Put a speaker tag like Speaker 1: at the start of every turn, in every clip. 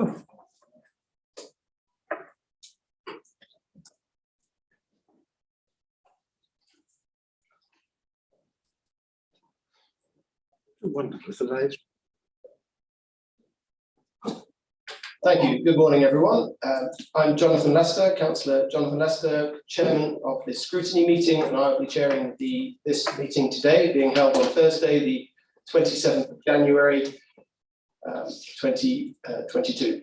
Speaker 1: Oh. Wonderful slide.
Speaker 2: Thank you. Good morning, everyone. I'm Jonathan Lester, Councillor Jonathan Lester, Chairman of the Scrutiny meeting, and I will be chairing this meeting today, being held on Thursday, the 27th of January, 2022.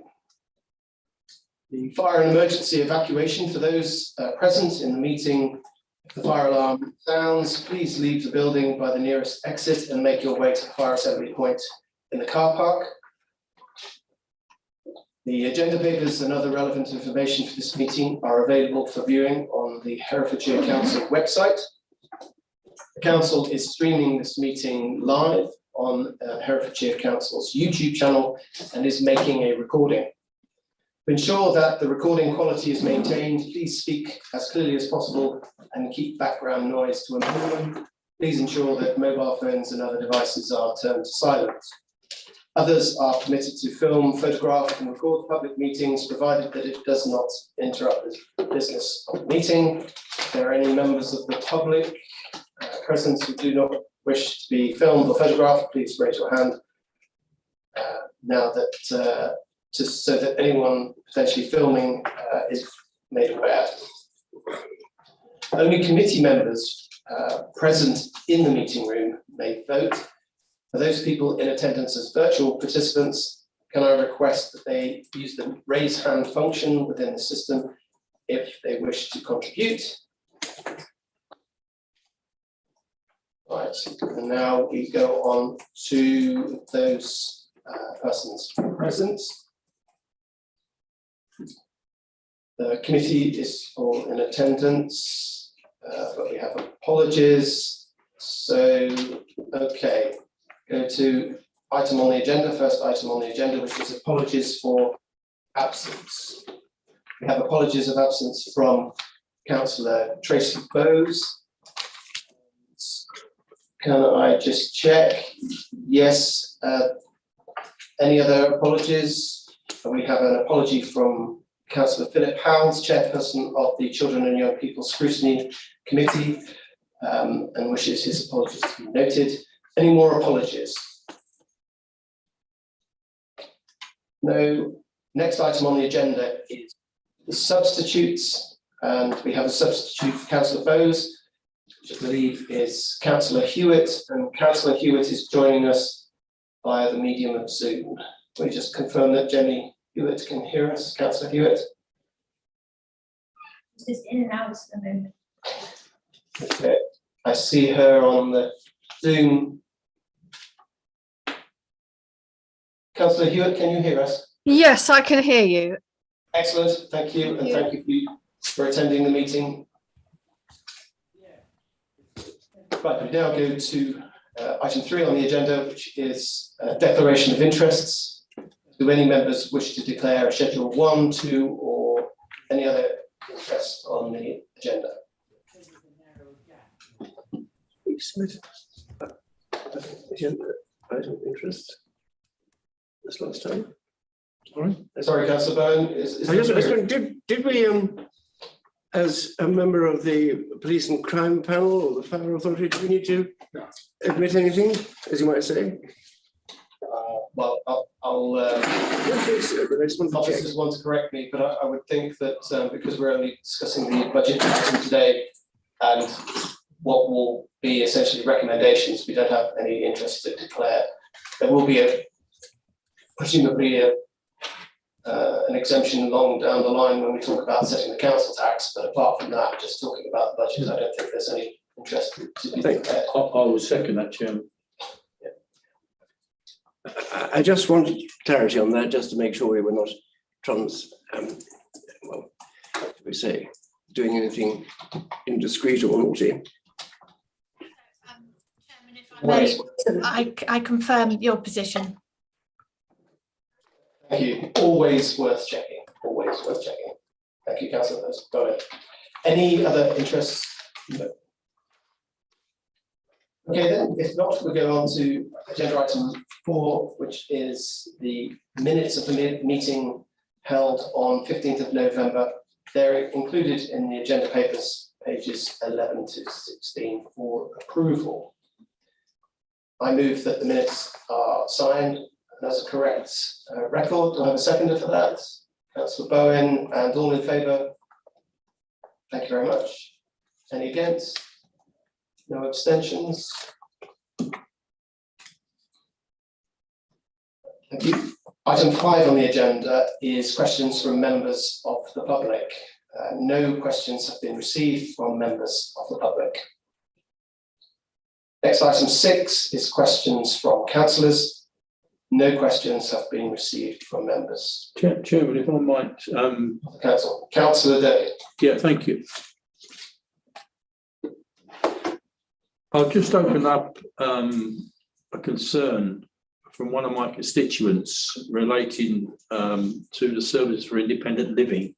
Speaker 2: The fire and emergency evacuation. For those present in the meeting, if the fire alarm sounds, please leave the building by the nearest exit and make your way to the fire assembly point in the car park. The agenda papers and other relevant information for this meeting are available for viewing on the Herefordshire Council website. The Council is streaming this meeting live on Herefordshire Council's YouTube channel and is making a recording. To ensure that the recording quality is maintained, please speak as clearly as possible and keep background noise to a minimum. Please ensure that mobile phones and other devices are turned to silent. Others are permitted to film, photograph and record public meetings, provided that it does not interrupt the business of the meeting. If there are any members of the public present who do not wish to be filmed or photographed, please raise your hand now that so that anyone potentially filming is made aware. Only committee members present in the meeting room may vote. For those people in attendance as virtual participants, can I request that they use the raise hand function within the system if they wish to contribute? Right, and now we go on to those persons present. The committee is all in attendance, but we have apologies. So, okay, go to item on the agenda, first item on the agenda, which is apologies for absence. We have apologies of absence from Councillor Tracy Bowes. Can I just check? Yes. Any other apologies? We have an apology from Councillor Philip Howells, Chairperson of the Children and Young People Scrutiny Committee, and wishes his apologies to be noted. Any more apologies? No. Next item on the agenda is the substitutes, and we have a substitute for Councillor Bowes, which I believe is Councillor Hewitt, and Councillor Hewitt is joining us via the medium of Zoom. Can we just confirm that Jenny Hewitt can hear us? Councillor Hewitt?
Speaker 3: Just in and out at the moment.
Speaker 2: Okay, I see her on the Zoom. Councillor Hewitt, can you hear us?
Speaker 4: Yes, I can hear you.
Speaker 2: Excellent, thank you, and thank you for attending the meeting. Right, we now go to item 3 on the agenda, which is declaration of interests. Do any members wish to declare a Schedule 1, 2, or any other interest on the agenda?
Speaker 1: We submitted agenda item of interest this last time.
Speaker 2: Sorry, Councillor Bowen.
Speaker 1: I just wondering, did we, as a member of the police and crime panel or the fire authority, do we need to admit anything, as you might say?
Speaker 2: Well, I'll officers want to correct me, but I would think that because we're only discussing the budget item today and what will be essentially recommendations, we don't have any interest to declare. There will be presumably an exemption long down the line when we talk about setting the council tax, but apart from that, just talking about the budget, I don't think there's any interest to be declared.
Speaker 5: I will second that, Chairman.
Speaker 1: I just wanted clarity on that, just to make sure we were not well, what do we say, doing anything indiscreet or naughty.
Speaker 3: Chairman, if I may, I confirm your position.
Speaker 2: Thank you. Always worth checking. Always worth checking. Thank you, Councillor. Got it. Any other interests? No. Okay, then, if not, we'll go on to agenda item 4, which is the minutes of the meeting held on 15th of November. They're included in the agenda papers, pages 11 to 16 for approval. I move that the minutes are signed as a correct record. Do I have a seconder for that? Councillor Bowen, and all in favour? Thank you very much. Any against? No abstentions? Thank you. Item 5 on the agenda is questions from members of the public. No questions have been received from members of the public. Next, item 6 is questions from councillors. No questions have been received from members.
Speaker 5: Chairman, if I might.
Speaker 2: of the council. Councillor Day.
Speaker 5: Yeah, thank you. I'll just open up a concern from one of my constituents relating to the Service for Independent Living.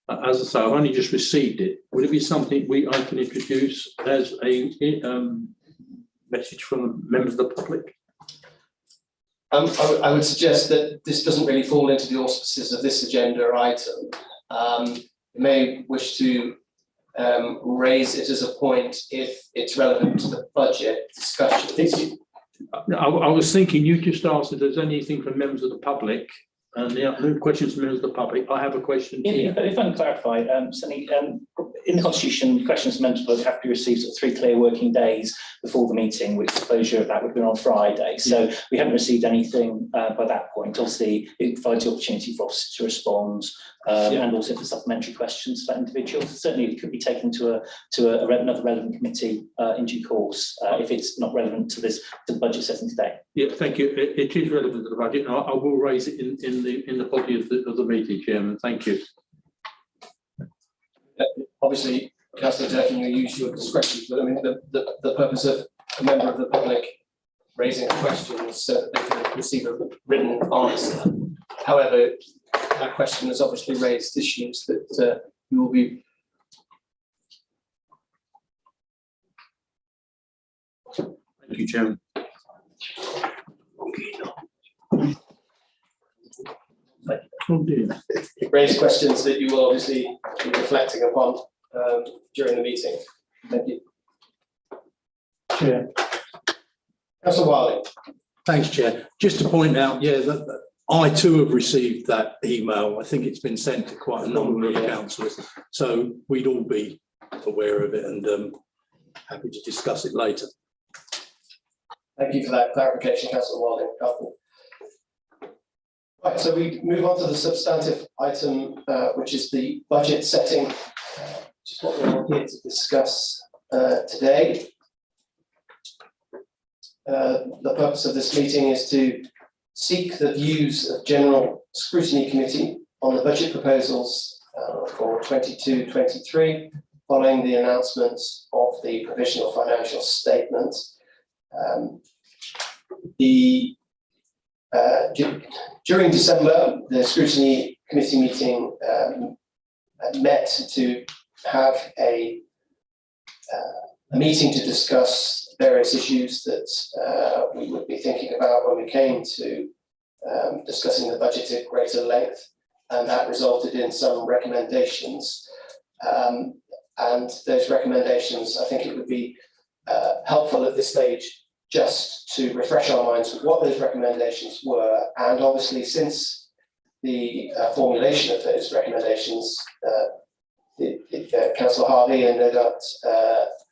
Speaker 5: As I say, I've only just received it. Would it be something I can introduce as a message from members of the public?
Speaker 2: I would suggest that this doesn't really fall into the auspices of this agenda item. You may wish to raise it as a point if it's relevant to the budget discussion.
Speaker 5: I was thinking you just asked if there's anything from members of the public, and the questions from members of the public. I have a question here.
Speaker 6: If I can clarify, Sunny, in the Constitution, questions from members of the public have to be received sort of 3 clear working days before the meeting, which the closure of that would have been on Friday. So we haven't received anything by that point. Obviously, it provides the opportunity for us to respond, and also for supplementary questions for individuals. Certainly, it could be taken to another relevant committee in due course if it's not relevant to the budget setting today.
Speaker 5: Yeah, thank you. It is relevant to the budget, and I will raise it in the body of the meeting, Chairman. Thank you.
Speaker 2: Obviously, Councillor Durkin, you use your discretion, but I mean the purpose of a member of the public raising a question is so that they can receive a written answer. However, that question has obviously raised issues that you will be.
Speaker 5: Thank you, Chairman. Oh dear.
Speaker 2: Raise questions that you will obviously be reflecting upon during the meeting. Thank you.
Speaker 7: Chair.
Speaker 2: Councillor Wiley.
Speaker 7: Thanks, Chair. Just to point out, yeah, that I too have received that email. I think it's been sent to quite a number of councillors, so we'd all be aware of it and happy to discuss it later.
Speaker 2: Thank you for that clarification, Councillor Wilding. Helpful. Right, so we move on to the substantive item, which is the budget setting, which is what we're here to discuss today. The purpose of this meeting is to seek the views of General Scrutiny Committee on the budget proposals for 22-23, following the announcement of the provisional financial statement. During December, the Scrutiny Committee meeting met to have a meeting to discuss various issues that we would be thinking about when we came to discussing the budget at greater length, and that resulted in some recommendations. And those recommendations, I think it would be helpful at this stage just to refresh our minds with what those recommendations were. And obviously, since the formulation of those recommendations, Councillor Harvey and no doubt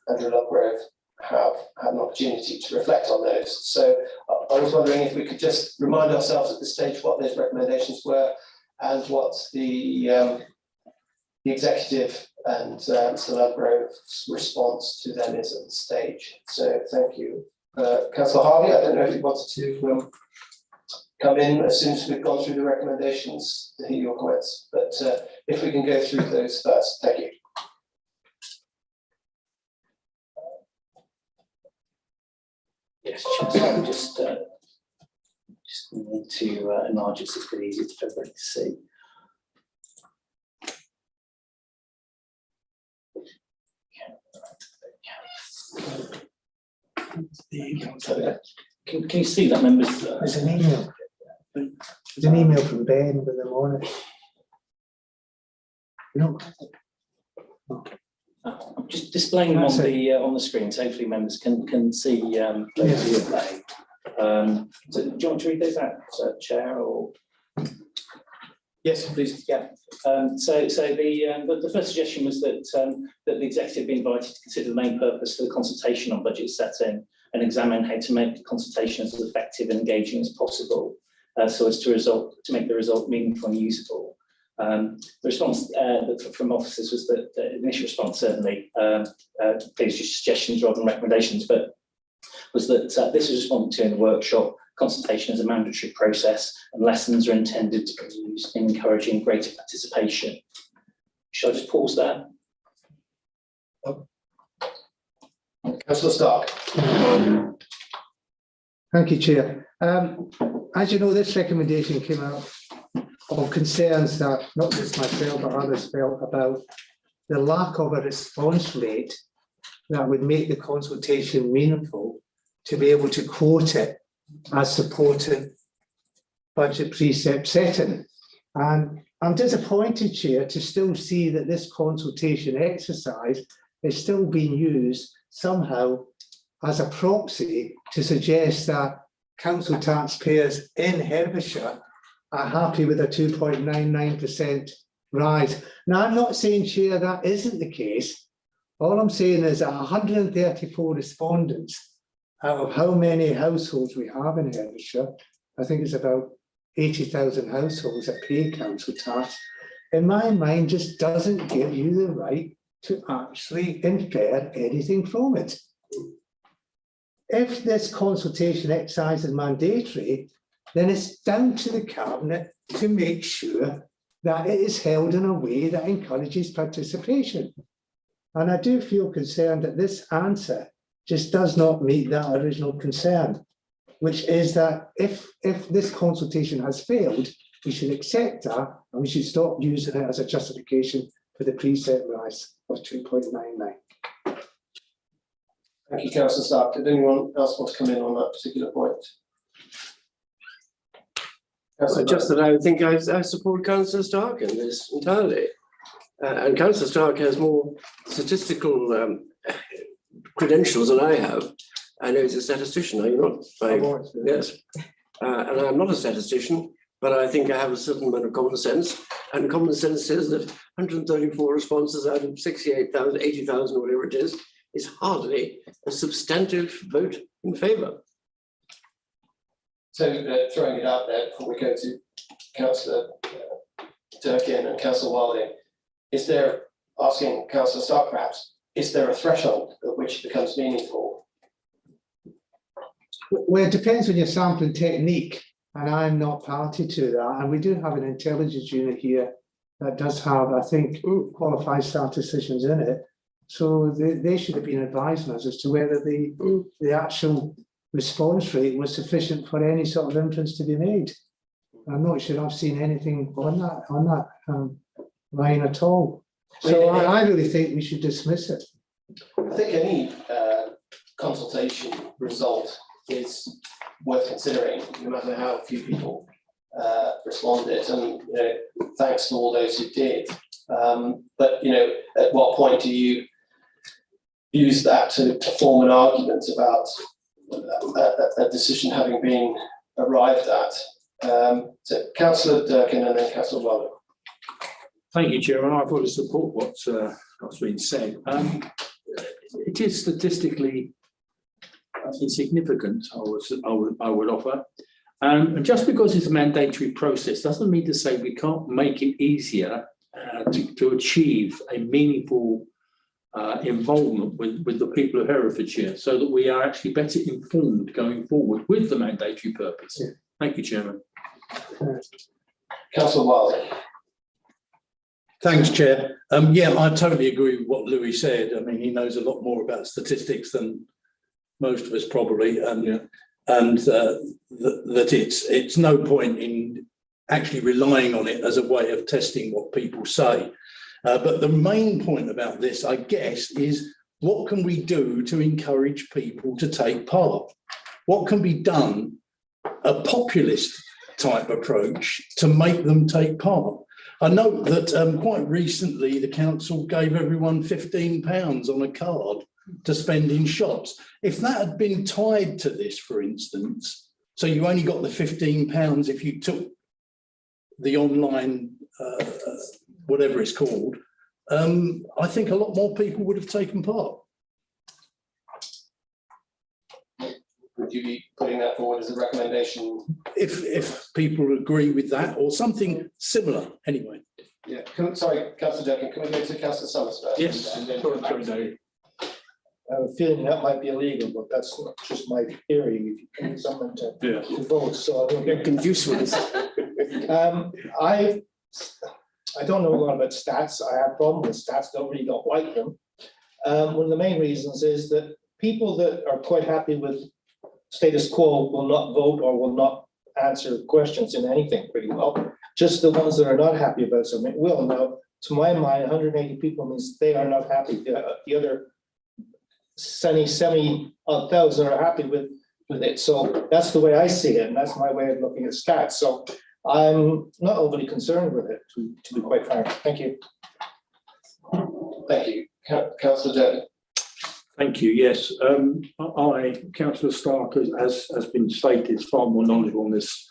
Speaker 2: Andrew Lovegrove have had an opportunity to reflect on those. So I was wondering if we could just remind ourselves at this stage what those recommendations were and what the executive and Mr. Lovegrove's response to them is at this stage. So thank you. Councillor Harvey, I don't know if you wanted to come in as soon as we've gone through the recommendations to hear your comments, but if we can go through those first, thank you.
Speaker 6: Yes, Chair, so just need to enlarge it so it's pretty easy for everybody to see. Can you see that, members?
Speaker 1: There's an email.
Speaker 8: There's an email from Ben with them on it. No,
Speaker 6: I'm just displaying them
Speaker 8: That's
Speaker 6: on the screen, so hopefully members can see those who are playing. So do you want to read those out, Chair, or?
Speaker 2: Yes, please.
Speaker 6: Yeah. So the first suggestion was that that the executive be invited to consider the main purpose for the consultation on budget setting and examine how to make the consultation as effective and engaging as possible, so as to make the result meaningful and usable. The response from officers was that the initial response, certainly, these are suggestions rather than recommendations, but was that this was responded to in the workshop. Consultation is a mandatory process and lessons are intended to be used in encouraging greater participation. Shall I just pause there?
Speaker 2: Councillor Stark.
Speaker 8: thank you, Chair. As you know, this recommendation came out of concerns that not just myself but others felt about the lack of a response rate that would make the consultation meaningful to be able to quote it as supporting budget precept setting. And I'm disappointed, Chair, to still see that this consultation exercise is still being used somehow as a proxy to suggest that council taxpayers in Herefordshire are happy with a 2.99% rise. Now, I'm not saying, Chair, that isn't the case. All I'm saying is that 134 respondents out of how many households we have in Herefordshire, I think it's about 80,000 households that pay council tax, in my mind just doesn't give you the right to actually infer anything from it. If this consultation exercise is mandatory, then it's down to the Cabinet to make sure that it is held in a way that encourages participation. And I do feel concerned that this answer just does not meet that original concern, which is that if this consultation has failed, we should accept that and we should stop using it as a justification for the precept rise of 2.99.
Speaker 2: Thank you, Councillor Stark. Did anyone else want to come in on that particular point?
Speaker 1: Just that I think I support Councillor Stark in this entirely. And Councillor Stark has more statistical credentials than I have. I know he's a statistician, are you not? Yes. And I'm not a statistician, but I think I have a certain amount of common sense. And common sense says that 134 responses out of 68,000, 80,000, whatever it is hardly a substantive vote in favour.
Speaker 2: So throwing it out there before we go to Councillor Durkin and Councillor Wilding, is there, asking Councillor Stark perhaps, is there a threshold at which it becomes meaningful?
Speaker 8: Well, it depends on your sampling technique, and I'm not party to that. And we do have an intelligence unit here that does have, I think, qualified statisticians in it. So they should have been advising us as to whether the actual response rate was sufficient for any sort of inference to be made. I'm not sure I've seen anything on that line at all. So I really think we should dismiss it.
Speaker 2: I think any consultation result is worth considering, no matter how few people responded, and thanks to all those who did. But at what point do you use that to form an argument about a decision having been arrived at? So Councillor Durkin and then Councillor Wilding.
Speaker 5: Thank you, Chair, and I fully support what's been said. It is statistically insignificant, I would offer. And just because it's a mandatory process doesn't mean to say we can't make it easier to achieve a meaningful involvement with the people of Herefordshire, so that we are actually better informed going forward with the mandatory purpose. Yeah. Thank you, Chairman.
Speaker 2: Councillor Wilding.
Speaker 7: Thanks, Chair. Yeah, I totally agree with what Louis said. I mean, he knows a lot more about statistics than most of us probably, and that it's no point in actually relying on it as a way of testing what people say. But the main point about this, I guess, is what can we do to encourage people to take part? What can be done? A populist type approach to make them take part. I note that quite recently the council gave everyone £15 on a card to spend in shops. If that had been tied to this, for instance, so you only got the £15 if you took the online, whatever it's called, I think a lot more people would have taken part.
Speaker 2: Would you be putting that forward as a recommendation?
Speaker 7: If people agree with that or something similar, anyway.
Speaker 2: Yeah, sorry, Councillor Durkin, can we go to Councillor Summers first?
Speaker 5: Yes.
Speaker 2: And then
Speaker 5: Sorry,
Speaker 2: come back to
Speaker 5: sorry,
Speaker 2: you.
Speaker 9: I have a feeling that might be illegal, but that's not just my theory. If you can get someone to
Speaker 5: Yeah.
Speaker 9: vote, so I don't get
Speaker 1: Confused with this.
Speaker 9: I don't know a lot about stats. I have a problem with stats, don't like them. One of the main reasons is that people that are quite happy with status quo will not vote or will not answer questions in anything pretty well. Just the ones that are not happy about something will. Now, to my mind, 180 people means they are not happy. The other 70,000 are happy with it. So that's the way I see it, and that's my way of looking at stats. So I'm not overly concerned with it, to be quite frank. Thank you.
Speaker 2: Thank you. Councillor Durkin.
Speaker 5: Thank you. Yes, Councillor Stark, as has been stated, is far more knowledgeable on this.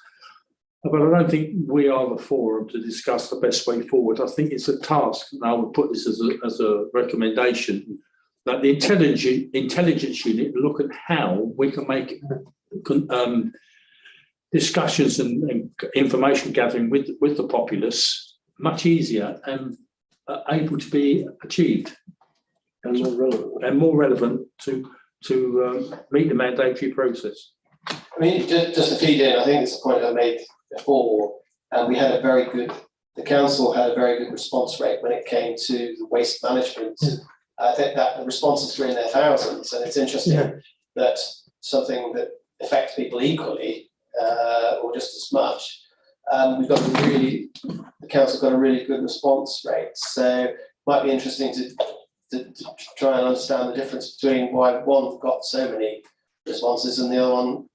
Speaker 5: But I don't think we are the forum to discuss the best way forward. I think it's a task, and I would put this as a recommendation, that the intelligence unit look at how we can make discussions and information gathering with the populace much easier and able to be achieved. And more relevant to meet the mandatory process.
Speaker 2: I mean, just to feed in, I think it's a point I made before, and the council had a very good response rate when it came to the waste management. I think that the responses were in their thousands, and it's interesting that something that affects people equally, or just as much, the council got a really good response rate. So it might be interesting to try and understand the difference between why one got so many responses and the other one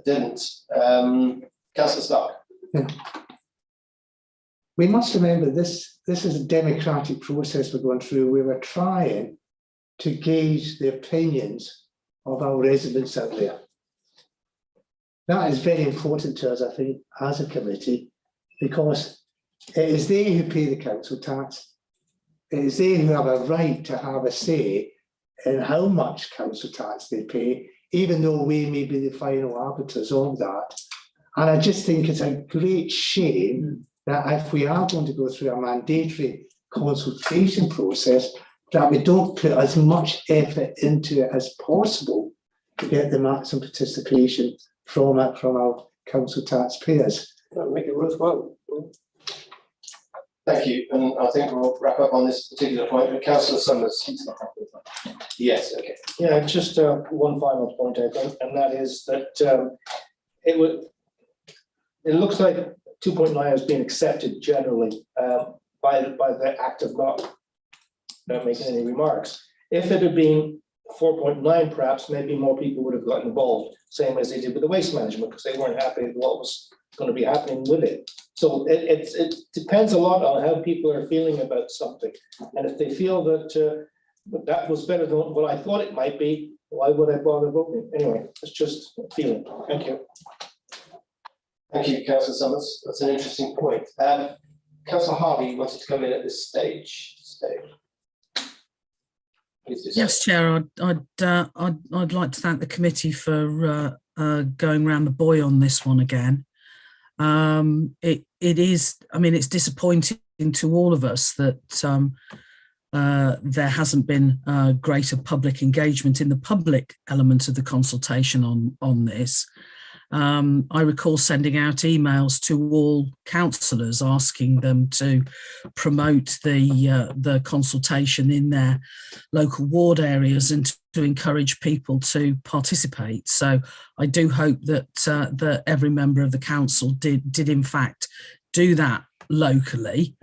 Speaker 2: didn't. Councillor Stark.
Speaker 8: Yeah. We must remember this is a democratic process we're going through. We were trying to gauge the opinions of our residents out there. That is very important to us, I think, as a committee, because it is they who pay the council tax. It is they who have a right to have a say in how much council tax they pay, even though we may be the final arbiters of that. And I just think it's a great shame that if we are going to go through a mandatory consultation process, that we don't put as much effort into it as possible to get the maximum participation from our council taxpayers.
Speaker 1: That'll make it worthwhile.
Speaker 2: Thank you, and I think we'll wrap up on this particular point with Councillor Summers. Yes, okay.
Speaker 9: Yeah, just one final point, I think, and that is that it looks like 2.9 has been accepted generally by the act of not making any remarks. If it had been 4.9, perhaps maybe more people would have gotten involved, same as they did with the waste management, because they weren't happy with what was going to be happening with it. So it depends a lot on how people are feeling about something, and if they feel that that was better than what I thought it might be, why would I bother voting? Anyway, it's just a feeling. Thank you.
Speaker 2: Thank you, Councillor Summers. That's an interesting point. Councillor Harvey, you wanted to come in at this stage.
Speaker 10: Yes, Chair. I'd like to thank the committee for going round the buoy on this one again. It is. I mean, it's disappointing to all of us that there hasn't been greater public engagement in the public element of the consultation on this. I recall sending out emails to all councillors asking them to promote the consultation in their local ward areas and to encourage people to participate. So I do hope that that every member of the council did in fact do that locally.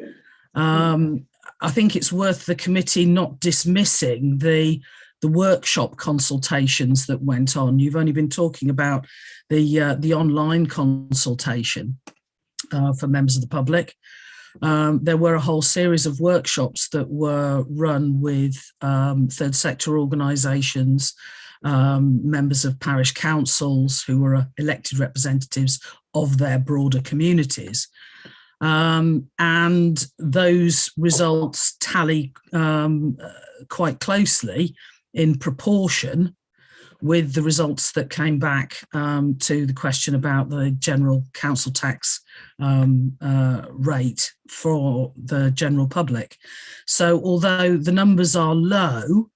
Speaker 10: I think it's worth the committee not dismissing the the workshop consultations that went on. You've only been talking about the online consultation for members of the public. There were a whole series of workshops that were run with third sector organisations, members of parish councils who were elected representatives of their broader communities. And those results tally quite closely in proportion with the results that came back to the question about the general council tax rate for the general public. So although the numbers are low,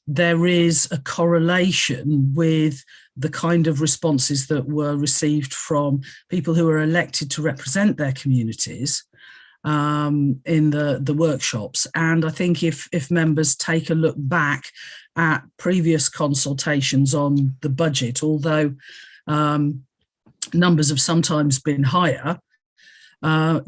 Speaker 10: there is a correlation with the kind of responses that were received from people who are elected to represent their communities in the workshops. And I think if members take a look back at previous consultations on the budget, although numbers have sometimes been higher,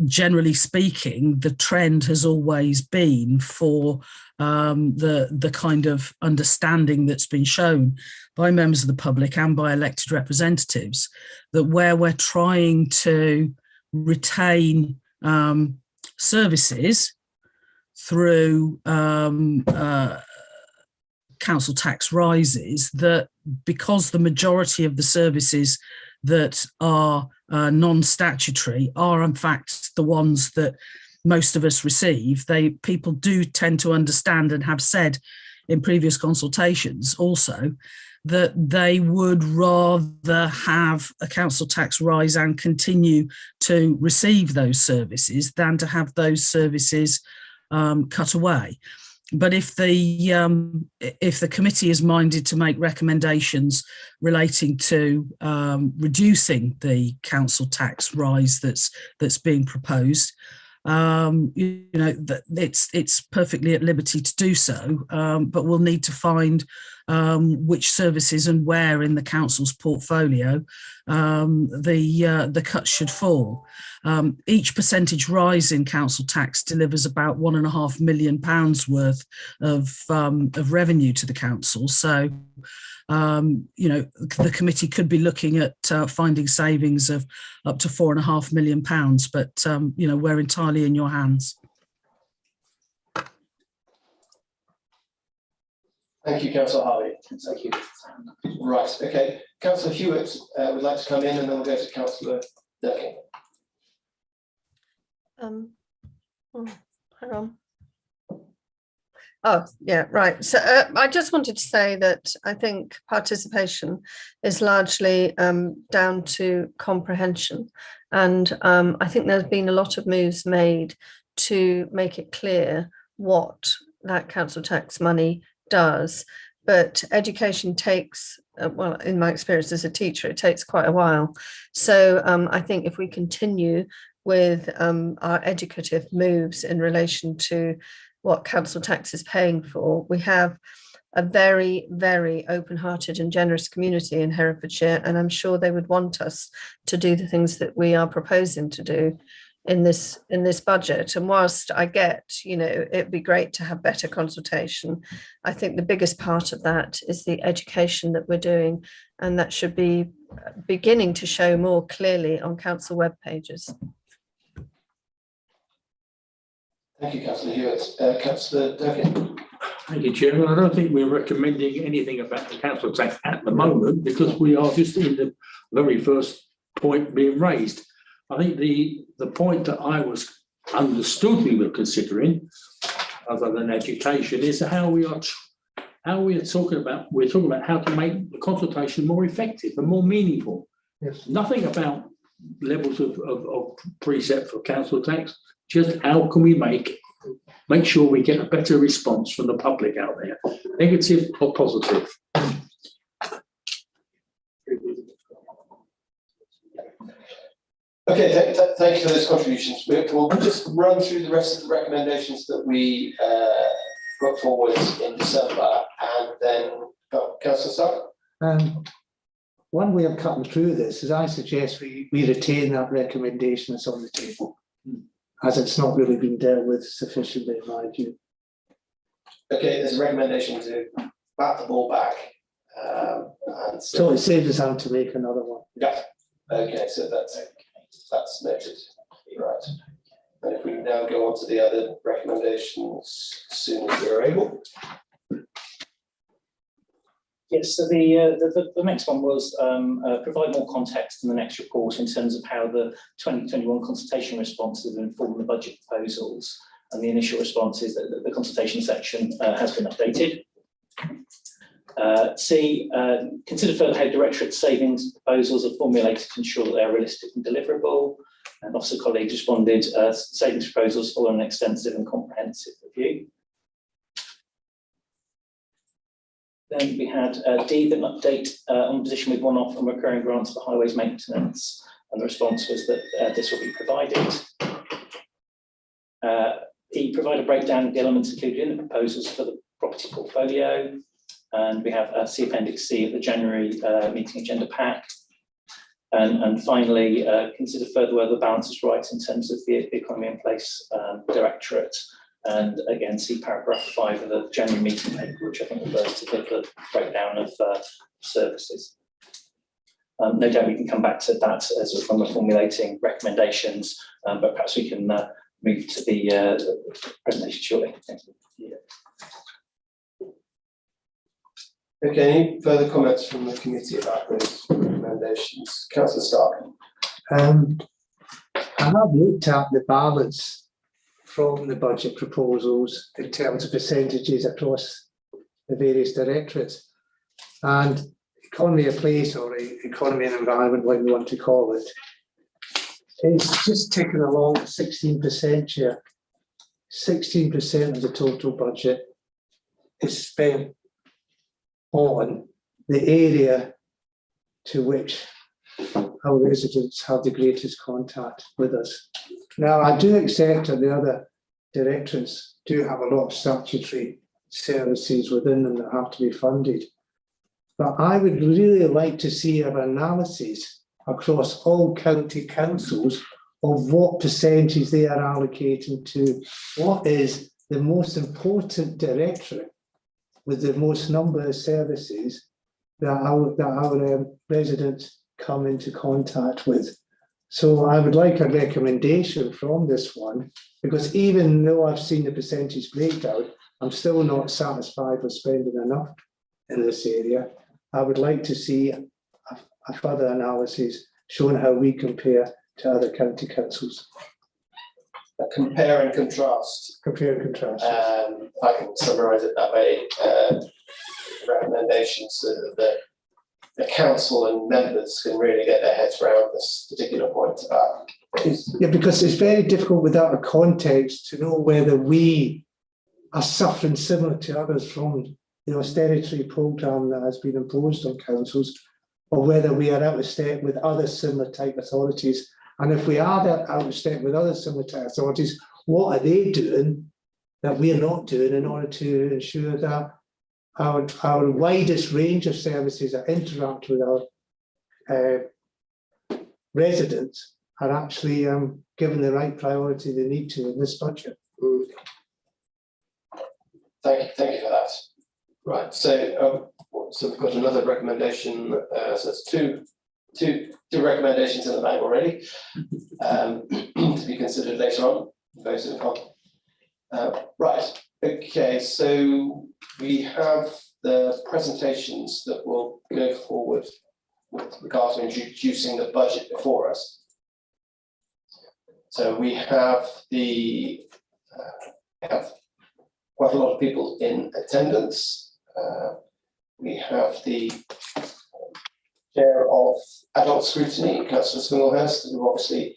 Speaker 10: generally speaking, the trend has always been for the kind of understanding that's been shown by members of the public and by elected representatives, that where we're trying to retain services through council tax rises, that because the majority of the services that are non-statutory are in fact the ones that most of us receive, people do tend to understand and have said in previous consultations also that they would rather have a council tax rise and continue to receive those services than to have those services cut away. But if the committee is minded to make recommendations relating to reducing the council tax rise that's being proposed, it's perfectly at liberty to do so. But we'll need to find which services and where in the council's portfolio the cuts should fall. Each percentage rise in council tax delivers about £1.5 million worth of revenue to the council. So, the committee could be looking at finding savings of up to £4.5 million, but, we're entirely in your hands.
Speaker 2: Thank you, Councillor Harvey. Thank you. Right, okay. Councillor Hewitt would like to come in, and then we'll go to Councillor Durkin.
Speaker 11: Hang on. Oh, yeah, right. So I just wanted to say that I think participation is largely down to comprehension. And I think there's been a lot of moves made to make it clear what that council tax money does. But education takes, well, in my experience as a teacher, it takes quite a while. So I think if we continue with our educative moves in relation to what council tax is paying for, we have a very, very open-hearted and generous community in Herefordshire, and I'm sure they would want us to do the things that we are proposing to do in this budget. And whilst I get, it'd be great to have better consultation, I think the biggest part of that is the education that we're doing, and that should be beginning to show more clearly on council web pages.
Speaker 2: Thank you, Councillor Hewitt. Councillor Durkin.
Speaker 5: Thank you, Chairman. I don't think we're recommending anything about the council tax at the moment, because we are just in the very first point being raised. I think the point that I was understood we were considering, other than education, is how we're talking about how to make the consultation more effective and more meaningful.
Speaker 8: Yes.
Speaker 5: Nothing about levels of precept for council tax. Just how can we make sure we get a better response from the public out there, negative or positive?
Speaker 2: Okay, thank you for those contributions. We'll just run through the rest of the recommendations that we put forward in December, and then Councillor Stark.
Speaker 8: One way of cutting through this is I suggest we retain that recommendation that's on the table, as it's not really been dealt with sufficiently in my view.
Speaker 2: Okay, there's a recommendation to bat the ball back. And
Speaker 8: So it saves us having to make another one.
Speaker 2: yeah, okay, so that's noted, right. And if we now go on to the other recommendations as soon as we're able.
Speaker 6: Yes, so the next one was provide more context in the next report in terms of how the 2021 consultation responses have informed the budget proposals, and the initial response is that the consultation section has been updated. C, consider further how directorate savings proposals are formulated to ensure that they are realistic and deliverable. And officer colleagues responded, savings proposals follow an extensive and comprehensive review. Then we had D, an update on position with one-off and recurring grants for highways maintenance, and the response was that this will be provided. E, provide a breakdown of the elements included in the proposals for the property portfolio, and we have C, Appendix C of the January meeting agenda pack. And finally, consider further whether the balance is right in terms of the economy in place directorate. And again, see paragraph 5 of the January meeting paper, which I think refers to the breakdown of services. No doubt we can come back to that as when we're formulating recommendations, but perhaps we can move to the presentation shortly. Thank you.
Speaker 2: Okay, any further comments from the committee about those recommendations? Councillor Stark.
Speaker 8: I have looked at the balance from the budget proposals in terms of percentages across the various directorates, and economy of place, or economy and environment, what you want to call it, it's just ticking along at 16% here. 16% of the total budget is spent on the area to which our residents have the greatest contact with us. Now, I do accept that the other directorates do have a lot of statutory services within them that have to be funded. But I would really like to see an analysis across all county councils of what percentage they are allocating to what is the most important directorate with the most number of services that our residents come into contact with. So I would like a recommendation from this one, because even though I've seen the percentage breakdown, I'm still not satisfied with spending enough in this area. I would like to see a further analysis showing how we compare to other county councils.
Speaker 2: Compare and contrast.
Speaker 8: Compare and contrast.
Speaker 2: If I can summarise it that way, recommendations so that the council and members can really get their heads around this particular point about.
Speaker 8: Yeah, because it's very difficult without a context to know whether we are suffering similar to others from the austerity programme that has been imposed on councils, or whether we are out of step with other similar type authorities. And if we are out of step with other similar type authorities, what are they doing that we are not doing in order to ensure that our widest range of services that interact with our residents are actually given the right priority they need to in this budget?
Speaker 2: Thank you for that. Right, so we've got another recommendation. So there's two recommendations in the bag already to be considered later on. Voted upon. Right. Okay. So we have the presentations that will go forward with regard to introducing the budget before us. So we have quite a lot of people in attendance. We have the chair of Adult Scrutiny, Councillor Swinglehurst, who obviously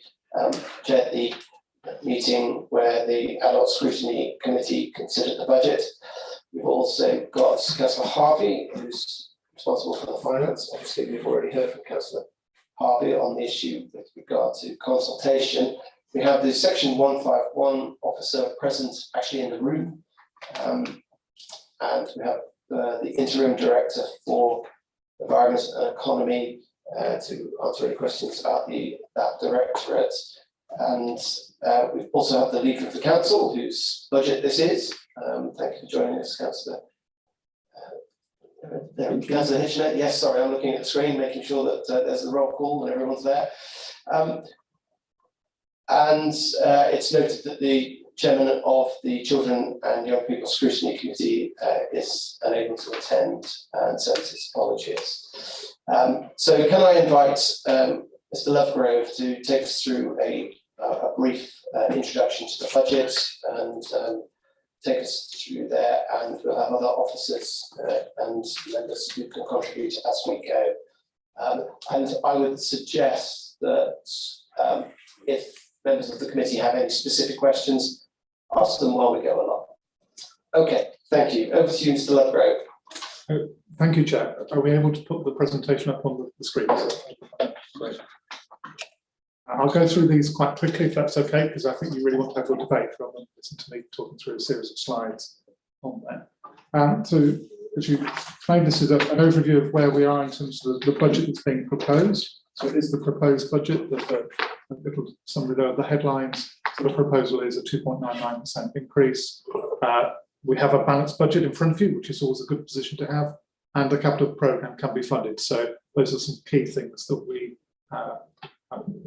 Speaker 2: chaired the meeting where the Adult Scrutiny Committee considered the budget. We've also got Councillor Harvey, who's responsible for the finance. Obviously, we've already heard from Councillor Harvey on the issue with regard to consultation. We have the Section 151 officer present, actually in the room, and we have the interim director for environment and economy to answer any questions about that directorate. And we also have the leader of the council, whose budget this is. Thank you for joining us, Councillor Councillor Hitchner, yes, sorry, I'm looking at the screen, making sure that there's the roll call and everyone's there. It's noted that the chairman of the Children and Young People Scrutiny Committee is unable to attend and sends his apologies. So can I invite Mr. Lovegrove to take us through a brief introduction to the budget and take us through there, and we'll have other officers and members who can contribute as we go. And I would suggest that if members of the committee have any specific questions, ask them while we go along. Okay, thank you. Over to you, Mr. Lovegrove.
Speaker 12: Thank you, Chair. Are we able to put the presentation up on the screen? Great. I'll go through these quite quickly if that's okay, because I think you really want to have a debate rather than listen to me talking through a series of slides on there. So as you explained, this is an overview of where we are in terms of the budget that's being proposed. So it is the proposed budget that some of the headlines. So the proposal is a 2.99% increase. We have a balanced budget in front of you, which is always a good position to have, and the capital programme can be funded. So those are some key things that we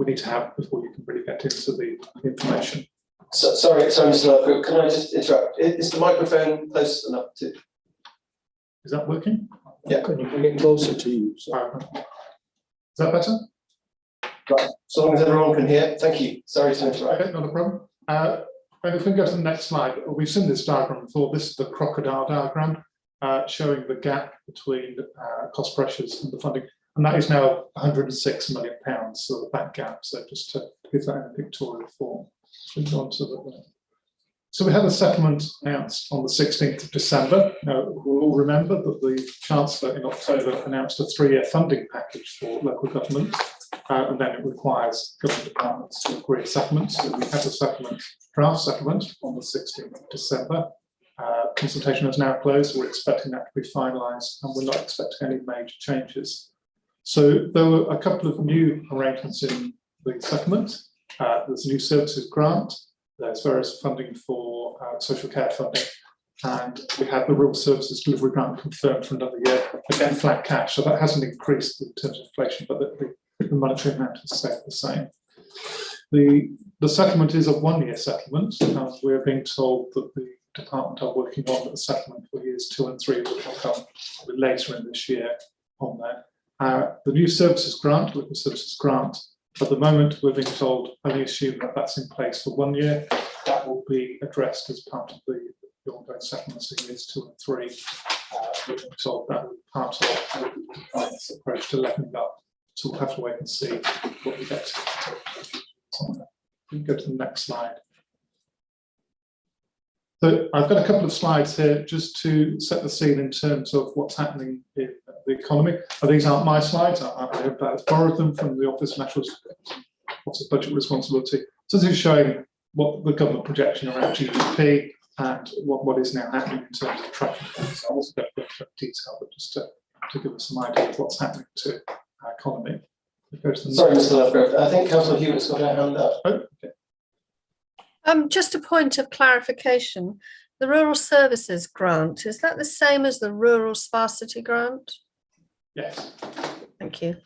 Speaker 12: need to have before you can really get into the information.
Speaker 2: So, sorry, Mr. Lovegrove, can I just interrupt? Is the microphone close enough to?
Speaker 12: Is that working?
Speaker 2: Yeah.
Speaker 7: Can you bring it closer to you?
Speaker 12: Is that better?
Speaker 2: Right, so long as everyone can hear, thank you. Sorry to interrupt.
Speaker 12: Okay, not a problem. And if we go to the next slide, we've seen this diagram before. This is the crocodile diagram showing the gap between cost pressures and the funding. And that is now £106 million, so that gap. So just to give that in a pictorial form. So we had a settlement announced on the 16th of December. Now, we'll all remember that the Chancellor in October announced a 3-year funding package for local government, and then it requires government departments to agree a settlement. So we had a draft settlement on the 16th of December. Consultation has now closed. We're expecting that to be finalised, and we're not expecting any major changes. So there were a couple of new arrangements in the settlement. There's a new services grant. There's various funding for social care funding, and we have the rural services delivery grant confirmed for another year. Again, flat cash, so that hasn't increased in terms of inflation, but the monetary amount has stayed the same. The settlement is a 1-year settlement, and we're being told that the department are working on a settlement for years 2 and 3, which will come later in this year on there. The new services grant, local services grant, at the moment we're being told, only assume that that's in place for 1 year. That will be addressed as part of the ongoing settlements in years 2 and 3. We're being told that will be part of the compliance approach to levelling up. So we'll have to wait and see what we get to. We can go to the next slide. So I've got a couple of slides here just to set the scene in terms of what's happening in the economy. These aren't my slides. I have borrowed them from the Office of National Office of Budget Responsibility. So this is showing what the government projection around GDP and what is now happening in terms of tracking things. I wasn't going to go into detail, but just to give us some idea of what's happening to our economy.
Speaker 2: Sorry, Mr. Lovegrove. I think Councillor Hewitt's got her hand up.
Speaker 12: Oh, okay.
Speaker 11: Just a point of clarification. The Rural Services Grant, is that the same as the Rural Sparsity Grant?
Speaker 12: Yes.
Speaker 11: Thank you.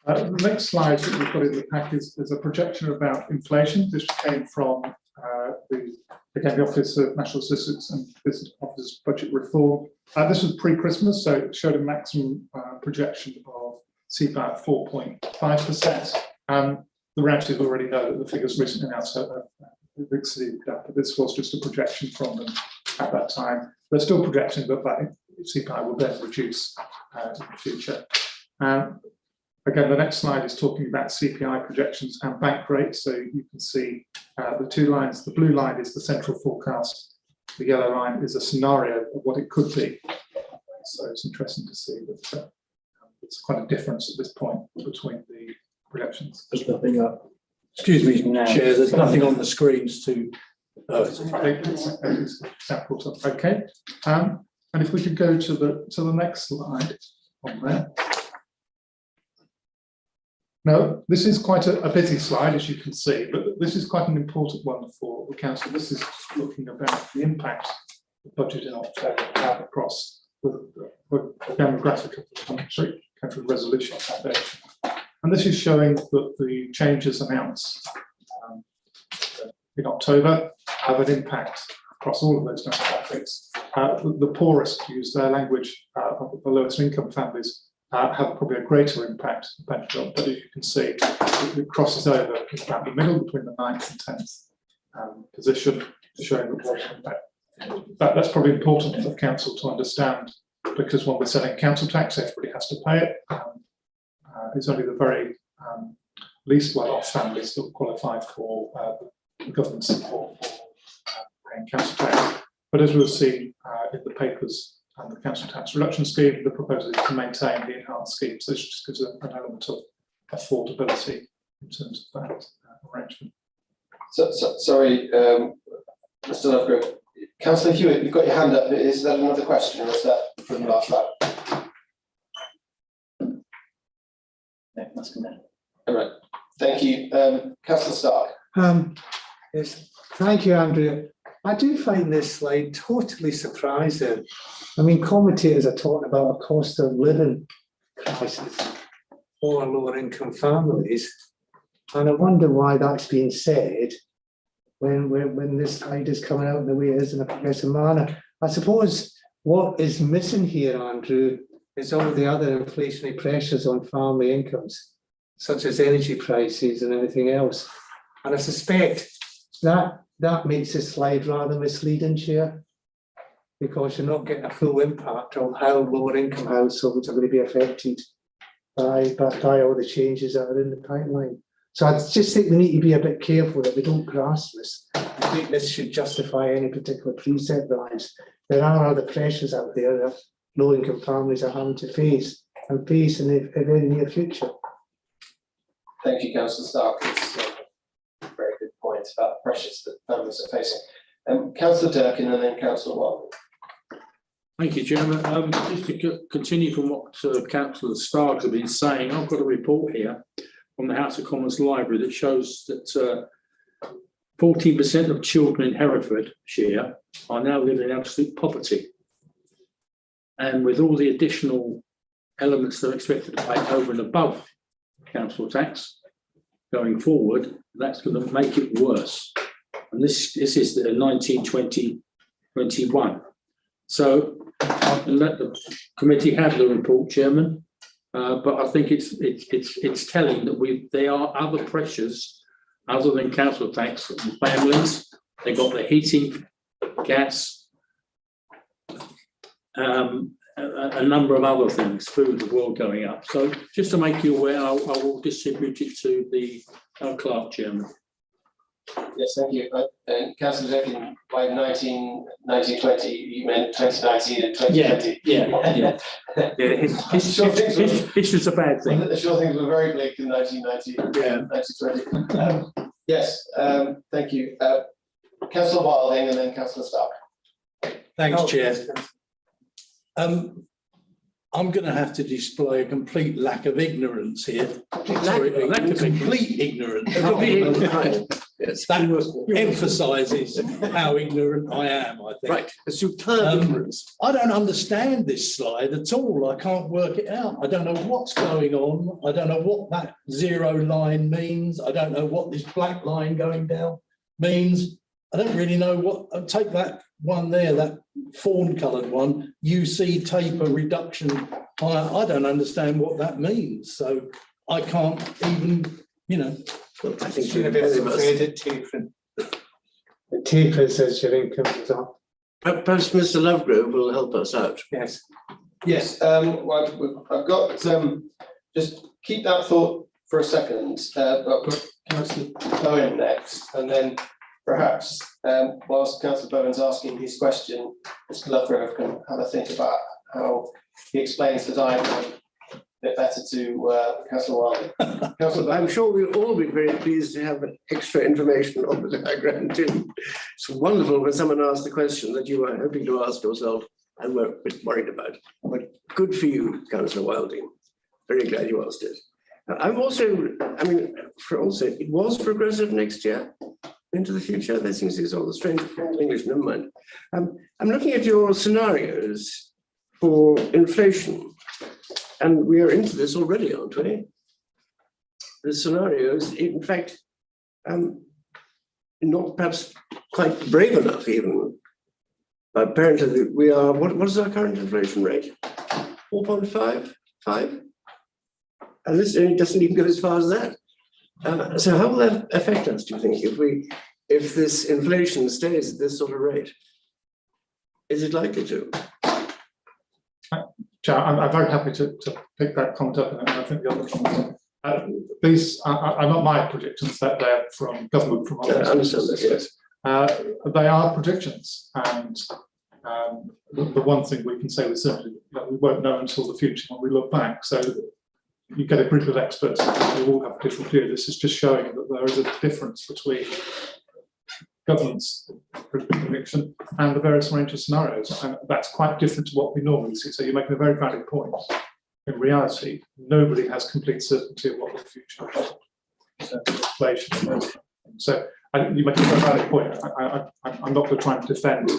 Speaker 12: The next slide that we've got in the pack is a projection about inflation. This came from the Office of National Statistics and Business Office Budget Reform. This was pre-Christmas, so it showed a maximum projection of CPI at 4.5%. The reality is we already know that the figures recently announced have exceeded that, but this was just a projection from them at that time. They're still projecting that CPI will then reduce in the future. Again, the next slide is talking about CPI projections and bank rates. So you can see the 2 lines. The blue line is the central forecast. The yellow line is a scenario of what it could be. So it's interesting to see that it's quite a difference at this point between the projections.
Speaker 7: There's nothing up. Excuse me, Chair, there's nothing on the screens to Oh, it's
Speaker 12: I think it's important. Okay. And if we could go to the next slide on there. Now, this is quite a busy slide, as you can see, but this is quite an important one for the council. This is looking about the impact of the budget in October across the demographic of the country resolution foundation. And this is showing that the changes announced in October have an impact across all of those demographics. The poorest, to use their language, the lowest income families have probably a greater impact, but as you can see, it crosses over in about the middle between the 9th and 10th position, showing the greater impact. That's probably important for the council to understand, because when we're selling council tax, everybody has to pay it. It's only the very least well-off families that qualify for the government support for paying council tax. But as we'll see in the papers and the council tax reduction scheme, the proposal is to maintain the enhanced scheme. So this just gives an element of affordability in terms of that arrangement.
Speaker 2: Sorry, Mr. Lovegrove. Councillor Hewitt, you've got your hand up. Is that another question, or is that from the last slide?
Speaker 6: No, must come down.
Speaker 2: All right. Thank you. Councillor Stark.
Speaker 8: Yes, thank you, Andrew. I do find this slide totally surprising. I mean, commentators are talking about a cost of living crisis for lower income families. And I wonder why that's being said when this slide is coming out the way it is in a progressive manner. I suppose what is missing here, Andrew, is all the other inflationary pressures on family incomes, such as energy prices and everything else. And I suspect that makes this slide rather misleading, Chair, because you're not getting a full impact on how lower income households are going to be affected by all the changes that are in the pipeline. So I just think we need to be a bit careful that we don't grasp this. I think this should justify any particular precept rise. There are other pressures out there that low income families are having to face in the very near future.
Speaker 2: Thank you, Councillor Stark. It's a very good point about the pressures that families are facing. Councillor Durkin and then Councillor Wilding.
Speaker 5: Thank you, Chairman. Just to continue from what Councillor Stark has been saying, I've got a report here from the House of Commons Library that shows that 14% of children in Herefordshire are now living in absolute poverty. And with all the additional elements they're expected to pay over and above council tax going forward, that's going to make it worse. And this is the 1920-21. So I can let the committee have the report, Chairman. But I think it's telling that there are other pressures other than council tax on families. They've got the heating, gas, a number of other things, food as well going up. So just to make you aware, I will distribute it to the clerk, Chairman.
Speaker 2: Yes, thank you. And Councillor Durkin, by 1920, you meant 2019 and 2020.
Speaker 5: Yeah. History's a bad thing.
Speaker 2: I'm sure things were very bleak in 1990 and 1920. Yes, thank you. Councillor Wilding and then Councillor Stark.
Speaker 7: Thanks, Chair. I'm going to have to display a complete lack of ignorance here. Sorry, complete ignorance. That emphasises how ignorant I am, I think.
Speaker 1: Right, a superb ignorance.
Speaker 7: I don't understand this slide at all. I can't work it out. I don't know what's going on. I don't know what that zero line means. I don't know what this black line going down means. I don't really know what, take that one there, that fawn coloured one, UC taper reduction. I don't understand what that means. So I can't even,
Speaker 8: I think you're a bit afraid tapering. The tapers as your income goes up.
Speaker 1: Perhaps Mr. Lovegrove will help us out.
Speaker 8: Yes.
Speaker 2: Yes, well, I've got, just keep that thought for a second, but I've got Councillor Bowen next, and then perhaps whilst Councillor Bowen's asking his question, Mr. Lovegrove can have a think about how he explains the diagram bit better to Councillor Wilder. Councillor
Speaker 1: I'm sure we'll all be very pleased to have extra information on the diagram too. It's wonderful when someone asks the question that you were hoping to ask yourself and were a bit worried about. But good for you, Councillor Wilding. Very glad you asked it. I'm also, it was progressive next year into the future. That seems to be all the strange English, never mind. I'm looking at your scenarios for inflation, and we are into this already, aren't we? The scenarios, in fact, not perhaps quite brave enough even. But apparently we are, what is our current inflation rate? 4.5, 5? And this doesn't even go as far as that. So how will that affect us, do you think, if this inflation stays at this sort of rate? Is it likely to?
Speaker 12: Chair, I'm very happy to pick that comment up, and I think the other comments. These are not my predictions, that they're from government, from
Speaker 1: I understand that, yes.
Speaker 12: they are predictions, and the one thing we can say with certainty that we won't know until the future when we look back. So you get a group of experts who all have a different view. This is just showing that there is a difference between government's prediction and the various range of scenarios, and that's quite different to what we normally see. So you're making a very valid point. In reality, nobody has complete certainty of what the future will hold in terms of inflation. So you make a very valid point. I'm not going to try and defend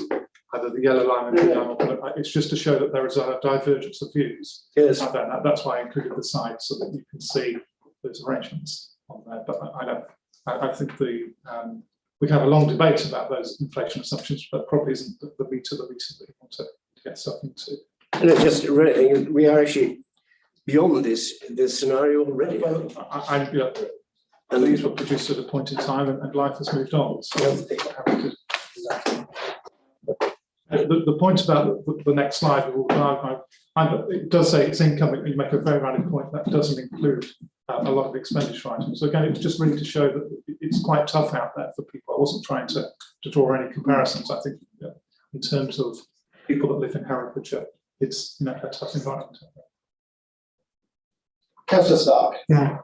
Speaker 12: either the yellow line or the green line, but it's just to show that there is a divergence of views.
Speaker 1: Yes.
Speaker 12: That's why I included the site, so that you can see those arrangements on there. But I think we can have a long debate about those inflation assumptions, but probably isn't the meat of the meeting that you want to get stuck into.
Speaker 1: And it just we are actually beyond this scenario already.
Speaker 12: Well, and these were produced at a point in time, and life has moved on. So the point about the next slide, it does say it's income. You make a very valid point. That doesn't include a lot of expenditure items. So again, it's just really to show that it's quite tough out there for people. I wasn't trying to draw any comparisons. I think in terms of people that live in Herefordshire, it's a tough environment.
Speaker 2: Councillor Stark.
Speaker 8: Yeah.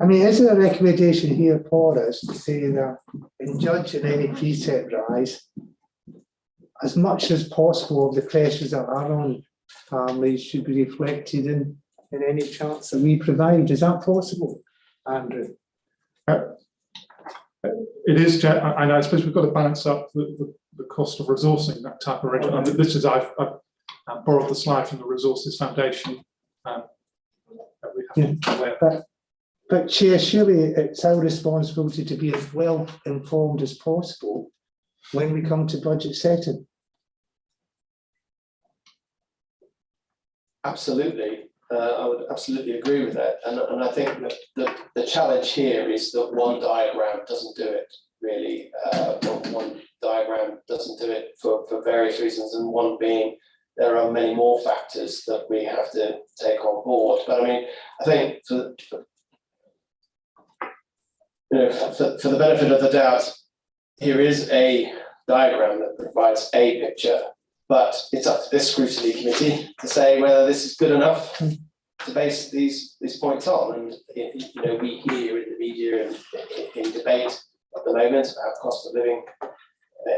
Speaker 8: I mean, is there a recommendation here for us to say that in judging any precept rise, as much as possible, the pressures that are on families should be reflected in any charts that we provide? Is that possible, Andrew?
Speaker 12: It is, and I suppose we've got to balance up the cost of resourcing that type of arrangement. And this is, I've borrowed the slide from the Resources Foundation.
Speaker 8: But Chair, surely it's our responsibility to be as well informed as possible when we come to budget setting.
Speaker 2: Absolutely, I would absolutely agree with that, and I think that the challenge here is that one diagram doesn't do it really. One diagram doesn't do it for various reasons, and one being there are many more factors that we have to take on board. But I mean, I think for the benefit of the doubt, here is a diagram that provides a picture. But it's up to this scrutiny committee to say whether this is good enough to base these points on. And we hear in the media and in debate at the moment about cost of living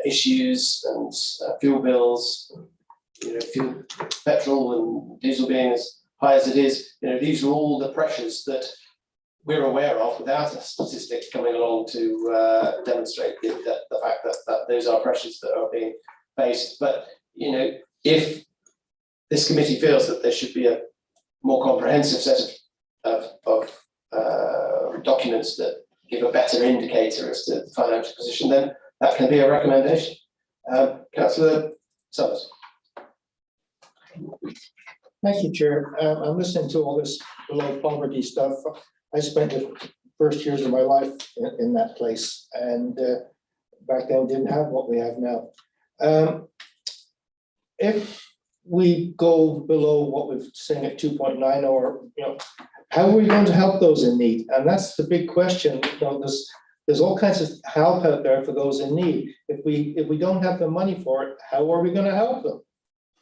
Speaker 2: issues and fuel bills, fuel, petrol and diesel being as high as it is. These are all the pressures that we're aware of without a statistic coming along to demonstrate the fact that those are pressures that are being faced. But if this committee feels that there should be a more comprehensive set of documents that give a better indicator as to the financial position, then that can be a recommendation. Councillor Summers.
Speaker 9: Thank you, Chair. I'm listening to all this below poverty stuff. I spent the first years of my life in that place, and back then didn't have what we have now. If we go below what we've seen at 2.9, or how are we going to help those in need? And that's the big question. There's all kinds of help out there for those in need. If we don't have the money for it, how are we going to help them?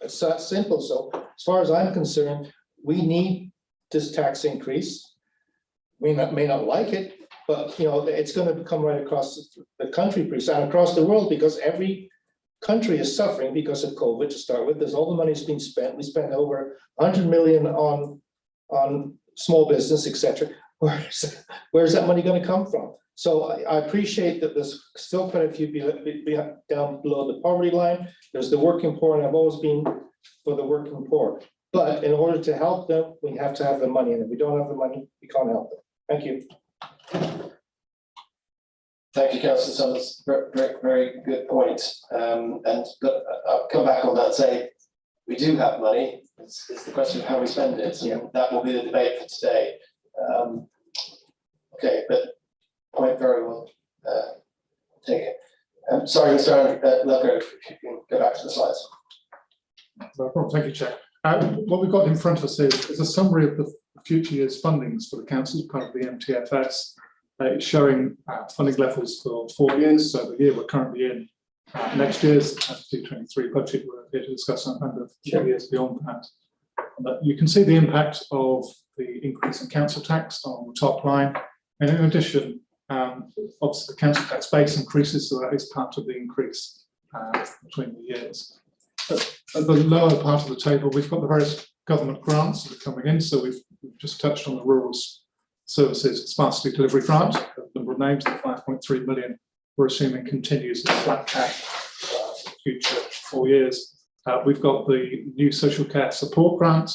Speaker 9: It's that simple. So as far as I'm concerned, we need this tax increase. We may not like it, but it's going to come right across the country and across the world, because every country is suffering because of COVID to start with. There's all the money's been spent. We spent over 100 million on small business, etc. Where's that money going to come from? So I appreciate that there's still quite a few down below the poverty line. There's the working poor, and I've always been for the working poor. But in order to help them, we have to have the money, and if we don't have the money, we can't help them. Thank you.
Speaker 2: Thank you, Councillor Summers. Very good point. And I'll come back on that and say, we do have money. It's the question of how we spend it. And that will be the debate for today. Okay, but point very well taken. Sorry, Mr. Loco, if you can go back to the slides.
Speaker 12: No problem. Thank you, Chair. What we've got in front of us is a summary of the future year's fundings for the council as part of the MTFS. It's showing funding levels for 4 years. So the year we're currently in, next year's 2023 budget, we're here to discuss a number of years beyond that. You can see the impact of the increase in council tax on the top line. And in addition, obviously the council tax base increases, so that is part of the increase between the years. At the lower part of the table, we've got the various government grants that are coming in. So we've just touched on the Rural Services Sparsity Delivery Grant, the number of names, the 5.3 million, we're assuming continues as flat cash for the future 4 years. We've got the new social care support grant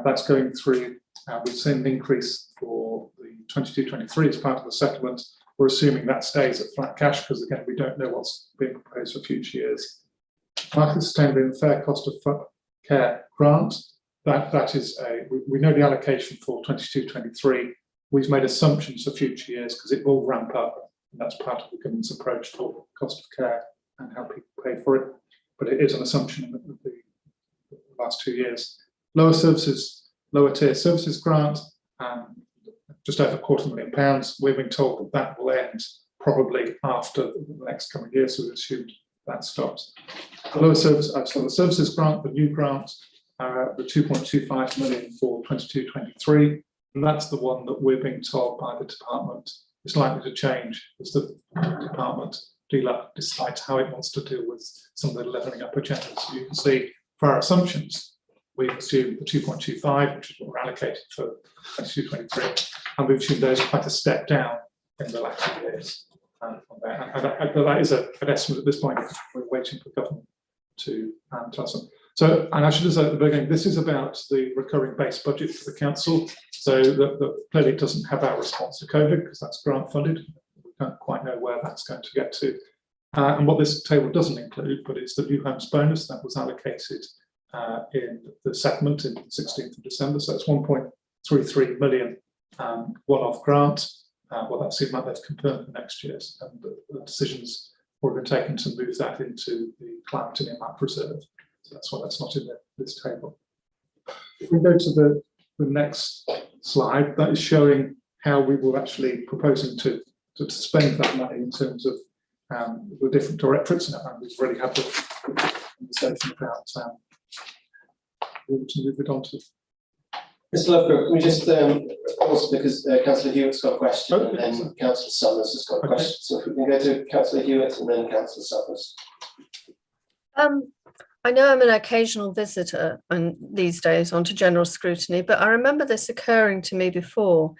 Speaker 12: that's going through. We've seen an increase for the 22-23 as part of the settlement. We're assuming that stays at flat cash because, again, we don't know what's being proposed for future years. Market Sustainability and Fair Cost of Care grant, that is we know the allocation for 22-23. We've made assumptions for future years because it will ramp up, and that's part of the government's approach for cost of care and how people pay for it. But it is an assumption of the last 2 years. Lower tier services grant, just over £250,000. We've been told that will end probably after the next coming year, so we assumed that stops. The services grant, the new grant, the 2.25 million for 22-23, and that's the one that we're being told by the department is likely to change as the department decides how it wants to deal with some of the levelling up agenda. So you can see for our assumptions, we've assumed the 2.25, which is what we're allocated for 22-23, and we've assumed there's quite a step down in the latter years. That is an estimate at this point. We're waiting for government to tell us. So, and I should have said at the beginning, this is about the recurring base budget for the council. So clearly it doesn't have our response to COVID because that's grant funded. We don't quite know where that's going to get to. And what this table doesn't include, but it's the new homes bonus that was allocated in the settlement in the 16th of December. So it's 1.33 million one-off grant. Well, that seems like they've confirmed for next year, and the decisions have been taken to move that into the climate and impact reserve. So that's why that's not in this table. If we go to the next slide, that is showing how we were actually proposing to spend that money in terms of the different directorates, and we've already had the conversation about to move it on to.
Speaker 2: Mr. Lovegrove, can we just pause because Councillor Hewitt's got a question and then Councillor Summers has got a question. So if we can go to Councillor Hewitt and then Councillor Summers.
Speaker 11: I know I'm an occasional visitor these days onto general scrutiny, but I remember this occurring to me before,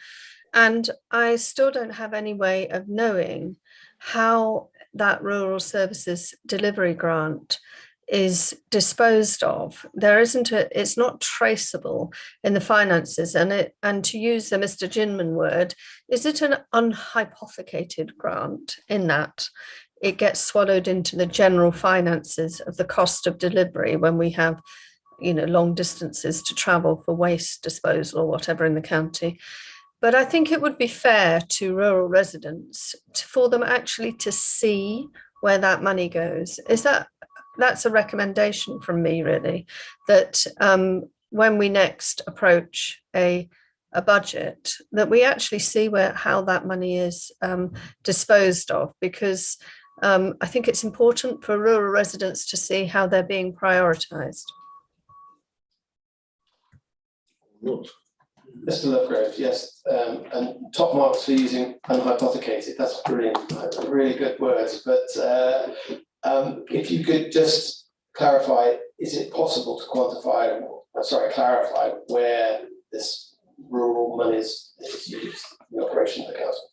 Speaker 11: and I still don't have any way of knowing how that rural services delivery grant is disposed of. It's not traceable in the finances, and to use the Mr. Ginman word, is it an unhypothecated grant in that it gets swallowed into the general finances of the cost of delivery when we have, long distances to travel for waste disposal or whatever in the county. But I think it would be fair to rural residents for them actually to see where that money goes. That's a recommendation from me, really, that when we next approach a budget, that we actually see how that money is disposed of, because I think it's important for rural residents to see how they're being prioritised.
Speaker 2: Mr. Lovegrove, yes, and top marks for using unhypothecated. That's brilliant, really good words. But if you could just clarify, is it possible to quantify, clarify where this rural money is used in the operation of the council?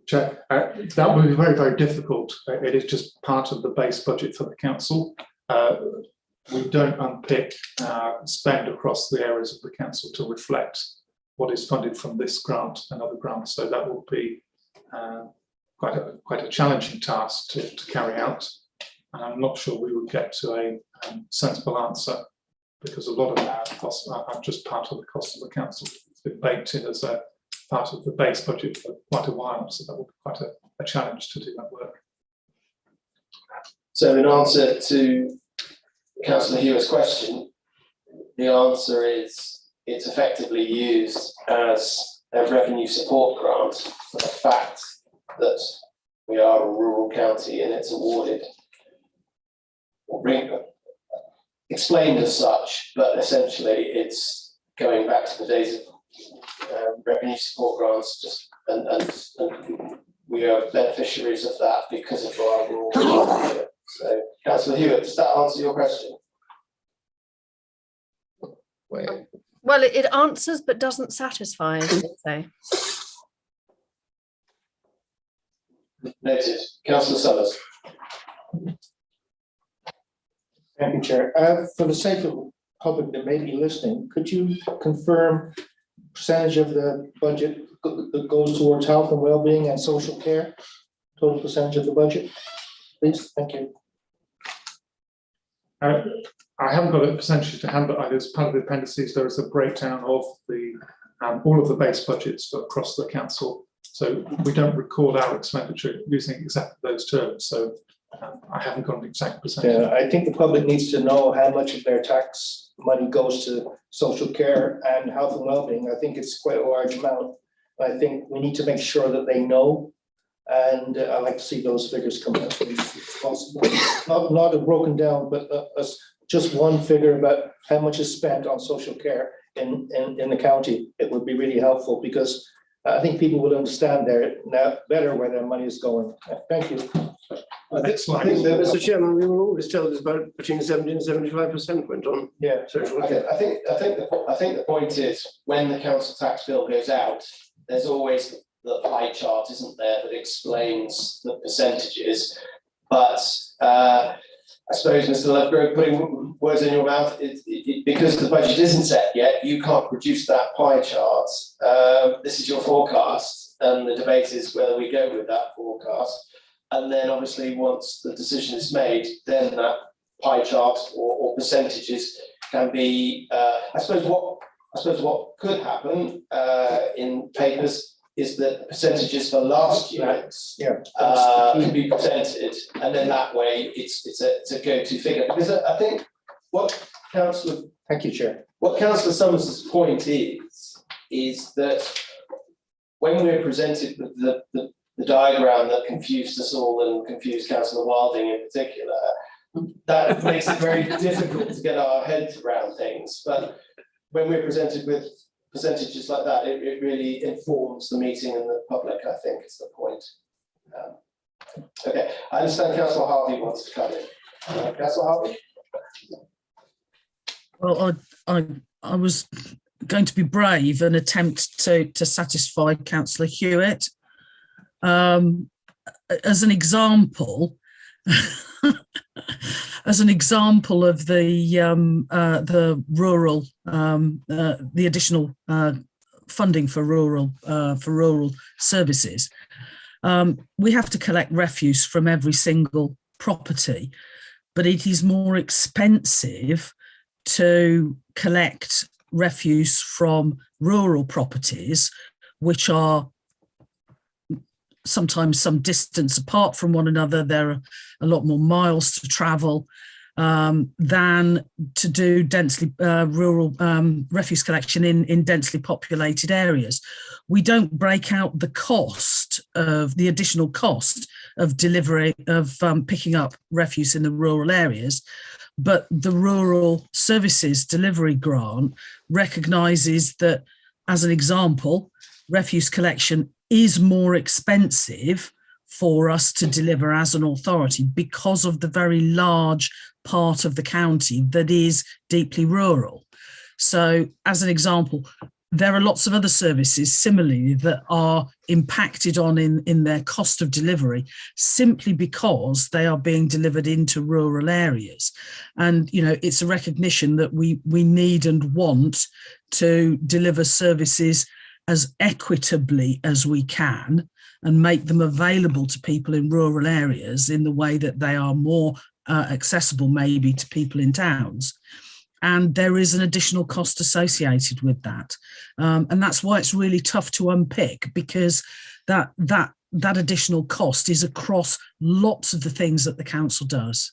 Speaker 12: Chair, that would be very, very difficult. It is just part of the base budget for the council. We don't unpick spend across the areas of the council to reflect what is funded from this grant and other grants. So that will be quite a challenging task to carry out. And I'm not sure we would get to a sensible answer, because a lot of our costs are just part of the cost of the council. It's been baked in as a part of the base budget for quite a while, so that will be quite a challenge to do that work.
Speaker 2: So in answer to Councillor Hewer's question, the answer is it's effectively used as a revenue support grant for the fact that we are a rural county and it's awarded or explained as such, but essentially it's going back to the days of revenue support grants, and we are beneficiaries of that because of our rural. So, Councillor Hewitt, does that answer your question?
Speaker 11: Well, it answers but doesn't satisfy, as you say.
Speaker 2: Noted. Councillor Summers.
Speaker 9: Thank you, Chair. For the sake of the public that may be listening, could you confirm percentage of the budget that goes towards health and well-being and social care? Total percentage of the budget, please. Thank you.
Speaker 12: I haven't got a percentage to hand, but as part of the appendices, there is a breakdown of the all of the base budgets across the council. So we don't record our expenditure using exactly those terms. So I haven't got an exact percentage.
Speaker 9: Yeah, I think the public needs to know how much of their tax money goes to social care and health and well-being. I think it's quite a large amount. I think we need to make sure that they know, and I'd like to see those figures come out if possible. Not broken down, but just one figure about how much is spent on social care in the county. It would be really helpful, because I think people will understand there now better where their money is going. Thank you.
Speaker 1: Mr. Chairman, we were always told it's about between 70 and 75% went on.
Speaker 9: Yeah.
Speaker 1: Social
Speaker 2: Okay,
Speaker 1: care.
Speaker 2: I think the point is, when the council tax bill goes out, there's always the pie chart, isn't there, that explains the percentages. But I suppose, Mr. Lovegrove, putting words in your mouth, because the budget isn't set yet, you can't produce that pie chart. This is your forecast, and the debate is whether we go with that forecast. And then obviously once the decision is made, then that pie chart or percentages can be, I suppose what could happen in papers is that the percentages for last year can be presented, and then that way it's a go-to figure. Because I think what Councillor,
Speaker 9: thank you, Chair.
Speaker 2: What Councillor Summers' point is that when we're presented with the diagram that confused us all and confused Councillor Wilding in particular, that makes it very difficult to get our heads around things. But when we're presented with percentages like that, it really informs the meeting and the public, I think, is the point. Okay, I understand Councillor Harvey wants to come in. Councillor Harvey?
Speaker 10: Well, I was going to be brave and attempt to satisfy Councillor Hewitt. As an example, of the rural, the additional funding for rural services, we have to collect refuse from every single property, but it is more expensive to collect refuse from rural properties, which are sometimes some distance apart from one another. There are a lot more miles to travel than to do densely rural refuse collection in densely populated areas. We don't break out the cost of the additional cost of delivery of picking up refuse in the rural areas, but the Rural Services Delivery Grant recognises that as an example, refuse collection is more expensive for us to deliver as an authority because of the very large part of the county that is deeply rural. So as an example, there are lots of other services similarly that are impacted on in their cost of delivery simply because they are being delivered into rural areas. And, you know, it's a recognition that we need and want to deliver services as equitably as we can and make them available to people in rural areas in the way that they are more accessible maybe to people in towns. And there is an additional cost associated with that. And that's why it's really tough to unpick, because that additional cost is across lots of the things that the council does.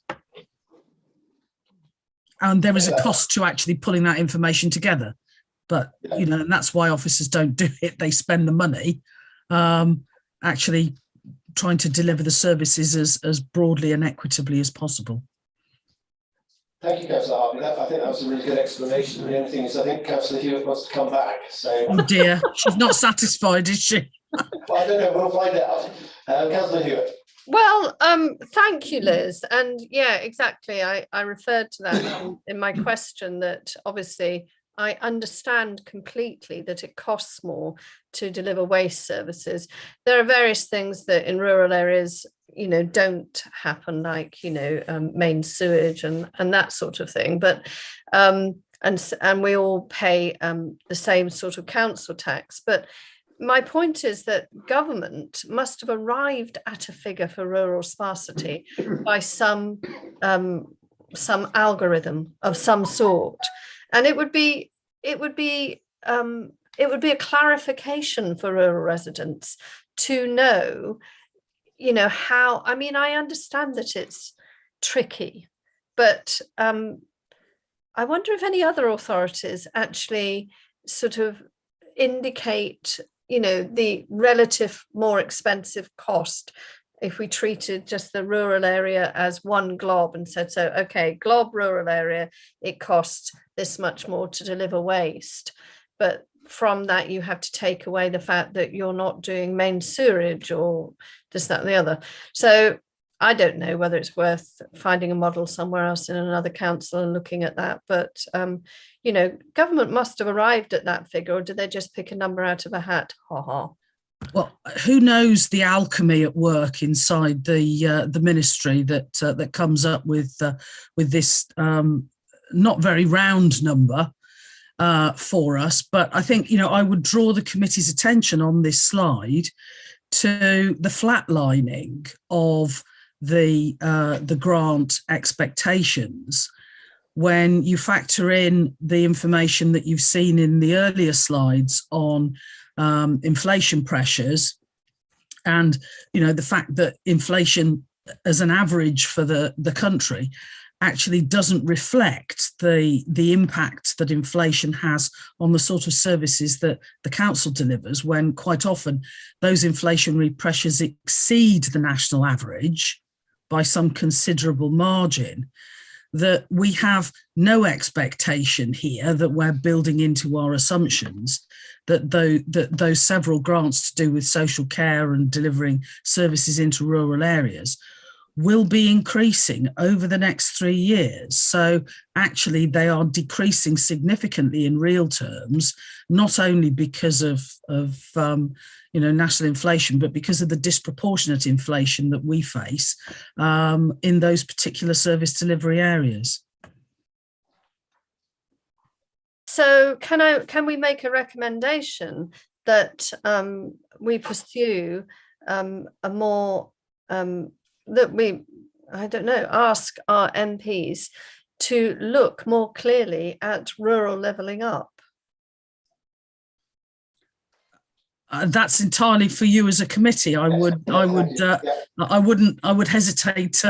Speaker 10: And there is a cost to actually pulling that information together. But, you know, and that's why officers don't do it. They spend the money actually trying to deliver the services as broadly and equitably as possible.
Speaker 2: Thank you, Councillor Harvey. I think that was a really good explanation. The only thing is, I think Councillor Hewitt wants to come back. So,
Speaker 10: oh dear, she's not satisfied, is she?
Speaker 2: Well, I don't know. We'll find out. Councillor Hewitt.
Speaker 11: Well, thank you, Liz. And yeah, exactly. I referred to that in my question, that obviously I understand completely that it costs more to deliver waste services. There are various things that in rural areas, you know, don't happen, like, you know, main sewage and that sort of thing. But and we all pay the same sort of council tax. But my point is that government must have arrived at a figure for rural sparsity by some algorithm of some sort. And it would be a clarification for rural residents to know, you know, how. I mean, I understand that it's tricky, but I wonder if any other authorities actually sort of indicate, you know, the relative more expensive cost if we treated just the rural area as one glob and said, so, okay, glob rural area, it costs this much more to deliver waste. But from that, you have to take away the fact that you're not doing main sewerage or this, that, and the other. So I don't know whether it's worth finding a model somewhere else in another council and looking at that. But, you know, government must have arrived at that figure, or did they just pick a number out of a hat? Ha ha.
Speaker 10: Well, who knows the alchemy at work inside the ministry that comes up with this not very round number for us. But I think, you know, I would draw the committee's attention on this slide to the flatlining of the grant expectations when you factor in the information that you've seen in the earlier slides on inflation pressures, and, you know, the fact that inflation as an average for the country actually doesn't reflect the impact that inflation has on the sort of services that the council delivers, when quite often those inflationary pressures exceed the national average by some considerable margin. That we have no expectation here that we're building into our assumptions that those several grants to do with social care and delivering services into rural areas will be increasing over the next 3 years. So actually they are decreasing significantly in real terms, not only because of you know, national inflation, but because of the disproportionate inflation that we face in those particular service delivery areas.
Speaker 11: So can we make a recommendation that we pursue a more that we, I don't know, ask our MPs to look more clearly at rural levelling up?
Speaker 10: That's entirely for you as a committee. I would hesitate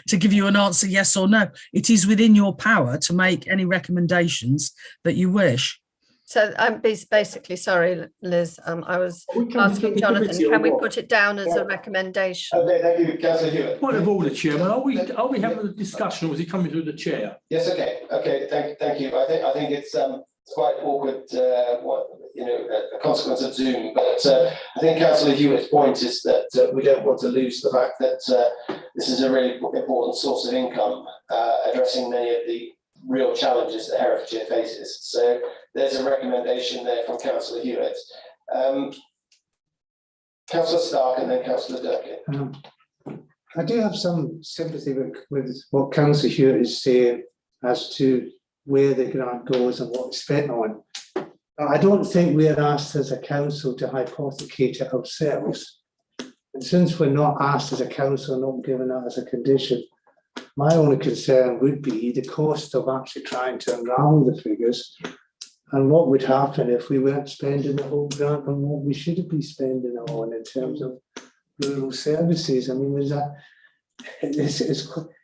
Speaker 10: to give you an answer yes or no. It is within your power to make any recommendations that you wish.
Speaker 11: So I'm basically, sorry, Liz, I was asking Jonathan, can we put it down as a recommendation?
Speaker 2: Thank you, Councillor Hewitt.
Speaker 5: Point of order, Chairman. Are we having a discussion, or is he coming through the chair?
Speaker 2: Yes, okay, thank you. I think it's quite awkward, a consequence of Zoom. But I think Councillor Hewitt's point is that we don't want to lose the fact that this is a really important source of income, addressing many of the real challenges that Herefordshire faces. So there's a recommendation there from Councillor Hewitt. Councillor Stark and then Councillor Durkin.
Speaker 8: I do have some sympathy with what Councillor Hewitt is saying as to where the grant goes and what it's spent on. I don't think we're asked as a council to hypothecate it ourselves. And since we're not asked as a council, not given that as a condition, my only concern would be the cost of actually trying to unravel the figures and what would happen if we weren't spending the whole grant on what we should be spending on in terms of rural services. I mean,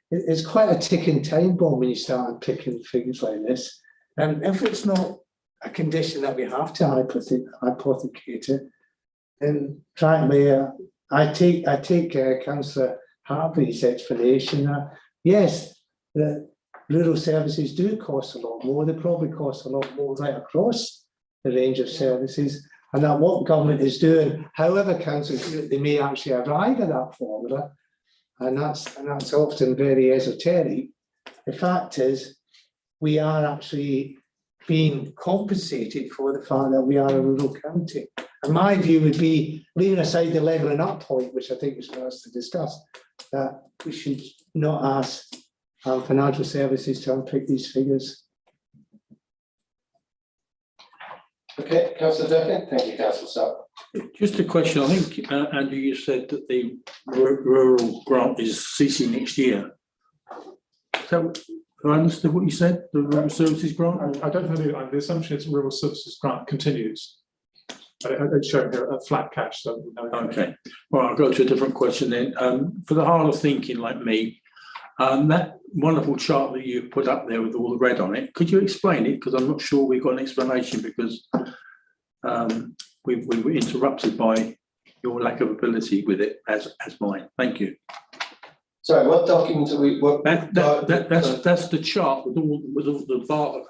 Speaker 8: it's quite a ticking time bomb when you start picking figures like this. And if it's not a condition that we have to hypothecate it, then frankly, I take Councillor Harvey's explanation that yes, the rural services do cost a lot more. They probably cost a lot more right across the range of services, and that what government is doing, however councils they may actually arrive at that formula, and that's often very esoteric. The fact is, we are actually being compensated for the fact that we are a rural county. And my view would be, leaving aside the levelling up point, which I think is for us to discuss, that we should not ask financial services to unpick these figures.
Speaker 2: Okay, Councillor Durkin. Thank you, Councillor Stark.
Speaker 5: Just a question. I think, Andrew, you said that the rural grant is ceasing next year. So, have I understood what you said? The rural services grant?
Speaker 12: I don't know. The assumption is rural services grant continues. It's showing here a flat cash. So
Speaker 5: okay. Well, I'll go to a different question then. For the harder thinking like me, that wonderful chart that you put up there with all the red on it, could you explain it? Because I'm not sure we've got an explanation, because we were interrupted by your lack of ability with it as mine. Thank you.
Speaker 2: Sorry, what document are we?
Speaker 5: That's the chart with all the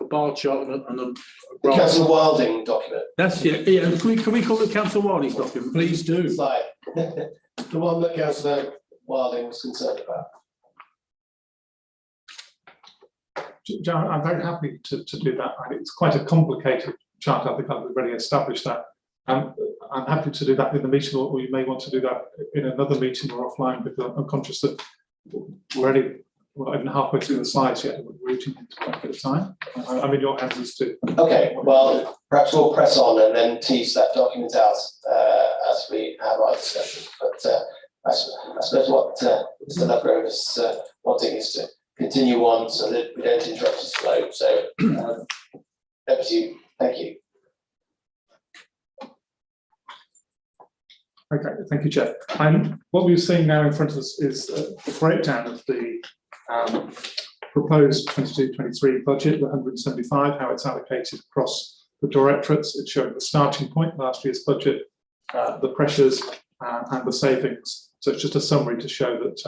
Speaker 5: bar chart and the
Speaker 2: Councillor Wilding document.
Speaker 5: That's it. Yeah. Can we call it Councillor Wilding's document? Please do.
Speaker 2: Slide. The one that Councillor Wilding was concerned about.
Speaker 12: I'm very happy to do that. It's quite a complicated chart. I think I've already established that. I'm happy to do that in the meeting, or you may want to do that in another meeting or offline, because I'm conscious that we're only not even halfway through the slides yet. We're reaching into quite a bit of time. I'm in your hands to.
Speaker 2: Okay, well, perhaps we'll press on and then tease that document out as we have our discussion. But I suppose what Mr. Lovegrove is wanting is to continue on so that we don't interrupt his flow. So over to you. Thank you.
Speaker 12: Okay, thank you, Chair. What we're seeing now in front of us is the breakdown of the proposed 22-23 budget, the 175, how it's allocated across the directorates. It's showing the starting point, last year's budget, the pressures and the savings. So it's just a summary to show that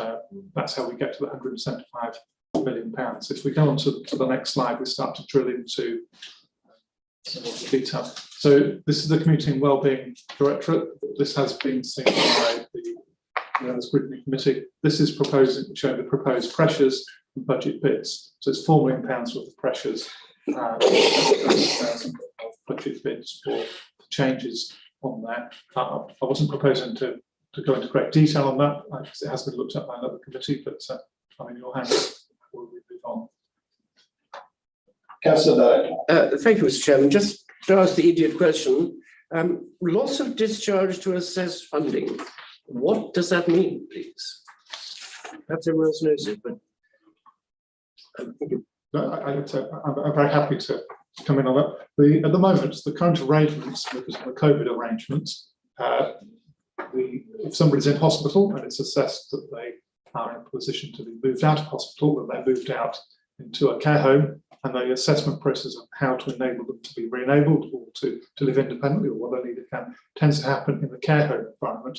Speaker 12: that's how we get to the £175 million. If we go on to the next slide, we start to drill into some more detail. So this is the Community and Wellbeing Directorate. This has been seen by the Scrutiny Committee. This is showing the proposed pressures and budget bids. So it's £4 million worth of pressures, 100,000 of budget bids for changes on that. I wasn't proposing to go into great detail on that, because it has been looked at by another committee, but I'm in your hands before we move on.
Speaker 2: Councillor Bowen.
Speaker 1: Thank you, Mr. Chairman. Just to ask the idiot question, loss of discharge to assess funding. What does that mean, please? Perhaps everyone else knows it, but
Speaker 12: I'm very happy to come in on that. At the moment, the current arrangements, because of the COVID arrangements, if somebody's in hospital and it's assessed that they are in a position to be moved out of hospital, then they're moved out into a care home, and the assessment process of how to enable them to be re-enabled or to live independently, or what they need tends to happen in the care home environment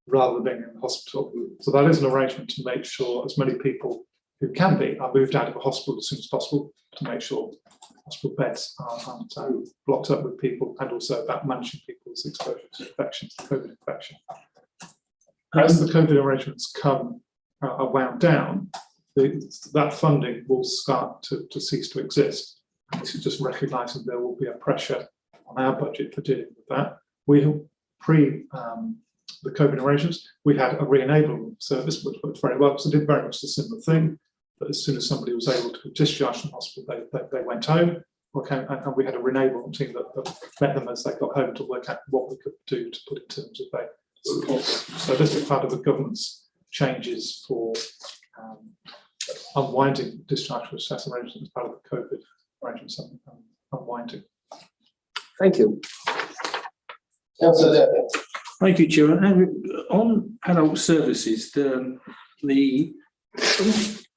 Speaker 12: rather than being in the hospital. So that is an arrangement to make sure as many people who can be are moved out of a hospital as soon as possible to make sure hospital beds aren't blocked up with people, and also about managing people's exposure to infections, COVID infection. As the COVID arrangements are wound down, that funding will start to cease to exist. And this is just recognising there will be a pressure on our budget for dealing with that. We have the COVID arrangements, we had a re-enablement service, which worked very well, because it did very much the similar thing. But as soon as somebody was able to be discharged from hospital, they went home. Okay, and we had a re-enablement team that met them as they got home to work out what we could do to put in terms of their support. So this is part of the government's changes for unwinding discharge for assess arrangements as part of the COVID arrangements unwinding.
Speaker 1: Thank you.
Speaker 2: Councillor Devlin.
Speaker 5: Thank you, Chair. And on adult services,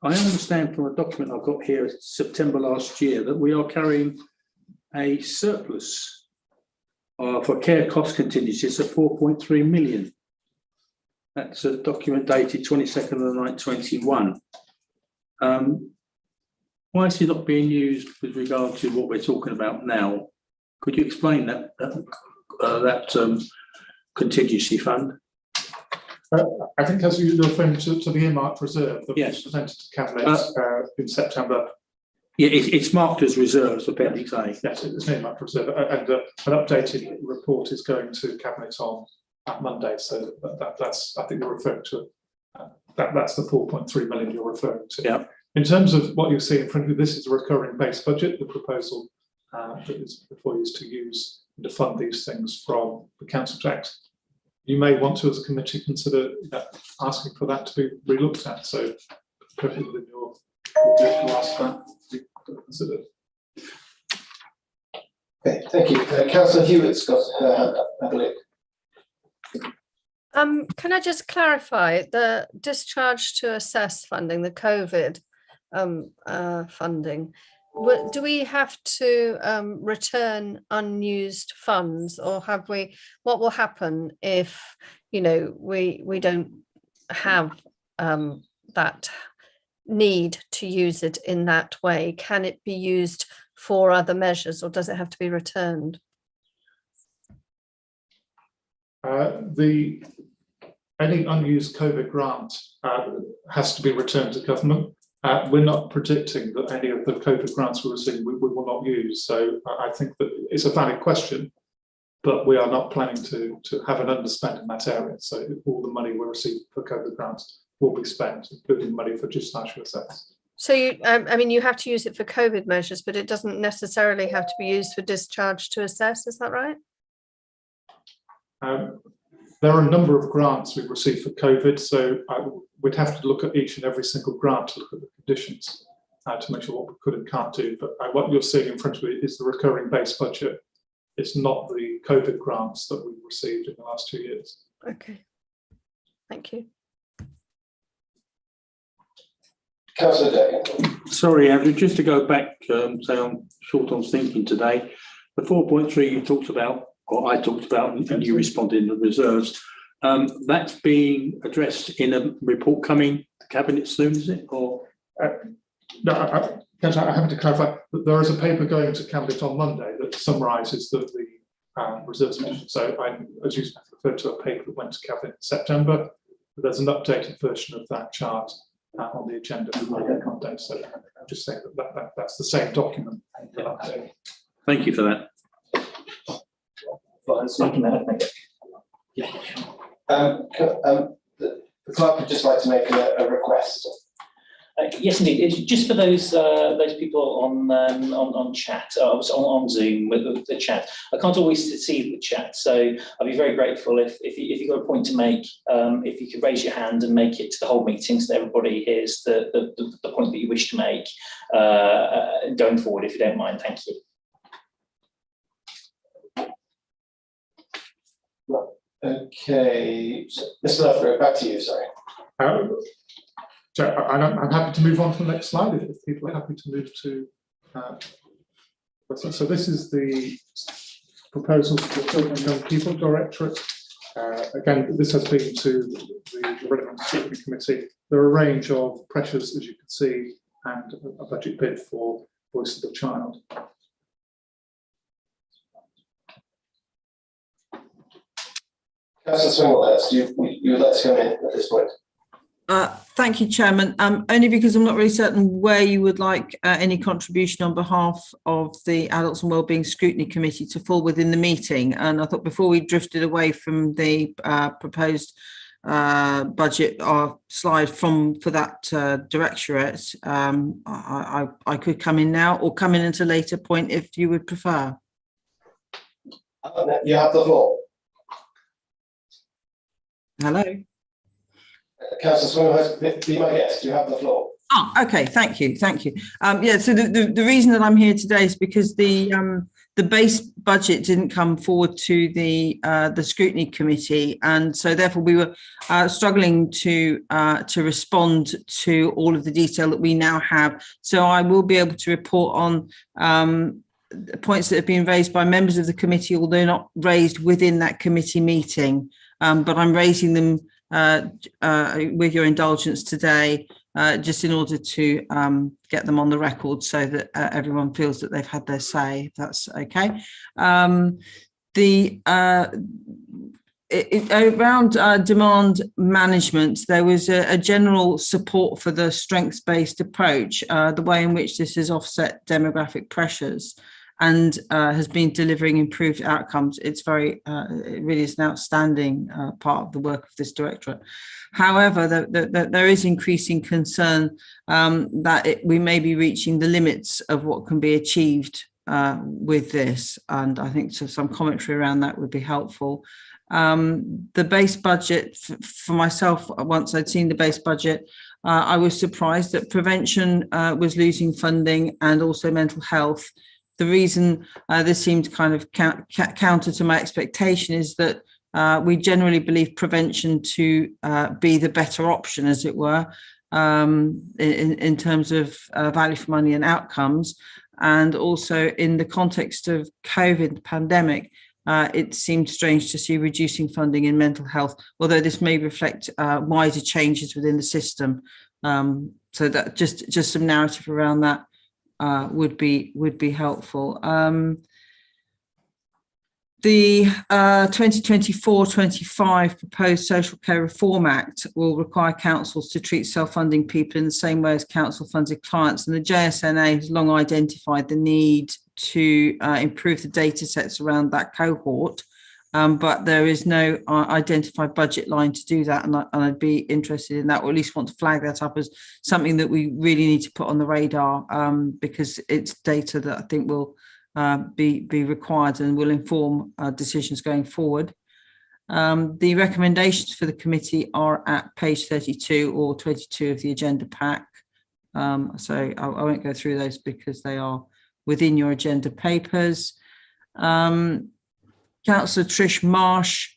Speaker 5: I understand from a document I've got here, September last year, that we are carrying a surplus for care cost contingencies of 4.3 million. That's a document dated 22nd of the 9th, 21. Why is it not being used with regard to what we're talking about now? Could you explain that contingency fund?
Speaker 12: I think as you're referring to the earmarked reserve that
Speaker 5: Yes.
Speaker 12: was presented to Cabinet in September.
Speaker 5: Yeah, it's marked as reserves, Appendix A.
Speaker 12: Yes, it's an earmarked reserve, and an updated report is going to Cabinet on Monday. So that's, I think you're referring to that's the 4.3 million you're referring to.
Speaker 5: Yeah.
Speaker 12: In terms of what you see in front of you, this is a recurring base budget. The proposal that is before you is to use to fund these things from the council tax. You may want to, as a committee, consider asking for that to be re-looked at. So, perfectly within your to ask that to be considered.
Speaker 2: Okay, thank you. Councillor Hewitt's got her hand up. Have a look.
Speaker 11: Can I just clarify the discharge to assess funding, the COVID funding? Do we have to return unused funds, or have we? What will happen if we don't have that need to use it in that way? Can it be used for other measures, or does it have to be returned?
Speaker 12: Any unused COVID grant has to be returned to government. We're not predicting that any of the COVID grants we're receiving we will not use. So I think that it's a valid question, but we are not planning to have an underspend in that area. So all the money we receive for COVID grants will be spent, including money for discharge to assess.
Speaker 11: So you have to use it for COVID measures, but it doesn't necessarily have to be used for discharge to assess. Is that right?
Speaker 12: There are a number of grants we've received for COVID, so we'd have to look at each and every single grant to look at the conditions to make sure what we could and can't do. But what you're seeing in front of you is the recurring base budget. It's not the COVID grants that we've received in the last 2 years.
Speaker 11: Okay, thank you.
Speaker 2: Councillor Day.
Speaker 5: Sorry, Andrew, just to go back, say I'm short on thinking today. The 4.3 you talked about, or I talked about, and you responded in the reserves, that's being addressed in a report coming to Cabinet soon, is it? Or
Speaker 12: No, I have to clarify that there is a paper going to Cabinet on Monday that summarises the reserves mission. So as you referred to, a paper that went to Cabinet in September. But there's an updated version of that chart on the agenda for Monday. So I'm just saying that's the same document.
Speaker 5: thank you for that.
Speaker 2: The clerk would just like to make a request.
Speaker 6: Yes, indeed. It's just for those people on chat, on Zoom with the chat. I can't always see the chat, so I'd be very grateful if you've got a point to make, if you could raise your hand and make it to the whole meeting so that everybody hears the point that you wish to make going forward, if you don't mind. Thank you.
Speaker 2: Okay, Mr. Leffler, back to you. Sorry.
Speaker 12: So I'm happy to move on to the next slide if people are happy to move to. So this is the proposal for the Children and Young People Directorate. Again, this has been to the relevant Scrutiny Committee there are a range of pressures, as you can see, and a budget bid for Voice of the Child.
Speaker 2: Councillor Swinglehurst, you would like to come in at this point?
Speaker 13: Thank you, Chairman. Only because I'm not really certain where you would like any contribution on behalf of the Adults and Wellbeing Scrutiny Committee to fall within the meeting. And I thought before we drifted away from the proposed budget slide for that directorate, I could come in now or come in at a later point if you would prefer.
Speaker 2: You have the floor.
Speaker 13: Hello.
Speaker 2: Councillor Swinglehurst, be my guest. You have the floor.
Speaker 13: Oh, okay. Thank you. Thank you. Yeah. So the reason that I'm here today is because the base budget didn't come forward to the scrutiny committee, and so therefore we were struggling to respond to all of the detail that we now have. So I will be able to report on points that have been raised by members of the committee, although not raised within that committee meeting. But I'm raising them with your indulgence today, just in order to get them on the record so that everyone feels that they've had their say, if that's okay. Around demand management, there was a general support for the strengths-based approach, the way in which this has offset demographic pressures and has been delivering improved outcomes. It's it really is an outstanding part of the work of this directorate. However, there is increasing concern that we may be reaching the limits of what can be achieved with this. And I think some commentary around that would be helpful. The base budget for myself, once I'd seen the base budget, I was surprised that prevention was losing funding and also mental health. The reason this seemed kind of counter to my expectation is that we generally believe prevention to be the better option, as it were, in terms of value for money and outcomes. And also in the context of COVID pandemic, it seemed strange to see reducing funding in mental health, although this may reflect wider changes within the system. So that just some narrative around that would be helpful. The 2024-25 proposed Social Care Reform Act will require councils to treat self-funding people in the same way as council-funded clients, and the JSNA has long identified the need to improve the data sets around that cohort, but there is no identified budget line to do that, and I'd be interested in that, or at least want to flag that up as something that we really need to put on the radar, because it's data that I think will be required and will inform decisions going forward. The recommendations for the committee are at page 32 or 22 of the agenda pack. So I won't go through those because they are within your agenda papers. Councillor Trish Marsh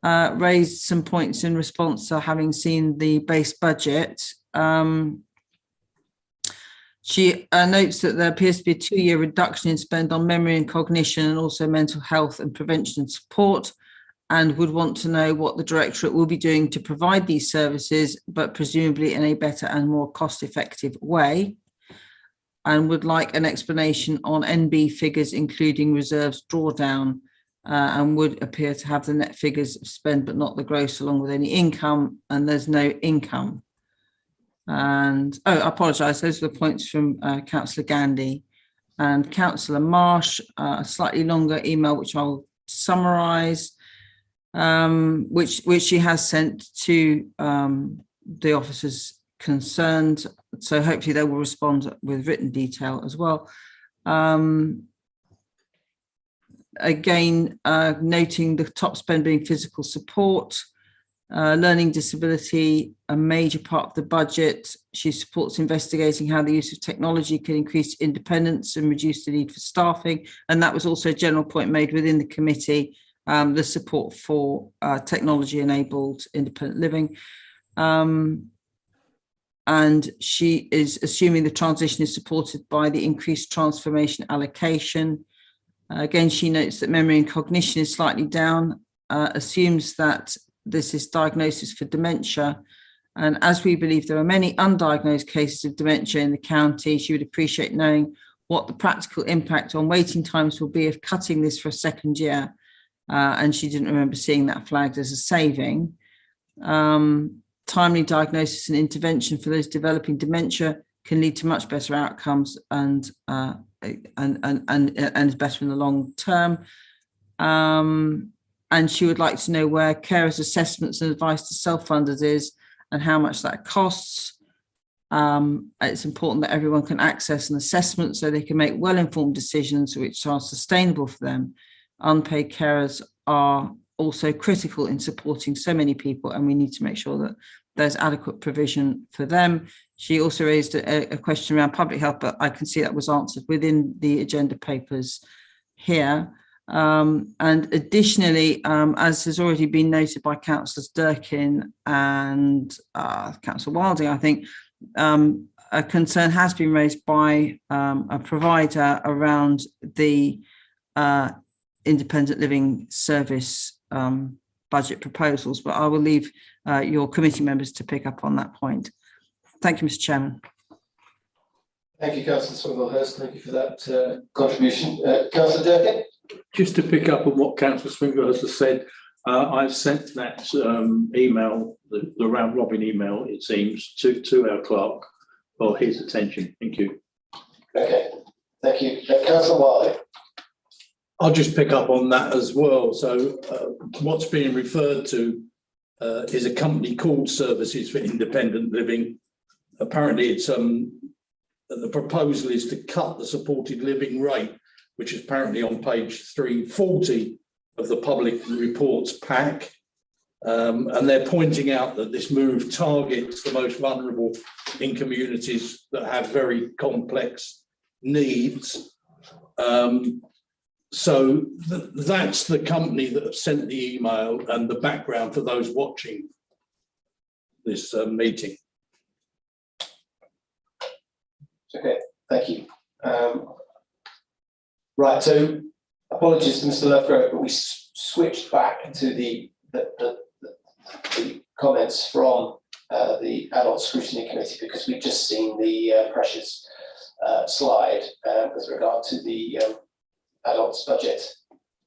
Speaker 13: raised some points in response to having seen the base budget. She notes that there appears to be a 2-year reduction in spend on memory and cognition and also mental health and prevention and support, and would want to know what the directorate will be doing to provide these services, but presumably in a better and more cost-effective way, and would like an explanation on NB figures, including reserves drawdown, and would appear to have the net figures of spend, but not the gross, along with any income, and there's no income. And, I apologise, those are the points from Councillor Gandy. And Councillor Marsh, a slightly longer email, which I'll summarise, which she has sent to the officers concerned. So hopefully they will respond with written detail as well. Again, noting the top spend being physical support, learning disability, a major part of the budget. She supports investigating how the use of technology can increase independence and reduce the need for staffing. And that was also a general point made within the committee, the support for technology-enabled independent living. And she is assuming the transition is supported by the increased transformation allocation. Again, she notes that memory and cognition is slightly down, assumes that this is diagnosis for dementia, And as we believe there are many undiagnosed cases of dementia in the county, she would appreciate knowing what the practical impact on waiting times will be of cutting this for a second year. And she didn't remember seeing that flagged as a saving. Timely diagnosis and intervention for those developing dementia can lead to much better outcomes and is better in the long term. And she would like to know where carers' assessments and advice to self-funders is and how much that costs. It's important that everyone can access an assessment so they can make well-informed decisions which are sustainable for them. Unpaid carers are also critical in supporting so many people, and we need to make sure that there's adequate provision for them. She also raised a question around public health, but I can see that was answered within the agenda papers here. And additionally, as has already been noted by Councillors Durkin and Councillor Wilding, I think a concern has been raised by a provider around the independent living service budget proposals, but I will leave your committee members to pick up on that point. Thank you, Mr. Chairman.
Speaker 2: Thank you, Councillor Swinglehurst. Thank you for that contribution. Councillor Durkin?
Speaker 5: Just to pick up on what Councillor Swinglehurst has said, I've sent that email, the round robin email, it seems, to our clerk for his attention. Thank you.
Speaker 2: Okay, thank you. Councillor Wiley?
Speaker 7: I'll just pick up on that as well. So what's being referred to is a company called Services for Independent Living. Apparently it's the proposal is to cut the supported living rate, which is apparently on page 340 of the public reports pack. And they're pointing out that this move targets the most vulnerable in communities that have very complex needs. So that's the company that have sent the email and the background for those watching this meeting.
Speaker 2: Okay, thank you. Right, so apologies to Mr. Lovegrove, but we switched back to the comments from the Adult Scrutiny Committee because we've just seen the precious slide with regard to the adults budget.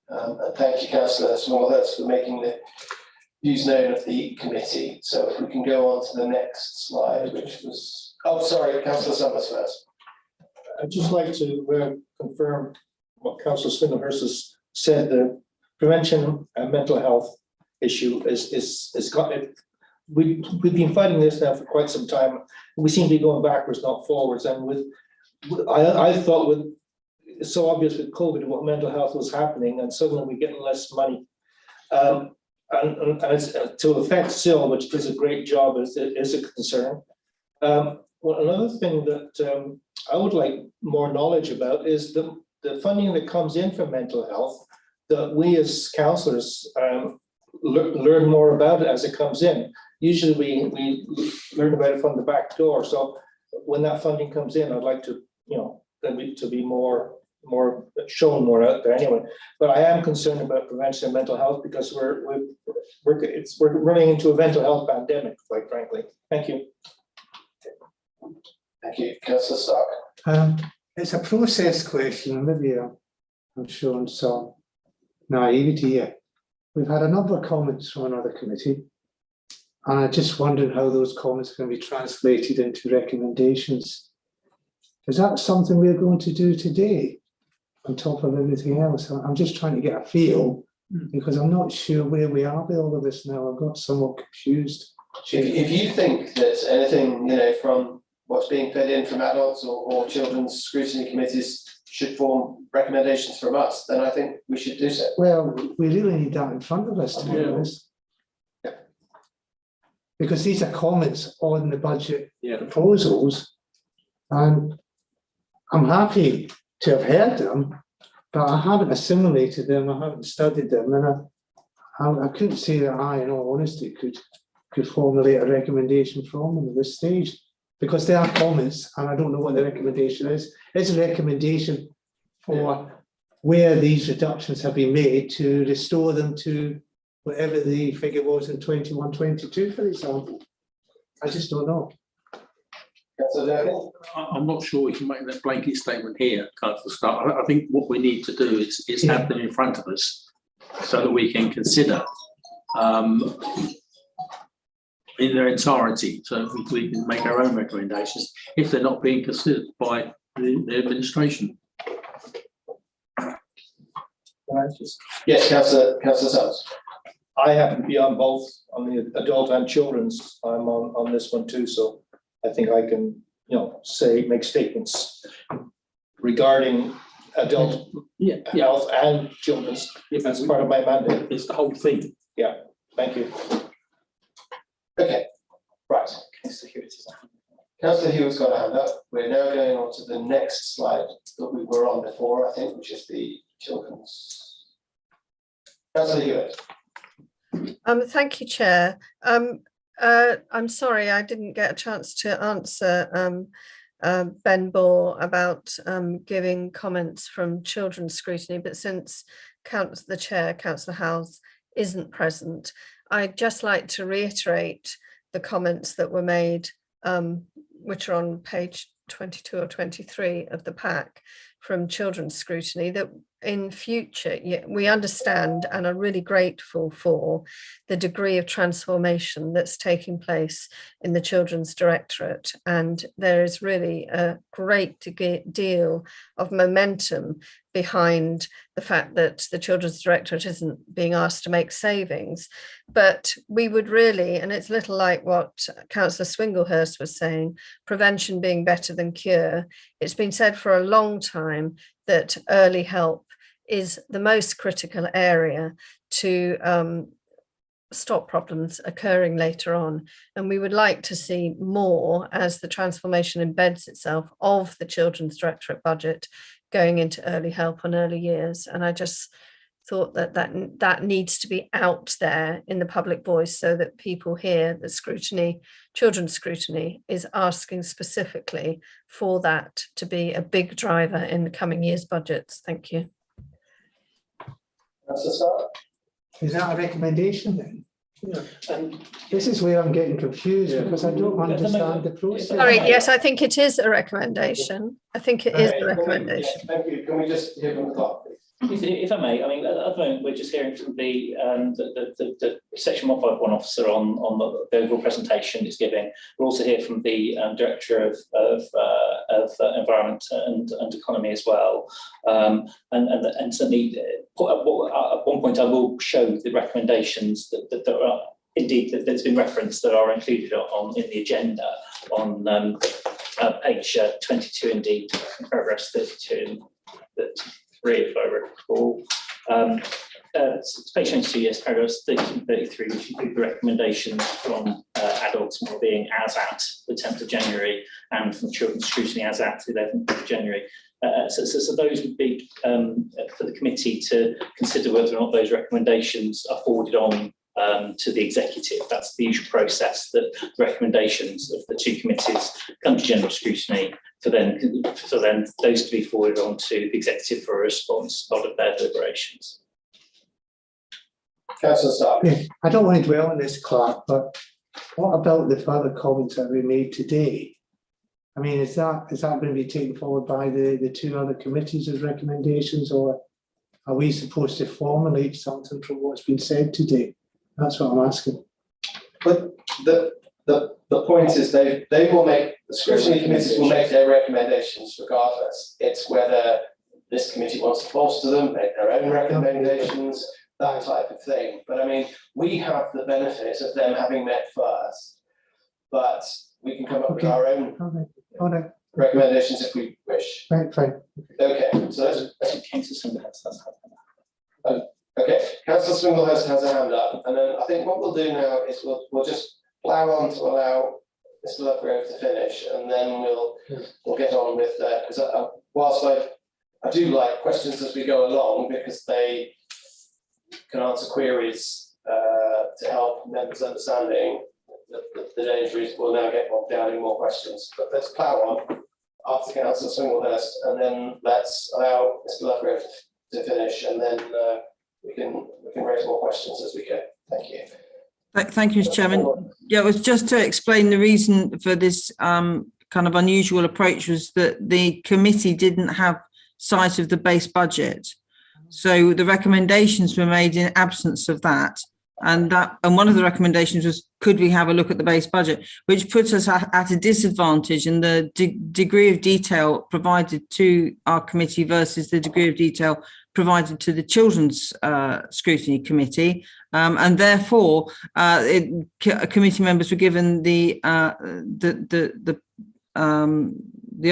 Speaker 2: And thank you, Councillor Smallhurst, for making the views known of the committee. So if we can go on to the next slide, which was, oh, sorry, Councillor Summers first.
Speaker 9: I'd just like to confirm what Councillor Swinglehurst has said. The prevention and mental health issue is got it. We've been fighting this now for quite some time. We seem to be going backwards, not forwards. And I thought with it's so obvious with COVID what mental health was happening, and suddenly we're getting less money. And it's to affect SIL, which does a great job, is a concern. Well, another thing that I would like more knowledge about is the funding that comes in from mental health, that we as councillors learn more about it as it comes in. Usually we learn about it from the back door. So when that funding comes in, I'd like to, to be more shown more out there anyway. But I am concerned about prevention and mental health because we're running into a mental health pandemic, quite frankly. Thank you.
Speaker 2: Thank you, Councillor Stark.
Speaker 8: It's a process question. Maybe I'm showing some naivety here. We've had a number of comments from another committee, and I just wondered how those comments can be translated into recommendations. Is that something we're going to do today on top of everything else? I'm just trying to get a feel because I'm not sure where we are with all of this now. I've got somewhat confused.
Speaker 2: If you think that anything, from what's being fed in from adults or children's scrutiny committees should form recommendations from us, then I think we should do so.
Speaker 8: Well, we really need that in front of us, to be honest.
Speaker 2: Yeah.
Speaker 8: Because these are comments on the budget proposals, and I'm happy to have heard them, but I haven't assimilated them, I haven't studied them, and I couldn't say that I, in all honesty, could formulate a recommendation from them at this stage, because they are comments, and I don't know what the recommendation is. It's a recommendation for where these reductions have been made to restore them to whatever the figure was in 21-22, for example. I just don't know.
Speaker 2: Councillor Durkin?
Speaker 5: I'm not sure we can make that blanket statement here, Councillor Stark. I think what we need to do is have them in front of us so that we can consider in their entirety, so we can make our own recommendations if they're not being considered by the administration.
Speaker 2: Yes, Councillor Sutton.
Speaker 9: I happen to be on both, on the adult and children's. I'm on this one too, so I think I can, make statements regarding adult health and children's as part of my mandate.
Speaker 5: It's the whole thing.
Speaker 9: Yeah, thank you.
Speaker 2: Okay, right. Councillor Hewitt's got a hand up. We're now going on to the next slide that we were on before, I think, which is the children's. Councillor Hewitt.
Speaker 11: Thank you, Chair. I'm sorry, I didn't get a chance to answer Ben Ball about giving comments from children's scrutiny, but since the Chair, Councillor Howells, isn't present, I'd just like to reiterate the comments that were made, which are on page 22 or 23 of the pack from children's scrutiny, that in future, we understand and are really grateful for the degree of transformation that's taking place in the Children's Directorate. And there is really a great deal of momentum behind the fact that the Children's Directorate isn't being asked to make savings. But we would really, and it's a little like what Councillor Swinglehurst was saying, prevention being better than cure. It's been said for a long time that early help is the most critical area to stop problems occurring later on. And we would like to see more, as the transformation embeds itself, of the Children's Directorate budget going into early help on early years. And I just thought that needs to be out there in the public voice so that people hear that scrutiny, children's scrutiny, is asking specifically for that to be a big driver in the coming year's budgets. Thank you.
Speaker 8: Is that a recommendation then? This is where I'm getting confused because I don't understand the process.
Speaker 11: Sorry, yes, I think it is a recommendation. I think it is a recommendation.
Speaker 2: Thank you. Can we just hear from the clerk, please?
Speaker 6: If I may, I mean, at the moment, we're just hearing from the Section 151 officer on the overall presentation it's giving. We'll also hear from the Director of Environment and Economy as well. And certainly, at one point, I will show the recommendations that are indeed that's been referenced that are included in the agenda on page 22, indeed, paragraphs 32 and 3, if I recall. It's page 22, yes, paragraphs 32 and 33, which include the recommendations from adults wellbeing as at the 10th of January and from children's scrutiny as at the 11th of January. So those would be for the committee to consider whether or not those recommendations are forwarded on to the executive. That's the usual process, that the recommendations of the two committees come to general scrutiny for then those to be forwarded on to the executive for a response, part of their deliberations.
Speaker 2: Councillor Stark.
Speaker 8: I don't want to dwell on this, Clark, but what about the further comments that we made today? I mean, is that going to be taken forward by the two other committees as recommendations, or are we supposed to formulate something from what's been said today? That's what I'm asking.
Speaker 2: But the point is they will make, the scrutiny committees will make their recommendations regardless. It's whether this committee wants to bolster them, make their own recommendations, that type of thing. But I mean, we have the benefit of them having met first, but we can come up with our own recommendations if we wish.
Speaker 8: Right, fine.
Speaker 2: Okay, so okay, Councillor Swinglehurst has a hand up, and then I think what we'll do now is we'll just plough on to allow Mr. Lovegrove to finish, and then we'll get on with that. Because whilst I do like questions as we go along, because they can answer queries to help members' understanding, the danger is we'll now get bogged down in more questions. But let's plough on after Councillor Swinglehurst, and then let's allow Mr. Lovegrove to finish, and then we can raise more questions as we go. Thank you.
Speaker 13: Thank you, Mr. Chairman. Yeah, it was just to explain the reason for this kind of unusual approach was that the committee didn't have sight of the base budget. So the recommendations were made in absence of that. And one of the recommendations was, could we have a look at the base budget, which puts us at a disadvantage in the degree of detail provided to our committee versus the degree of detail provided to the Children's Scrutiny Committee, and therefore committee members were given the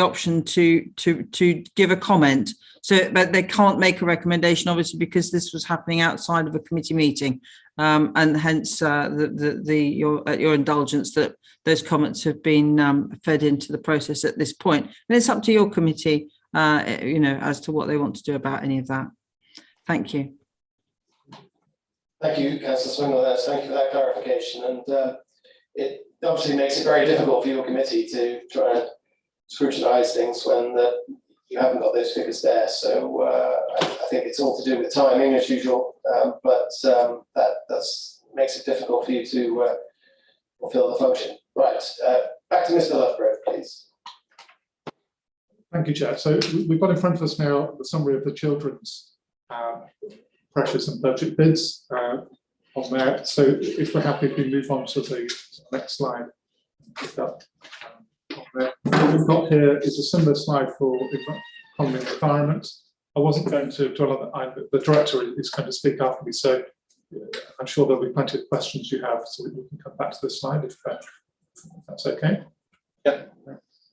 Speaker 13: option to give a comment. So, but they can't make a recommendation, obviously, because this was happening outside of a committee meeting, and hence your indulgence that those comments have been fed into the process at this point. And it's up to your committee, as to what they want to do about any of that. Thank you.
Speaker 2: Thank you, Councillor Swingle. Thank you for that clarification. And it obviously makes it very difficult for your committee to try and scrutinise things when you haven't got those figures there. So I think it's all to do with timing as usual, but that makes it difficult for you to fulfil the function. Right, back to Mr. Loughborough, please.
Speaker 12: Thank you, Chair. So we've got in front of us now the summary of the children's pressures and budget bids on there. So if we're happy, if we move on to the next slide. What we've got here is a similar slide for economy and environment. I wasn't going to dwell on the director is going to speak after me, so I'm sure there'll be plenty of questions you have, so we can come back to this slide if that's okay.
Speaker 2: Yeah.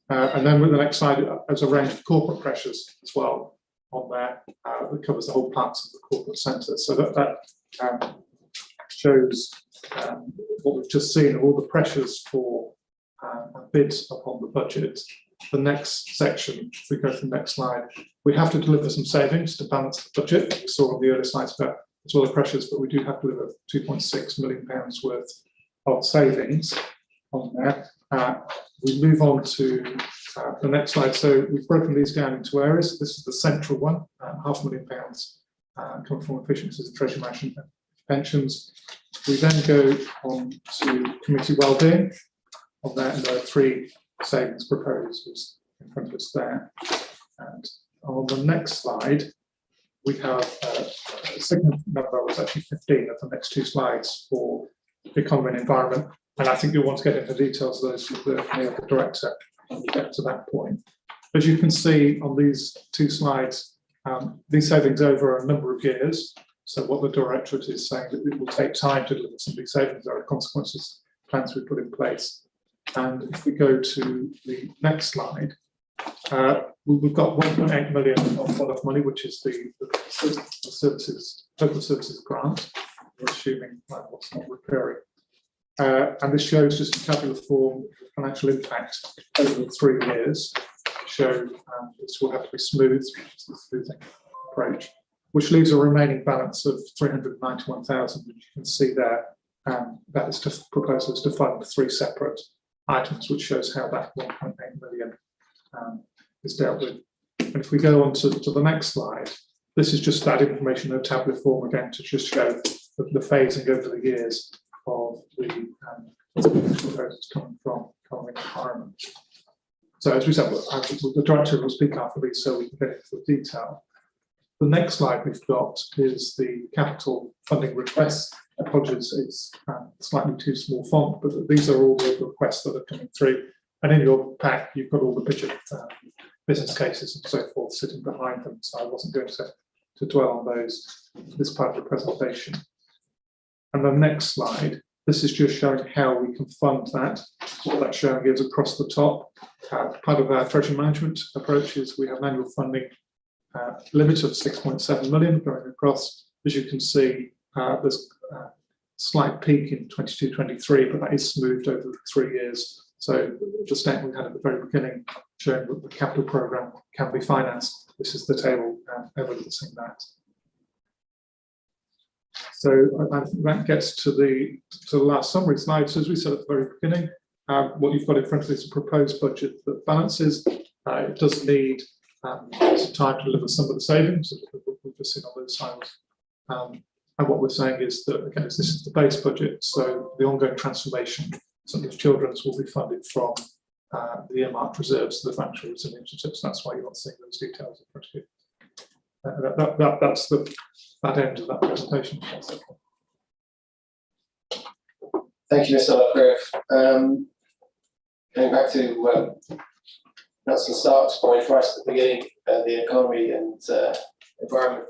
Speaker 12: And then with the next slide, there's a range of corporate pressures as well on there that covers the whole parts of the corporate centre. So that shows what we've just seen, all the pressures for bids upon the budget. The next section, if we go to the next slide, we have to deliver some savings to balance the budget. We saw on the earlier slides about as well the pressures, but we do have to deliver £2.6 million worth of savings on there. We move on to the next slide. So we've broken these down into areas. This is the central one, £500,000 coming from efficiencies and treasury management and pensions. We then go on to committee wellbeing. On there, and there are 3 savings proposals in front of us there. And on the next slide, we have a significant number, it's actually 15 of the next 2 slides for economy and environment. And I think you'll want to get into details of those with the director when we get to that point. As you can see on these 2 slides, these savings over a number of years. So what the directorate is saying that it will take time to deliver some of these savings. There are consequences, plans we put in place. And if we go to the next slide, we've got 1.8 million of one-off money, which is the local services grant. We're assuming what's not recurring. And this shows just in tabular form the financial impact over the 3 years. Show this will have to be smooth, which is the smoothing approach, which leaves a remaining balance of 391,000, which you can see there. That is just proposals to fund 3 separate items, which shows how that 1.8 million is dealt with. And if we go on to the next slide, this is just that information in a tabular form again to just show the phasing over the years of the proposals coming from economy and environment. So as we said, the director will speak after me so we can get into the detail. The next slide we've got is the capital funding requests. Apologies, it's slightly too small font, but these are all the requests that are coming through. And in your pack, you've got all the budget business cases and so forth sitting behind them. So I wasn't going to dwell on those this part of the presentation. And the next slide, this is just showing how we can fund that. What that's showing is across the top. Part of our treasury management approach is we have an annual funding limit of 6.7 million going across. As you can see, there's a slight peak in 22-23, but that is smoothed over the 3 years. So the statement we had at the very beginning showing that the capital programme can be financed. This is the table evidencing that. So I think that gets to the last summary slide. So as we said at the very beginning, what you've got in front of you is a proposed budget that balances. It does need some time to deliver some of the savings that we've just seen on those slides. And what we're saying is that, again, this is the base budget, so the ongoing transformation, some of children's will be funded from the earmarked reserves of the financial resilience initiatives. That's why you're not seeing those details in front of you. That's that end of that presentation.
Speaker 2: Thank you, Mr. Lutgrove. Going back to Councillor Stark's point right at the beginning, the economy and environment.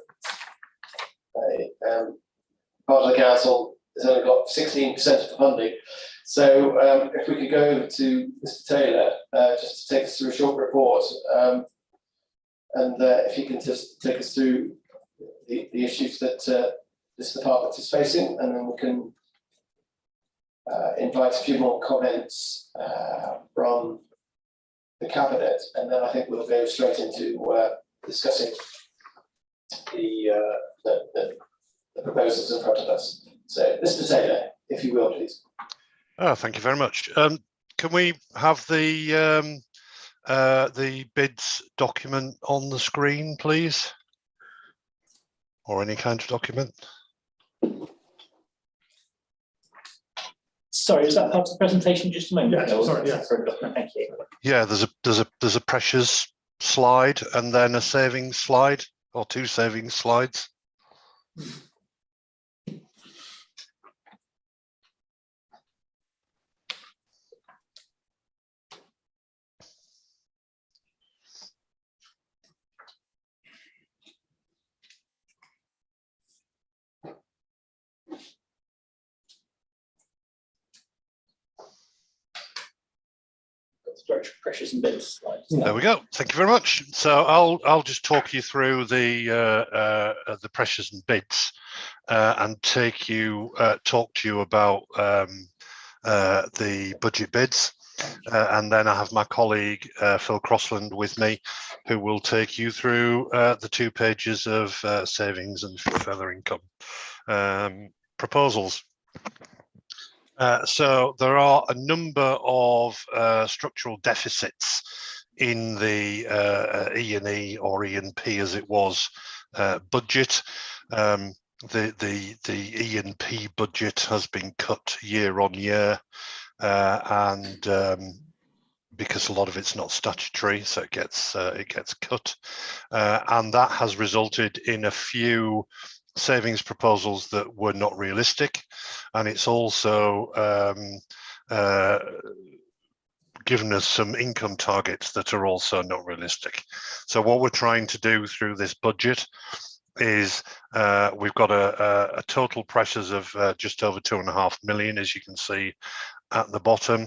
Speaker 2: Part of the council has only got 16% of the funding. So if we could go over to Mr. Taylor, just to take us through a short report, and if he can just take us through the issues that this department is facing, and then we can invite a few more comments from the cabinet, and then I think we'll go straight into discussing the proposals in front of us. So, Mr. Taylor, if you will, please.
Speaker 14: Oh, thank you very much. Can we have the bids document on the screen, please? Or any kind of document?
Speaker 6: Sorry, was that part of the presentation just a moment ago?
Speaker 12: Sorry, yeah.
Speaker 6: Thank you.
Speaker 14: Yeah, there's a pressures slide and then a savings slide, or two savings slides.
Speaker 6: Pressures and bids slides.
Speaker 14: There we go. Thank you very much. So I'll just talk you through the pressures and bids, and talk to you about the budget bids, and then I have my colleague Phil Crossland with me, who will take you through the 2 pages of savings and further income proposals. So there are a number of structural deficits in the E&E or E&P as it was budget. The E&P budget has been cut year on year, and because a lot of it's not statutory, so it gets cut, and that has resulted in a few savings proposals that were not realistic, and it's also given us some income targets that are also not realistic. So what we're trying to do through this budget is we've got a total pressures of just over 2.5 million, as you can see at the bottom.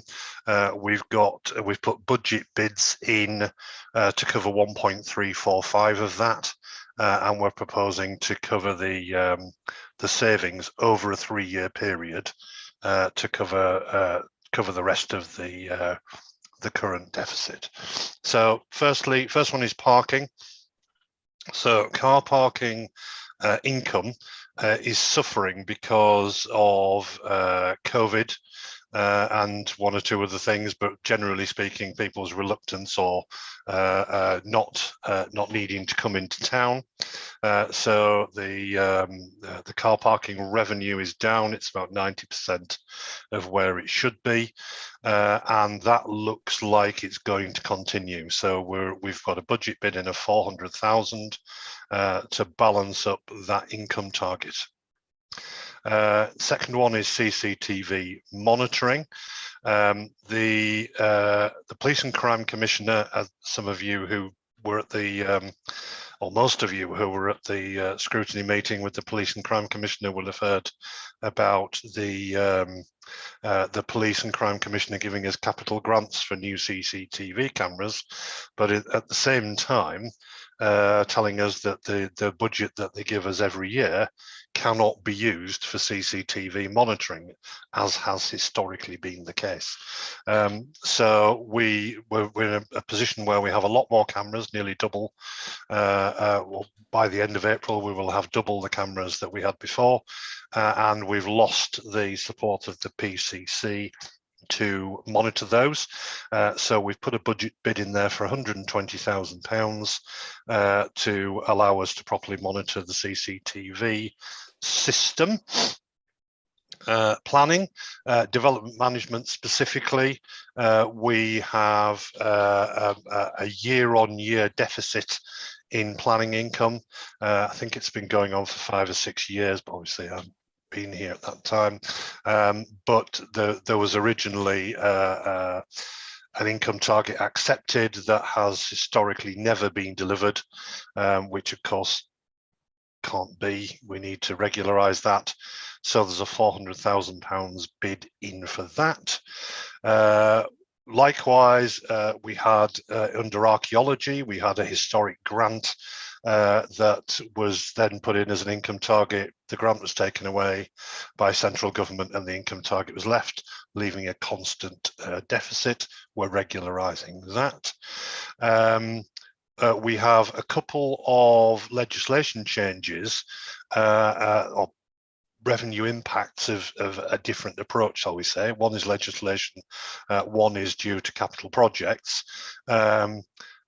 Speaker 14: We've put budget bids in to cover 1.345 of that. And we're proposing to cover the savings over a 3-year period to cover the rest of the current deficit. So first one is parking. So car parking income is suffering because of COVID and one or two other things, but generally speaking, people's reluctance or not needing to come into town. So the car parking revenue is down. It's about 90% of where it should be, and that looks like it's going to continue. So we've got a budget bid in of 400,000 to balance up that income target. Second one is CCTV monitoring. The Police and Crime Commissioner, as some of you who were at the, or most of you who were at the scrutiny meeting with the Police and Crime Commissioner will have heard about the Police and Crime Commissioner giving us capital grants for new CCTV cameras, but at the same time telling us that the budget that they give us every year cannot be used for CCTV monitoring, as has historically been the case. So we're in a position where we have a lot more cameras, nearly double. Well, by the end of April, we will have double the cameras that we had before, and we've lost the support of the PCC to monitor those. So we've put a budget bid in there for £120,000 to allow us to properly monitor the CCTV system. Planning, development management specifically, we have a year-on-year deficit in planning income. I think it's been going on for 5 or 6 years, but obviously I haven't been here at that time. But there was originally an income target accepted that has historically never been delivered, which of course can't be. We need to regularise that. So there's a £400,000 bid in for that. Likewise, we had under archaeology, we had a historic grant that was then put in as an income target. The grant was taken away by central government and the income target was left, leaving a constant deficit. We're regularising that. We have a couple of legislation changes or revenue impacts of a different approach, shall we say. One is legislation, one is due to capital projects. So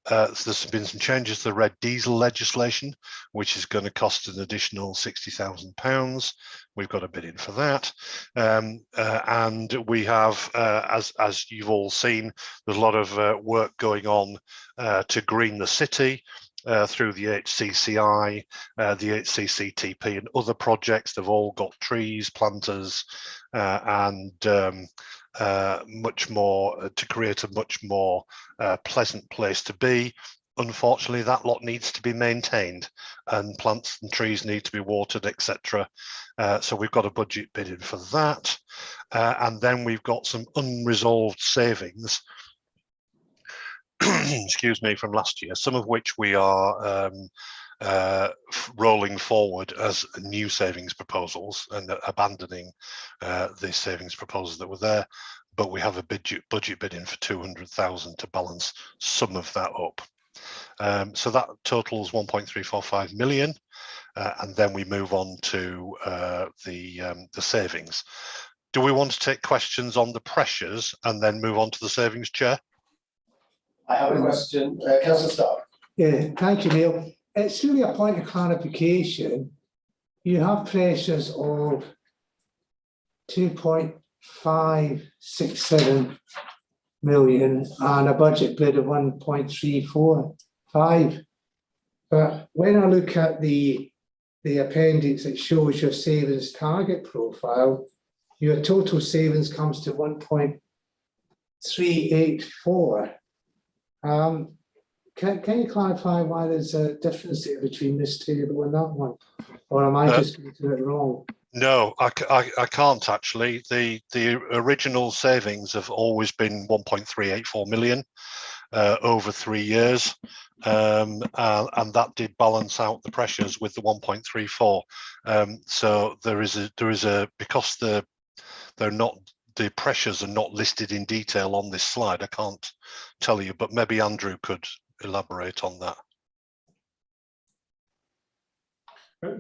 Speaker 14: there's been some changes to the red diesel legislation, which is going to cost an additional £60,000. We've got a bid in for that. And we have, as you've all seen, there's a lot of work going on to green the city. Through the HCCI, the HCCTP and other projects. They've all got trees, planters and much more to create a much more pleasant place to be. Unfortunately, that lot needs to be maintained and plants and trees need to be watered, etc. So we've got a budget bid in for that. And then we've got some unresolved savings excuse me, from last year, some of which we are rolling forward as new savings proposals and abandoning the savings proposals that were there. But we have a budget bid in for 200,000 to balance some of that up. So that totals 1.345 million. And then we move on to the savings. Do we want to take questions on the pressures and then move on to the savings, Chair?
Speaker 2: I have a question, Councillor Stark.
Speaker 8: Yeah, thank you, Neil. It's really a point of clarification. You have pressures of 2.567 million and a budget bid of 1.345. But when I look at the appendix, it shows your savings target profile. Your total savings comes to 1.384. Can you clarify why there's a difference there between this table and that one? Or am I just getting it wrong?
Speaker 14: No, I can't actually. The original savings have always been 1.384 million over 3 years. And that did balance out the pressures with the 1.34. So there is a because they're not, the pressures are not listed in detail on this slide. I can't tell you, but maybe Andrew could elaborate on that.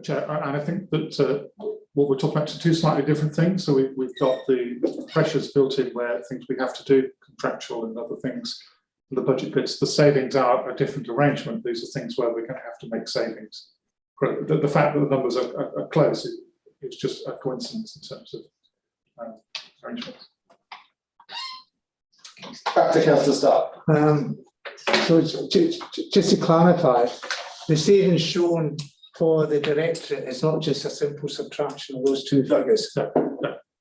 Speaker 12: Chair, and I think that what we're talking about are two slightly different things. So we've got the pressures built in where things we have to do, contractual and other things, and the budget bits. The savings are a different arrangement. These are things where we're going to have to make savings. The fact that the numbers are close, it's just a coincidence in terms of arrangements.
Speaker 2: Back to Councillor Stark.
Speaker 8: So just to clarify, the savings shown for the directorate is not just a simple subtraction of those two figures.
Speaker 12: No.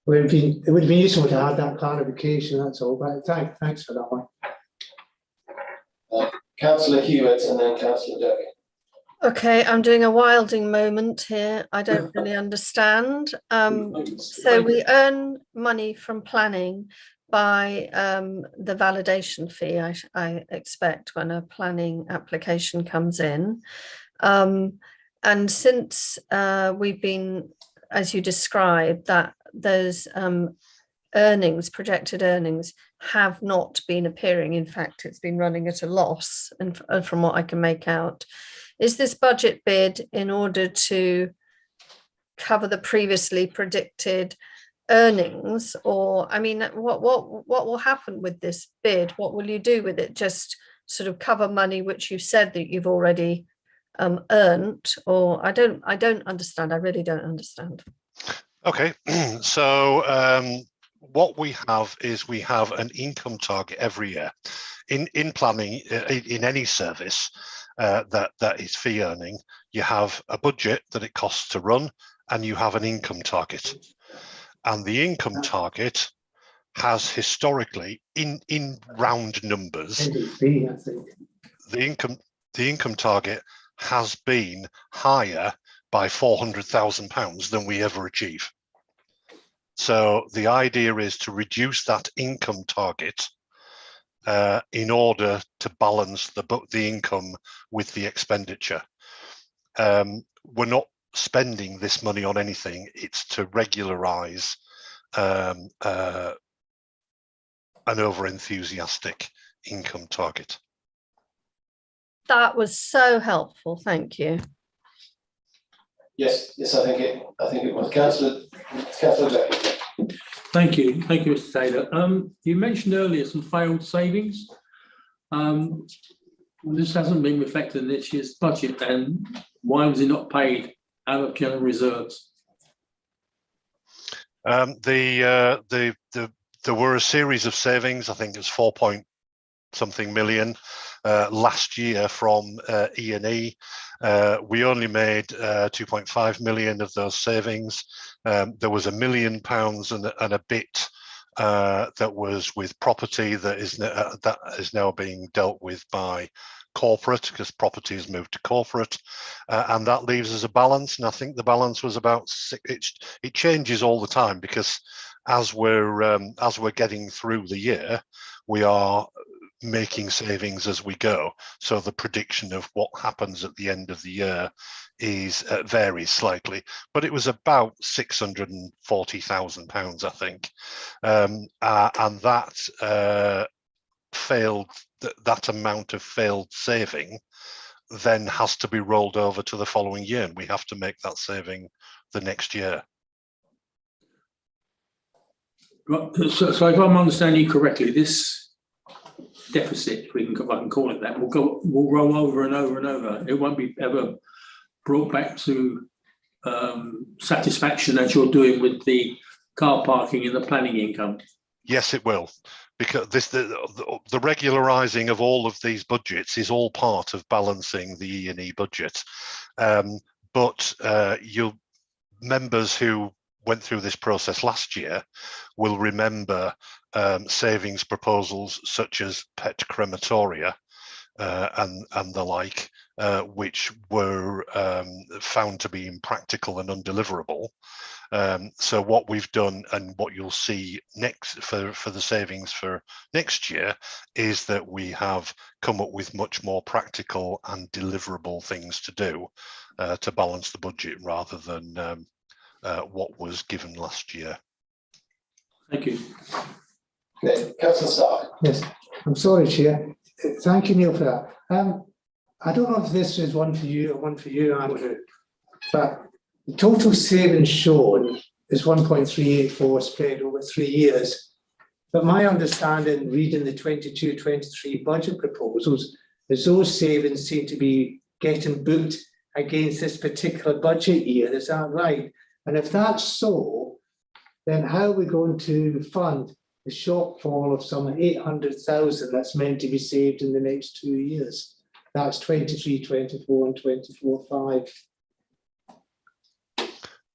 Speaker 8: It would be useful to add that clarification, that's all. But thanks for that one.
Speaker 2: Councillor Hewitt and then Councillor Derby.
Speaker 11: Okay, I'm doing a Wilding moment here. I don't really understand. So we earn money from planning by the validation fee, I expect, when a planning application comes in. And since we've been, as you described, that those earnings, projected earnings, have not been appearing. In fact, it's been running at a loss, and from what I can make out. Is this budget bid in order to cover the previously predicted earnings, or I mean, what will happen with this bid? What will you do with it? Just sort of cover money which you said that you've already earned, or I don't understand. I really don't understand.
Speaker 14: Okay, so what we have is we have an income target every year. In planning, in any service that is fee earning, you have a budget that it costs to run, and you have an income target. And the income target has historically, in round numbers, the income target has been higher by £400,000 than we ever achieve. So the idea is to reduce that income target in order to balance the income with the expenditure. We're not spending this money on anything. It's to regularise an over-enthusiastic income target.
Speaker 11: That was so helpful. Thank you.
Speaker 2: Yes, I think it was. Councillor Jackie.
Speaker 5: Thank you, Mr. Taylor. You mentioned earlier some failed savings. This hasn't been reflected in this year's budget, and why was it not paid out of general reserves?
Speaker 14: There were a series of savings. I think it's 4-point-something million last year from E&E. We only made 2.5 million of those savings. There was £1 million and a bit that was with property that is now being dealt with by corporate, because property has moved to corporate, and that leaves us a balance. And I think the balance was about it changes all the time, because as we're getting through the year, we are making savings as we go. So the prediction of what happens at the end of the year is varies slightly, but it was about £640,000, I think, and that failed. That amount of failed saving then has to be rolled over to the following year, and we have to make that saving the next year.
Speaker 5: So if I'm understanding you correctly, this deficit, if I can call it that, will roll over and over and over. It won't be ever brought back to satisfaction, as you're doing with the car parking and the planning income. Yes, it will, because the regularising of all of these budgets is all part of balancing the E&E budget. But members who went through this process last year will remember savings proposals such as pet crematoria and the like, which were found to be impractical and undeliverable. So what we've done, and what you'll see next for the savings for next year, is that we have come up with much more practical and deliverable things to do to balance the budget, rather than what was given last year. Thank you.
Speaker 2: Okay, Councillor Stark.
Speaker 8: Yes, I'm sorry, Chair. Thank you, Neil, for that. I don't know if this is one for you or one for you, Andrew, but the total savings shown is 1.384 spread over 3 years. But my understanding, reading the 22-23 budget proposals, is those savings seem to be getting booked against this particular budget year. Is that right? And if that's so, then how are we going to fund the shortfall of some 800,000 that's meant to be saved in the next 2 years? That's 23-24 and 24-5.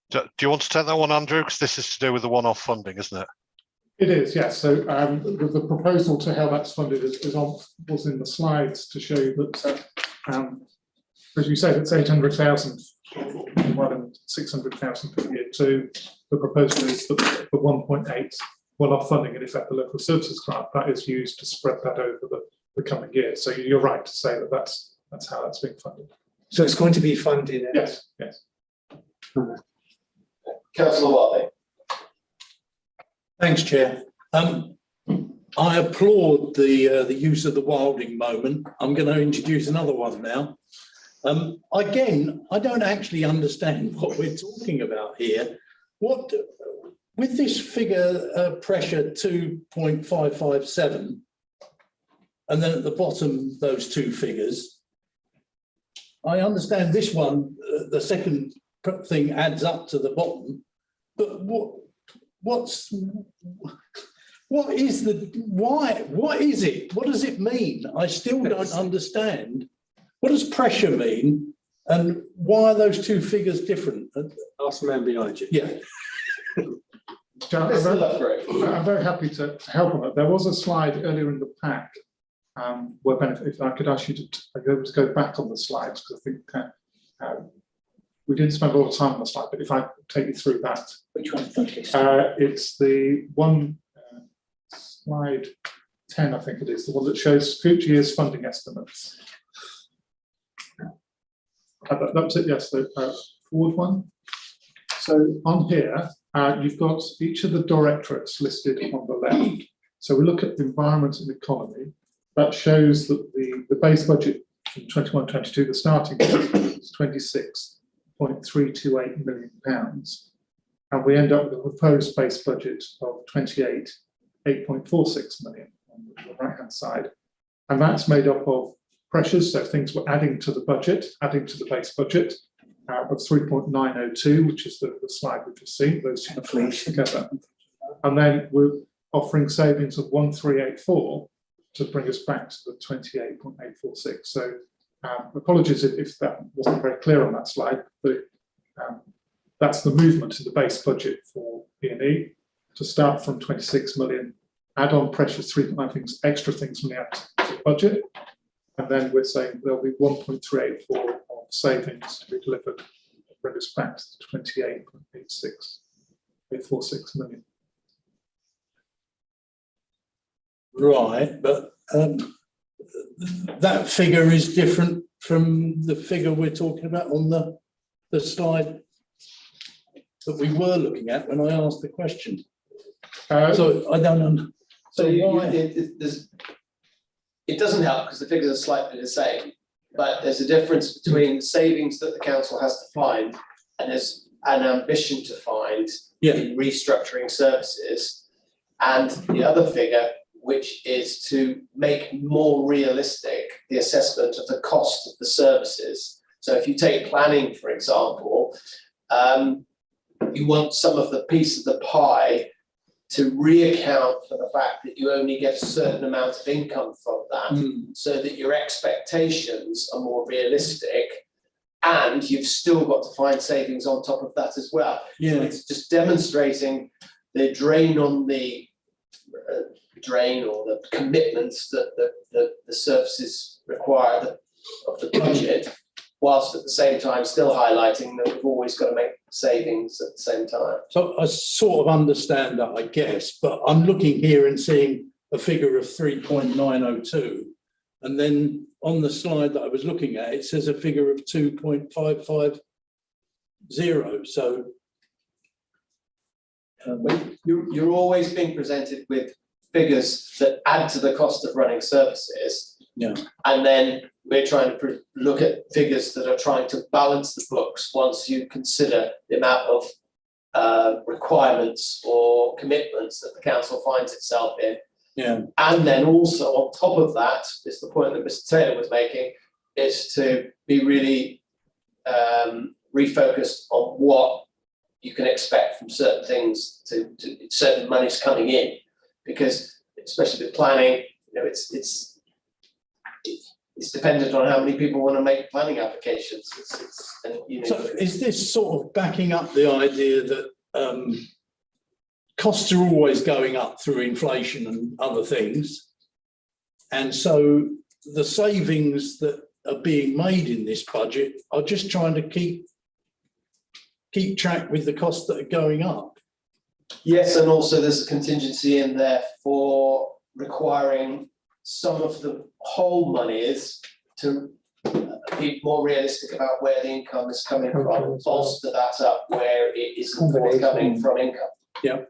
Speaker 14: Do you want to take that one, Andrew? Because this is to do with the one-off funding, isn't it?
Speaker 12: It is, yes. So the proposal to how that's funded was in the slides to show that, as you say, that's 800,000 for 1 and 600,000 per year 2. The proposal is that the 1.8 one-off funding, in effect, the local services grant, that is used to spread that over the coming year. So you're right to say that that's how that's being funded.
Speaker 8: So it's going to be funded?
Speaker 12: Yes, yes.
Speaker 2: Councillor Watley.
Speaker 7: Thanks, Chair. I applaud the use of the Wilding moment. I'm going to introduce another one now. Again, I don't actually understand what we're talking about here. What, with this figure, pressure 2.557, and then at the bottom, those two figures, I understand this one, the second thing adds up to the bottom, but what is it? What does it mean? I still don't understand. What does pressure mean? And why are those two figures different?
Speaker 1: Ask the man behind you.
Speaker 7: Yeah.
Speaker 12: John, I'm very happy to help on it. There was a slide earlier in the pack where if I could ask you to go back on the slides, because I think we didn't spend a lot of time on the slide, but if I take you through that.
Speaker 6: Which one?
Speaker 12: It's the one, slide 10, I think it is, the one that shows future year's funding estimates. That's it, yes, the forward one. So on here, you've got each of the directorates listed on the left. So we look at the environment and economy. That shows that the base budget from 21-22, the starting budget is £26.328 million. And we end up with a proposed base budget of 28.846 million on the right-hand side. And that's made up of pressures, so things we're adding to the budget, adding to the base budget, of 3.902, which is the slide we've just seen, those two numbers together. And then we're offering savings of 1384 to bring us back to the 28.846. So apologies if that wasn't very clear on that slide, but that's the movement in the base budget for E&E to start from 26 million, add on pressures, 3.9 things, extra things from the active budget. And then we're saying there'll be 1.384 on savings to be delivered, bring us back to 28.846 million.
Speaker 7: Right, but that figure is different from the figure we're talking about on the slide that we were looking at when I asked the question. So I don't know.
Speaker 2: So it doesn't help because the figures are slightly the same, but there's a difference between the savings that the council has to find and there's an ambition to find in restructuring services, and the other figure, which is to make more realistic the assessment of the cost of the services. So if you take planning, for example, you want some of the piece of the pie to reaccount for the fact that you only get a certain amount of income from that, so that your expectations are more realistic, and you've still got to find savings on top of that as well.
Speaker 7: Yeah.
Speaker 2: So it's just demonstrating the drain on the drain or the commitments that the services require of the budget, whilst at the same time still highlighting that we've always got to make savings at the same time.
Speaker 7: So I sort of understand that, I guess, but I'm looking here and seeing a figure of 3.902. And then on the slide that I was looking at, it says a figure of 2.550. So
Speaker 2: you're always being presented with figures that add to the cost of running services.
Speaker 7: Yeah.
Speaker 2: And then we're trying to look at figures that are trying to balance the books once you consider the amount of requirements or commitments that the council finds itself in.
Speaker 7: Yeah.
Speaker 2: And then also on top of that is the point that Mr. Taylor was making, is to be really refocused on what you can expect from certain things to certain monies coming in, because especially with planning, you know, it's dependent on how many people want to make planning applications. And, you know,
Speaker 7: so is this sort of backing up the idea that costs are always going up through inflation and other things, and so the savings that are being made in this budget are just trying to keep track with the costs that are going up?
Speaker 2: Yes, and also there's a contingency in there for requiring some of the whole monies to be more realistic about where the income is coming from, bolster that up where it isn't coming from income.
Speaker 7: Yeah.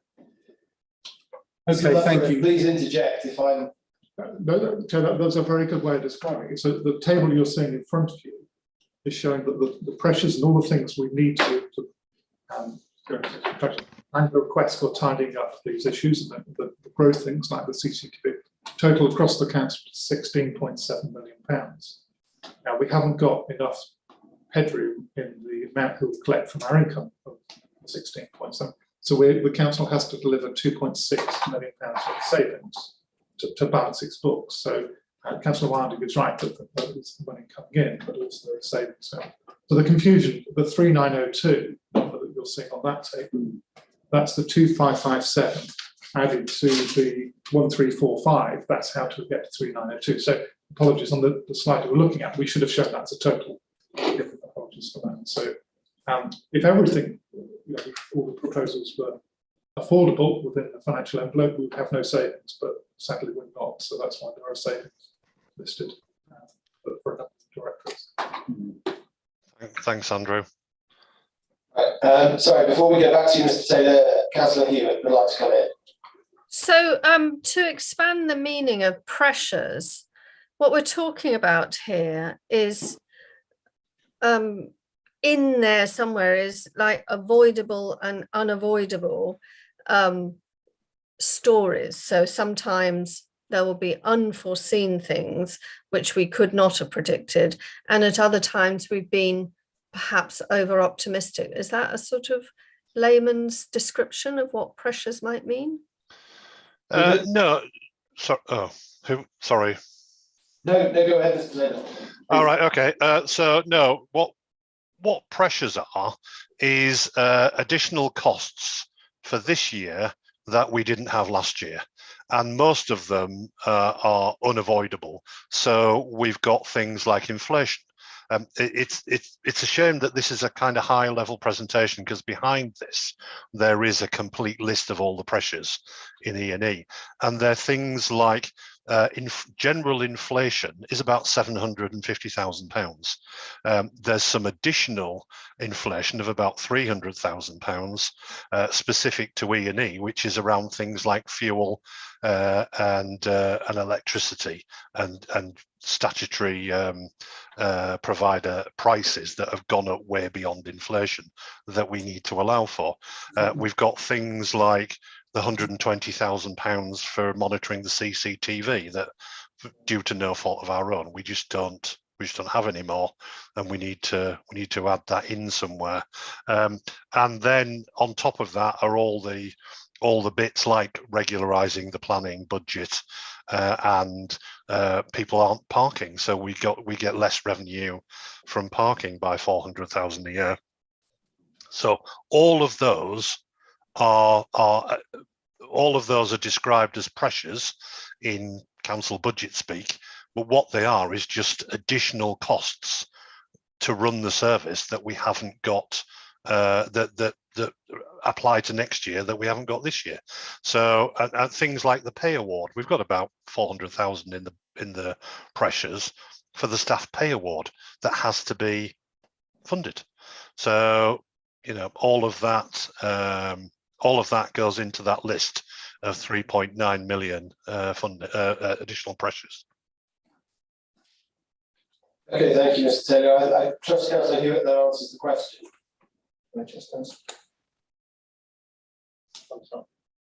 Speaker 2: Okay,
Speaker 7: Okay, thank you.
Speaker 2: Please interject if I'm.
Speaker 12: No, that's a very good way of describing it. So the table you're seeing in front of you is showing that the pressures and all the things we need to and the request for tidying up these issues and the growth things like the CCTV. Total across the council is £16.7 million. Now we haven't got enough headroom in the amount that we collect from our income of 16.7. So the council has to deliver £2.6 million of savings to balance its books. So Councillor Wilding is right that there is the money coming in, but also there is savings. So the confusion, the 3902 number that you're seeing on that table, that's the 2557 added to the 1345. That's how to get to 3902. So apologies on the slide that we're looking at. We should have shown that as a total. Apologies for that. So if everything, all the proposals were affordable within the financial envelope, we would have no savings, but sadly we're not. So that's why there are savings listed for a number of directorates.
Speaker 14: Thanks, Andrew.
Speaker 2: Right, sorry, before we get back to you, Mr. Taylor, Councillor Hewitt would like to come in.
Speaker 11: So to expand the meaning of pressures, what we're talking about here is in there somewhere is like avoidable and unavoidable stories. So sometimes there will be unforeseen things which we could not have predicted, and at other times we've been perhaps over optimistic. Is that a sort of layman's description of what pressures might mean?
Speaker 14: No, sorry.
Speaker 2: No, go ahead, Mr. Taylor.
Speaker 14: All right, okay. So no, what pressures are is additional costs for this year that we didn't have last year, and most of them are unavoidable. So we've got things like inflation. It's a shame that this is a kind of high level presentation, because behind this there is a complete list of all the pressures in E&E, and they're things like general inflation is about £750,000. There's some additional inflation of about £300,000 specific to E&E, which is around things like fuel and electricity and statutory provider prices that have gone up way beyond inflation that we need to allow for. We've got things like the £120,000 for monitoring the CCTV that, due to no fault of our own, we just don't have anymore, and we need to add that in somewhere. And then on top of that are all the bits like regularizing the planning budget, and people aren't parking, so we get less revenue from parking by 400,000 a year. So all of those are described as pressures in council budget speak, but what they are is just additional costs to run the service that we haven't got, that apply to next year that we haven't got this year. So and things like the pay award, we've got about 400,000 in the pressures for the staff pay award that has to be funded. So all of that goes into that list of 3.9 million additional pressures.
Speaker 2: Okay, thank you, Mr. Taylor. I trust Councillor Hewitt that answers the question.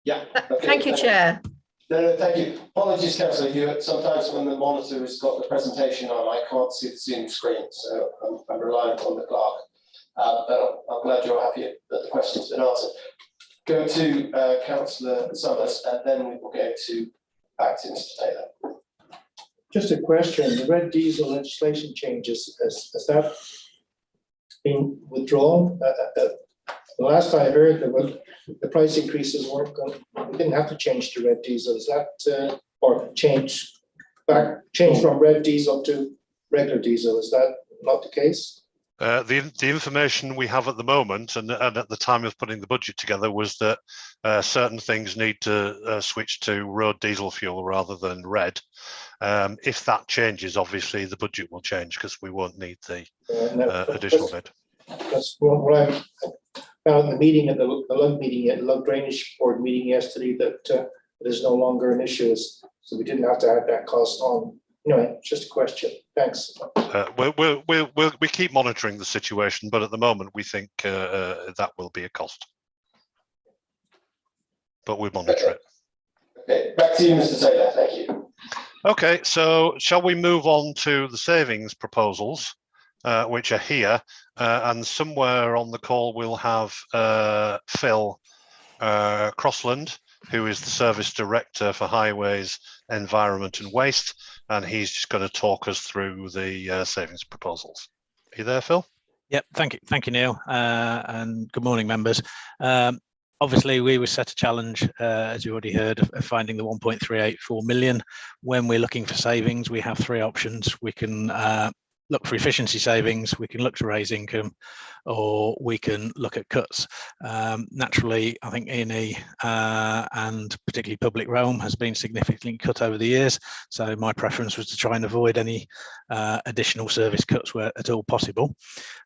Speaker 2: Yeah. Okay,
Speaker 11: Thank you, Chair.
Speaker 2: No, thank you. Apologies, Councillor Hewitt. Sometimes when the monitor has got the presentation on, I can't see the Zoom screen, so I'm relying on the clerk. But I'm glad you're happy that the question's been answered. Go to Councillor Summers, and then we will go back to Mr. Taylor.
Speaker 9: Just a question, the red diesel legislation changes, has that been withdrawn? The last I heard, the price increases weren't going, we didn't have to change to red diesel. Is that, or change from red diesel to regular diesel? Is that not the case?
Speaker 14: The information we have at the moment, and at the time of putting the budget together, was that certain things need to switch to road diesel fuel rather than red. If that changes, obviously the budget will change, because we won't need the additional bid.
Speaker 9: That's what I found in the meeting at the Lug meeting, at the Lug Drainage Board meeting yesterday, that it is no longer an issue, so we didn't have to add that cost on. Anyway, just a question. Thanks.
Speaker 14: We keep monitoring the situation, but at the moment we think that will be a cost. But we monitor it.
Speaker 2: Okay, back to you, Mr. Taylor. Thank you.
Speaker 14: Okay, so shall we move on to the savings proposals? which are here, and somewhere on the call we'll have Phil Crossland, who is the Service Director for Highways, Environment and Waste, and he's just going to talk us through the savings proposals. Are you there, Phil?
Speaker 15: Yep, thank you, Neil, and good morning, members. Obviously, we were set a challenge, as you already heard, of finding the 1.384 million. When we're looking for savings, we have three options. We can look for efficiency savings, we can look to raise income, or we can look at cuts. Naturally, I think E&E and particularly public realm has been significantly cut over the years. So my preference was to try and avoid any additional service cuts where at all possible.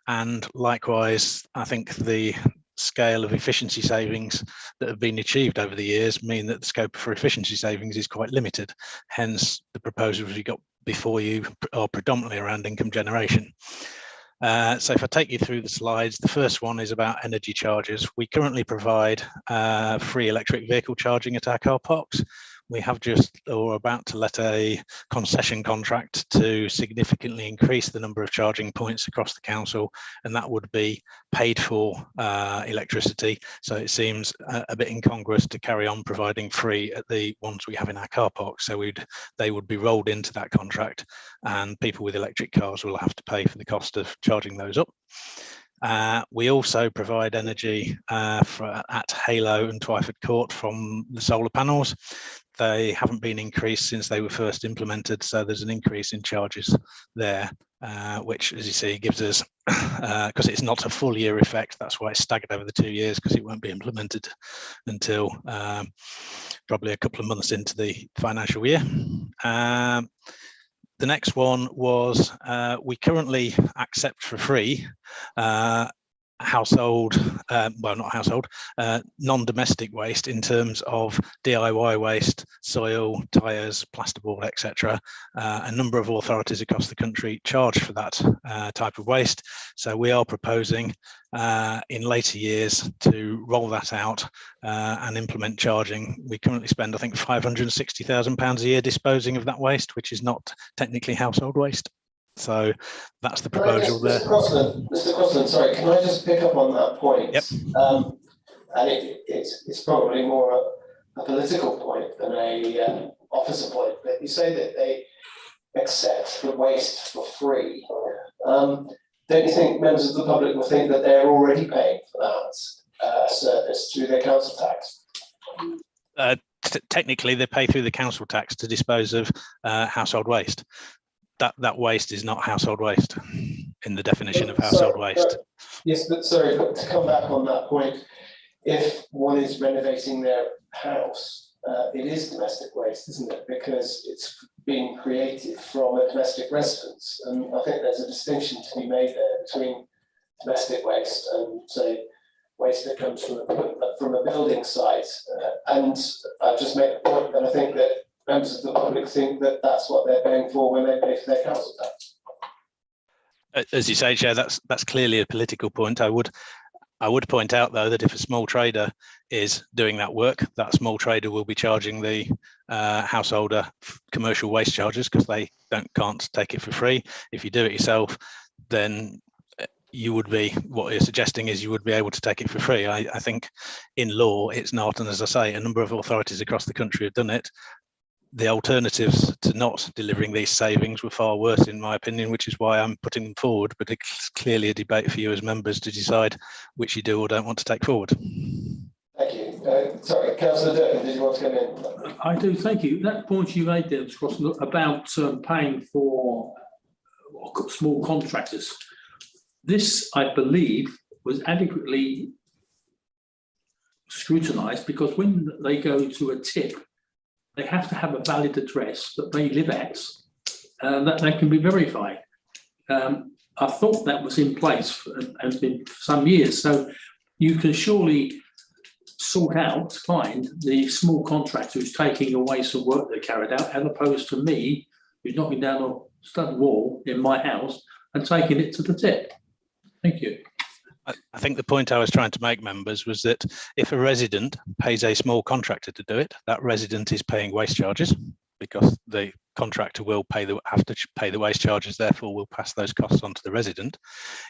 Speaker 15: And likewise, I think the scale of efficiency savings that have been achieved over the years mean that the scope for efficiency savings is quite limited. Hence, the proposals we got before you are predominantly around income generation. So if I take you through the slides, the first one is about energy charges. We currently provide free electric vehicle charging at our car parks. We have just or about to let a concession contract to significantly increase the number of charging points across the council, and that would be paid for electricity. So it seems a bit incongruous to carry on providing free at the ones we have in our car parks. So they would be rolled into that contract, and people with electric cars will have to pay for the cost of charging those up. We also provide energy at Halo and Twyford Court from the solar panels. They haven't been increased since they were first implemented, so there's an increase in charges there, which, as you see, gives us, because it's not a full year effect, that's why it's staggered over the 2 years, because it won't be implemented until probably a couple of months into the financial year. The next one was we currently accept for free non-domestic waste in terms of DIY waste, soil, tyres, plasterboard, etc. A number of authorities across the country charge for that type of waste. So we are proposing in later years to roll that out and implement charging. We currently spend, I think, £560,000 a year disposing of that waste, which is not technically household waste. So that's the proposal there.
Speaker 2: Mr. Crossland, sorry, can I just pick up on that point?
Speaker 15: Yep.
Speaker 2: And it's probably more a political point than a officer point, but you say that they accept the waste for free. Don't you think members of the public will think that they're already paying for that service through their council tax?
Speaker 15: Technically, they pay through the council tax to dispose of household waste. That waste is not household waste in the definition of household waste.
Speaker 2: Yes, but sorry, but to come back on that point, if one is renovating their house, it is domestic waste, isn't it? Because it's being created from a domestic residence. And I think there's a distinction to be made there between domestic waste and, say, waste that comes from a building site. And I've just made a point that I think that members of the public think that that's what they're paying for when they pay for their council tax.
Speaker 15: As you say, Chair, that's clearly a political point. I would point out, though, that if a small trader is doing that work, that small trader will be charging the householder commercial waste charges because they can't take it for free. If you do it yourself, then you would be, what you're suggesting is you would be able to take it for free. I think in law it's not, and as I say, a number of authorities across the country have done it. The alternatives to not delivering these savings were far worse, in my opinion, which is why I'm putting them forward. But it's clearly a debate for you as members to decide which you do or don't want to take forward.
Speaker 2: Thank you. Sorry, Councillor Durkin, did you want to come in?
Speaker 5: I do, thank you. That point you made there, about paying for small contractors. This, I believe, was adequately scrutinised because when they go to a tip, they have to have a valid address that they live at, that they can be verified. I thought that was in place and has been for some years. So you can surely find the small contractor who's taking away some work they carried out, as opposed to me, who's knocking down a stud wall in my house and taking it to the tip. Thank you.
Speaker 15: I think the point I was trying to make, members, was that if a resident pays a small contractor to do it, that resident is paying waste charges because the contractor will have to pay the waste charges, therefore will pass those costs on to the resident.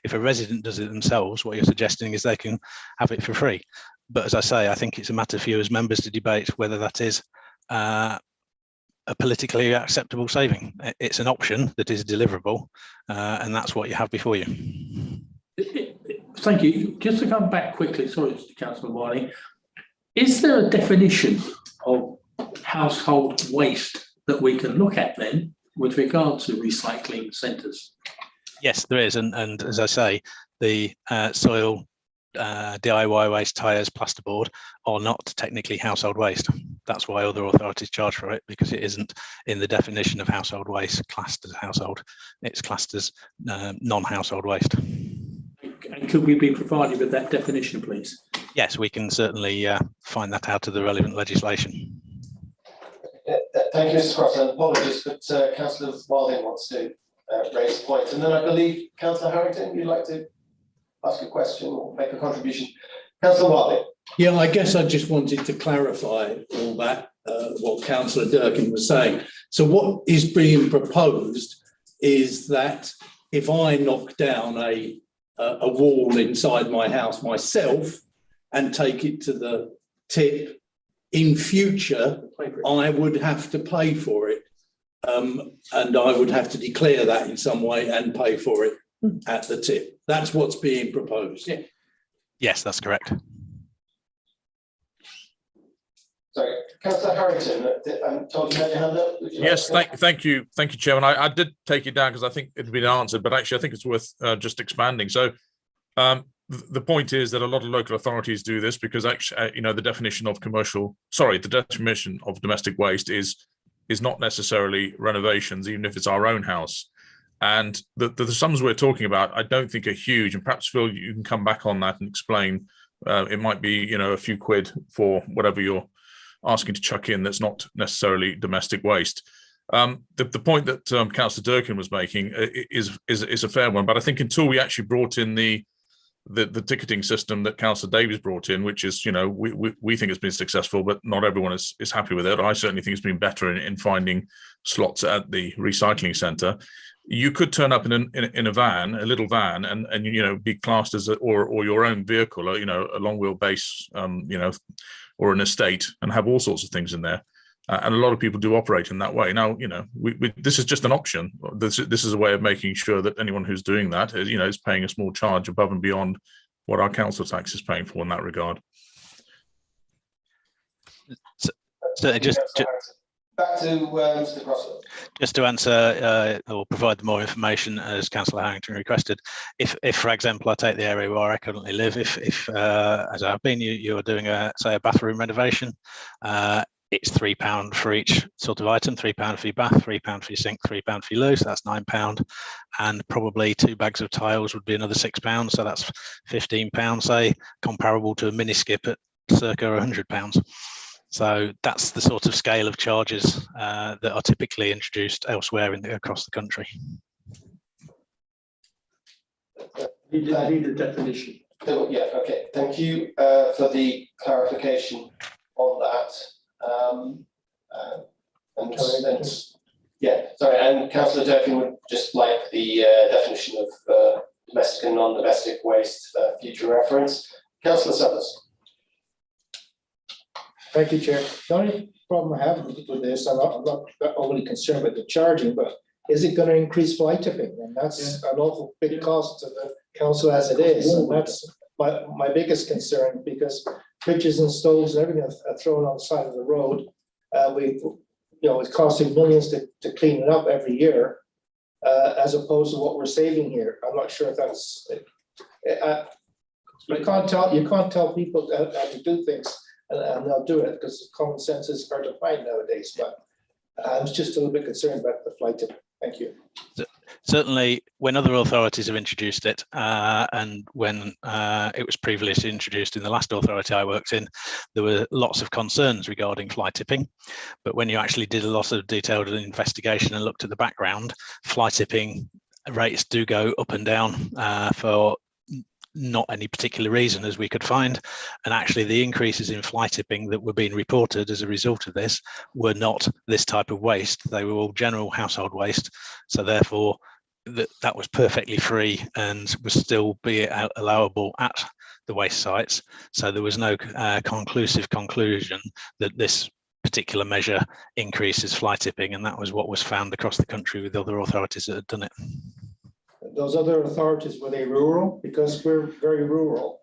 Speaker 15: If a resident does it themselves, what you're suggesting is they can have it for free. But as I say, I think it's a matter for you as members to debate whether that is a politically acceptable saving. It's an option that is deliverable, and that's what you have before you.
Speaker 5: Thank you. Just to come back quickly, sorry, Councillor Wiley, is there a definition of household waste that we can look at then with regard to recycling centres?
Speaker 15: Yes, there is, and as I say, the soil, DIY waste, tyres, plasterboard are not technically household waste. That's why other authorities charge for it, because it isn't in the definition of household waste classed as household. It's classed as non-household waste.
Speaker 5: And could we be provided with that definition, please?
Speaker 15: Yes, we can certainly find that out of the relevant legislation.
Speaker 2: Thank you, Mr. Crossan. Apologies, but Councillor Wilding wants to raise a point. And then I believe Councillor Harrington, you'd like to ask a question or make a contribution. Councillor Wilding.
Speaker 7: Yeah, I guess I just wanted to clarify all that, what Councillor Durkin was saying. So what is being proposed is that if I knock down a wall inside my house myself and take it to the tip, in future, I would have to pay for it. And I would have to declare that in some way and pay for it at the tip. That's what's being proposed.
Speaker 5: Yeah.
Speaker 15: Yes, that's correct.
Speaker 2: Sorry, Councillor Harrington, I'm told you had your hand up.
Speaker 16: Yes, thank you, Chairman. I did take it down because I think it had been answered, but actually I think it's worth just expanding. So the point is that a lot of local authorities do this because actually, the definition of the definition of domestic waste is not necessarily renovations, even if it's our own house. And the sums we're talking about, I don't think are huge. And perhaps, Phil, you can come back on that and explain. It might be, a few quid for whatever you're asking to chuck in that's not necessarily domestic waste. The point that Councillor Durkin was making is a fair one. But I think until we actually brought in the ticketing system that Councillor Davies brought in, which is, we think has been successful, but not everyone is happy with it. I certainly think it's been better in finding slots at the recycling centre. You could turn up in a van, a little van, and be classed as or your own vehicle, a long wheelbase, or an estate, and have all sorts of things in there. And a lot of people do operate in that way. Now, this is just an option. This is a way of making sure that anyone who's doing that, is paying a small charge above and beyond what our council tax is paying for in that regard.
Speaker 15: So
Speaker 2: back to Mr. Crossan.
Speaker 15: Just to answer or provide more information as Councillor Harrington requested, if for example, I take the area where I currently live, if as I've been, you're doing a bathroom renovation, it's £3 for each sort of item, £3 for your bath, £3 for your sink, £3 for your loo, so that's £9. And probably 2 bags of tiles would be another £6, so that's £15, say, comparable to a mini skip at circa £100. So that's the sort of scale of charges that are typically introduced elsewhere across the country.
Speaker 5: I need a definition.
Speaker 2: Oh, yeah, okay. Thank you for the clarification on that. And Councillor Durkin would just like the definition of domestic and non-domestic waste future reference. Councillor Summers.
Speaker 9: Thank you, Chair. The only problem I have with this, I'm not overly concerned with the charging, but is it going to increase fly tipping? And that's an awful big cost to the council as it is. And that's my biggest concern, because fridges and stoves and everything are thrown on the side of the road. It's costing millions to clean it up every year, as opposed to what we're saving here. I'm not sure if that's. You can't tell people how to do things. And they'll do it because common sense is hard to find nowadays. But I was just a little bit concerned about the flight tip. Thank you.
Speaker 15: Certainly, when other authorities have introduced it, and when it was previously introduced in the last authority I worked in, there were lots of concerns regarding fly tipping. But when you actually did a lot of detailed investigation and looked at the background, fly tipping rates do go up and down for not any particular reason as we could find. And actually the increases in fly tipping that were being reported as a result of this were not this type of waste. They were all general household waste. So therefore that was perfectly free and was still be allowable at the waste sites. So there was no conclusive conclusion that this particular measure increases fly tipping, and that was what was found across the country with other authorities that had done it.
Speaker 9: Those other authorities, were they rural? Because we're very rural,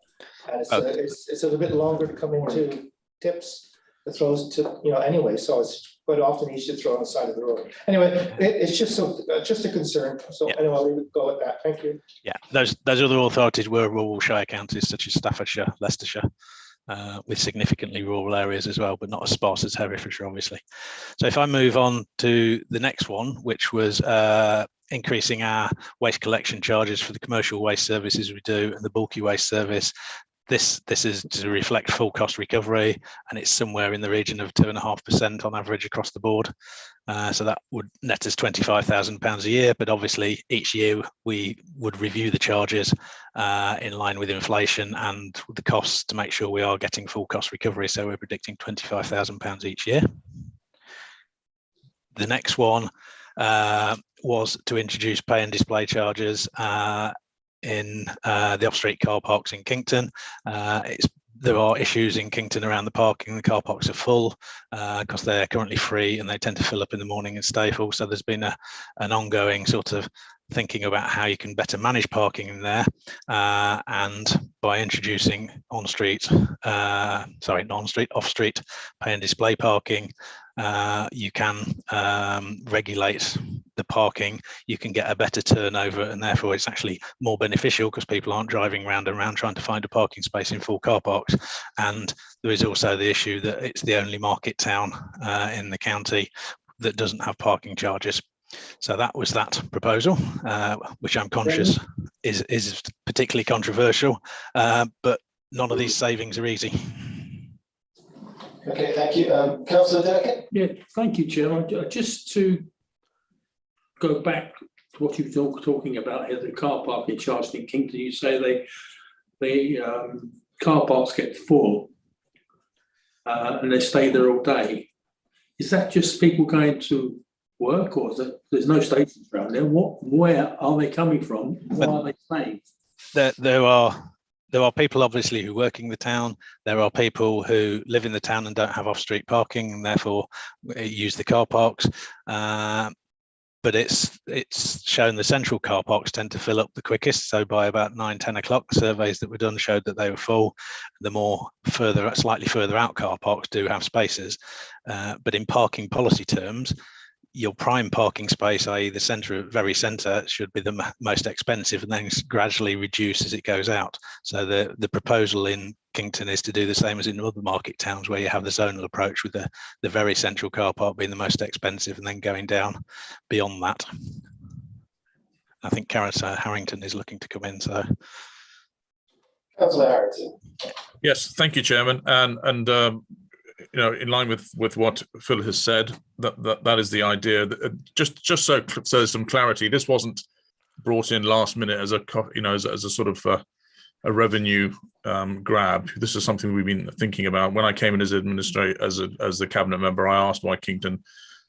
Speaker 9: and it's a little bit longer to come into tips that throws to, anyway, so it's quite often easy to throw on the side of the road. Anyway, it's just a concern. So anyway, I'll leave it go with that. Thank you.
Speaker 15: Yeah, those other authorities were rural shire counties such as Staffordshire, Leicestershire, with significantly rural areas as well, but not as sparse as Herefordshire, obviously. So if I move on to the next one, which was increasing our waste collection charges for the commercial waste services we do and the bulky waste service. This is to reflect full cost recovery, and it's somewhere in the region of 2.5% on average across the board. So that would net us £25,000 a year, but obviously each year we would review the charges in line with inflation and the costs to make sure we are getting full cost recovery. So we're predicting £25,000 each year. The next one was to introduce pay and display charges in the off-street car parks in Kington. There are issues in Kington around the parking. The car parks are full because they're currently free and they tend to fill up in the morning and stay full. So there's been an ongoing sort of thinking about how you can better manage parking in there, and by introducing off-street pay and display parking, you can regulate the parking, you can get a better turnover, and therefore it's actually more beneficial because people aren't driving round and round trying to find a parking space in full car parks. And there is also the issue that it's the only market town in the county that doesn't have parking charges. So that was that proposal, which I'm conscious is particularly controversial, but none of these savings are easy.
Speaker 2: Okay, thank you. Councillor Durkin?
Speaker 5: Yeah, thank you, Chairman. Just to go back to what you were talking about here, the car parking charged in Kington, you say the car parks get full and they stay there all day. Is that just people going to work, or is that there's no stations around there? Where are they coming from? Why are they staying?
Speaker 15: There are people obviously who work in the town. There are people who live in the town and don't have off-street parking and therefore use the car parks. But it's shown the central car parks tend to fill up the quickest. So by about 9-10 o'clock, the surveys that were done showed that they were full. The more slightly further out car parks do have spaces. But in parking policy terms, your prime parking space, i.e. the very centre, should be the most expensive and then gradually reduce as it goes out. So the proposal in Kington is to do the same as in other market towns where you have the zonal approach with the very central car park being the most expensive and then going down beyond that. I think Karen Harrington is looking to come in. So,
Speaker 2: Councillor Harrington.
Speaker 16: Yes, thank you, Chairman. And in line with what Phil has said, that is the idea. Just so there's some clarity, this wasn't brought in last minute as a sort of a revenue grab. This is something we've been thinking about. When I came in as administrator, as the cabinet member, I asked why Kington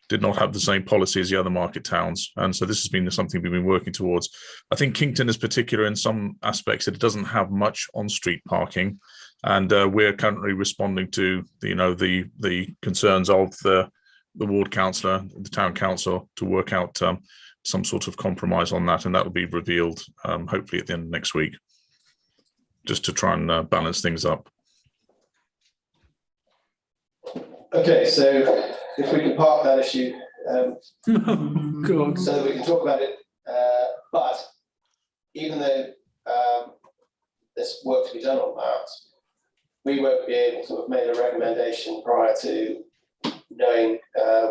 Speaker 16: did not have the same policy as the other market towns, and so this has been something we've been working towards. I think Kington is particular in some aspects. It doesn't have much on-street parking. And we're currently responding to the concerns of the ward councillor, the town council, to work out some sort of compromise on that, and that will be revealed hopefully at the end of next week, just to try and balance things up.
Speaker 2: Okay, so if we can park that issue, so that we can talk about it. But even though there's work to be done on that, we won't be able to have made a recommendation prior to knowing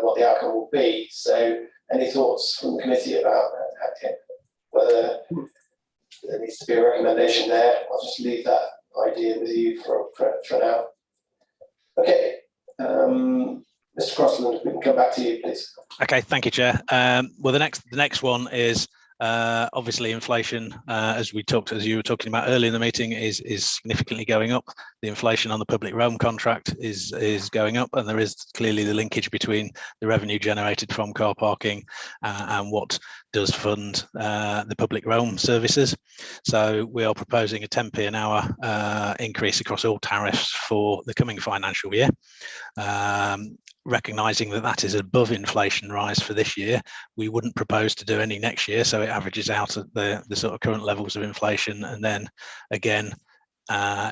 Speaker 2: what the outcome will be. So any thoughts from the committee about whether there needs to be a recommendation there? I'll just leave that idea with you for now. Okay, Mr. Crossland, we can come back to you, please.
Speaker 15: Okay, thank you, Chair. Well, the next one is Obviously, inflation, as you were talking about earlier in the meeting, is significantly going up. The inflation on the public realm contract is going up, and there is clearly the linkage between the revenue generated from car parking and what does fund the public realm services. So we are proposing a 10p an hour increase across all tariffs for the coming financial year. Recognising that that is above inflation rise for this year, we wouldn't propose to do any next year, so it averages out at the sort of current levels of inflation, and then again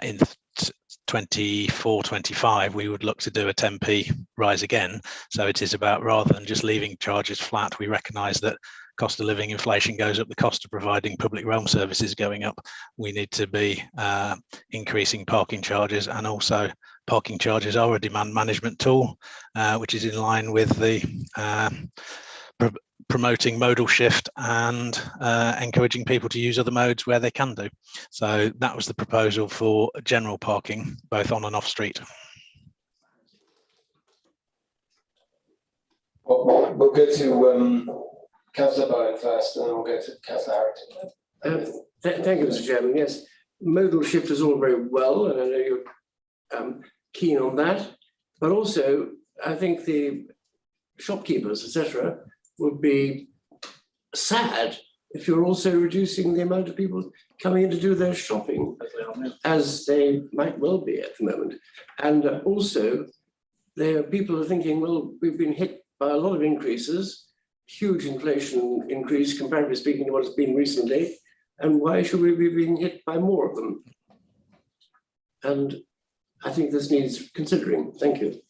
Speaker 15: in 24-25 we would look to do a 10p rise again. So it is about, rather than just leaving charges flat, we recognise that cost of living inflation goes up, the cost of providing public realm services going up. We need to be increasing parking charges, and also parking charges are a demand management tool, which is in line with the promoting modal shift and encouraging people to use other modes where they can do. So that was the proposal for general parking, both on and off street.
Speaker 2: We'll go to Councillor Bowen first, and then we'll go to Councillor Harrington.
Speaker 1: Thank you, Mr. Chairman. Yes, modal shift is all very well, and I know you're keen on that. But also, I think the shopkeepers, etc., would be sad if you're also reducing the amount of people coming in to do their shopping, as they might well be at the moment. And also, there are people who are thinking, well, we've been hit by a lot of increases, huge inflation increase, comparatively speaking, to what it's been recently, and why should we be being hit by more of them? And I think this needs considering. Thank you.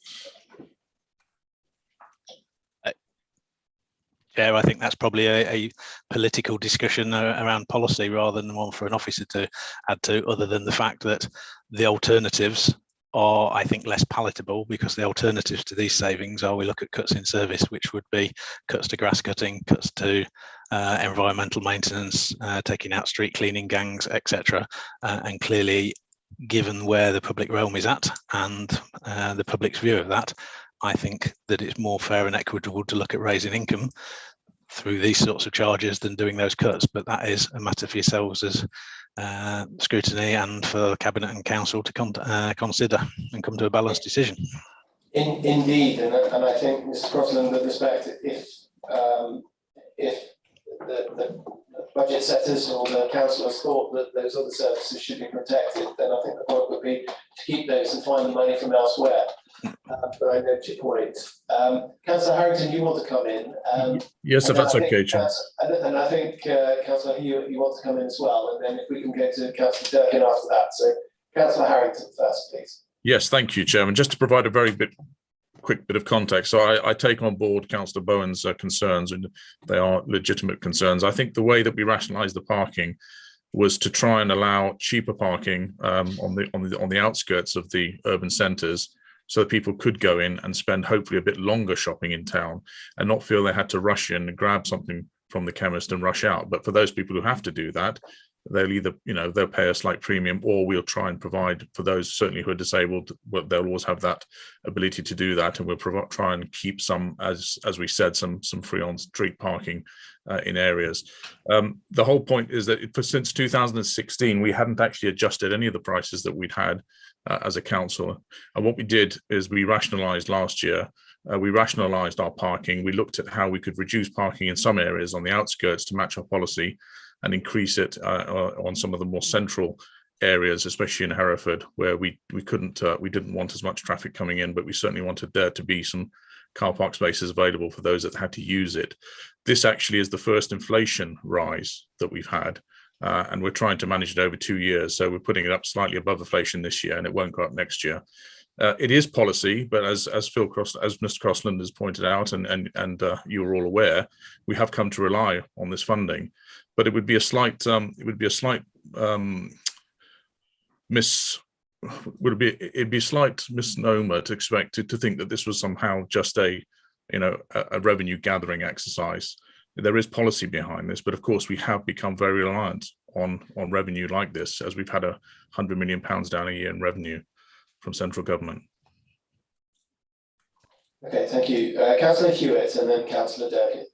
Speaker 15: Chair, I think that's probably a political discussion around policy rather than one for an officer to add to, other than the fact that the alternatives are, I think, less palatable, because the alternatives to these savings are, we look at cuts in service, which would be cuts to grass cutting, cuts to environmental maintenance, taking out street cleaning gangs, etc. And clearly, given where the public realm is at and the public's view of that, I think that it's more fair and equitable to look at raising income through these sorts of charges than doing those cuts. But that is a matter for yourselves as scrutiny and for Cabinet and Council to consider and come to a balanced decision.
Speaker 2: Indeed, and I think, Mr. Crosland, with respect, if the budget setters or the councillors thought that those other services should be protected, then I think the point would be to keep those and find the money from elsewhere. But I note your point. Councillor Harrington, you want to come in?
Speaker 16: Yes, if that's okay, Chair.
Speaker 2: And I think, Councillor, you want to come in as well, and then if we can go to Councillor Durkin after that. So, Councillor Harrington first, please.
Speaker 16: Yes, thank you, Chairman. Just to provide a very quick bit of context. So I take on board Councillor Bowen's concerns, and they are legitimate concerns. I think the way that we rationalised the parking was to try and allow cheaper parking on the outskirts of the urban centres, so that people could go in and spend hopefully a bit longer shopping in town and not feel they had to rush in and grab something from the chemist and rush out. But for those people who have to do that, they'll either, they'll pay a slight premium, or we'll try and provide for those certainly who are disabled, they'll always have that ability to do that. And we'll try and keep some, as we said, some free on street parking in areas. The whole point is that since 2016, we hadn't actually adjusted any of the prices that we'd had as a council. And what we did is we rationalised last year. We rationalised our parking. We looked at how we could reduce parking in some areas on the outskirts to match our policy, and increase it on some of the more central areas, especially in Hereford, where we didn't want as much traffic coming in, but we certainly wanted there to be some car park spaces available for those that had to use it. This actually is the first inflation rise that we've had, and we're trying to manage it over 2 years. So we're putting it up slightly above inflation this year, and it won't go up next year. It is policy, but as Mr. Crossland has pointed out, and you are all aware, we have come to rely on this funding. But it would be a slight misnomer to expect to think that this was somehow just a revenue gathering exercise. There is policy behind this, but of course we have become very reliant on revenue like this, as we've had £100 million down a year in revenue from central government.
Speaker 2: Okay, thank you. Councillor Hewitt and then Councillor Durkin.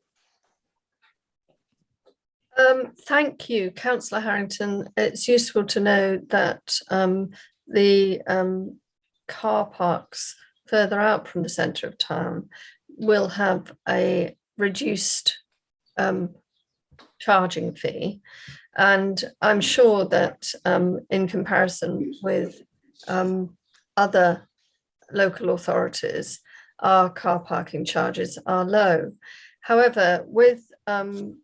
Speaker 11: Thank you, Councillor Harrington. It's useful to know that the car parks further out from the centre of town will have a reduced charging fee. And I'm sure that in comparison with other local authorities, our car parking charges are low. However, with, I'm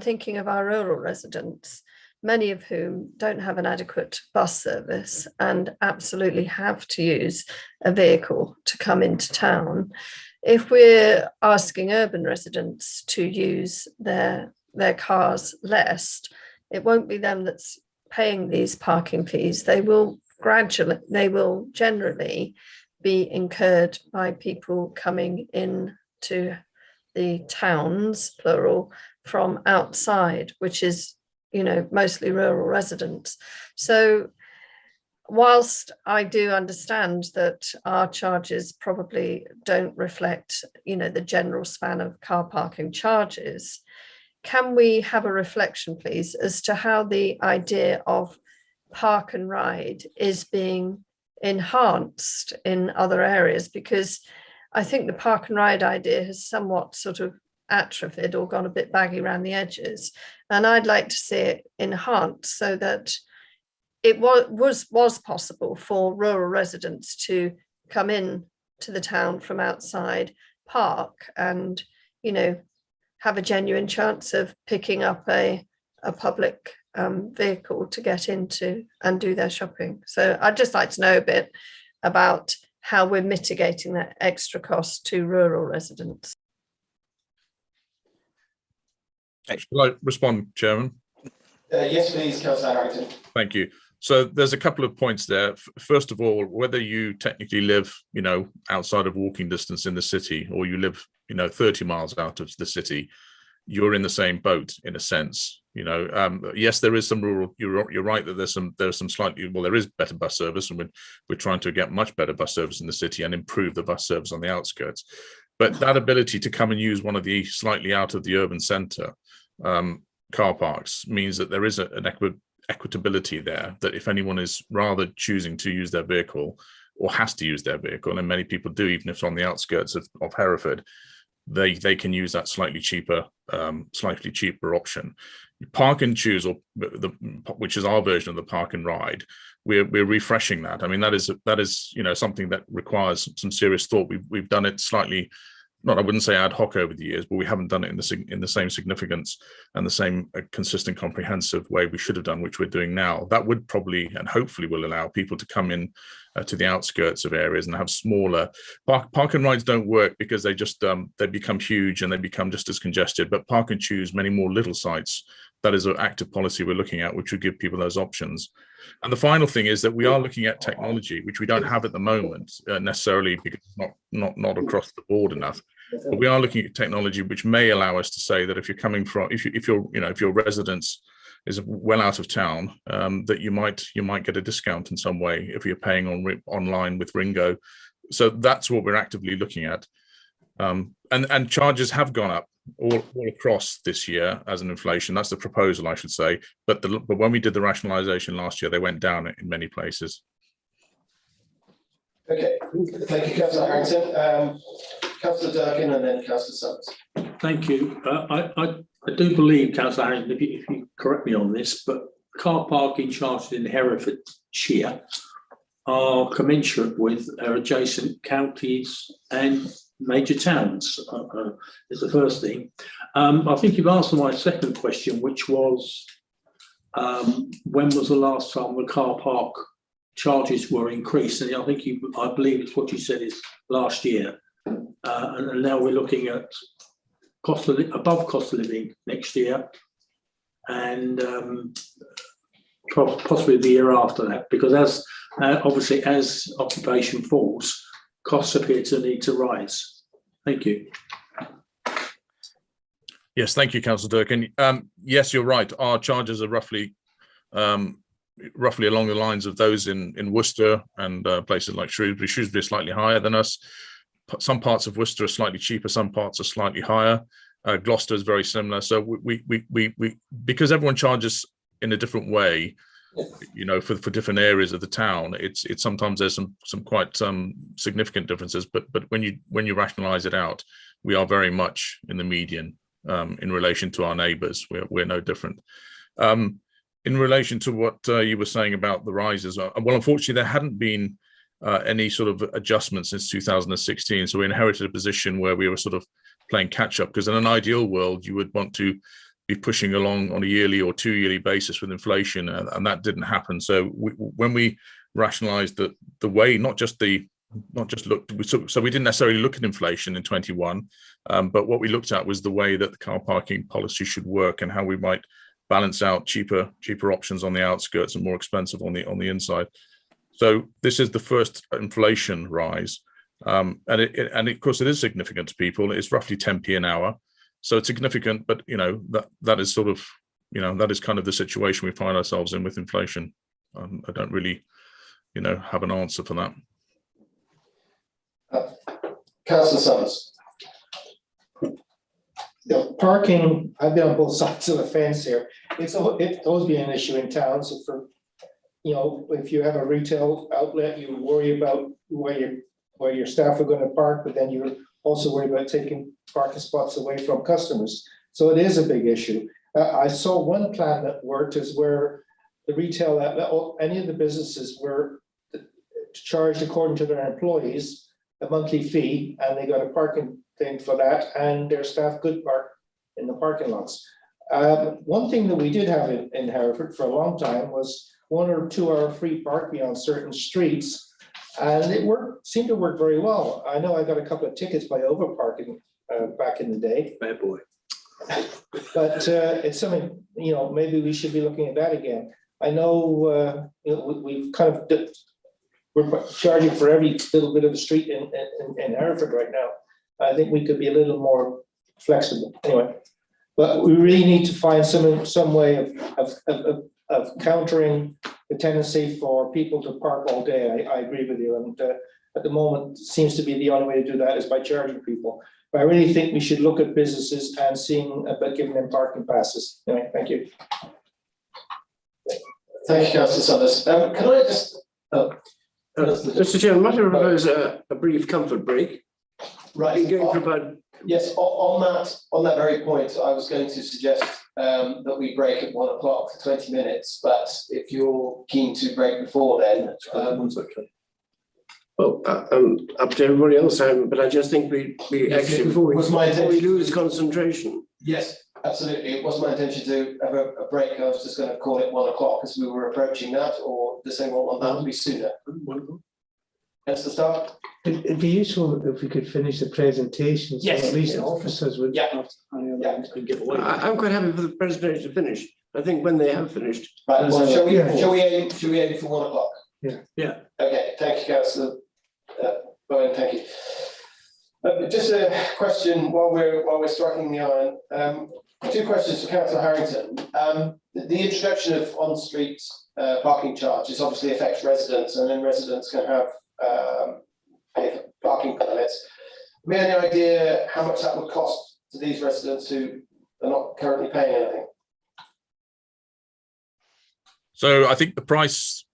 Speaker 11: thinking of our rural residents, many of whom don't have an adequate bus service and absolutely have to use a vehicle to come into town. If we're asking urban residents to use their cars less, it won't be them that's paying these parking fees. They will generally be incurred by people coming in to the towns, plural, from outside, which is, mostly rural residents. So whilst I do understand that our charges probably don't reflect, the general span of car parking charges, can we have a reflection, please, as to how the idea of park and ride is being enhanced in other areas? Because I think the park and ride idea has somewhat sort of atrophied or gone a bit baggy around the edges. And I'd like to see it enhanced so that it was possible for rural residents to come in to the town from outside, park, and, have a genuine chance of picking up a public vehicle to get into and do their shopping. So I'd just like to know a bit about how we're mitigating that extra cost to rural residents.
Speaker 16: Shall I respond, Chairman?
Speaker 2: Yes, please, Councillor Harrington.
Speaker 16: Thank you. So there's a couple of points there. First of all, whether you technically live, outside of walking distance in the city, or you live, 30 miles out of the city, you're in the same boat in a sense. Yes, there is some rural. You're right that there's some slightly. Well, there is better bus service, and we're trying to get much better bus service in the city and improve the bus service on the outskirts. But that ability to come and use one of the slightly out of the urban centre car parks means that there is an equitability there, that if anyone is rather choosing to use their vehicle or has to use their vehicle, and many people do, even if on the outskirts of Hereford, they can use that slightly cheaper option. Park and choose, which is our version of the park and ride. We're refreshing that. I mean, that is something that requires some serious thought. We've done it slightly, I wouldn't say ad hoc over the years, but we haven't done it in the same significance and the same consistent, comprehensive way we should have done, which we're doing now. That would probably and hopefully will allow people to come in to the outskirts of areas and have smaller park and rides. Don't work because they just they become huge and they become just as congested. But park and choose many more little sites. That is an active policy we're looking at, which would give people those options. And the final thing is that we are looking at technology, which we don't have at the moment necessarily, because it's not across the board enough. But we are looking at technology which may allow us to say that if you're coming from, if your residence is well out of town, that you might get a discount in some way if you're paying online with Ringo. So that's what we're actively looking at. And charges have gone up all across this year as an inflation. That's the proposal, I should say. But when we did the rationalisation last year, they went down in many places.
Speaker 2: Okay, thank you, Councillor Harrington. Councillor Durkin and then Councillor Summers.
Speaker 5: Thank you. I do believe, Councillor Harrington, if you correct me on this, but car parking charges in Herefordshire are commensurate with our adjacent counties and major towns, is the first thing. I think you've answered my second question, which was when was the last time the car park charges were increased? And I believe it's what you said is last year. And now we're looking at above cost of living next year, and possibly the year after that, because obviously as occupation falls, costs appear to need to rise. Thank you.
Speaker 16: Yes, thank you, Councillor Durkin. Yes, you're right. Our charges are roughly along the lines of those in Worcester and places like Shrewsbury. Shrewsbury is slightly higher than us. Some parts of Worcester are slightly cheaper, some parts are slightly higher. Gloucester is very similar. So we because everyone charges in a different way, you know, for different areas of the town, it's sometimes there's some quite significant differences. But when you rationalise it out, we are very much in the median in relation to our neighbours. We're no different. In relation to what you were saying about the rises, well, unfortunately, there hadn't been any sort of adjustment since 2016. So we inherited a position where we were sort of playing catch up, because in an ideal world, you would want to be pushing along on a yearly or 2 yearly basis with inflation, and that didn't happen. So when we rationalized the way, so we didn't necessarily look at inflation in 21, but what we looked at was the way that the car parking policy should work and how we might balance out cheaper options on the outskirts and more expensive on the inside. So this is the first inflation rise. And of course it is significant to people. It's roughly 10p an hour, so it's significant. But you know that is sort of, you know, that is kind of the situation we find ourselves in with inflation. I don't really, you know, have an answer for that.
Speaker 2: Councillor Summers.
Speaker 9: Parking, I've been on both sides of the fence here. It's always been an issue in towns. So for, you know, if you have a retail outlet, you worry about where your staff are going to park, but then you're also worried about taking parking spots away from customers. So it is a big issue. I saw one plan that worked is where the retail outlet, any of the businesses were charged according to their employees a monthly fee, and they got a parking thing for that, and their staff could park in the parking lots. One thing that we did have in Hereford for a long time was 1 or 2 hour free parking on certain streets. And it seemed to work very well. I know I got a couple of tickets by overparking back in the day.
Speaker 1: Bad boy.
Speaker 9: But it's something, you know, maybe we should be looking at that again. I know, you know, we've kind of we're charging for every little bit of the street in Hereford right now. I think we could be a little more flexible. Anyway, but we really need to find some way of countering the tendency for people to park all day. I agree with you, and at the moment seems to be the only way to do that is by charging people. But I really think we should look at businesses and seeing about giving them parking passes. Anyway, thank you.
Speaker 2: Thank you, Councillor Summers. Can I just,
Speaker 1: Mr. Chairman, might I propose a brief comfort break?
Speaker 2: right,
Speaker 1: Going for about
Speaker 2: yes, on that very point, I was going to suggest that we break at 1 o'clock for 20 minutes, but if you're keen to break before then,
Speaker 1: well, up to everybody else, but I just think we actually before we lose concentration.
Speaker 2: Yes, absolutely. It was my intention to have a break. I was just going to call it 1 o'clock as we were approaching that, or the same one that would be sooner. That's the start.
Speaker 8: It'd be useful if we could finish the presentation, so
Speaker 2: Yes.
Speaker 8: at least the officers would.
Speaker 2: Yeah.
Speaker 8: Give away.
Speaker 1: I'm quite happy for the presentation to finish. I think when they have finished.
Speaker 2: Right, well, shall we aim for 1 o'clock?
Speaker 1: Yeah.
Speaker 2: Okay, thank you, Councillor Bowen, thank you. Just a question while we're striking the iron. 2 questions for Councillor Harrington. The introduction of on-street parking charges obviously affects residents, and then residents can have pay for parking permits. Have you any idea how much that would cost to these residents who are not currently paying anything?
Speaker 16: So I think the prices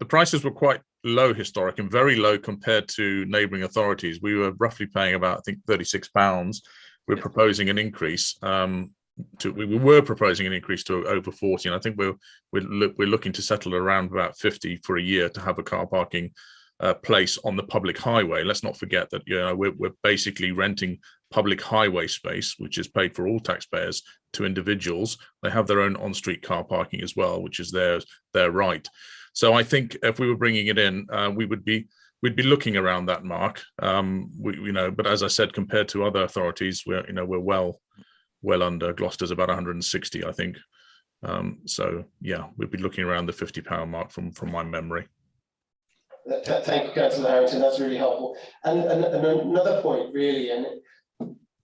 Speaker 16: were quite low historic and very low compared to neighbouring authorities. We were roughly paying about, I think, £36. We're proposing an increase we were proposing an increase to over 40, and I think we're looking to settle around about 50 for a year to have a car parking place on the public highway. Let's not forget that, you know, we're basically renting public highway space, which is paid for all taxpayers, to individuals. They have their own on-street car parking as well, which is their right. So I think if we were bringing it in, we'd be looking around that mark. You know, but as I said, compared to other authorities, we're well under. Gloucester's about 160, I think. So yeah, we'd be looking around the £50 mark from my memory.
Speaker 2: Thank you, Councillor Harrington. That's really helpful. And another point, really, and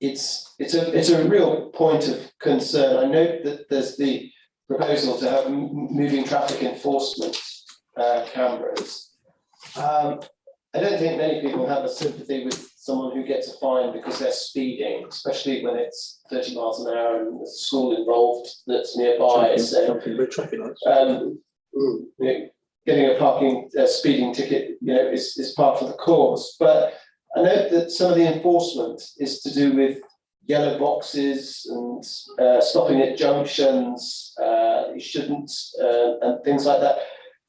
Speaker 2: it's a real point of concern. I note that there's the proposal to have moving traffic enforcement cameras. I don't think many people have a sympathy with someone who gets a fine because they're speeding, especially when it's 30 miles an hour and there's a school involved that's nearby. So, getting a speeding ticket, is part of the course. But I know that some of the enforcement is to do with yellow boxes and stopping at junctions, you shouldn't, and things like that,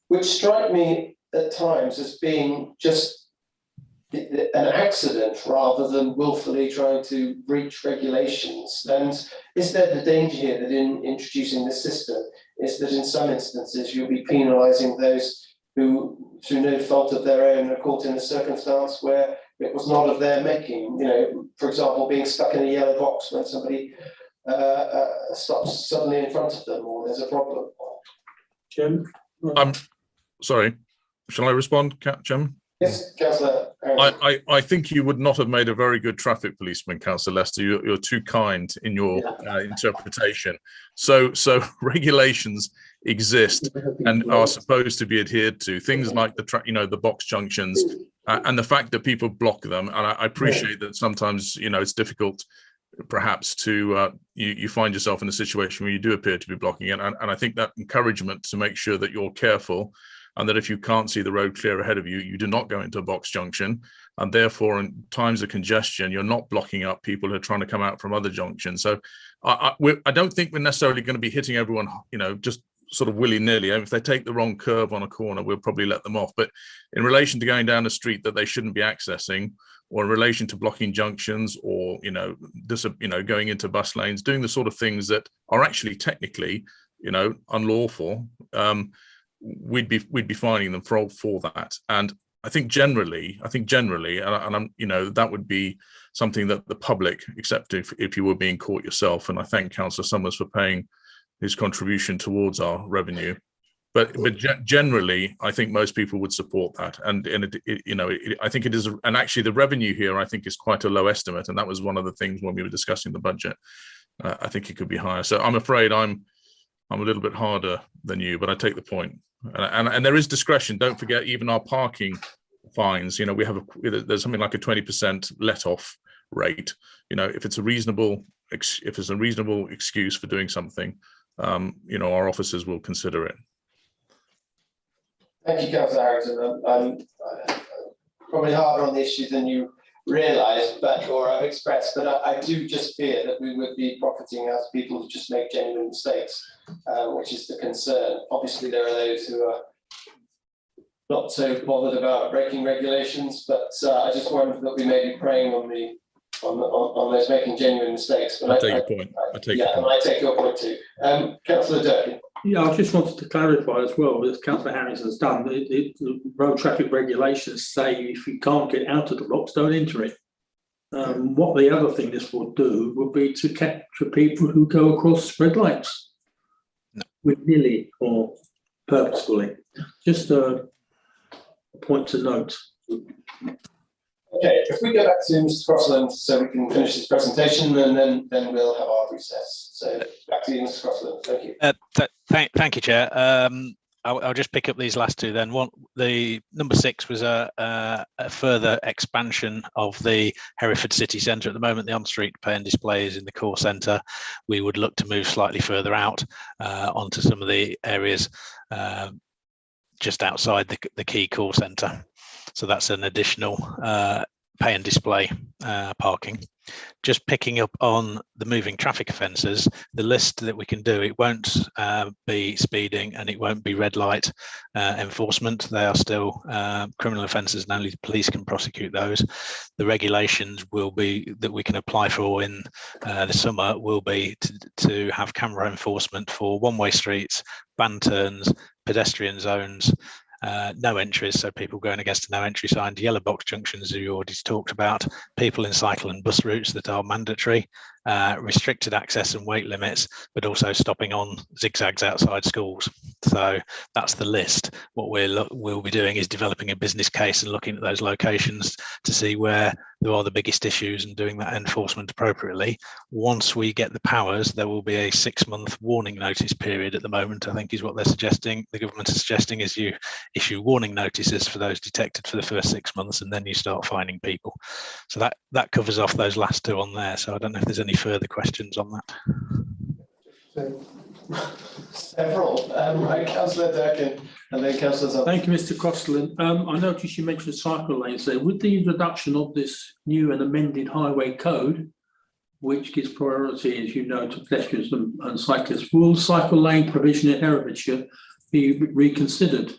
Speaker 2: which strike me at times as being just an accident rather than willfully trying to breach regulations. And is there the danger here that in introducing this system is that in some instances you'll be penalising those who, through no fault of their own, are caught in a circumstance where it was not of their making? For example, being stuck in a yellow box when somebody stops suddenly in front of them, or there's a problem.
Speaker 5: Jim?
Speaker 16: Sorry, shall I respond, Jim?
Speaker 2: Yes, Councillor.
Speaker 16: I think you would not have made a very good traffic policeman, Councillor Lester. You're too kind in your interpretation. So regulations exist and are supposed to be adhered to. Things like the box junctions and the fact that people block them. And I appreciate that sometimes it's difficult, perhaps, to you find yourself in a situation where you do appear to be blocking it. And I think that encouragement to make sure that you're careful, and that if you can't see the road clear ahead of you, you do not go into a box junction. And therefore, in times of congestion, you're not blocking up people who are trying to come out from other junctions. So I don't think we're necessarily going to be hitting everyone, just sort of willy-nilly. If they take the wrong curve on a corner, we'll probably let them off. But in relation to going down a street that they shouldn't be accessing, or in relation to blocking junctions, or going into bus lanes, doing the sort of things that are actually technically unlawful, we'd be fining them for that. And I think generally, and I'm, that would be something that the public accept if you were being caught yourself. And I thank Councillor Summers for paying his contribution towards our revenue. But generally, I think most people would support that. And I think it is, and actually the revenue here, I think, is quite a low estimate. And that was one of the things when we were discussing the budget. I think it could be higher. So I'm afraid I'm a little bit harder than you, but I take the point. And there is discretion. Don't forget, even our parking fines, there's something like a 20% let off rate. If it's a reasonable excuse for doing something, our officers will consider it.
Speaker 2: Thank you, Councillor Harrington. I'm probably harder on the issue than you realise, or I've expressed, but I do just fear that we would be profiting out of people who just make genuine mistakes, which is the concern. Obviously, there are those who are not so bothered about breaking regulations, but I just wonder that we may be preying on those making genuine mistakes. But I take your point. I take your point too. Councillor Durkin.
Speaker 5: Yeah, I just wanted to clarify as well, as Councillor Harrington's done, the road traffic regulations say if you can't get out of the box, don't enter it. What the other thing this will do would be to capture people who go across red lights, willy-nilly or purposefully. Just a point to note.
Speaker 2: Okay, if we go back to Mr. Crossland so we can finish this presentation, and then we'll have our recess. So back to you, Mr. Crossland. Thank you.
Speaker 15: Thank you, Chair. I'll just pick up these last two then. The number 6 was a further expansion of the Hereford City Centre. At the moment, the on-street pay and display is in the core centre. We would look to move slightly further out onto some of the areas just outside the key core centre. So that's an additional pay and display parking. Just picking up on the moving traffic offences, the list that we can do, it won't be speeding and it won't be red light enforcement. They are still criminal offences and only the police can prosecute those. The regulations will be that we can apply for in the summer will be to have camera enforcement for one-way streets, band turns, pedestrian zones, no entries, so people going against a no entry sign, yellow box junctions, as you already talked about, people in cycle and bus routes that are mandatory, restricted access and weight limits, but also stopping on zigzags outside schools. So that's the list. What we'll be doing is developing a business case and looking at those locations to see where there are the biggest issues and doing that enforcement appropriately. Once we get the powers, there will be a 6-month warning notice period at the moment, I think is what they're suggesting. The government is suggesting is you issue warning notices for those detected for the first 6 months, and then you start fining people. So that covers off those last two on there. So I don't know if there's any further questions on that.
Speaker 2: Several, right, Councillor Durkin, and then Councillor.
Speaker 5: Thank you, Mr. Crosland. I noticed you mentioned cycle lanes there. With the introduction of this new and amended highway code, which gives priority, as you know, to pedestrians and cyclists, will cycle lane provision in Herefordshire be reconsidered?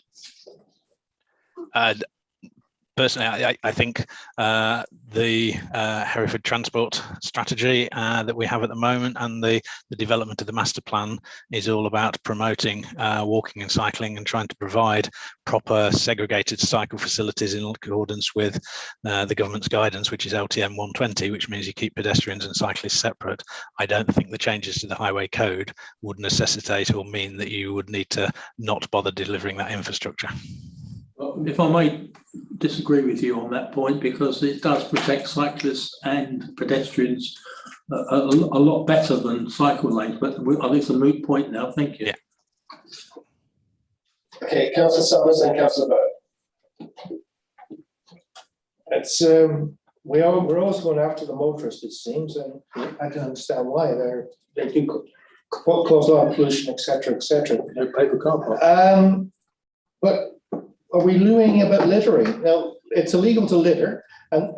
Speaker 15: Personally, I think the Hereford transport strategy that we have at the moment and the development of the master plan is all about promoting walking and cycling and trying to provide proper segregated cycle facilities in accordance with the government's guidance, which is LTM 120, which means you keep pedestrians and cyclists separate. I don't think the changes to the highway code would necessitate or mean that you would need to not bother delivering that infrastructure.
Speaker 5: If I may disagree with you on that point, because it does protect cyclists and pedestrians a lot better than cycle lanes, but I think it's a moot point now. Thank you.
Speaker 15: Yeah.
Speaker 2: Okay, Councillor Summers and Councillor Bowen.
Speaker 9: It's, we're always going after the motorists, it seems, and I can understand why they do cause a lot of pollution, etc., etc.
Speaker 5: No paper car park.
Speaker 9: But are we doing about littering? Now, it's illegal to litter, and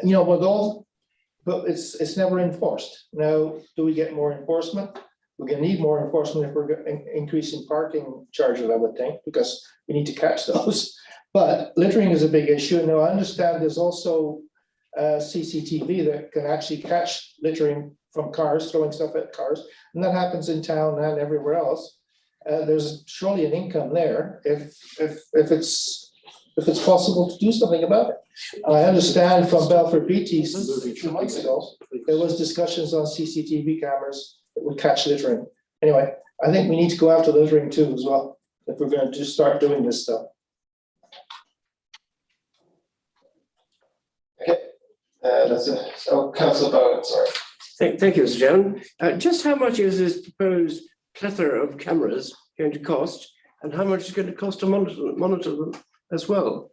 Speaker 9: but it's never enforced. Now, do we get more enforcement? We're going to need more enforcement if we're increasing parking charges, I would think, because we need to catch those. But littering is a big issue. Now, I understand there's also CCTV that can actually catch littering from cars, throwing stuff at cars, and that happens in town and everywhere else. There's surely an income there if it's possible to do something about it. I understand from Belford Beatties 2 months ago, there was discussions on CCTV cameras that would catch littering. Anyway, I think we need to go after littering too as well, if we're going to just start doing this stuff.
Speaker 2: Okay, that's it. So Councillor Bowen, sorry.
Speaker 1: Thank you, Mr. Chairman. Just how much is this proposed plethora of cameras going to cost, and how much is going to cost to monitor them as well?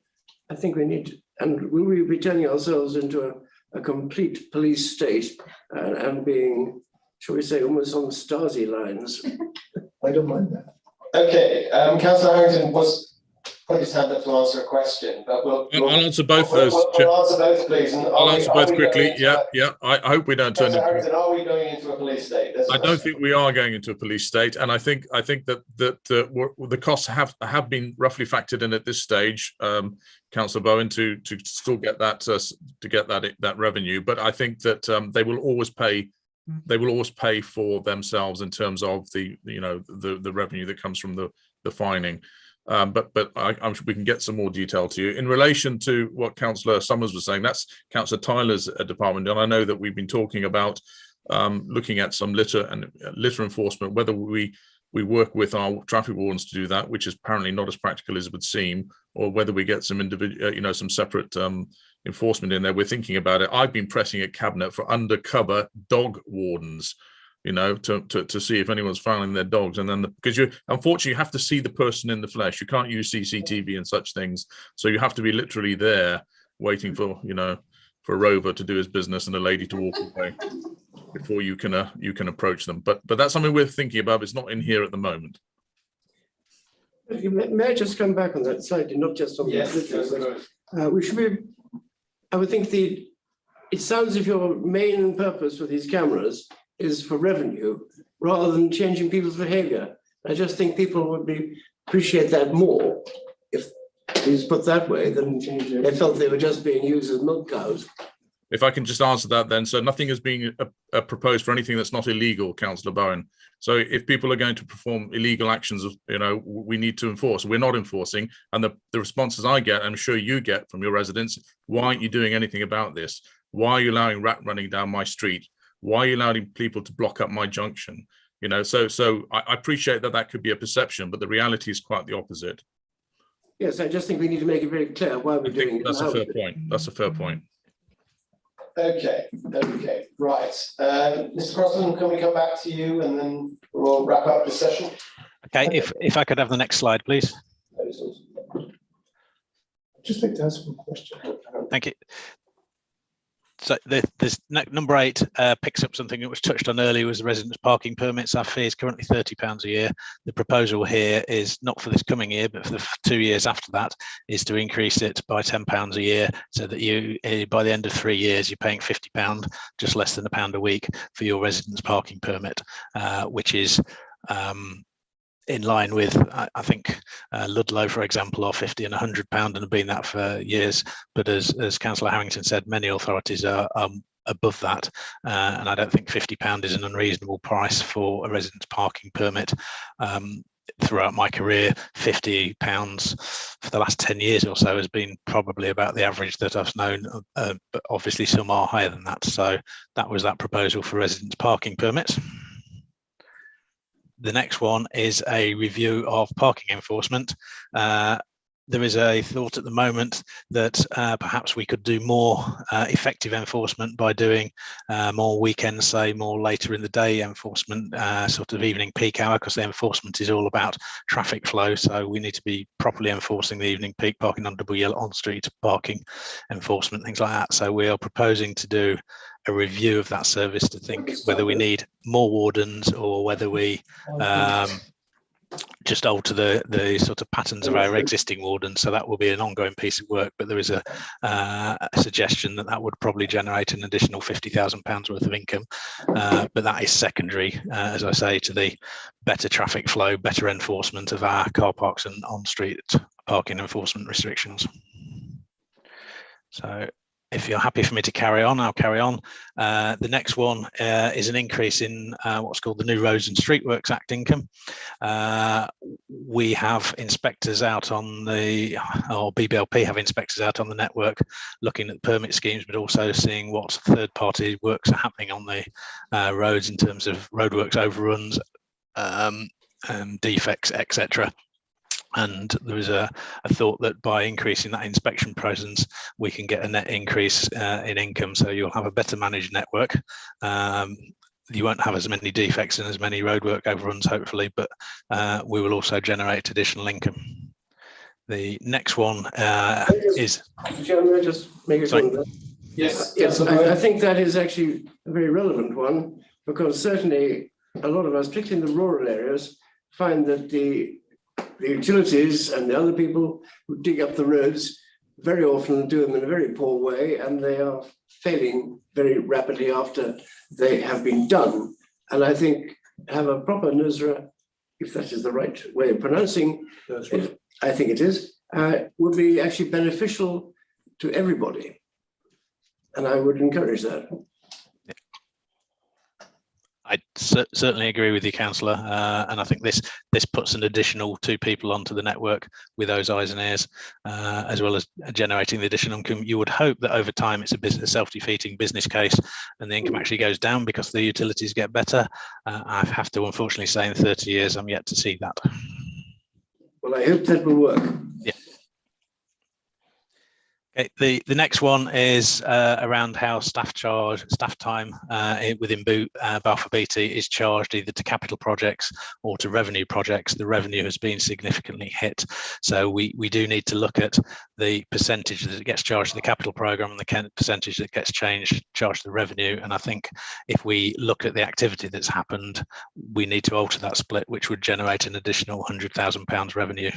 Speaker 1: I think we need, and will we be turning ourselves into a complete police state and being, shall we say, almost on Stasi lines?
Speaker 9: I don't mind that.
Speaker 2: Okay, Councillor Harrington was put his hand up to answer a question, but
Speaker 16: I'll answer both those.
Speaker 2: We'll answer both, please. And
Speaker 16: I'll answer both quickly. Yeah. I hope we don't turn
Speaker 2: Councillor
Speaker 16: into.
Speaker 2: Harrington, are we going into a police state?
Speaker 16: I don't think we are going into a police state, and I think that the costs have been roughly factored in at this stage, Councillor Bowen, to still get that that revenue. But I think that they will always pay. They will always pay for themselves in terms of the revenue that comes from the fining. But I'm sure we can get some more detail to you in relation to what Councillor Summers was saying. That's Councillor Tyler's department, and I know that we've been talking about looking at some litter enforcement, whether we work with our traffic wardens to do that, which is apparently not as practical as it would seem, or whether we get some individual, some separate enforcement in there. We're thinking about it. I've been pressing at Cabinet for undercover dog wardens, to see if anyone's fouling their dogs, and then because unfortunately you have to see the person in the flesh. You can't use CCTV and such things, so you have to be literally there waiting for for a rover to do his business and a lady to walk away before you can approach them. But that's something we're thinking about. It's not in here at the moment.
Speaker 1: May I just come back on that slightly, not just on the we should be. I would think it sounds as if your main purpose for these cameras is for revenue rather than changing people's behaviour. I just think people would appreciate that more if it was put that way than they felt they were just being used as milk cows.
Speaker 16: If I can just answer that then. So nothing is being proposed for anything that's not illegal, Councillor Bowen. So if people are going to perform illegal actions, we need to enforce. We're not enforcing. And the responses I get, I'm sure you get from your residents, why aren't you doing anything about this? Why are you allowing rat running down my street? Why are you allowing people to block up my junction? You know, so I appreciate that that could be a perception, but the reality is quite the opposite.
Speaker 1: Yes, I just think we need to make it very clear why we're doing it.
Speaker 16: That's a fair point. That's a fair point.
Speaker 2: Okay, right. Mr. Crossan, can we come back to you and then we'll wrap up the session?
Speaker 15: Okay, if I could have the next slide, please.
Speaker 9: Just like to ask one question.
Speaker 15: Thank you. So this number 8 picks up something that was touched on earlier, was the residence parking permits. Our fee is currently £30 a year. The proposal here is not for this coming year, but for the 2 years after that, is to increase it by £10 a year, so that you, by the end of 3 years, you're paying £50, just less than £1 a week for your residence parking permit, which is in line with, I think, Ludlow, for example, are £50 and £100 and have been that for years. But as Councillor Harrington said, many authorities are above that. And I don't think £50 is an unreasonable price for a residence parking permit. Throughout my career, £50 for the last 10 years or so has been probably about the average that I've known, but obviously some are higher than that. So that was that proposal for residence parking permits. The next one is a review of parking enforcement. There is a thought at the moment that perhaps we could do more effective enforcement by doing more weekends, say more later in the day enforcement, sort of evening peak hour, because the enforcement is all about traffic flow. So we need to be properly enforcing the evening peak parking on double yellow on street parking enforcement, things like that. So we are proposing to do a review of that service to think whether we need more wardens or whether we just alter the sort of patterns of our existing wardens. So that will be an ongoing piece of work, but there is a suggestion that that would probably generate an additional £50,000 worth of income, but that is secondary, as I say, to the better traffic flow, better enforcement of our car parks and on-street parking enforcement restrictions. So if you're happy for me to carry on, I'll carry on. The next one is an increase in what's called the New Roads and Streetworks Act income. We have inspectors out on the, or BBLP have inspectors out on the network looking at permit schemes, but also seeing what third-party works are happening on the roads in terms of roadworks overruns, and defects, etc. And there is a thought that by increasing that inspection presence, we can get a net increase in income. So you'll have a better managed network. You won't have as many defects and as many roadwork overruns, hopefully, but we will also generate additional income. The next one is...
Speaker 1: Chairman, I just make a comment?
Speaker 2: Yes,
Speaker 1: I think that is actually a very relevant one, because certainly a lot of us, particularly in the rural areas, find that the utilities and the other people who dig up the roads very often do them in a very poor way, and they are failing very rapidly after they have been done. And I think have a proper NUSRA, if that is the right way of pronouncing it, I think it is, would be actually beneficial to everybody. And I would encourage that.
Speaker 15: I certainly agree with you, Councillor, and I think this puts an additional 2 people onto the network with those eyes and ears, as well as generating the additional income. You would hope that over time it's a self-defeating business case and the income actually goes down because the utilities get better. I have to unfortunately say in 30 years I'm yet to see that.
Speaker 1: Well, I hope that will work.
Speaker 15: Yeah. Okay, the next one is around how staff time within Balfour Beatty is charged either to capital projects or to revenue projects. The revenue has been significantly hit, so we do need to look at the percentage that gets charged to the capital programme and the percentage that gets charged to the revenue. And I think if we look at the activity that's happened, we need to alter that split, which would generate an additional £100,000 revenue.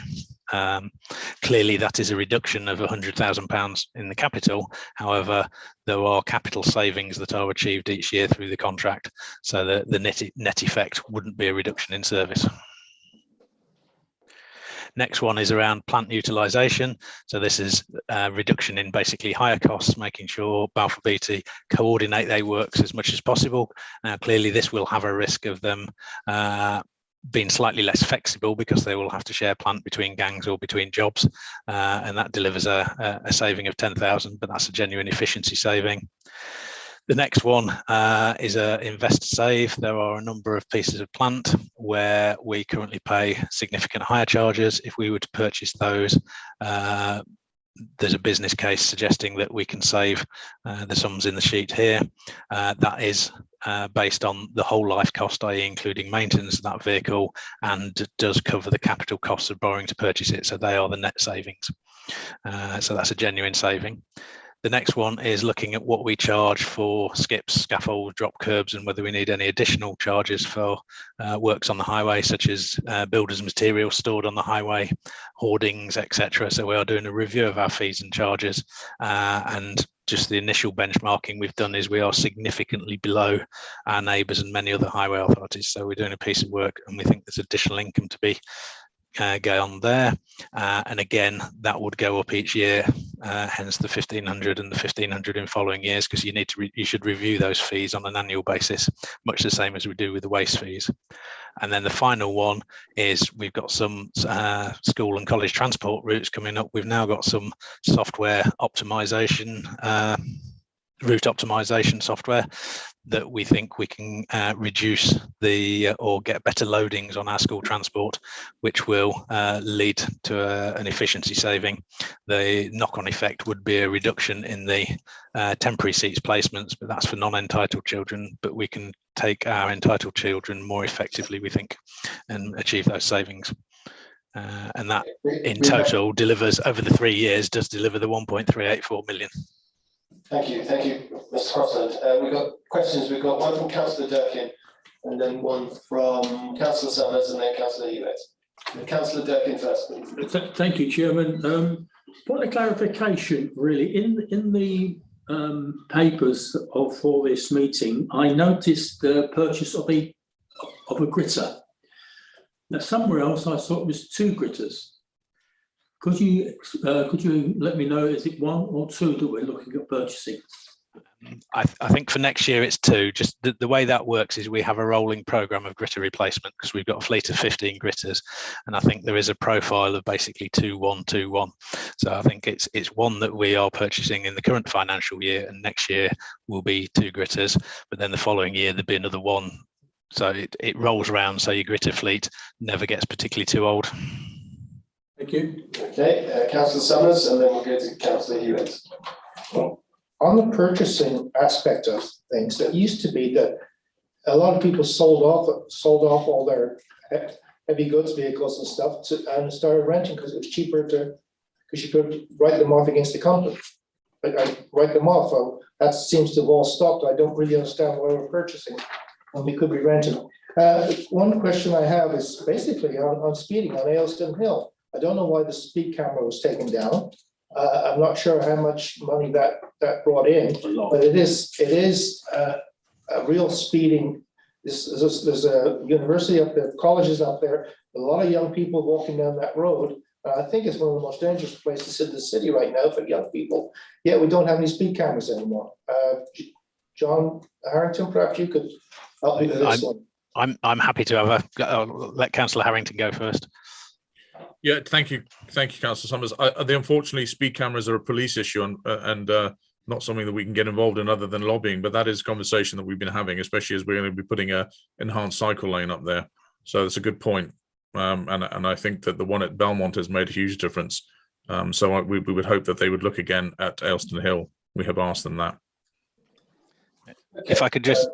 Speaker 15: Clearly, that is a reduction of £100,000 in the capital. However, there are capital savings that are achieved each year through the contract, so the net effect wouldn't be a reduction in service. Next one is around plant utilisation. So this is a reduction in basically higher costs, making sure Balfour Beatty coordinate their works as much as possible. Now, clearly, this will have a risk of them being slightly less flexible because they will have to share plant between gangs or between jobs, and that delivers a saving of 10,000, but that's a genuine efficiency saving. The next one is a invest to save. There are a number of pieces of plant where we currently pay significant hire charges. If we were to purchase those, there's a business case suggesting that we can save the sums in the sheet here. That is based on the whole life cost, i.e. including maintenance of that vehicle, and does cover the capital costs of borrowing to purchase it. So they are the net savings. So that's a genuine saving. The next one is looking at what we charge for skips, scaffolds, drop curbs, and whether we need any additional charges for works on the highway, such as builders' materials stored on the highway, hoardings, etc. So we are doing a review of our fees and charges, and just the initial benchmarking we've done is we are significantly below our neighbours and many other highway authorities. So we're doing a piece of work, and we think there's additional income to be go on there, and again that would go up each year, hence the 1,500 and the 1,500 in following years, because you need to you should review those fees on an annual basis, much the same as we do with the waste fees. And then the final one is we've got some school and college transport routes coming up. We've now got some software optimization, route optimization software that we think we can reduce the or get better loadings on our school transport, which will lead to an efficiency saving. The knock-on effect would be a reduction in the temporary seats placements, but that's for non-entitled children. But we can take our entitled children more effectively, we think, and achieve those savings. And that in total delivers over the 3 years, does deliver the 1.384 million.
Speaker 2: Thank you, Mr. Crossland. We've got questions. We've got one from Councillor Durkin, and then one from Councillor Summers, and then Councillor Hewitt. Councillor Durkin first, please.
Speaker 5: Thank you, Chairman. Point of clarification, really, in the papers for this meeting, I noticed the purchase of a gritter. Now, somewhere else I saw it was 2 gritters. Could you let me know, is it 1 or 2 that we're looking at purchasing?
Speaker 15: I think for next year it's 2. Just the way that works is we have a rolling programme of gritter replacement, because we've got a fleet of 15 gritters, and I think there is a profile of basically 2-1, 2-1. So I think it's 1 that we are purchasing in the current financial year, and next year will be 2 gritters, but then the following year there'll be another 1. So it rolls around, so your gritter fleet never gets particularly too old.
Speaker 5: Thank you.
Speaker 2: Okay, Councillor Summers, and then we'll go to Councillor Hewitt.
Speaker 9: Well, on the purchasing aspect of things, it used to be that a lot of people sold off all their heavy goods vehicles and stuff and started renting, because it was cheaper because you could write them off against the company. Write them off. Well, that seems to have all stopped. I don't really understand why we're purchasing when we could be renting. One question I have is basically on speeding on Aylstone Hill. I don't know why the speed camera was taken down. I'm not sure how much money that brought in, but it is a real speeding. There's a university up there, colleges up there, a lot of young people walking down that road. I think it's one of the most dangerous places in the city right now for young people. Yet we don't have any speed cameras anymore. John Harrington, perhaps you could help me with this one.
Speaker 15: I'm happy to have let Councillor Harrington go first.
Speaker 16: Yeah, thank you, Councillor Summers. Unfortunately, speed cameras are a police issue and not something that we can get involved in other than lobbying. But that is a conversation that we've been having, especially as we're going to be putting a enhanced cycle lane up there. So that's a good point, and I think that the one at Belmont has made a huge difference. So we would hope that they would look again at Aylstone Hill. We have asked them that.
Speaker 15: If I could just,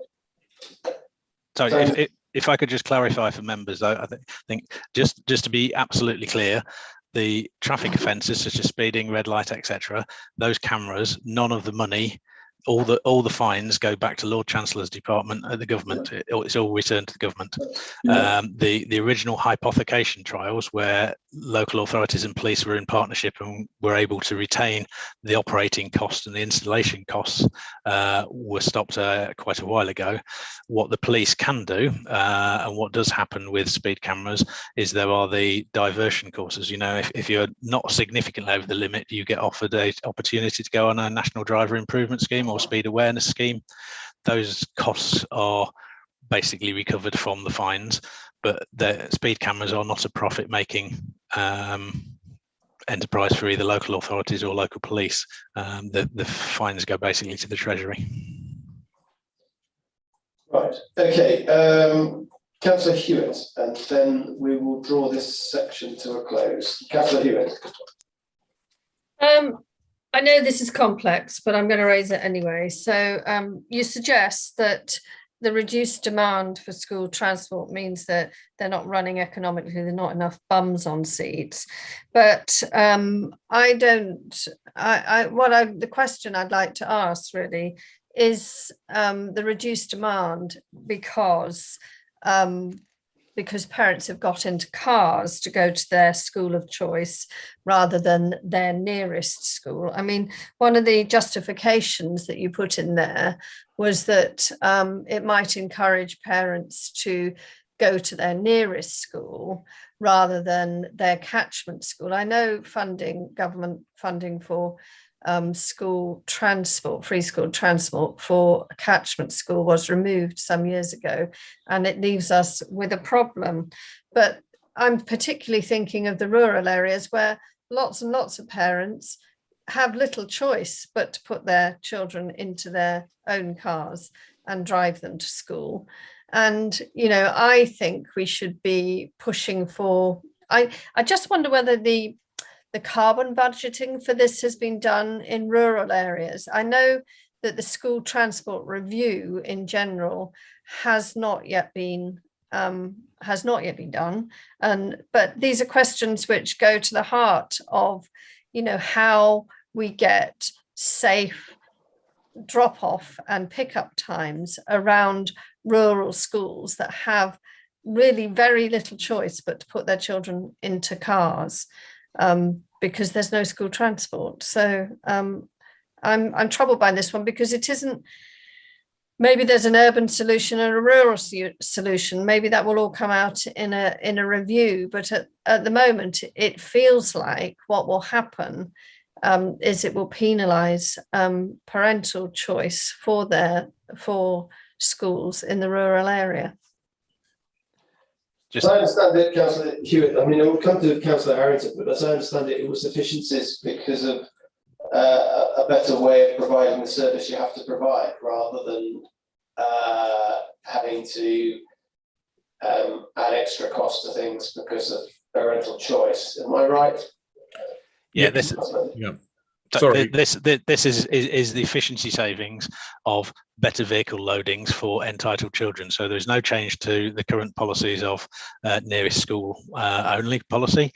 Speaker 15: sorry. If I could just clarify for members, though, I think just to be absolutely clear, the traffic offences such as speeding, red light, etc., those cameras, none of the money, all the fines go back to Lord Chancellor's department at the government. It's all returned to the government. The original hypothecation trials, where local authorities and police were in partnership and were able to retain the operating costs and the installation costs, were stopped quite a while ago. What the police can do, and what does happen with speed cameras, is there are the diversion courses. You know, if you're not significantly over the limit, you get offered an opportunity to go on a national driver improvement scheme or speed awareness scheme. Those costs are basically recovered from the fines, but the speed cameras are not a profit-making enterprise for either local authorities or local police. The fines go basically to the Treasury.
Speaker 2: Right, okay, Councillor Hewitt, and then we will draw this section to a close. Councillor Hewitt.
Speaker 11: I know this is complex, but I'm going to raise it anyway. So you suggest that the reduced demand for school transport means that they're not running economically, there's not enough bums on seats. But the question I'd like to ask really is the reduced demand because parents have got into cars to go to their school of choice rather than their nearest school. I mean, one of the justifications that you put in there was that it might encourage parents to go to their nearest school rather than their catchment school. I know government funding for school transport, free school transport for a catchment school was removed some years ago, and it leaves us with a problem. But I'm particularly thinking of the rural areas where lots and lots of parents have little choice but to put their children into their own cars and drive them to school. And, you know, I think we should be pushing for, I just wonder whether the carbon budgeting for this has been done in rural areas. I know that the school transport review in general has not yet been done. But these are questions which go to the heart of, you know, how we get safe drop-off and pick-up times around rural schools that have really very little choice but to put their children into cars because there's no school transport. So I'm troubled by this one because it isn't. Maybe there's an urban solution and a rural solution. Maybe that will all come out in a review. But at the moment, it feels like what will happen is it will penalise parental choice for schools in the rural area.
Speaker 2: As I understand it, Councillor Hewitt, I mean, it will come to Councillor Harrington, but as I understand it, it was efficiencies because of a better way of providing the service you have to provide rather than having to add extra cost to things because of parental choice. Am I right?
Speaker 15: Yeah,
Speaker 16: Sorry.
Speaker 15: This is the efficiency savings of better vehicle loadings for entitled children. So there's no change to the current policies of nearest school only policy.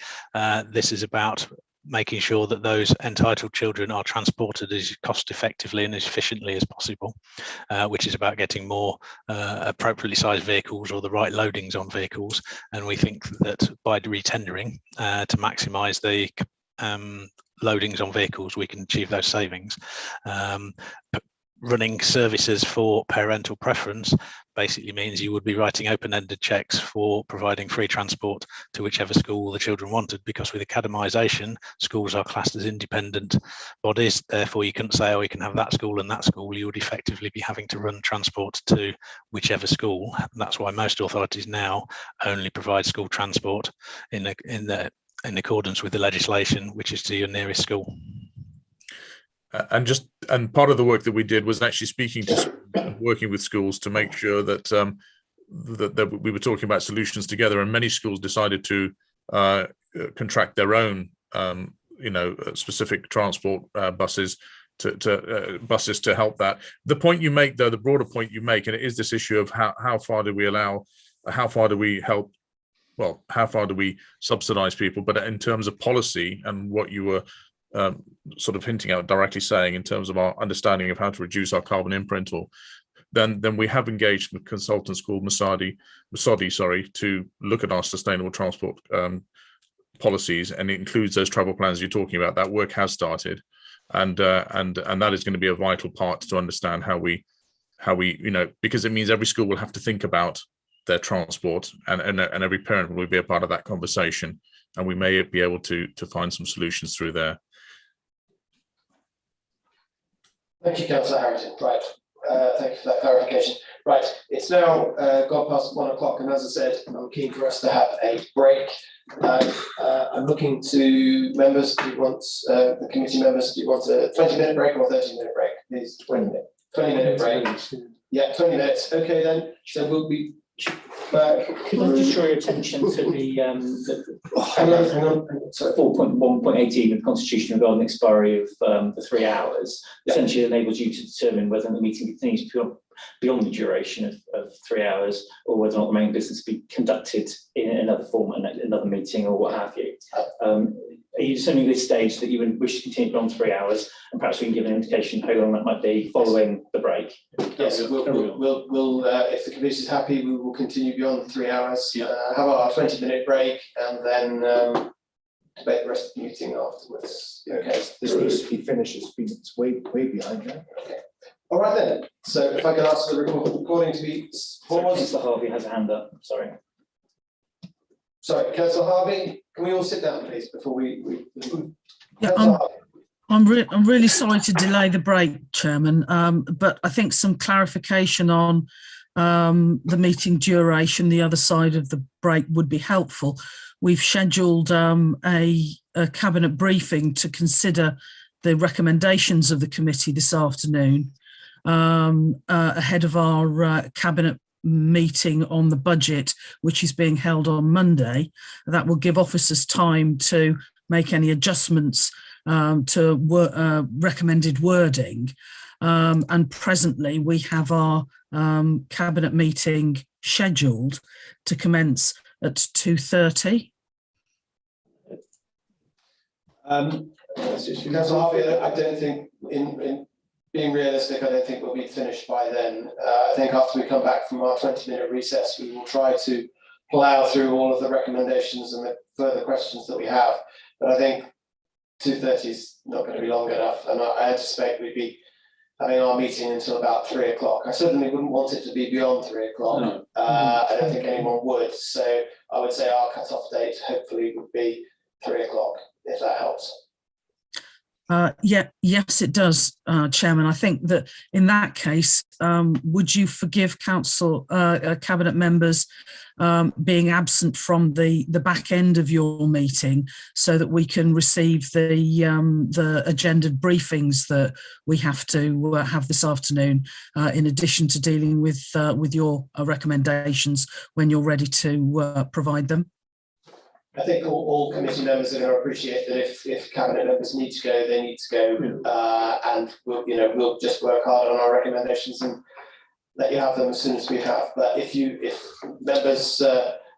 Speaker 15: This is about making sure that those entitled children are transported as cost effectively and as efficiently as possible, which is about getting more appropriately sized vehicles or the right loadings on vehicles. And we think that by retendering to maximise the loadings on vehicles, we can achieve those savings. Running services for parental preference basically means you would be writing open-ended checks for providing free transport to whichever school the children wanted, because with academisation, schools are classed as independent bodies. Therefore, you couldn't say, oh, you can have that school and that school. You would effectively be having to run transport to whichever school. And that's why most authorities now only provide school transport in accordance with the legislation, which is to your nearest school.
Speaker 16: And part of the work that we did was actually speaking to working with schools to make sure that that we were talking about solutions together, and many schools decided to contract their own specific transport buses to help that. The point you make, though, the broader point you make, and it is this issue of how far do we allow, how far do we help, well, how far do we subsidize people? But in terms of policy and what you were sort of hinting at, directly saying in terms of our understanding of how to reduce our carbon imprint, or then we have engaged with consultants called Masadi, to look at our sustainable transport policies, and it includes those travel plans you're talking about. That work has started, and that is going to be a vital part to understand how we because it means every school will have to think about their transport, and every parent will be a part of that conversation, and we may be able to find some solutions through there.
Speaker 2: Thank you, Councillor Harrington. Right, thank you for that clarification. Right, it's now gone past 1 o'clock, and as I said, I'm keen for us to have a break. I'm looking to members who want, the committee members, do you want a 20-minute break or 30-minute break? Please, 20-minute break. Yeah, 20 minutes. Okay, then. So we'll be back.
Speaker 6: Could I just draw your attention to the
Speaker 2: Hang on. Sorry.
Speaker 6: 4.1.18 of the Constitution regarding the expiry of the 3 hours, essentially enables you to determine whether the meeting continues beyond the duration of 3 hours, or whether or not the main business be conducted in another form, another meeting, or what have you. Are you assuming at this stage that you would wish to continue beyond 3 hours, and perhaps we can give an indication how long that might be following the break?
Speaker 2: Yes, we'll if the committee is happy, we will continue beyond 3 hours. Have our 20-minute break, and then debate the rest of the meeting afterwards. Okay.
Speaker 9: This needs to be finished. It's way behind that.
Speaker 2: Okay. All right then. So if I can ask the recording to be paused.
Speaker 6: Councillor Harvey has a hand up. Sorry.
Speaker 2: Sorry, Councillor Harvey, can we all sit down, please, before we
Speaker 10: Yeah, I'm really sorry to delay the break, Chairman, but I think some clarification on the meeting duration, the other side of the break, would be helpful. We've scheduled a cabinet briefing to consider the recommendations of the committee this afternoon ahead of our cabinet meeting on the budget, which is being held on Monday. That will give officers time to make any adjustments to recommended wording. And presently we have our cabinet meeting scheduled to commence at 2:30.
Speaker 2: Councillor Harvey, I don't think, in being realistic, I don't think we'll be finished by then. I think after we come back from our 20-minute recess, we will try to plough through all of the recommendations and the further questions that we have. But I think 2:30 is not going to be long enough, and I anticipate we'd be having our meeting until about 3 o'clock. I certainly wouldn't want it to be beyond 3 o'clock. No. I don't think anyone would. So I would say our cut-off date hopefully would be 3 o'clock, if that helps.
Speaker 10: Yes, it does, Chairman. I think that in that case, would you forgive cabinet members being absent from the back end of your meeting, so that we can receive the agendaed briefings that we have to have this afternoon, in addition to dealing with your recommendations when you're ready to provide them?
Speaker 2: I think all committee members are going to appreciate that if cabinet members need to go, they need to go, and we'll just work hard on our recommendations and let you have them as soon as we have. But if members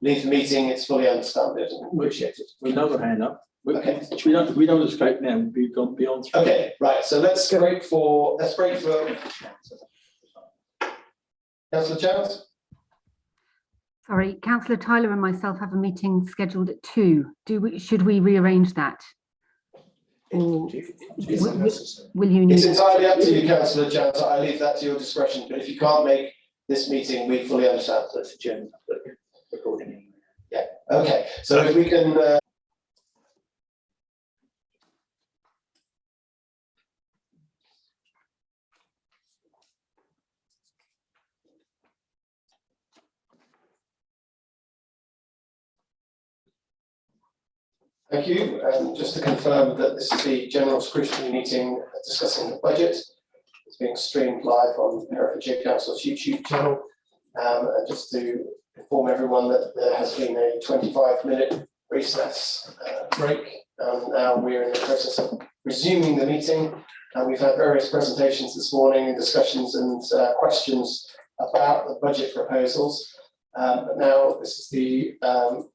Speaker 2: leave the meeting, it's fully understood and appreciated.
Speaker 5: Another hand up.
Speaker 2: Okay.
Speaker 5: We don't escape now. We've gone beyond.
Speaker 2: Okay, right. So let's break for Councillor Chance.
Speaker 17: Sorry, Councillor Tyler and myself have a meeting scheduled at 2. Should we rearrange that? Or will you need?
Speaker 2: It's entirely up to you, Councillor Chance. I leave that to your discretion. But if you can't make this meeting, we fully understand. That's agenda recording. Yeah. Okay. So if we can. Thank you. Just to confirm that this is the general scrutiny meeting discussing the budget. It's being streamed live on Herefordshire Council's YouTube channel. And just to inform everyone that there has been a 25-minute recess break. Now we're in the process of resuming the meeting. And we've had various presentations this morning and discussions and questions about the budget proposals. But now this is the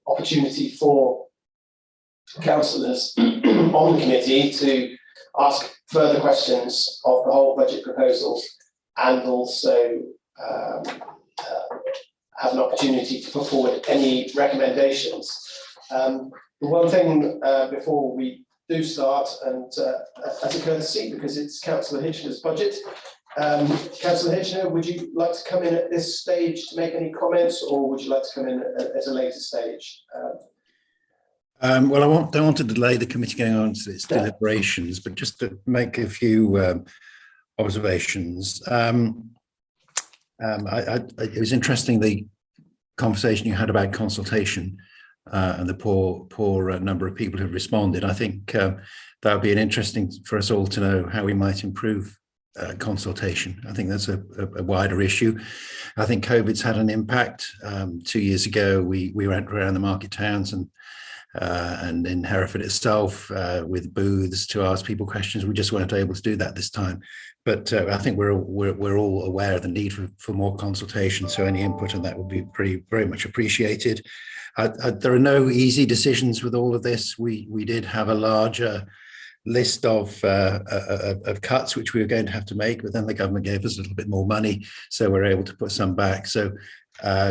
Speaker 2: opportunity for councillors on the committee to ask further questions of the whole budget proposals, and also have an opportunity to put forward any recommendations. The one thing before we do start, and as a courtesy, because it's Councillor Hitchener's budget, Councillor Hitchener, would you like to come in at this stage to make any comments, or would you like to come in at a later stage?
Speaker 18: Well, I don't want to delay the committee going on to its deliberations, but just to make a few observations. It was interesting, the conversation you had about consultation and the poor number of people who responded. I think that would be interesting for us all to know how we might improve consultation. I think that's a wider issue. I think COVID's had an impact. 2 years ago, we went around the market towns and in Hereford itself with booths to ask people questions. We just weren't able to do that this time. But I think we're all aware of the need for more consultation. So any input on that would be very much appreciated. There are no easy decisions with all of this. We did have a larger list of cuts which we were going to have to make, but then the government gave us a little bit more money, so we're able to put some back. So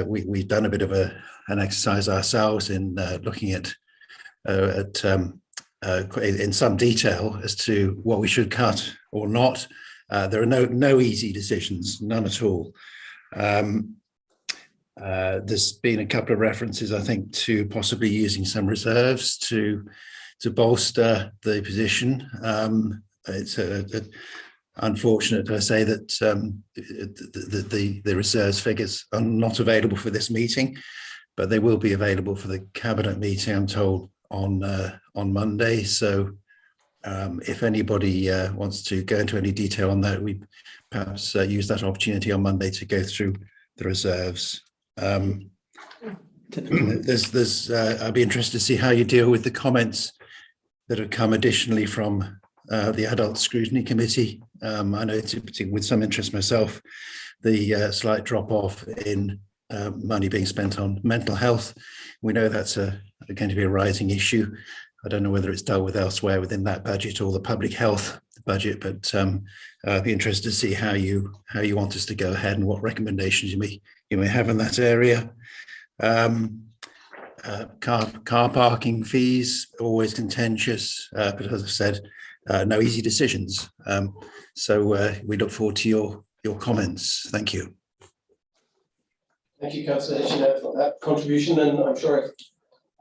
Speaker 18: we've done a bit of an exercise ourselves in looking at in some detail as to what we should cut or not. There are no easy decisions, none at all. There's been a couple of references, I think, to possibly using some reserves to bolster the position. It's unfortunate, I say, that the reserves figures are not available for this meeting, but they will be available for the cabinet meeting, I'm told, on Monday. So if anybody wants to go into any detail on that, we perhaps use that opportunity on Monday to go through the reserves. I'd be interested to see how you deal with the comments that have come additionally from the Adult Scrutiny Committee. I noted with some interest myself the slight drop off in money being spent on mental health. We know that's going to be a rising issue. I don't know whether it's dealt with elsewhere within that budget or the public health budget, but I'd be interested to see how you want us to go ahead and what recommendations you may have in that area. Car parking fees, always contentious, but as I said, no easy decisions. So we look forward to your comments. Thank you.
Speaker 2: Thank you, Councillor Hitchin, for that contribution, and I'm sure if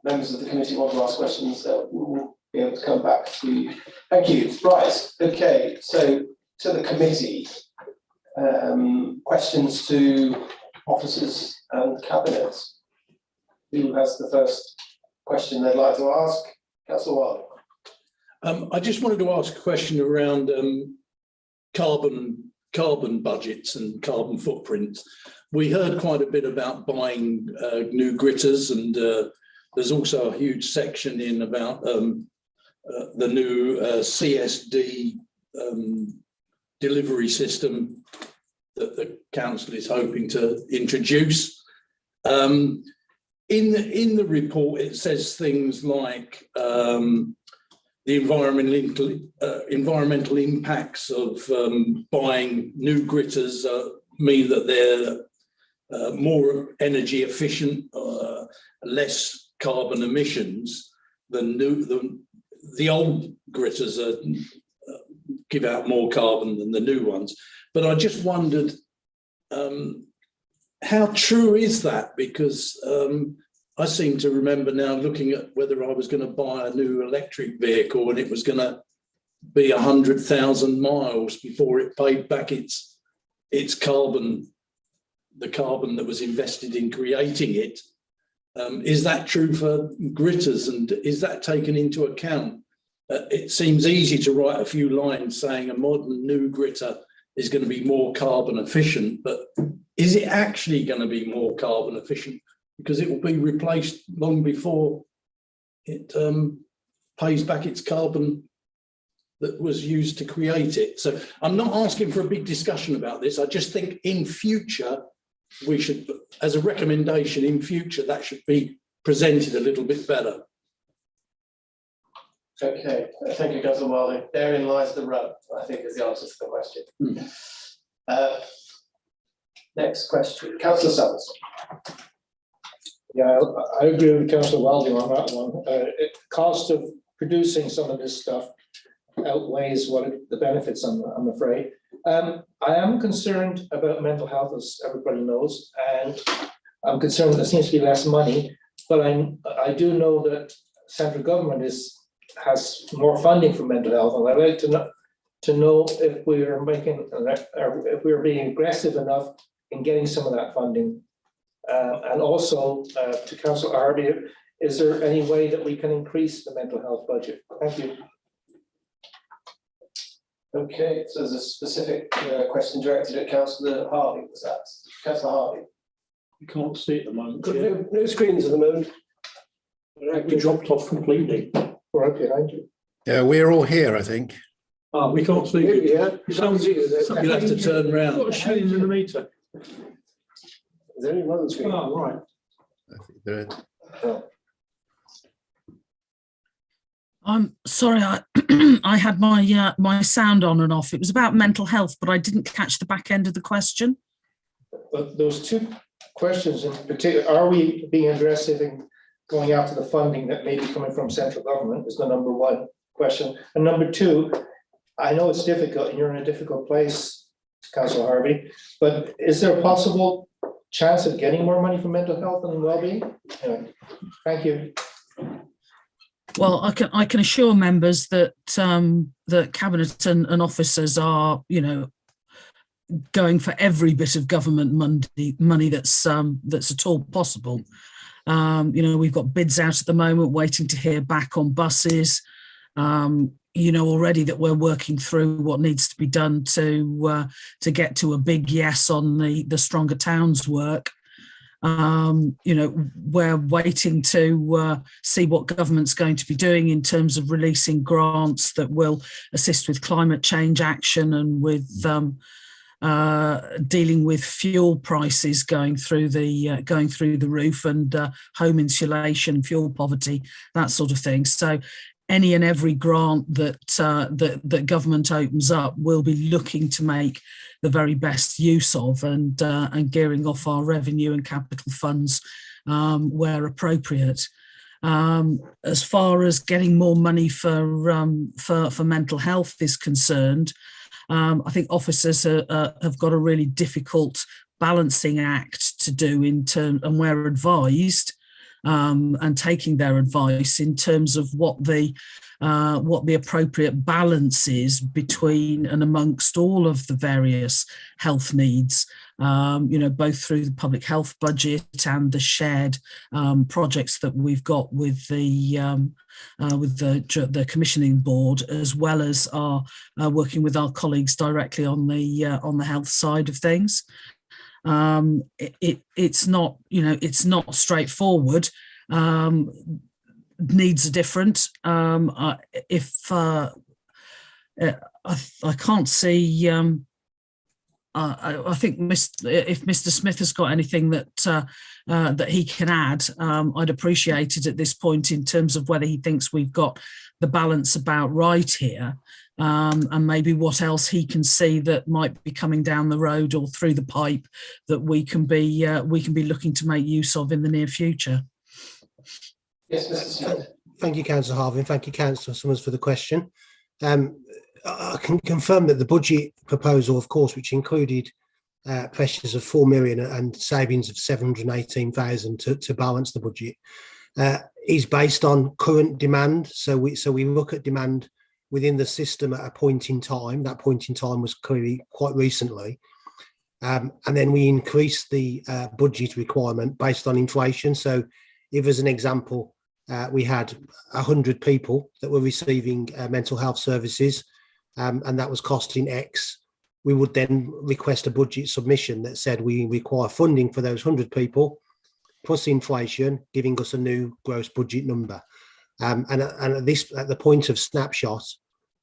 Speaker 2: members of the committee want to ask questions, we'll be able to come back to you. Thank you. Right, okay, so to the committee, questions to officers and cabinet. Who has the first question they'd like to ask? Councillor Wilde.
Speaker 5: I just wanted to ask a question around carbon budgets and carbon footprints. We heard quite a bit about buying new gritters, and there's also a huge section in about the new CSD delivery system that the council is hoping to introduce. In the report, it says things like the environmental impacts of buying new gritters mean that they're more energy efficient, less carbon emissions than the old gritters give out more carbon than the new ones. But I just wondered, how true is that? Because I seem to remember now looking at whether I was going to buy a new electric vehicle and it was going to be 100,000 miles before it paid back its carbon, the carbon that was invested in creating it. Is that true for gritters, and is that taken into account? It seems easy to write a few lines saying a modern new gritter is going to be more carbon efficient, but is it actually going to be more carbon efficient? Because it will be replaced long before it pays back its carbon that was used to create it. So I'm not asking for a big discussion about this. I just think in future, we should, as a recommendation in future, that should be presented a little bit better.
Speaker 2: Okay, thank you, Councillor Wilding. Therein lies the rub, I think, is the answer to the question. Next question, Councillor Summers.
Speaker 9: Yeah, I agree with Councillor Wilding on that one. The cost of producing some of this stuff outweighs the benefits, I'm afraid. I am concerned about mental health, as everybody knows, and I'm concerned that there seems to be less money, but I do know that central government has more funding for mental health, and I'd like to know if we are if we are being aggressive enough in getting some of that funding. And also to Councillor Arby, is there any way that we can increase the mental health budget? Thank you.
Speaker 2: Okay, so there's a specific question directed at Councillor Harvey, was that? Councillor Harvey?
Speaker 5: You can't see at the moment.
Speaker 1: Got
Speaker 5: Chair.
Speaker 1: no screens at the moment.
Speaker 5: We dropped off completely.
Speaker 9: Right behind you.
Speaker 18: Yeah, we're all here, I think.
Speaker 5: Ah, we can't see you.
Speaker 1: Yeah.
Speaker 7: You'll have to turn round.
Speaker 5: What shillings in the meter?
Speaker 1: There's only one screen.
Speaker 5: Oh, right.
Speaker 18: I think they're-
Speaker 10: I'm sorry, I had my my sound on and off. It was about mental health, but I didn't catch the back end of the question.
Speaker 9: But those two questions in particular, are we being aggressive in going after the funding that may be coming from central government is the number one question. And number two, I know it's difficult and you're in a difficult place, Councillor Harvey, but is there a possible chance of getting more money for mental health and well-being? Anyway, thank you.
Speaker 10: Well, I can assure members that that cabinet and officers are, going for every bit of government money that's at all possible. We've got bids out at the moment, waiting to hear back on buses. Already that we're working through what needs to be done to get to a big yes on the Stronger Towns work. We're waiting to see what government's going to be doing in terms of releasing grants that will assist with climate change action and with dealing with fuel prices going through the roof and home insulation, fuel poverty, that sort of thing. So any and every grant that government opens up, we'll be looking to make the very best use of and gearing off our revenue and capital funds where appropriate. As far as getting more money for mental health is concerned, I think officers have got a really difficult balancing act to do and we're advised and taking their advice in terms of what the appropriate balance is between and amongst all of the various health needs, both through the public health budget and the shared projects that we've got with the commissioning board, as well as our working with our colleagues directly on the health side of things. It's not straightforward. Needs are different. I can't see. I think if Mr. Smith has got anything that he can add, I'd appreciate it at this point in terms of whether he thinks we've got the balance about right here. And maybe what else he can see that might be coming down the road or through the pipe that we can be looking to make use of in the near future.
Speaker 2: Yes, Mr. Smith.
Speaker 19: Thank you, Councillor Harvey, and thank you, Councillor Summers, for the question. I can confirm that the budget proposal, of course, which included pressures of 4 million and savings of 718,000 to balance the budget, is based on current demand. So we look at demand within the system at a point in time. That point in time was clearly quite recently. And then we increased the budget requirement based on inflation. So if, as an example, we had 100 people that were receiving mental health services and that was costing X, we would then request a budget submission that said we require funding for those 100 people plus inflation, giving us a new gross budget number. And at the point of snapshot,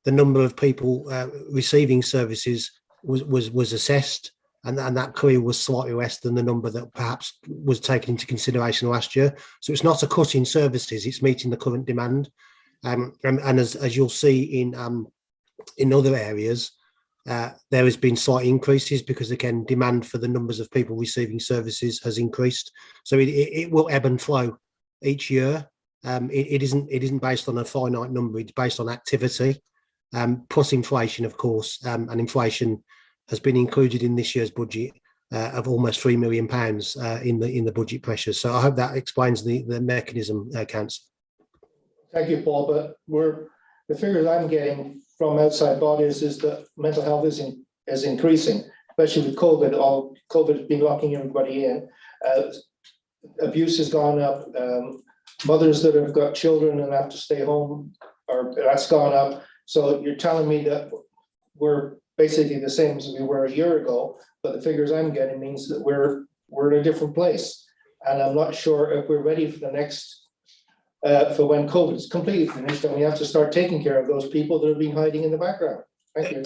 Speaker 19: the number of people receiving services was assessed, and that clearly was slightly less than the number that perhaps was taken into consideration last year. So it's not a cut in services; it's meeting the current demand. And as you'll see in other areas, there has been slight increases because, again, demand for the numbers of people receiving services has increased. So it will ebb and flow each year. It isn't based on a finite number; it's based on activity, plus inflation, of course. And inflation has been included in this year's budget of almost £3 million in the budget pressures. So I hope that explains the mechanism, Councillor.
Speaker 9: Thank you, Paul. But the figures I'm getting from outside bodies is that mental health is increasing, especially with COVID. COVID has been locking everybody in. Abuse has gone up. Mothers that have got children and have to stay home, that's gone up. So you're telling me that we're basically the same as we were a year ago, but the figures I'm getting means that we're in a different place. And I'm not sure if we're ready for the next, for when COVID is completely finished and we have to start taking care of those people that have been hiding in the background. Thank you.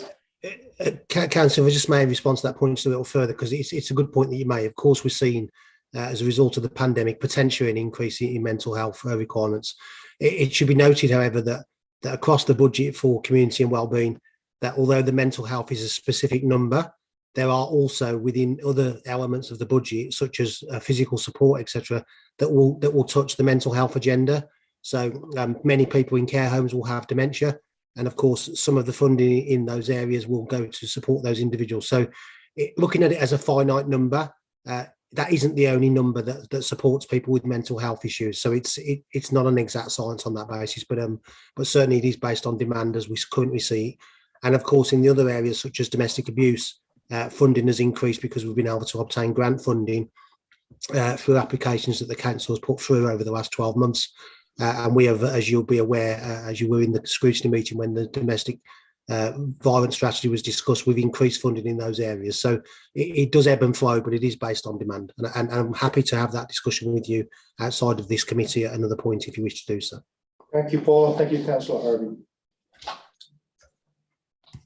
Speaker 19: Councillor, if I just may respond to that point just a little further, because it's a good point that you made. Of course, we're seeing as a result of the pandemic potentially an increase in mental health requirements. It should be noted, however, that across the budget for community and wellbeing, that although the mental health is a specific number, there are also within other elements of the budget, such as physical support, etc., that will touch the mental health agenda. So many people in care homes will have dementia. And of course, some of the funding in those areas will go to support those individuals. So looking at it as a finite number, that isn't the only number that supports people with mental health issues. So it's not an exact science on that basis, but certainly it is based on demand as we currently see. And of course, in the other areas such as domestic abuse, funding has increased because we've been able to obtain grant funding through applications that the council has put through over the last 12 months. And we have, as you'll be aware, as you were in the scrutiny meeting when the domestic violence strategy was discussed, we've increased funding in those areas. So it does ebb and flow, but it is based on demand. And I'm happy to have that discussion with you outside of this committee at another point if you wish to do so.
Speaker 9: Thank you, Paul. Thank you, Councillor Harvey.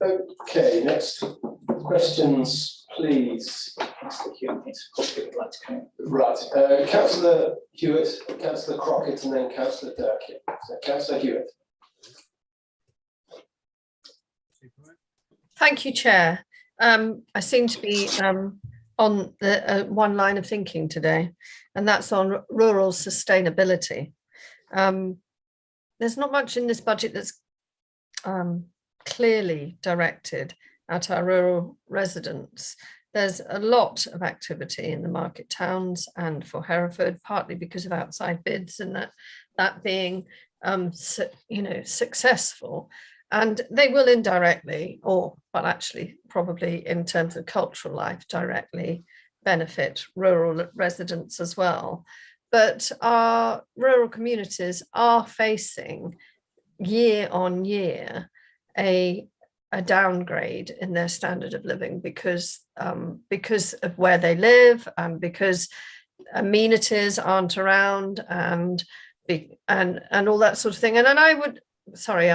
Speaker 9: Okay, next questions, please. Right, Councillor Hewitt, Councillor Crockett, and then Councillor Durkin. So Councillor Hewitt.
Speaker 11: Thank you, Chair. I seem to be on the one line of thinking today, and that's on rural sustainability. There's not much in this budget that's clearly directed at our rural residents. There's a lot of activity in the market towns and for Hereford, partly because of outside bids and that being successful. And they will indirectly, well, actually probably in terms of cultural life, directly benefit rural residents as well. But our rural communities are facing year on year a downgrade in their standard of living because of where they live and because amenities aren't around and all that sort of thing. And I would, sorry,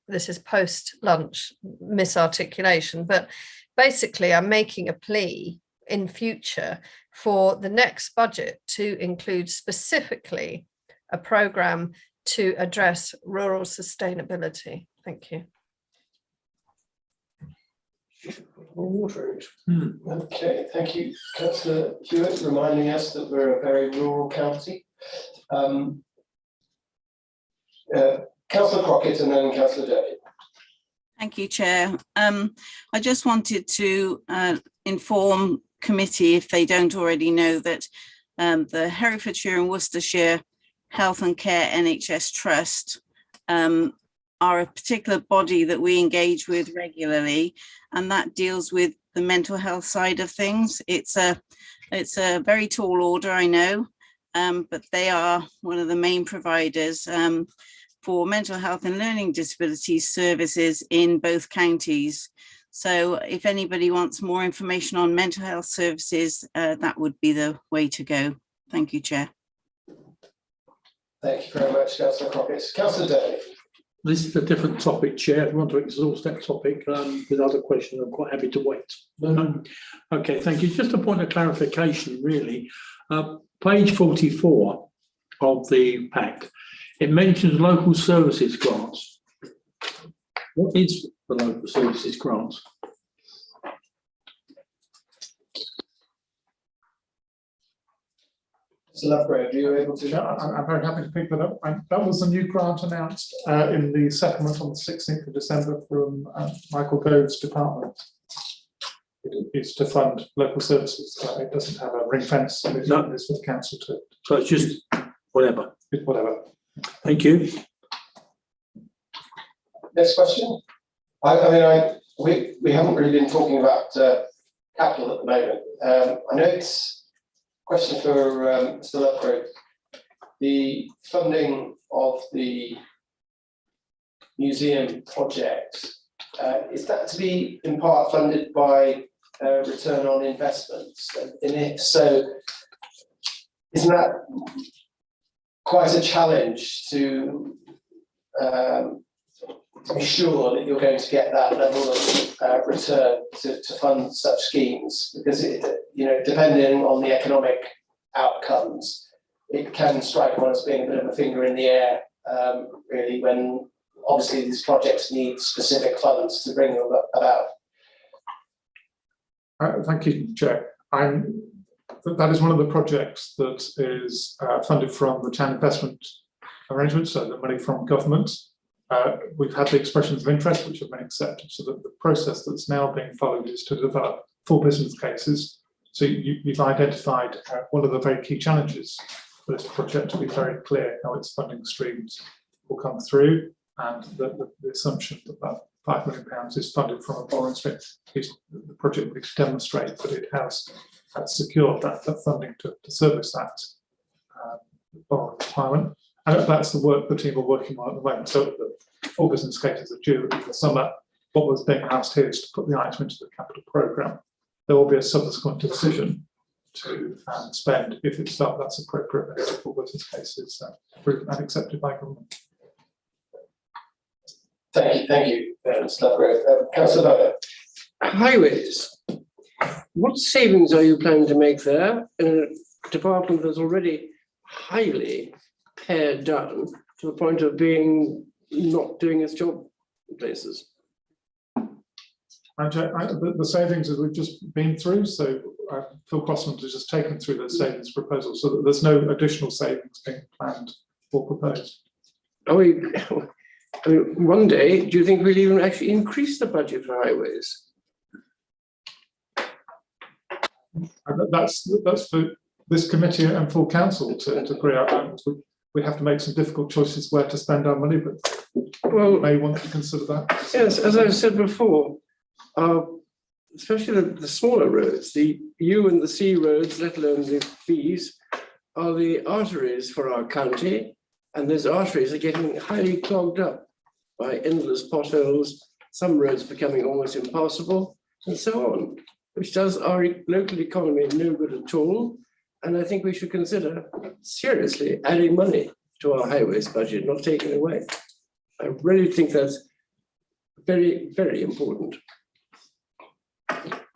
Speaker 11: this is post-lunch misarticulation, but basically I'm making a plea in future for the next budget to include specifically a programme to address rural sustainability. Thank you.
Speaker 2: Okay, thank you, Councillor Hewitt, reminding us that we're a very rural county. Councillor Crockett and then Councillor Durkin.
Speaker 13: Thank you, Chair. I just wanted to inform committee, if they don't already know, that the Herefordshire and Worcestershire Health and Care NHS Trust are a particular body that we engage with regularly, and that deals with the mental health side of things. It's a very tall order, I know, but they are one of the main providers for mental health and learning disabilities services in both counties. So if anybody wants more information on mental health services, that would be the way to go. Thank you, Chair.
Speaker 2: Thank you very much, Councillor Crockett. Councillor Durkin.
Speaker 5: This is a different topic, Chair. If you want to exhaust that topic with other questions, I'm quite happy to wait. Okay, thank you. Just a point of clarification, really. Page 44 of the pack, it mentions local services grants. What is the local services grants?
Speaker 2: Are you able to?
Speaker 12: Yeah, I'm very happy to pick that up. That was a new grant announced in the settlement on the 16th of December from Michael Gove's department. It's to fund local services. It doesn't have a ring fence. It's for the council to.
Speaker 5: So it's just whatever.
Speaker 12: Whatever.
Speaker 5: Thank you.
Speaker 2: Next question. We haven't really been talking about capital at the moment. I know it's a question for Mr. Lutgrove. The funding of the museum project Is that to be in part funded by return on investments? And if so, isn't that quite a challenge to be sure that you're going to get that level of return to fund such schemes? Because depending on the economic outcomes, it can strike one as being a bit of a finger in the air, really, when obviously these projects need specific funds to bring them about.
Speaker 12: Thank you, Chair. That is one of the projects that is funded from the town investment arrangement, so the money from government. We've had the expressions of interest which have been accepted, so that the process that's now being followed is to develop full business cases. So you've identified one of the very key challenges for this project to be very clear how its funding streams will come through, and the assumption that that £5 million is funded from a borrowing stream is the project which demonstrates that it has secured that funding to service that borrowing requirement. And that's the work the team are working on at the moment. So the full business cases are due in the summer. What was being asked here is to put the item into the capital programme. There will be a subsequent decision to spend if it's felt that's appropriate. The full business case is approved and accepted by government.
Speaker 2: Thank you, Mr. Ledbetter. Councillor Bowyer.
Speaker 1: Highways. What savings are you planning to make there in a department that's already highly pared down to the point of being not doing its job in places?
Speaker 12: The savings that we've just been through, so Phil Crossland has just taken through the savings proposal, so that there's no additional savings being planned or proposed.
Speaker 1: One day, do you think we'll even actually increase the budget for highways?
Speaker 12: That's for this committee and full council to agree on. We have to make some difficult choices where to spend our money, but we may want to consider that.
Speaker 1: Yes, as I've said before, especially the smaller roads, the U and the C roads, let alone the Bs, are the arteries for our county, and those arteries are getting highly clogged up by endless potholes, some roads becoming almost impassable, and so on, which does our local economy no good at all. And I think we should consider seriously adding money to our highways budget, not taking it away. I really think that's very, very important.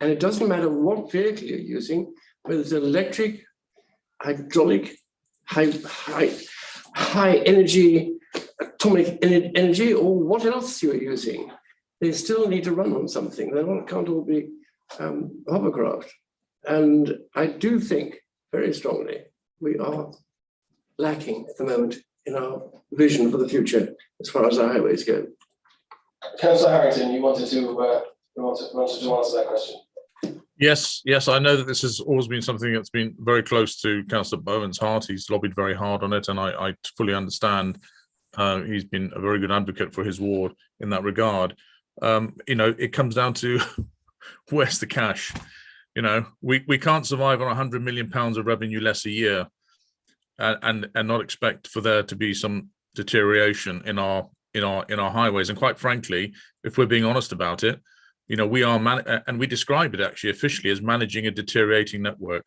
Speaker 1: And it doesn't matter what vehicle you're using, whether it's electric, hydraulic, high energy, atomic energy, or what else you're using. They still need to run on something. They can't all be hovercraft. And I do think very strongly we are lacking at the moment in our vision for the future as far as our highways go.
Speaker 2: Councillor Harrington, you wanted to answer that question.
Speaker 16: Yes, I know that this has always been something that's been very close to Councillor Bowen's heart. He's lobbied very hard on it, and I fully understand. He's been a very good advocate for his ward in that regard. It comes down to where's the cash? We can't survive on £100 million of revenue less a year, and not expect for there to be some deterioration in our highways. And quite frankly, if we're being honest about it, we are and we describe it actually officially as managing a deteriorating network.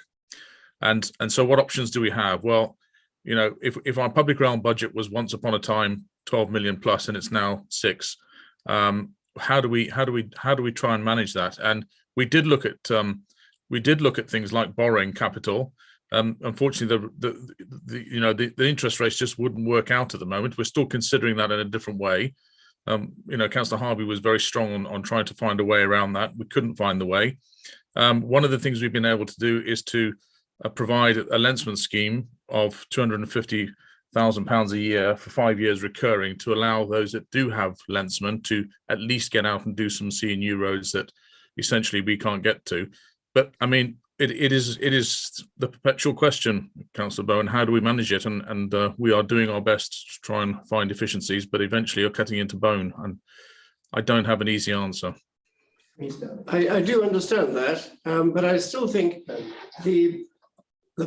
Speaker 16: And so what options do we have? Well, if our public realm budget was once upon a time 12 million plus and it's now 6, how do we try and manage that? And we did look at things like borrowing capital. Unfortunately, the interest rates just wouldn't work out at the moment. We're still considering that in a different way. Councillor Harvey was very strong on trying to find a way around that. We couldn't find the way. One of the things we've been able to do is to provide a lensman scheme of £250,000 a year for 5 years recurring, to allow those that do have lensmen to at least get out and do some C&U roads that essentially we can't get to. But I mean, it is the perpetual question, Councillor Bowen, how do we manage it? And we are doing our best to try and find efficiencies, but eventually you're cutting into bone, and I don't have an easy answer.
Speaker 1: I do understand that, but I still think the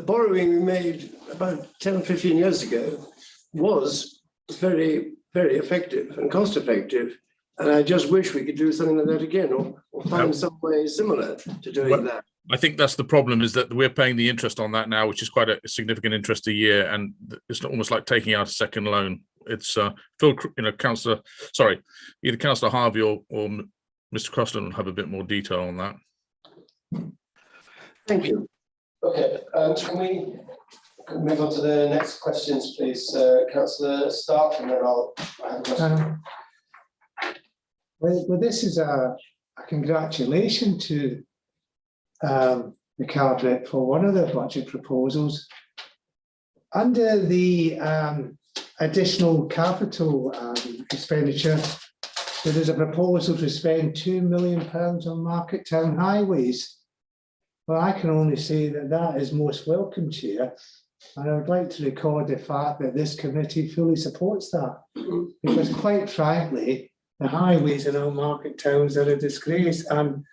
Speaker 1: borrowing we made about 10 or 15 years ago was very, very effective and cost effective. And I just wish we could do something like that again, or find some way similar to doing that.
Speaker 16: I think that's the problem, is that we're paying the interest on that now, which is quite a significant interest a year, and it's almost like taking out a second loan. It's Phil, Councillor, sorry, either Councillor Harvey or Mr. Croston will have a bit more detail on that.
Speaker 1: Thank you.
Speaker 2: Okay, can we move on to the next questions, please, Councillor Stark, and then I'll have a question.
Speaker 8: Well, this is a congratulation to the Cabinet for one of the budget proposals. Under the additional capital expenditure, there is a proposal to spend £2 million on Market Town highways. Well, I can only say that that is most welcome, Chair. And I would like to record the fact that this committee fully supports that. Because quite frankly, the highways in our market towns are a disgrace. And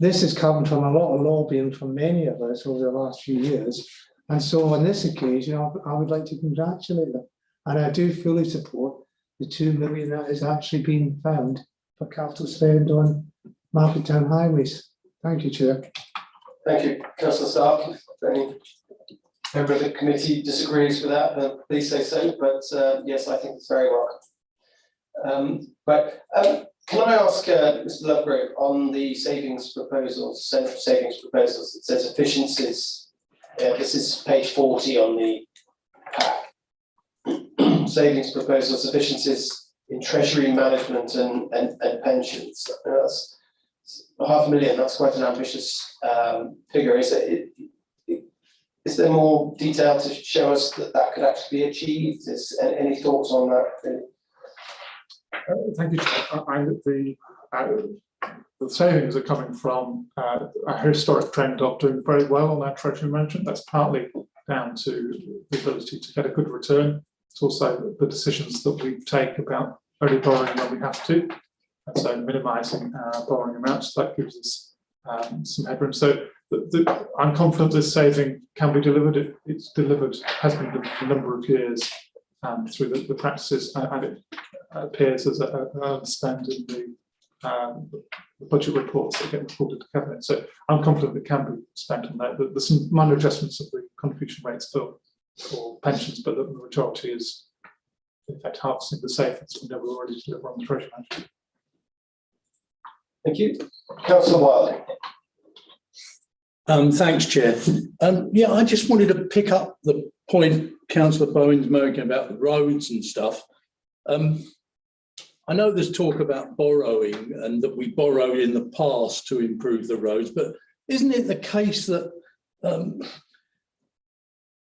Speaker 8: this has come from a lot of lobbying from many of us over the last few years. And so on this occasion, I would like to congratulate them. And I do fully support the £2 million that has actually been found for capital spend on Market Town highways. Thank you, Chair.
Speaker 2: Thank you, Councillor Stark. If any member of the committee disagrees with that, then please say so. But yes, I think it's very welcome. Can I ask Mr. Lovegrove on the savings proposals, central savings proposals? It says efficiencies. This is page 40 on the pack. Savings proposals, efficiencies in treasury management and pensions. That's £500,000. That's quite an ambitious figure. Is there more detail to show us that that could actually be achieved? Any thoughts on that?
Speaker 12: Thank you, Chair. The savings are coming from a historic trend of doing very well on our treasury management. That's partly down to the ability to get a good return. It's also the decisions that we take about only borrowing when we have to, and so minimising our borrowing amounts. That gives us some headroom. So I'm confident this saving can be delivered. It's delivered, has been delivered for a number of years through the practices, and it appears, as I understand, in the budget reports that get reported to Cabinet. So I'm confident it can be spent on that. There's some minor adjustments of the contribution rates for pensions, but the majority is, in fact, harvesting the savings we never already deliver on the treasury management.
Speaker 2: Thank you. Councillor Wiley.
Speaker 7: Thanks, Chair. Yeah, I just wanted to pick up the point Councillor Bowen's making about the roads and stuff. I know there's talk about borrowing and that we borrowed in the past to improve the roads, but isn't it the case that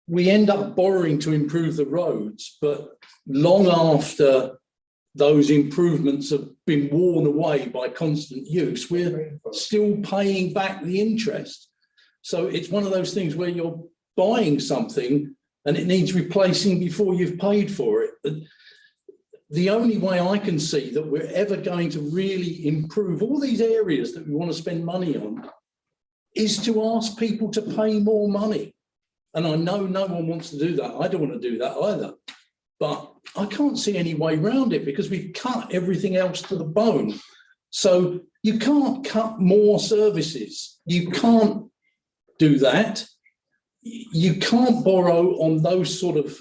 Speaker 7: we end up borrowing to improve the roads, but long after those improvements have been worn away by constant use, we're still paying back the interest? So it's one of those things where you're buying something and it needs replacing before you've paid for it. But the only way I can see that we're ever going to really improve all these areas that we want to spend money on is to ask people to pay more money. And I know no one wants to do that. I don't want to do that either. But I can't see any way around it because we've cut everything else to the bone. So you can't cut more services. You can't do that. You can't borrow on those sort of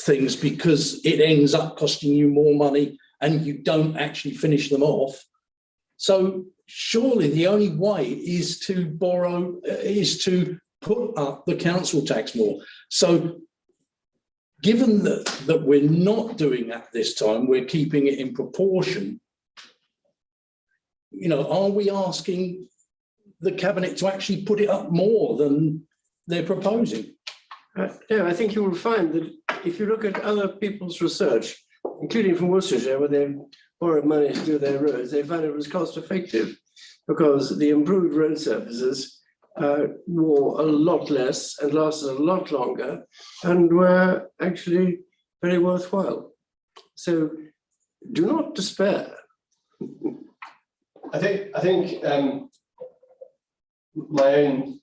Speaker 7: things because it ends up costing you more money and you don't actually finish them off. So surely the only way is to borrow, is to put up the council tax more. So given that we're not doing that this time, we're keeping it in proportion, you know, are we asking the Cabinet to actually put it up more than they're proposing?
Speaker 1: No, I think you will find that if you look at other people's research, including from Worcestershire, where they've borrowed money to do their roads, they found it was cost effective because the improved road surfaces were a lot less and lasted a lot longer and were actually very worthwhile. So do not despair.
Speaker 2: I think my own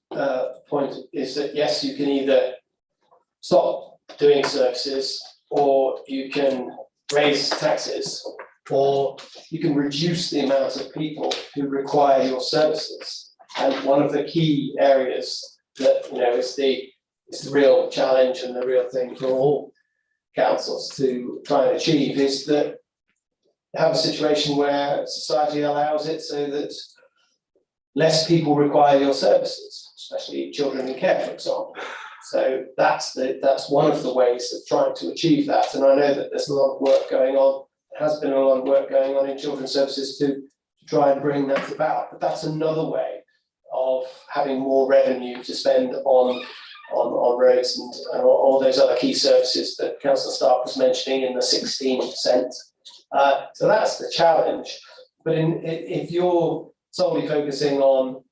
Speaker 2: point is that yes, you can either stop doing services or you can raise taxes. or you can reduce the amount of people who require your services. And one of the key areas that, is the real challenge and the real thing for all councils to try and achieve is that have a situation where society allows it so that less people require your services, especially children in care, for example. So that's one of the ways of trying to achieve that. And I know that there's a lot of work going on. There has been a lot of work going on in children's services to try and bring that about. But that's another way of having more revenue to spend on roads and all those other key services that Councillor Stark was mentioning in the 16%. So that's the challenge. But if you're solely focusing on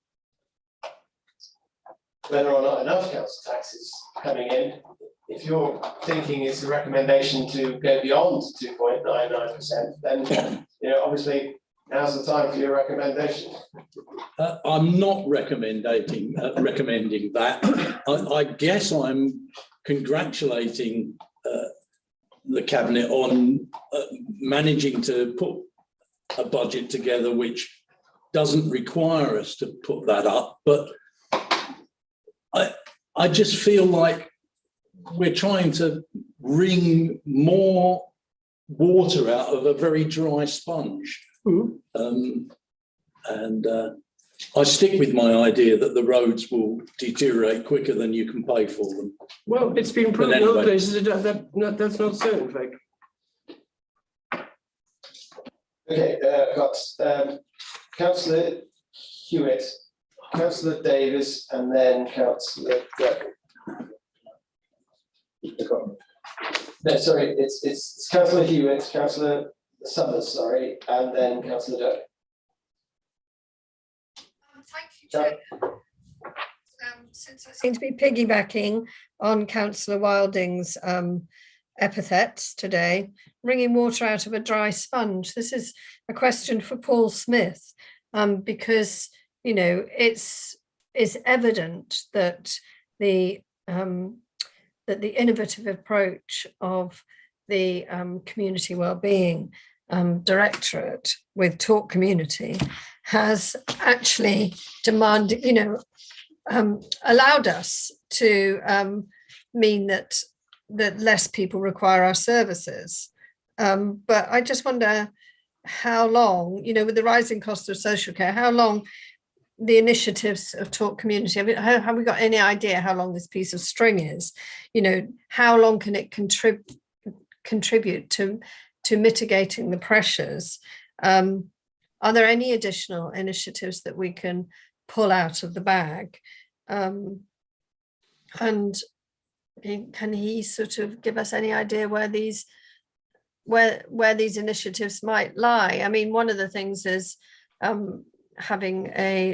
Speaker 2: whether or not enough council tax is coming in, if your thinking is the recommendation to go beyond 2.99%, then obviously now's the time for your recommendation.
Speaker 7: I'm not recommending that. I guess I'm congratulating the cabinet on managing to put a budget together which doesn't require us to put that up, but I just feel like we're trying to wring more water out of a very dry sponge. I stick with my idea that the roads will deteriorate quicker than you can pay for them.
Speaker 1: Well, it's been proven in other places that's not so, in fact.
Speaker 2: Okay, I've got Councillor Hewitt, Councillor Davis, and then Councillor Gregory. No, sorry, it's Councillor Hewitt, Councillor Summers, sorry, and then Councillor Doe.
Speaker 11: Thank you, Chair. Since I seem to be piggybacking on Councillor Wilding's epithets today, wringing water out of a dry sponge. This is a question for Paul Smith, because it's evident that the innovative approach of the community wellbeing directorate with Talk Community has actually demanded, allowed us to mean that less people require our services. But I just wonder how long, with the rising cost of social care, how long the initiatives of Talk Community, have we got any idea how long this piece of string is? How long can it contribute to mitigating the pressures? Are there any additional initiatives that we can pull out of the bag? And can he sort of give us any idea where these initiatives might lie? I mean, one of the things is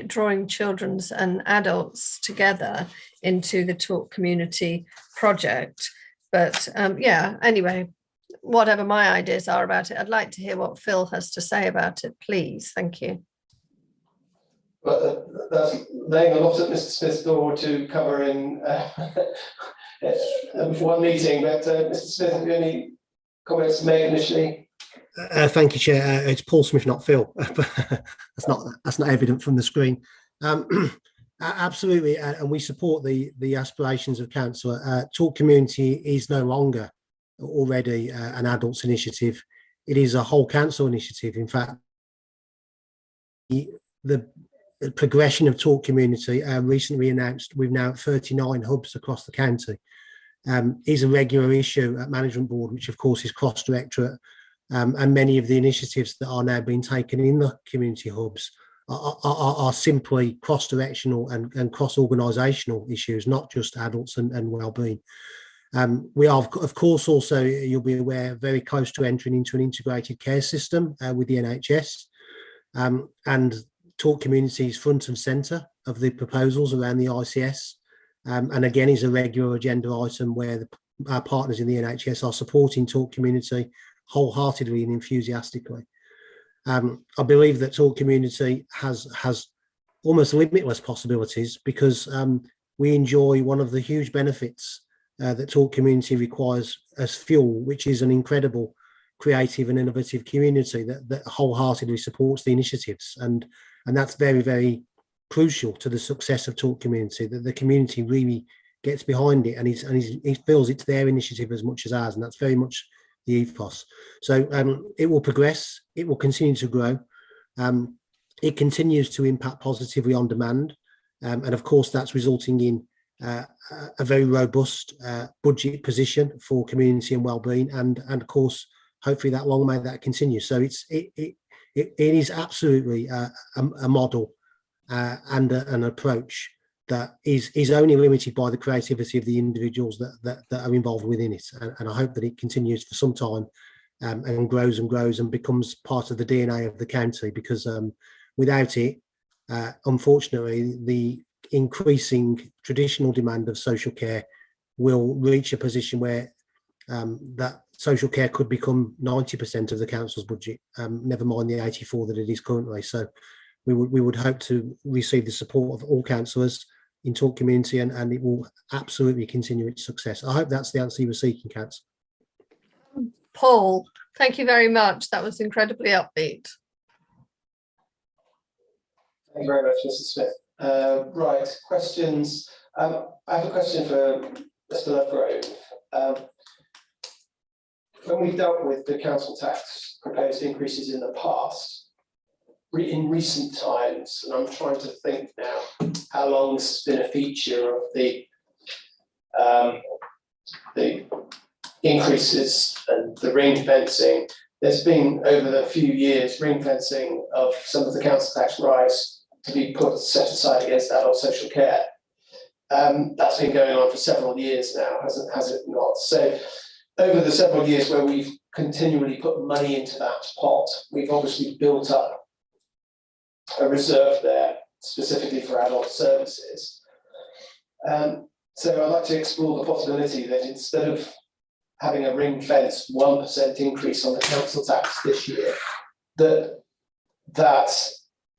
Speaker 11: drawing children's and adults together into the Talk Community project. But anyway, whatever my ideas are about it, I'd like to hear what Phil has to say about it, please. Thank you.
Speaker 2: Well, that's laying a lot at Mr. Smith's door to cover in one meeting, but Mr. Smith, have you any comments to make initially?
Speaker 19: Thank you, Chair. It's Paul Smith, not Phil. That's not evident from the screen. Absolutely, and we support the aspirations of Councillor. Talk Community is no longer already an adults initiative. It is a whole council initiative. In fact, the progression of Talk Community, recently announced, we've now 39 hubs across the county, is a regular issue at Management Board, which of course is cross-directorate, and many of the initiatives that are now being taken in the community hubs are simply cross-directional and cross-organisational issues, not just adults and wellbeing. We are, of course, also, you'll be aware, very close to entering into an integrated care system with the NHS, and Talk Community is front and centre of the proposals around the ICS, and again is a regular agenda item where our partners in the NHS are supporting Talk Community wholeheartedly and enthusiastically. I believe that Talk Community has almost limitless possibilities because we enjoy one of the huge benefits that Talk Community requires as fuel, which is an incredible creative and innovative community that wholeheartedly supports the initiatives, and that's very, very crucial to the success of Talk Community, that the community really gets behind it, and he feels it's their initiative as much as ours, and that's very much the ethos. So it will progress, it will continue to grow, it continues to impact positively on demand, and of course that's resulting in a very robust budget position for community and wellbeing, and of course hopefully that long may that continue. So it is absolutely a model and an approach that is only limited by the creativity of the individuals that are involved within it, and I hope that it continues for some time and grows and becomes part of the DNA of the county, because without it, unfortunately, the increasing traditional demand of social care will reach a position where that social care could become 90% of the council's budget, never mind the 84% that it is currently. So we would hope to receive the support of all councillors in Talk Community, and it will absolutely continue its success. I hope that's the answer you were seeking, Councillor.
Speaker 11: Paul, thank you very much. That was incredibly upbeat.
Speaker 2: Thank you very much, Mr. Smith. Right, questions. I have a question for Mr. Lovegrove. When we've dealt with the council tax proposed increases in the past, in recent times, and I'm trying to think now how long this has been a feature of the increases and the ring fencing. There's been, over the few years, ring fencing of some of the council tax rise to be set aside against adult social care. That's been going on for several years now, has it not? So over the several years where we've continually put money into that pot, we've obviously built up a reserve there specifically for adult services. So I'd like to explore the possibility that instead of having a ring fence 1% increase on the council tax this year, that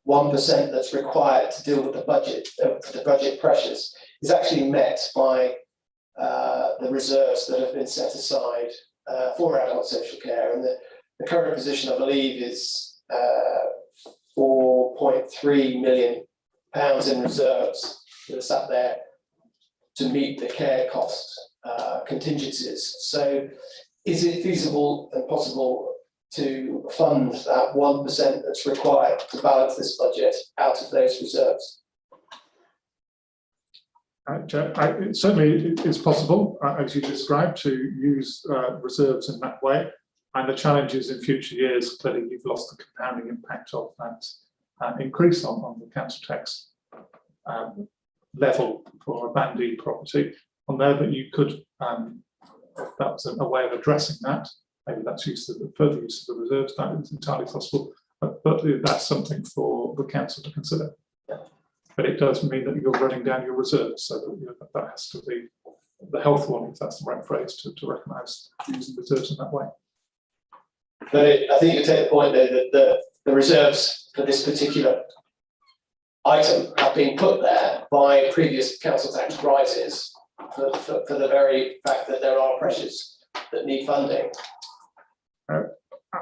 Speaker 2: 1% that's required to deal with the budget pressures is actually met by the reserves that have been set aside for adult social care. And the current position, I believe, is £4.3 million in reserves that are sat there to meet the care cost contingencies. So is it feasible and possible to fund that 1% that's required to balance this budget out of those reserves?
Speaker 12: Certainly it's possible, as you described, to use reserves in that way. And the challenges in future years, clearly you've lost the compounding impact of that increase on the council tax level for a Band D property on there, that you could, if that's a way of addressing that, maybe that's further use of the reserves, that is entirely possible, but that's something for the council to consider. But it does mean that you're running down your reserves, so that has to be the health one, if that's the right phrase, to recognise using reserves in that way.
Speaker 2: But I think you take the point there that the reserves for this particular item have been put there by previous council tax rises for the very fact that there are pressures that need funding.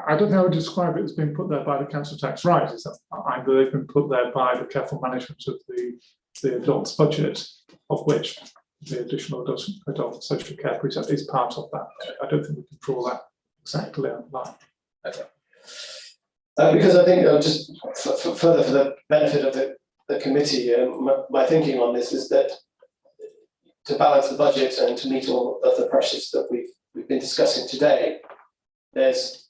Speaker 12: I don't know how to describe it as being put there by the council tax rises. I believe they've been put there by the careful management of the adults budget, of which the additional adult social care precept is part of that. I don't think we can draw that exactly on the line.
Speaker 2: Okay. Because I think just further for the benefit of the committee, my thinking on this is that to balance the budget and to meet all of the pressures that we've been discussing today, there's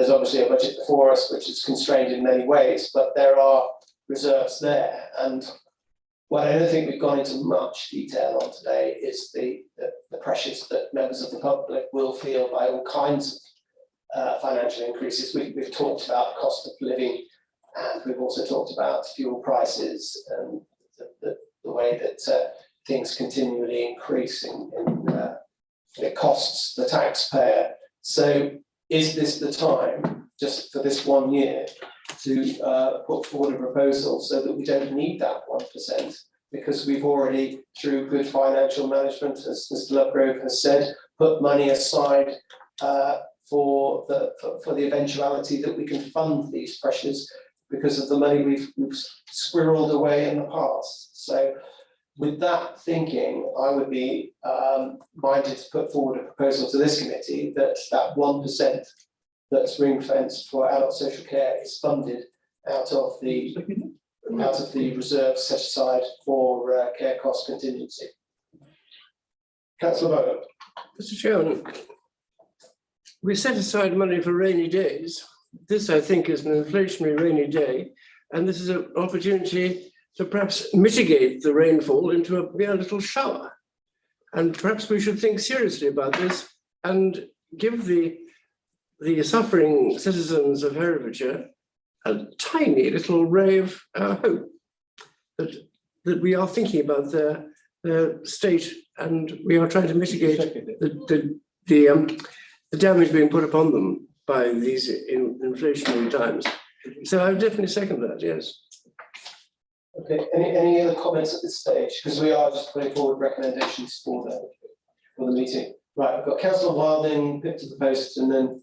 Speaker 2: obviously a budget before us which is constrained in many ways, but there are reserves there. And what I don't think we've gone into much detail on today is the pressures that members of the public will feel by all kinds of financial increases. We've talked about the cost of living, and we've also talked about fuel prices and the way that things continually increase it costs the taxpayer. So is this the time, just for this 1 year, to put forward a proposal so that we don't need that 1%? Because we've already, through good financial management, as Mr. Lovegrove has said, put money aside for the eventuality that we can fund these pressures because of the money we've squirreled away in the past. So with that thinking, I would be minded to put forward a proposal to this committee that 1% that's ring fenced for adult social care is funded out of the reserves set aside for care cost contingency. Councillor Bowen.
Speaker 1: Mr. Chairman, we set aside money for rainy days. This, I think, is an inflationary rainy day, and this is an opportunity to perhaps mitigate the rainfall into a little shower. And perhaps we should think seriously about this and give the suffering citizens of Herefordshire a tiny little ray of hope that we are thinking about their state and we are trying to mitigate the damage being put upon them by these inflationary times. So I would definitely second that, yes.
Speaker 2: Okay, any other comments at this stage? Because we are just putting forward recommendations for the meeting. Right, we've got Councillor Wilding picked to the post and then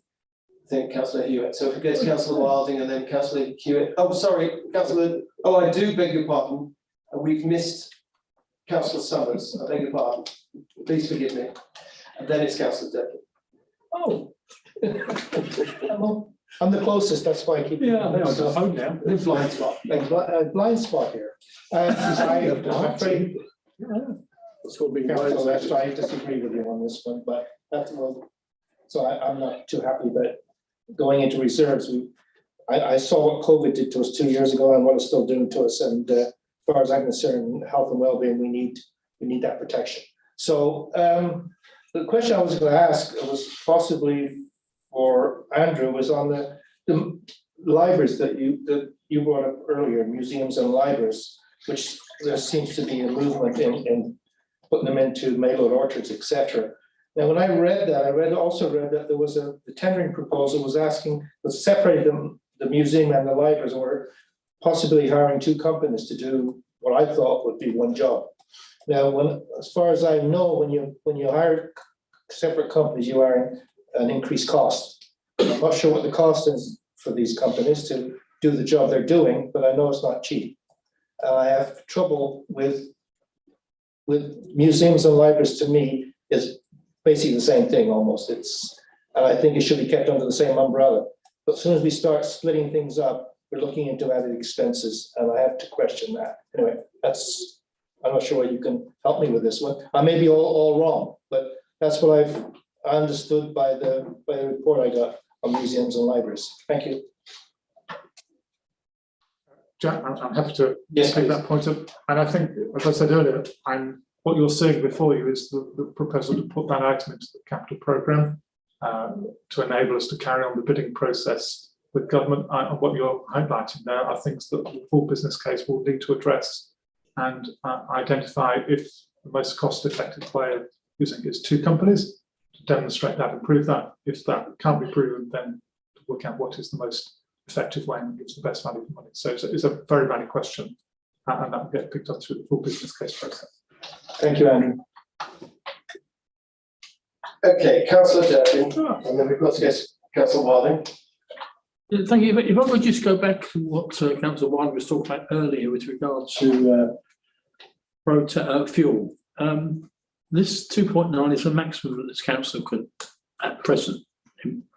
Speaker 2: I think Councillor Hewitt. So if we go to Councillor Wilding and then Councillor Hewitt. Oh, sorry, Councillor, I do beg your pardon. We've missed Councillor Summers. I beg your pardon. Please forgive me. And then it's Councillor Dudley.
Speaker 9: Oh. I'm the closest, that's why I keep.
Speaker 5: Yeah, I got home now.
Speaker 9: Blind spot. Blind spot here. I'm afraid. Council, actually, I disagree with you on this one, but that's so I'm not too happy. But going into reserves, I saw what COVID did to us 2 years ago and what it's still doing to us. And as far as I'm concerned, health and well-being, we need that protection. So the question I was going to ask was possibly for Andrew was on the libraries that you brought up earlier, museums and libraries, which there seems to be a movement in putting them into Maylord orchards, etc. Now, when I read that, I also read that there was the tendering proposal was separating the museum and the libraries, and were possibly hiring two companies to do what I thought would be one job. Now, as far as I know, when you hire separate companies, you are an increased cost. I'm not sure what the cost is for these companies to do the job they're doing, but I know it's not cheap. I have trouble with museums and libraries. To me, is basically the same thing almost. And I think it should be kept under the same umbrella. But as soon as we start splitting things up, we're looking into added expenses, and I have to question that. Anyway, I'm not sure whether you can help me with this one. I may be all wrong, but that's what I've understood by the report I got on museums and libraries. Thank you.
Speaker 12: Jack, I'm happy to take that point up. And I think, as I said earlier, what you're seeing before you is the proposal to put that item into the capital programme to enable us to carry on the bidding process with government. What you're highlighting there are things that the full business case will need to address and identify if the most cost-effective way of using it is two companies to demonstrate that and prove that. If that can't be proven, then to work out what is the most effective way and gives the best value for money. So it's a very valid question, and that will get picked up through the full business case process.
Speaker 2: Thank you, Andrew. Okay, Councillor Durkin, and then we've got to get Councillor Wilding.
Speaker 5: Thank you. If I could just go back to what Councillor Wilding was talking about earlier with regard to fuel. This 2.9 is the maximum that this council could, at present,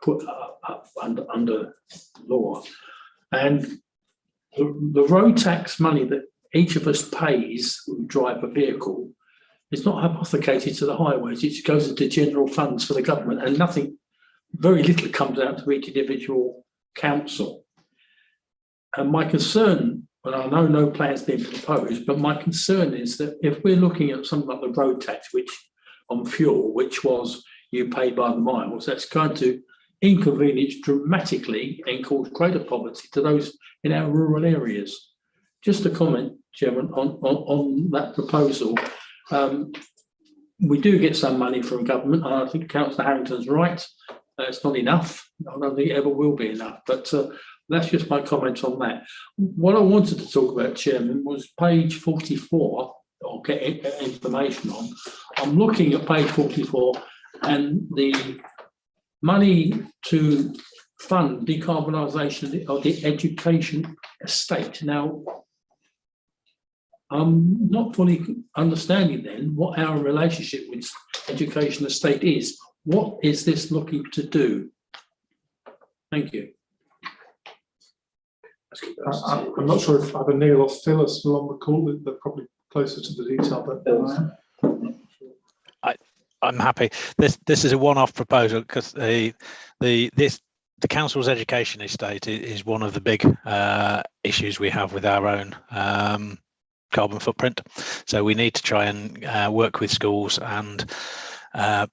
Speaker 5: put up under law. And the road tax money that each of us pays when we drive a vehicle is not hypothecated to the highways. It goes into general funds for the government, and nothing, very little comes out to each individual council. And my concern, and I know no plan's been proposed, but my concern is that if we're looking at something like the road tax, which on fuel, which was you pay by the miles, that's going to inconvenience dramatically and cause greater poverty to those in our rural areas. Just a comment, Chairman, on that proposal. We do get some money from government, and I think Councillor Harrington's right. It's not enough. I don't think it ever will be enough, but that's just my comment on that. What I wanted to talk about, Chairman, was page 44, or get information on. I'm looking at page 44, and the money to fund decarbonisation of the education estate. Now, I'm not fully understanding then what our relationship with education estate is. What is this looking to do? Thank you.
Speaker 12: I'm not sure if either Neil or Phil are still on the call. They're probably closer to the detail than I am.
Speaker 15: I'm happy. This is a one-off proposal because the council's education estate is one of the big issues we have with our own carbon footprint. So we need to try and work with schools and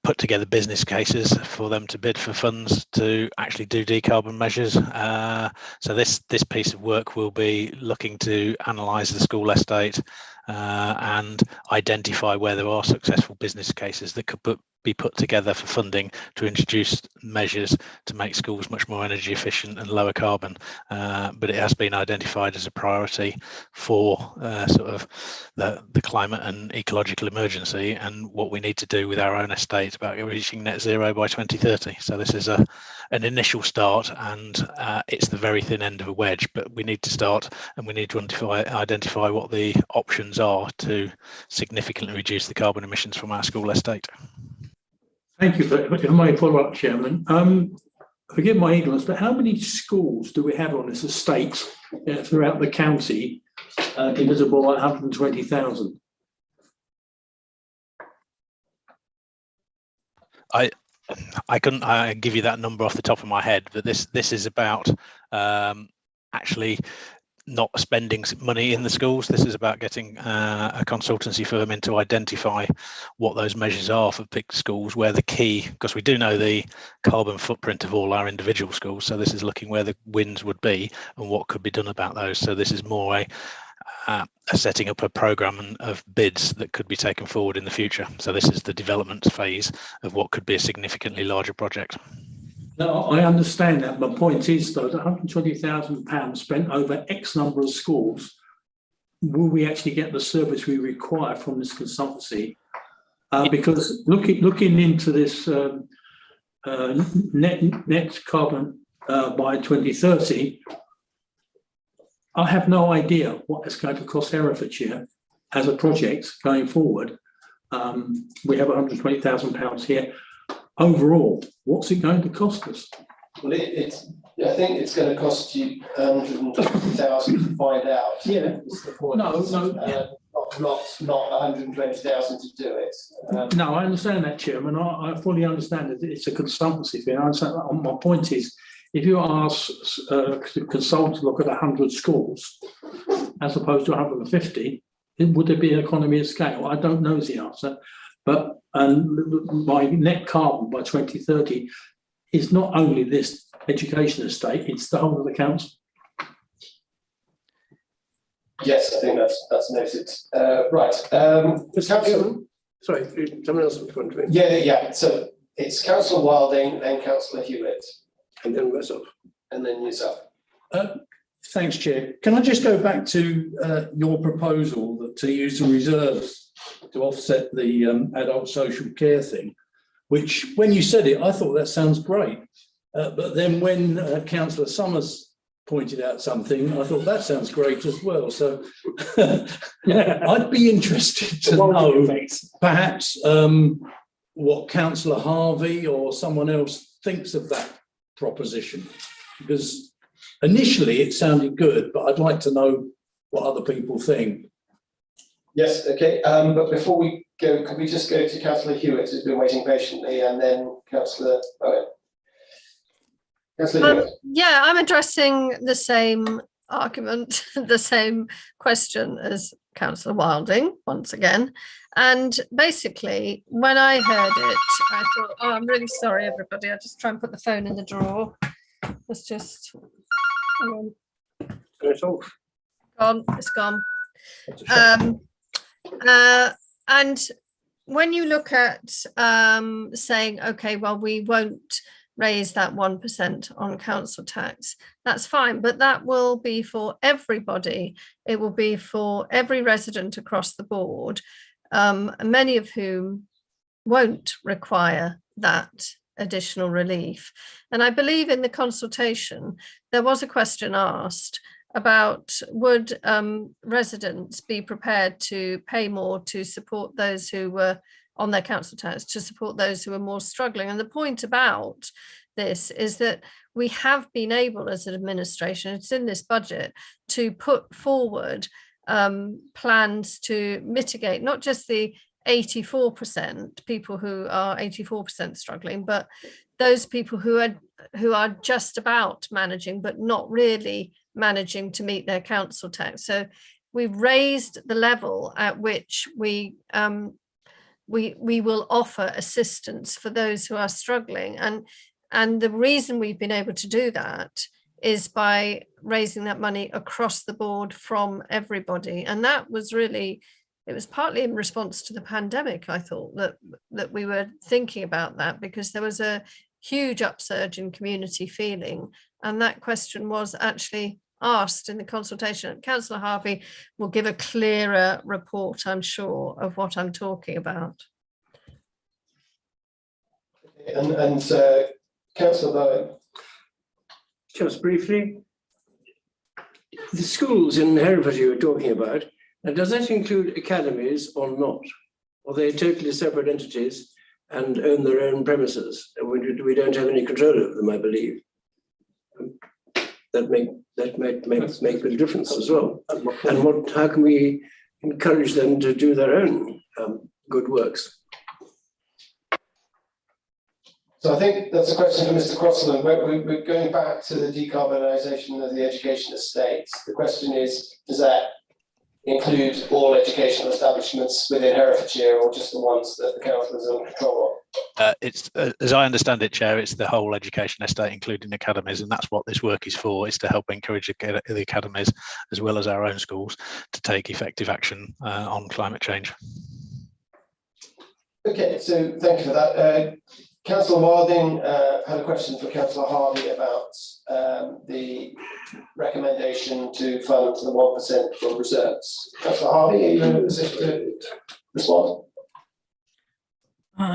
Speaker 15: put together business cases for them to bid for funds to actually do decarbon measures. So this piece of work will be looking to analyse the school estate and identify where there are successful business cases that could be put together for funding to introduce measures to make schools much more energy efficient and lower carbon. But it has been identified as a priority for sort of the climate and ecological emergency and what we need to do with our own estate about reaching net zero by 2030. So this is an initial start, and it's the very thin end of a wedge, but we need to start and we need to identify what the options are to significantly reduce the carbon emissions from our school estate.
Speaker 5: Thank you for my follow-up, Chairman. Forgive my ignorance, but how many schools do we have on this estate throughout the county, divisible by 120,000?
Speaker 15: I couldn't give you that number off the top of my head, but this is about actually not spending money in the schools. This is about getting a consultancy firm in to identify what those measures are for big schools, where the key, because we do know the carbon footprint of all our individual schools, so this is looking where the wins would be and what could be done about those. So this is more a setting up a programme of bids that could be taken forward in the future. So this is the development phase of what could be a significantly larger project.
Speaker 5: No, I understand that. My point is, though, that £120,000 spent over X number of schools, will we actually get the service we require from this consultancy? Because looking into this net carbon by 2030, I have no idea what it's going to cost Herefordshire as a project going forward. We have £120,000 here. Overall, what's it going to cost us?
Speaker 2: Well, I think it's going to cost you 150,000 to find out.
Speaker 5: Yeah.
Speaker 2: Not 120,000 to do it.
Speaker 5: No, I understand that, Chairman. I fully understand that it's a consultancy thing. I understand that. My point is, if you ask a consultant to look at 100 schools as opposed to 150, would there be an economy of scale? I don't know the answer. But my net carbon by 2030 is not only this education estate, it's the whole of the council.
Speaker 2: Yes, I think that's noted. Right.
Speaker 1: Sorry, someone else was going to.
Speaker 2: Yeah. So it's Councillor Wilding, then Councillor Hewitt.
Speaker 1: And then myself.
Speaker 2: And then yourself.
Speaker 7: Thanks, Chair. Can I just go back to your proposal that to use the reserves to offset the adult social care thing, which when you said it, I thought that sounds great. But then when Councillor Summers pointed out something, I thought that sounds great as well. So I'd be interested to know perhaps what Councillor Harvey or someone else thinks of that proposition, because initially it sounded good, but I'd like to know what other people think.
Speaker 2: Yes, okay. But before we go, could we just go to Councillor Hewitt, who's been waiting patiently, and then Councillor Owen? Councillor Hewitt.
Speaker 11: Yeah, I'm addressing the same argument, the same question as Councillor Wilding, once again. And basically, when I heard it, I thought, oh, I'm really sorry, everybody. I'll just try and put the phone in the drawer. It's just,
Speaker 1: it's off.
Speaker 11: Gone, it's gone. And when you look at saying, okay, well, we won't raise that 1% on council tax, that's fine, but that will be for everybody. It will be for every resident across the board, many of whom won't require that additional relief. And I believe in the consultation, there was a question asked about would residents be prepared to pay more to support those who were on their council tax, to support those who are more struggling. And the point about this is that we have been able as an administration, it's in this budget, to put forward plans to mitigate not just the 84% people who are 84% struggling, but those people who are just about managing but not really managing to meet their council tax. So we've raised the level at which we will offer assistance for those who are struggling, and the reason we've been able to do that is by raising that money across the board from everybody. And that was really, it was partly in response to the pandemic, I thought, that we were thinking about that, because there was a huge upsurge in community feeling. And that question was actually asked in the consultation. Councillor Harvey will give a clearer report, I'm sure, of what I'm talking about.
Speaker 2: And Councillor Bowen.
Speaker 1: Just briefly, the schools in Hereford you were talking about, and does that include academies or not? Or are they totally separate entities and own their own premises? We don't have any control over them, I believe. That might make a difference as well. And how can we encourage them to do their own good works?
Speaker 2: So I think that's a question for Mr. Crossland. We're going back to the decarbonisation of the education estates. The question is, does that include all educational establishments within Herefordshire, or just the ones that the council is in control of?
Speaker 15: It's as I understand it, Chair, it's the whole education estate, including academies, and that's what this work is for, is to help encourage the academies, as well as our own schools, to take effective action on climate change.
Speaker 2: Okay, so thank you for that. Councillor Wilding had a question for Councillor Harvey about the recommendation to fund the 1% from reserves. Councillor Harvey, are you in a position to respond?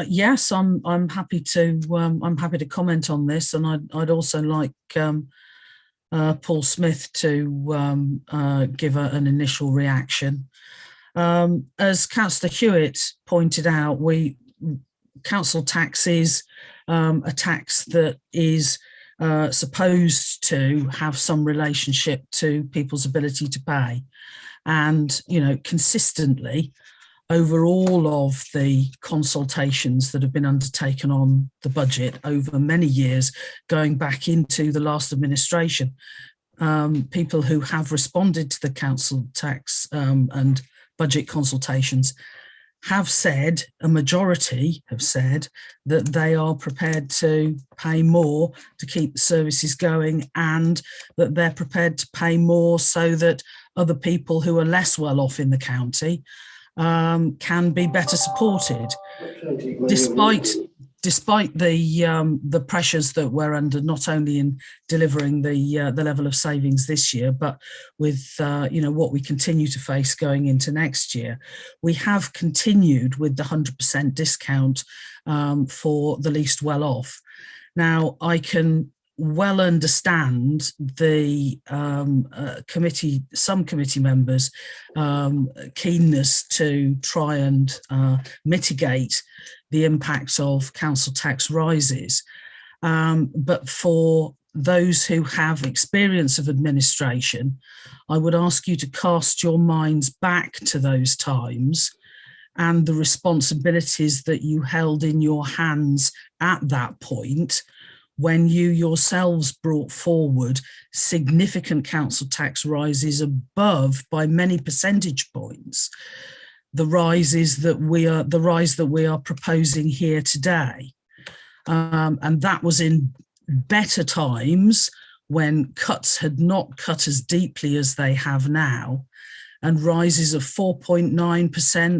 Speaker 10: Yes, I'm happy to comment on this, and I'd also like Paul Smith to give an initial reaction. As Councillor Hewitt pointed out, council tax is a tax that is supposed to have some relationship to people's ability to pay, and consistently over all of the consultations that have been undertaken on the budget over many years, going back into the last administration, people who have responded to the council tax and budget consultations have said, a majority have said, that they are prepared to pay more to keep the services going, and that they're prepared to pay more so that other people who are less well off in the county can be better supported, despite the pressures that we're under, not only in delivering the level of savings this year, but with what we continue to face going into next year. We have continued with the 100% discount for the least well off. Now, I can well understand the some committee members' keenness to try and mitigate the impacts of council tax rises, but for those who have experience of administration, I would ask you to cast your minds back to those times and the responsibilities that you held in your hands at that point, when you yourselves brought forward significant council tax rises above, by many percentage points, the rise that we are proposing here today. And that was in better times, when cuts had not cut as deeply as they have now, and rises of 4.9%,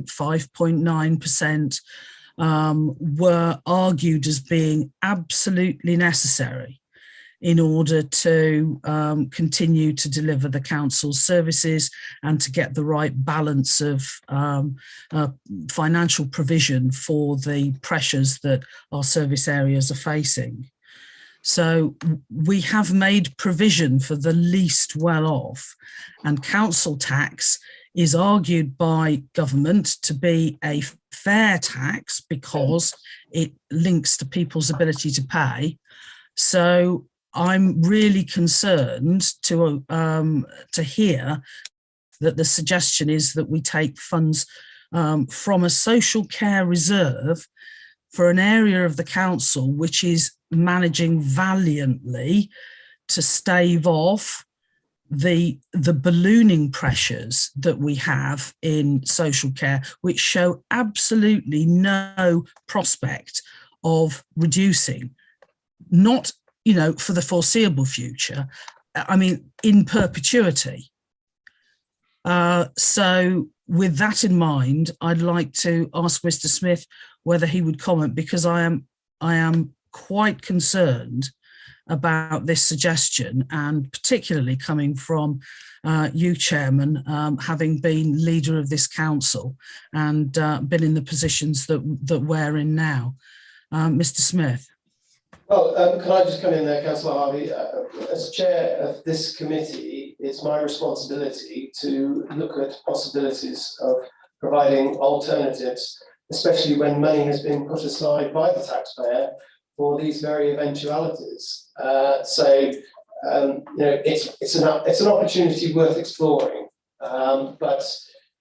Speaker 10: 5.9%, were argued as being absolutely necessary in order to continue to deliver the council's services and to get the right balance of financial provision for the pressures that our service areas are facing. So we have made provision for the least well off, and council tax is argued by government to be a fair tax because it links to people's ability to pay. So I'm really concerned to hear that the suggestion is that we take funds from a social care reserve for an area of the council which is managing valiantly to stave off the ballooning pressures that we have in social care, which show absolutely no prospect of reducing, not, you know, for the foreseeable future, I mean, in perpetuity. So with that in mind, I'd like to ask Mr. Smith whether he would comment, because I am quite concerned about this suggestion, and particularly coming from you, Chairman, having been leader of this council and been in the positions that we're in now. Mr. Smith.
Speaker 2: Well, can I just come in there, Councillor Harvey? As chair of this committee, it's my responsibility to look at possibilities of providing alternatives, especially when money has been put aside by the taxpayer for these very eventualities. You know, it's an opportunity worth exploring, but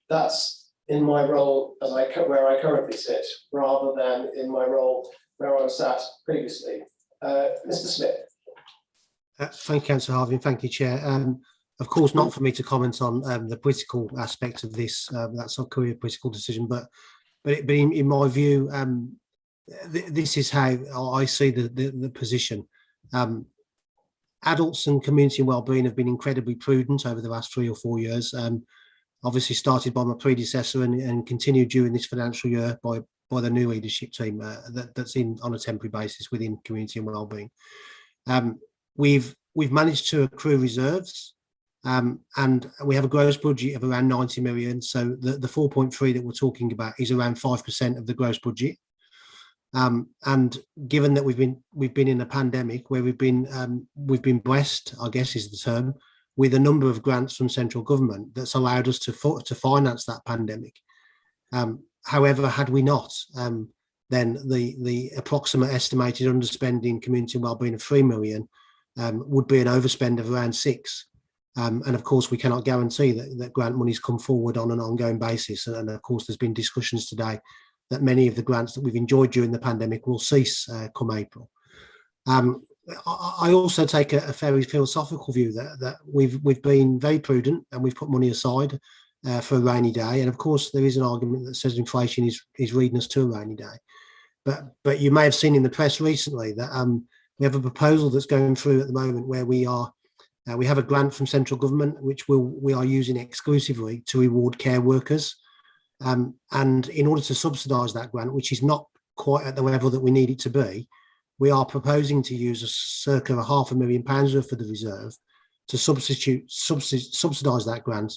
Speaker 2: that's in my role as where I currently sit, rather than in my role where I sat previously. Mr. Smith.
Speaker 19: Thank you, Councillor Harvey, and thank you, Chair. Of course, not for me to comment on the political aspect of this. That's a career political decision, but in my view, this is how I see the position. Adults and community and wellbeing have been incredibly prudent over the last 3 or 4 years. Obviously started by my predecessor and continued during this financial year by the new leadership team that's in on a temporary basis within community and wellbeing. We've managed to accrue reserves, and we have a gross budget of around 90 million. So the 4.3 that we're talking about is around 5% of the gross budget. And given that we've been in a pandemic where we've been blessed, I guess is the term, with a number of grants from central government that's allowed us to finance that pandemic. However, had we not, then the approximate estimated underspending community wellbeing of 3 million would be an overspend of around 6. And of course, we cannot guarantee that grant monies come forward on an ongoing basis. And of course, there's been discussions today that many of the grants that we've enjoyed during the pandemic will cease come April. I also take a very philosophical view that we've been very prudent and we've put money aside for a rainy day. And of course, there is an argument that says inflation is leading us to a rainy day. But you may have seen in the press recently that we have a proposal that's going through at the moment where we have a grant from central government which we are using exclusively to reward care workers. And in order to subsidise that grant, which is not quite at the level that we need it to be, we are proposing to use a circa £500,000 worth of the reserve to subsidise that grant,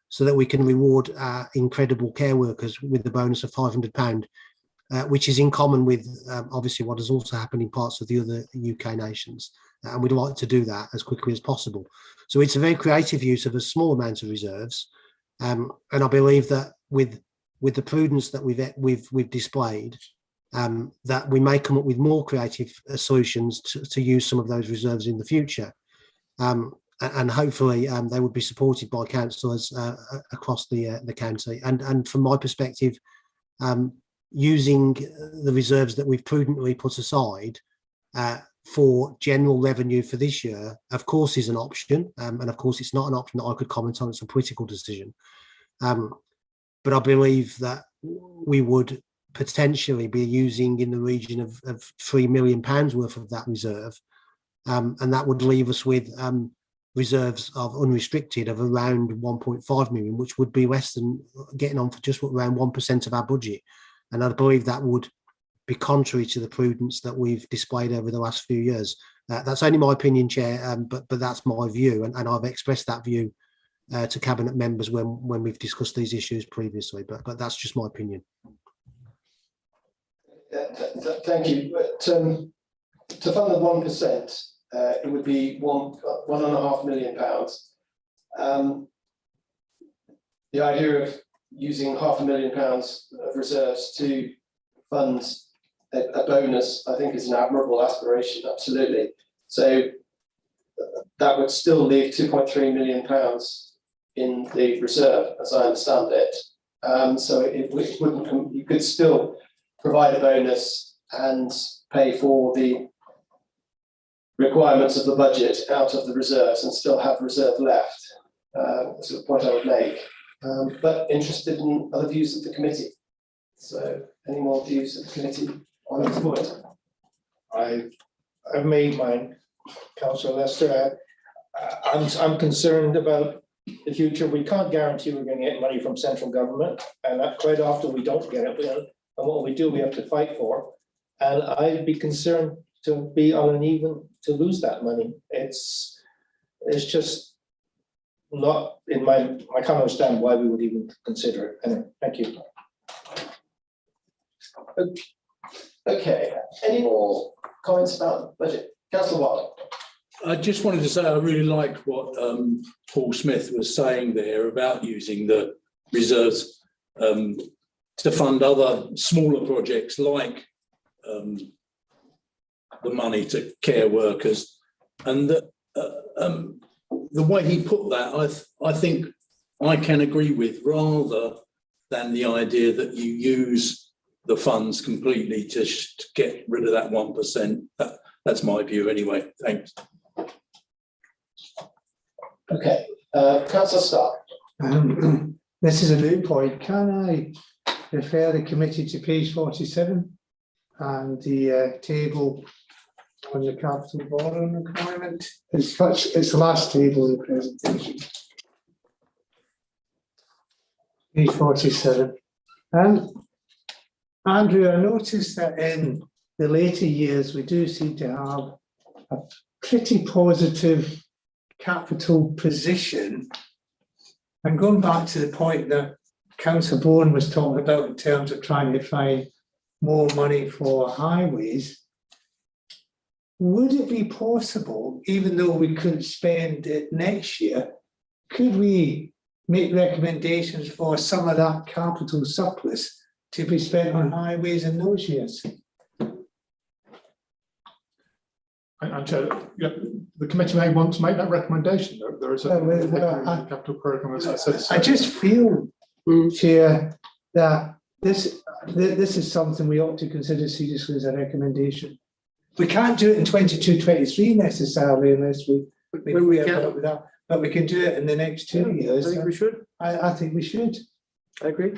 Speaker 19: so that we can reward incredible care workers with the bonus of £500, which is in common with obviously what has also happened in parts of the other UK nations. And we'd like to do that as quickly as possible. So it's a very creative use of a small amount of reserves. And I believe that with the prudence that we've displayed, that we may come up with more creative solutions to use some of those reserves in the future. And hopefully they would be supported by councillors across the county. And from my perspective, using the reserves that we've prudently put aside for general revenue for this year, of course, is an option. And of course, it's not an option that I could comment on. It's a political decision. But I believe that we would potentially be using in the region of £3 million worth of that reserve. And that would leave us with reserves of unrestricted of around 1.5 million, which would be less than getting on for just around 1% of our budget. And I believe that would be contrary to the prudence that we've displayed over the last few years. That's only my opinion, Chair, but that's my view, and I've expressed that view to Cabinet members when we've discussed these issues previously, but that's just my opinion.
Speaker 2: Thank you. But to fund the 1%, it would be £1.5 million. The idea of using £500,000 of reserves to fund a bonus, I think, is an admirable aspiration, absolutely. So that would still leave £2.3 million in the reserve, as I understand it. So it wouldn't, you could still provide a bonus and pay for the requirements of the budget out of the reserves and still have reserve left. That's the point I would make. But interested in other views of the committee. So any more views of the committee on this point?
Speaker 9: I've made mine, Councillor Lester. I'm concerned about the future. We can't guarantee we're going to get money from central government, and quite often we don't get it. And what we do, we have to fight for. And I'd be concerned to be on an even to lose that money. It's just not in my. I can't understand why we would even consider it. Anyway, thank you.
Speaker 2: Okay. Any more comments about the budget? Councillor Watt.
Speaker 7: I just wanted to say I really liked what Paul Smith was saying there about using the reserves to fund other smaller projects like the money to care workers, and the way he put that, I think I can agree with, rather than the idea that you use the funds completely to get rid of that 1%. That's my view anyway. Thanks.
Speaker 2: Okay, Councillor Stark.
Speaker 8: This is a moot point. Can I refer the committee to page 47 and the table on the capital borrowing requirement? It's the last table in the presentation. Page 47. Andrew, I noticed that in the later years we do seem to have a pretty positive capital position. And going back to the point that Councillor Bourne was talking about in terms of trying to find more money for highways, would it be possible, even though we couldn't spend it next year, could we make recommendations for some of that capital surplus to be spent on highways in those years?
Speaker 12: And the committee may want to make that recommendation. There is a capital programme, as I said.
Speaker 8: I just feel, Chair, that this is something we ought to consider seriously as a recommendation. We can't do it in 22-23 necessarily unless we can with that, but we can do it in the next 2 years.
Speaker 1: I think we should.
Speaker 8: I think we should.
Speaker 1: I agree.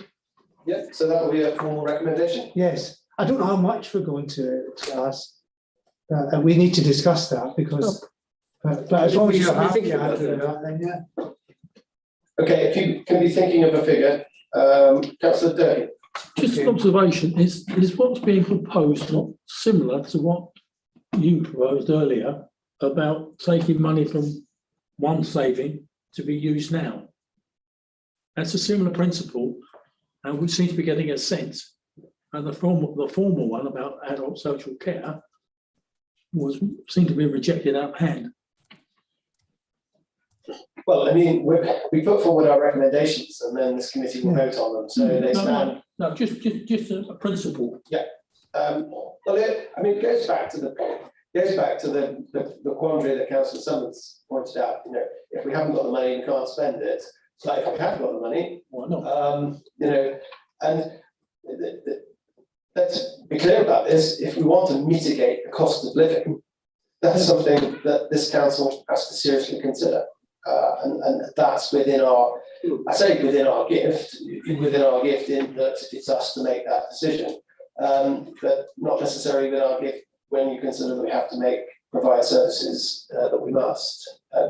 Speaker 2: Yeah, so that will be a formal recommendation.
Speaker 8: Yes, I don't know how much we're going to ask. We need to discuss that because, but as long as you're happy with that, then yeah.
Speaker 2: Okay, if you can be thinking of a figure, Councillor Day.
Speaker 5: Just an observation, is what's being proposed not similar to what you proposed earlier about taking money from one saving to be used now? That's a similar principle, and we seem to be getting a sense. And the former one about adult social care seemed to be rejected out of hand.
Speaker 2: Well, I mean, we put forward our recommendations, and then this committee will vote on them. So they stand.
Speaker 5: No, just a principle.
Speaker 2: Yeah. Well, it goes back to the quandary that Councillor Summers pointed out. You know, if we haven't got the money, we can't spend it. So if we have got the money,
Speaker 5: why not?
Speaker 2: You know, and let's be clear about this. If we want to mitigate the cost of living, that's something that this council has to seriously consider. And that's within our, I say within our gift in that it's us to make that decision, but not necessarily within our gift when you consider that we have to provide services that we must.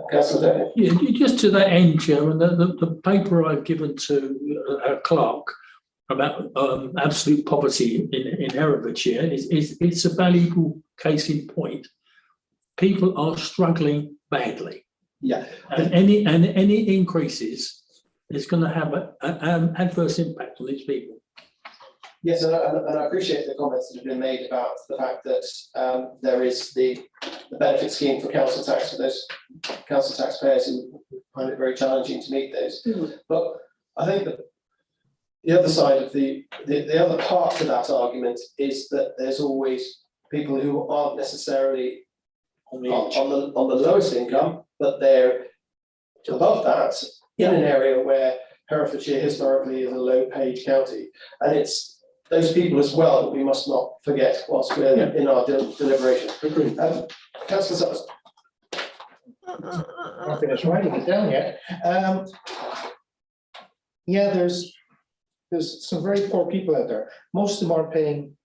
Speaker 2: Councillor Daly.
Speaker 5: Yeah, just to that end, Chairman, the paper I've given to our clerk about absolute poverty in Herefordshire it's a valuable case in point. people are struggling badly.
Speaker 2: Yeah.
Speaker 5: And any increases is going to have an adverse impact on these people.
Speaker 2: Yes, and I appreciate the comments that have been made about the fact that there is the benefit scheme for council tax for those council taxpayers who find it very challenging to meet those. But I think that the other side of the other part to that argument is that there's always people who aren't necessarily on the lowest income, but they're above that in an area where Herefordshire historically is a low-paid county, and it's those people as well that we must not forget whilst we're in our deliberation. Councillor Summers.
Speaker 9: Not finished writing it down yet. Yeah, there's some very poor people out there. Most of them aren't paying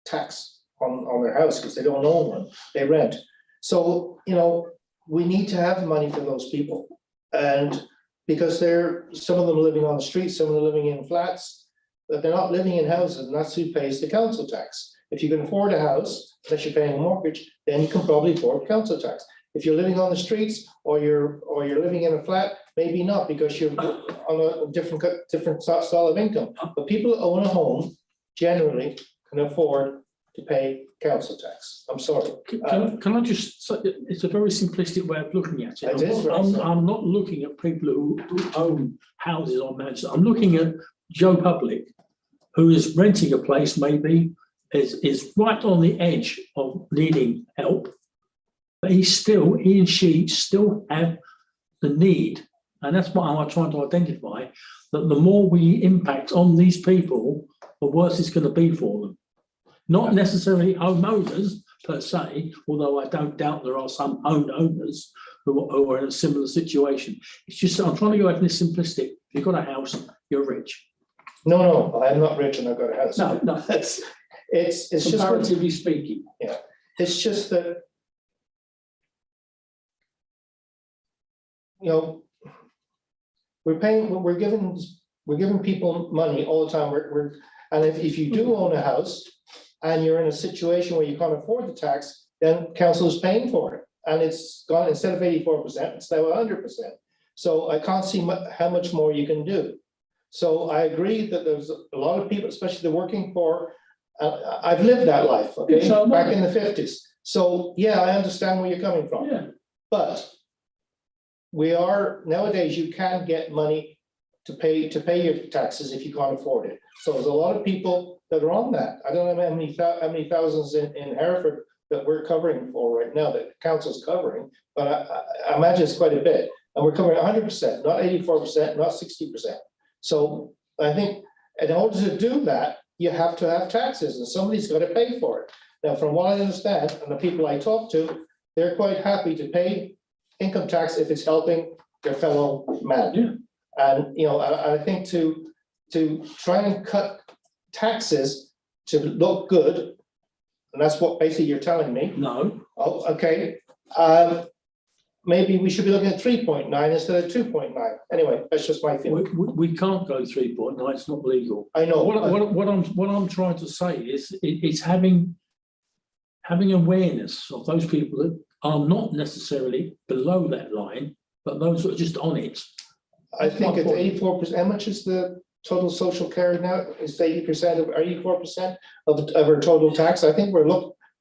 Speaker 9: tax on their house because they don't own one, they rent. So, you know, we need to have money for those people. And because some of them living on the street, some of them living in flats, but they're not living in houses, and that's who pays the council tax. If you can afford a house, unless you're paying a mortgage, then you can probably afford council tax. If you're living on the streets or you're living in a flat, maybe not, because you're on a different style of income. But people who own a home generally can afford to pay council tax. I'm sorry.
Speaker 5: Can I just say, it's a very simplistic way of looking at it.
Speaker 9: It is very
Speaker 5: I'm not looking at people who own houses or mansions. I'm looking at Joe Public, who is renting a place, maybe is right on the edge of needing help, but he and she still have the need. And that's what I'm trying to identify, that the more we impact on these people, the worse it's going to be for them. Not necessarily homeowners per se, although I don't doubt there are some owners who are in a similar situation. It's just, I'm trying to go at this simplistic. If you've got a house, you're rich.
Speaker 9: No, I'm not rich and I've got a house.
Speaker 5: No.
Speaker 9: It's just
Speaker 5: comparatively speaking.
Speaker 9: Yeah, it's just that, you know, we're giving people money all the time. And if you do own a house and you're in a situation where you can't afford the tax, then council is paying for it. And it's gone, instead of 84%, it's now 100%. So I can't see how much more you can do. So I agree that there's a lot of people, especially the working poor. I've lived that life, okay, back in the 50s. So yeah, I understand where you're coming from.
Speaker 5: Yeah.
Speaker 9: But nowadays you can get money to pay your taxes if you can't afford it. So there's a lot of people that are on that. I don't know how many thousands in Hereford that we're covering for right now, that the council's covering, but I imagine it's quite a bit. And we're covering 100%, not 84%, not 60%. So I think in order to do that, you have to have taxes, and somebody's got to pay for it. Now, from what I understand, and the people I talk to, they're quite happy to pay income tax if it's helping their fellow man.
Speaker 5: Yeah.
Speaker 9: And you know, I think to try and cut taxes to look good, and that's what basically you're telling me.
Speaker 5: No.
Speaker 9: Oh, okay. Maybe we should be looking at 3.9 instead of 2.9. Anyway, that's just my feeling.
Speaker 5: We can't go 3.9. It's not legal.
Speaker 9: I know.
Speaker 5: What I'm trying to say is it's having awareness of those people that are not necessarily below that line, but those that are just on it.
Speaker 9: I think it's 84%. How much is the total social care now? Is 80% or 84% of our total tax? I think we're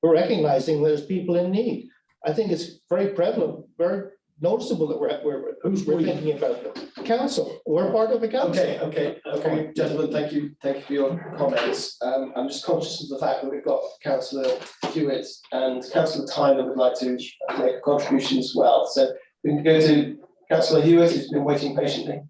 Speaker 9: recognizing there's people in need. I think it's very prevalent, very noticeable that we're thinking about them. Council, we're part of the council.
Speaker 2: Okay, gentlemen, thank you for your comments. I'm just conscious of the fact that we've got Councillor Hewitt and Councillor Tyler would like to make a contribution as well. So we can go to Councillor Hewitt, who's been waiting patiently.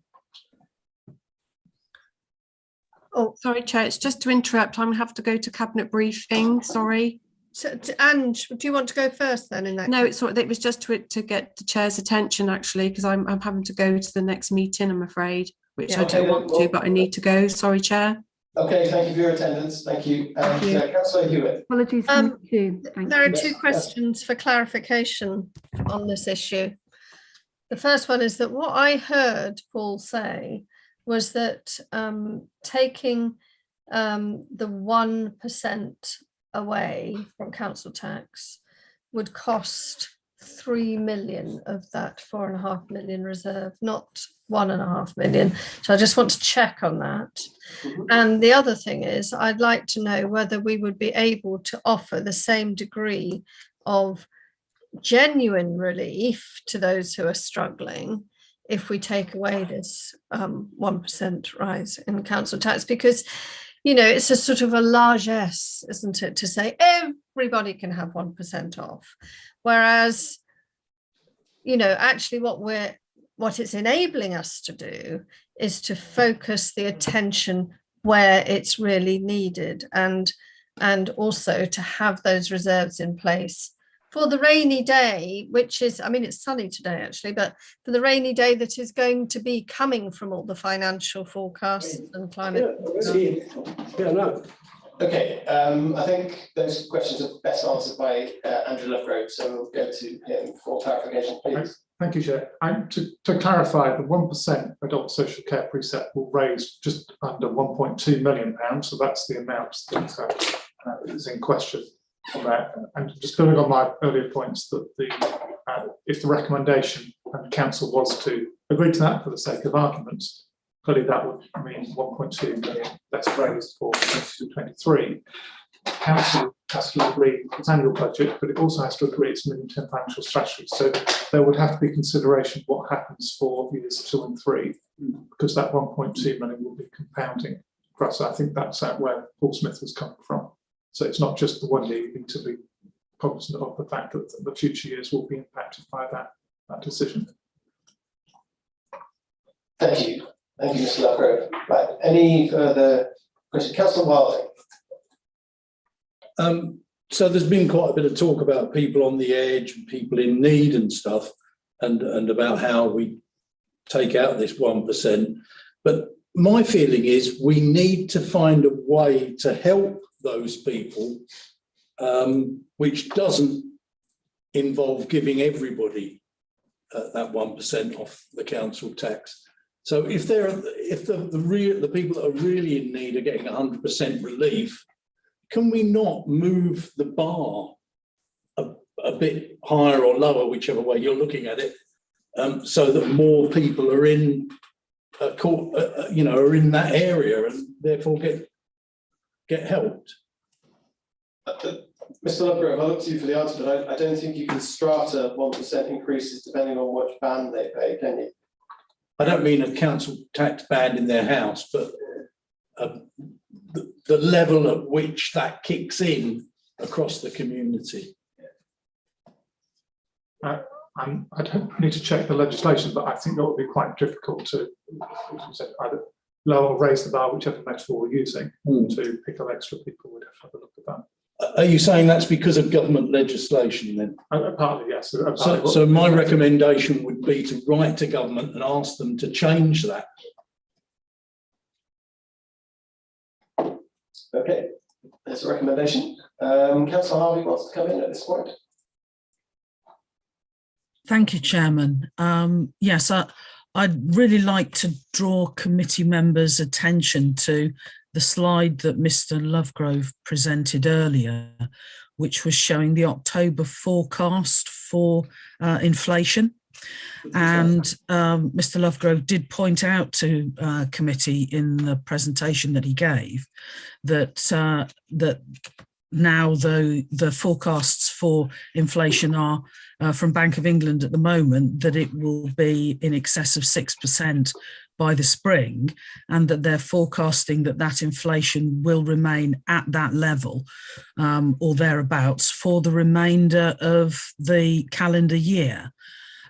Speaker 3: Oh, sorry, Chair, it's just to interrupt. I'm going to have to go to cabinet briefing, sorry.
Speaker 11: So, Ange, do you want to go first then in that?
Speaker 3: No, it's it was just to get the chair's attention actually, because I'm having to go to the next meeting, I'm afraid, which I don't want to, but I need to go. Sorry, Chair.
Speaker 2: Okay, thank you for your attendance. Thank you. Councillor Hewitt.
Speaker 17: Apologies.
Speaker 11: There are two questions for clarification on this issue. The first one is that what I heard Paul say was that taking the 1% away from council tax would cost 3 million of that 4.5 million reserve, not 1.5 million. So I just want to check on that. And the other thing is, I'd like to know whether we would be able to offer the same degree of genuine relief to those who are struggling if we take away this 1% rise in council tax, because it's a sort of a largesse, isn't it, to say everybody can have 1% off, whereas actually what it's enabling us to do is to focus the attention where it's really needed, and also to have those reserves in place for the rainy day, which is, it's sunny today actually, but for the rainy day that is going to be coming from all the financial forecasts and climate.
Speaker 2: Okay, I think those questions are best answered by Andrew Lovegrove, so we'll go to him for clarification, please.
Speaker 12: Thank you, Chair. And to clarify, the 1% adult social care precept will raise just under £1.2 million, so that's the amount that is in question on that. And just building on my earlier points, that if the recommendation and council was to agree to that for the sake of arguments, clearly that would mean 1.2 million less raised for 22-23. Council has to agree its annual budget, but it also has to agree its medium-term financial strategy. So there would have to be consideration what happens for years 2 and 3, because that 1.2 million will be compounding for us. I think that's where Paul Smith was coming from. So it's not just the 1 year, you need to be cognizant of the fact that the future years will be impacted by that decision.
Speaker 2: Thank you. Thank you, Mr. Lovegrove. Right, any further questions? Councillor Wilding.
Speaker 7: So there's been quite a bit of talk about people on the edge and people in need and stuff, and about how we take out this 1%. But my feeling is we need to find a way to help those people, which doesn't involve giving everybody that 1% off the council tax. So if the people that are really in need are getting 100% relief, can we not move the bar a bit higher or lower, whichever way you're looking at it, so that more people are in are in that area and therefore get helped?
Speaker 2: Mr. Lovegrove, I look to you for the answer, but I don't think you can strata 1% increases depending on which band they pay, can you?
Speaker 7: I don't mean a council tax band in their house, but the level at which that kicks in across the community.
Speaker 12: I don't need to check the legislation, but I think that would be quite difficult to either lower or raise the bar, whichever metaphor we're using, to pick up extra people. We'd have to have a look at that.
Speaker 7: Are you saying that's because of government legislation then?
Speaker 12: Partly, yes.
Speaker 7: So my recommendation would be to write to government and ask them to change that.
Speaker 2: Okay, that's a recommendation. Councillor Harvey wants to come in at this point.
Speaker 10: Thank you, Chairman. Yes, I'd really like to draw committee members' attention to the slide that Mr. Lovegrove presented earlier, which was showing the October forecast for inflation. And Mr. Lovegrove did point out to committee in the presentation that he gave that that now the forecasts for inflation are from Bank of England at the moment that it will be in excess of 6% by the spring, and that they're forecasting that inflation will remain at that level or thereabouts for the remainder of the calendar year,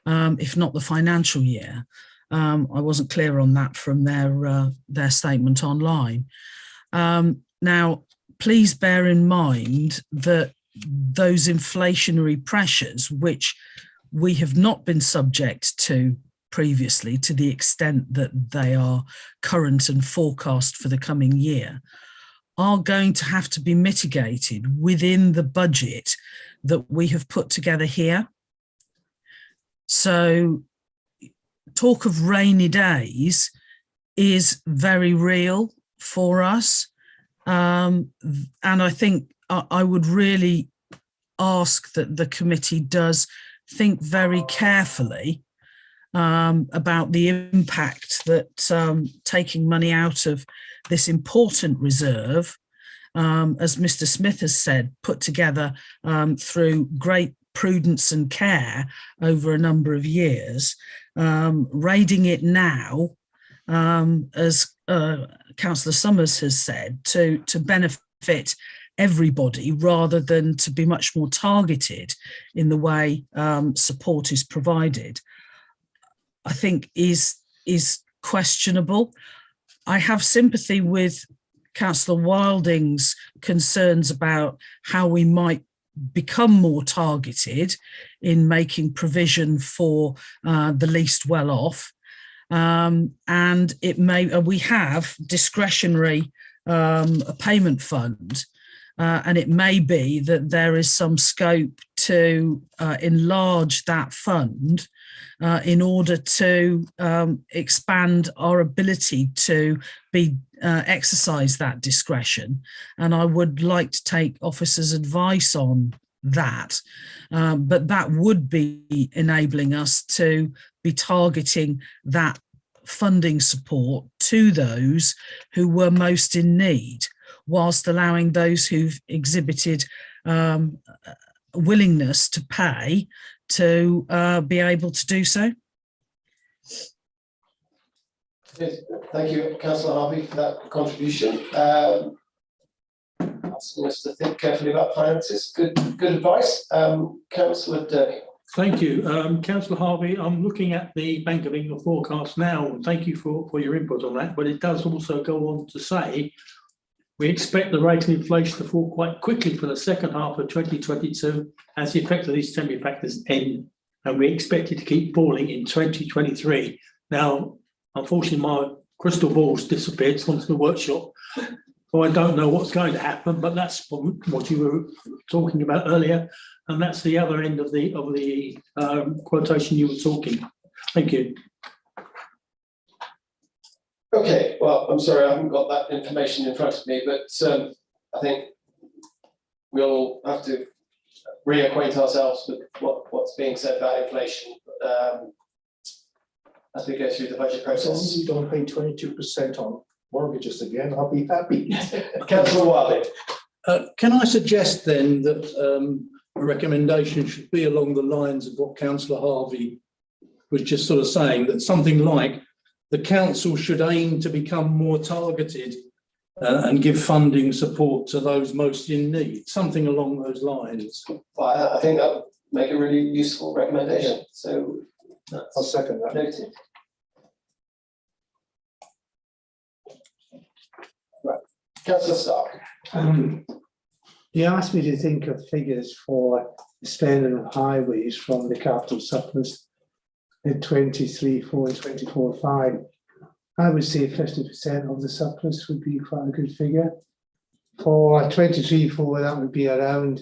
Speaker 10: if not the financial year. I wasn't clear on that from their statement online. Now, please bear in mind that those inflationary pressures, which we have not been subject to previously to the extent that they are current and forecast for the coming year, are going to have to be mitigated within the budget that we have put together here. So talk of rainy days is very real for us. And I think I would really ask that the committee does think very carefully about the impact that taking money out of this important reserve, as Mr. Smith has said, put together through great prudence and care over a number of years, raiding it now, as Councillor Summers has said, to benefit everybody rather than to be much more targeted in the way support is provided, I think is questionable. I have sympathy with Councillor Wilding's concerns about how we might become more targeted in making provision for the least well off. And it may, we have discretionary payment fund, and it may be that there is some scope to enlarge that fund in order to expand our ability to exercise that discretion. And I would like to take officers' advice on that, but that would be enabling us to be targeting that funding support to those who were most in need, whilst allowing those who've exhibited willingness to pay to be able to do so.
Speaker 2: Thank you, Councillor Harvey, for that contribution. Asking us to think carefully about finances. Good advice. Councillor Derby.
Speaker 5: Thank you. Councillor Harvey, I'm looking at the Bank of England forecast now, and thank you for your input on that, but it does also go on to say we expect the rate of inflation to fall quite quickly for the second half of 2022 as the effect of these temporary factors end, and we expect it to keep falling in 2023. Now, unfortunately, my crystal ball's disappeared, it's gone to the workshop, so I don't know what's going to happen, but that's what you were talking about earlier, and that's the other end of the quotation you were talking. Thank you.
Speaker 2: Okay, well, I'm sorry, I haven't got that information in front of me, but I think we'll have to reacquaint ourselves with what's being said about inflation as we go through the budget process.
Speaker 9: As long as we don't pay 22% on mortgages again, I'll be happy.
Speaker 2: Councillor Wiley.
Speaker 7: Can I suggest then that a recommendation should be along the lines of what Councillor Harvey was just sort of saying, that something like the council should aim to become more targeted and give funding support to those most in need, something along those lines.
Speaker 2: I think that would make a really useful recommendation. Yeah. So
Speaker 9: I'll second that.
Speaker 2: Noted. Right. Councillor Stark.
Speaker 8: You asked me to think of figures for spending on highways from the capital surplus in 23-4 and 24-5. I would say 50% of the surplus would be quite a good figure. For 23-4, that would be around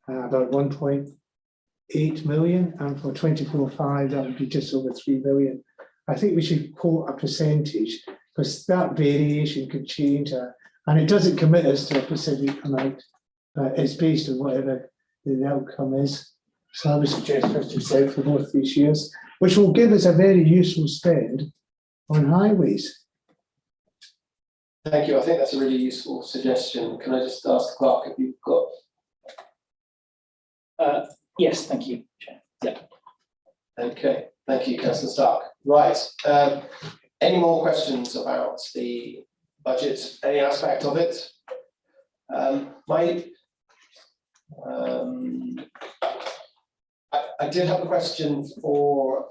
Speaker 8: about 1.8 million, and for 24-5, that would be just over 3 million. I think we should quote a percentage, because that variation could change, and it doesn't commit us to a specific amount. It's based on whatever the outcome is. So I would suggest 50% for both these years, which will give us a very useful spend on highways.
Speaker 2: Thank you. I think that's a really useful suggestion. Can I just ask the clerk if you've got?
Speaker 6: Yes, thank you, Chair. Yeah.
Speaker 2: Okay. Thank you, Councillor Stark. Right. Any more questions about the budget? Any aspect of it? I did have a question for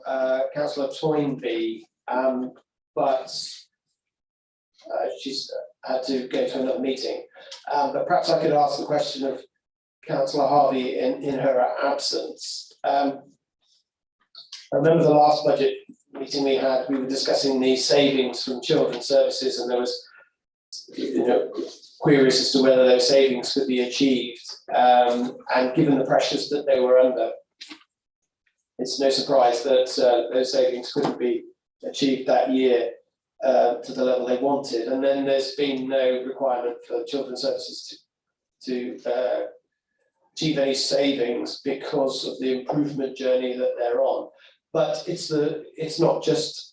Speaker 2: Councillor Toynbee, but she's had to go to another meeting. But perhaps I could ask the question of Councillor Harvey in her absence. I remember the last budget meeting we had, we were discussing the savings from children's services, and there was queries as to whether those savings could be achieved. And given the pressures that they were under, it's no surprise that those savings couldn't be achieved that year to the level they wanted. And then there's been no requirement for children's services to achieve any savings because of the improvement journey that they're on. But it's not just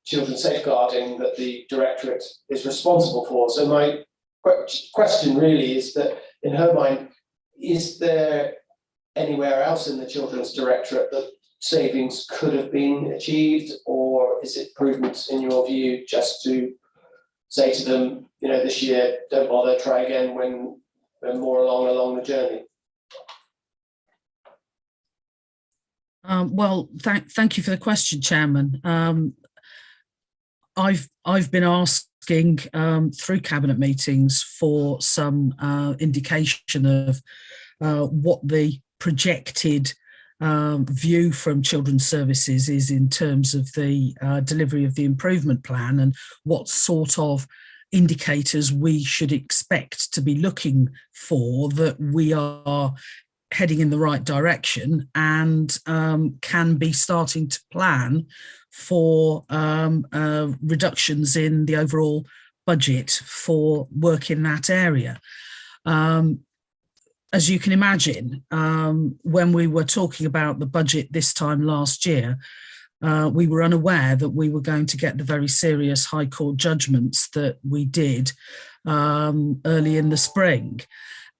Speaker 2: children safeguarding that the directorate is responsible for. So my question really is that, in her mind, is there anywhere else in the children's directorate that savings could have been achieved, or is it prudent, in your view, just to say to them, you know, this year, don't bother, try again when we're more along the journey?
Speaker 10: Well, thank you for the question, Chairman. I've been asking through cabinet meetings for some indication of what the projected view from Children's Services is in terms of the delivery of the improvement plan, and what sort of indicators we should expect to be looking for that we are heading in the right direction and can be starting to plan for reductions in the overall budget for work in that area. As you can imagine, when we were talking about the budget this time last year, we were unaware that we were going to get the very serious High Court judgments that we did early in the spring.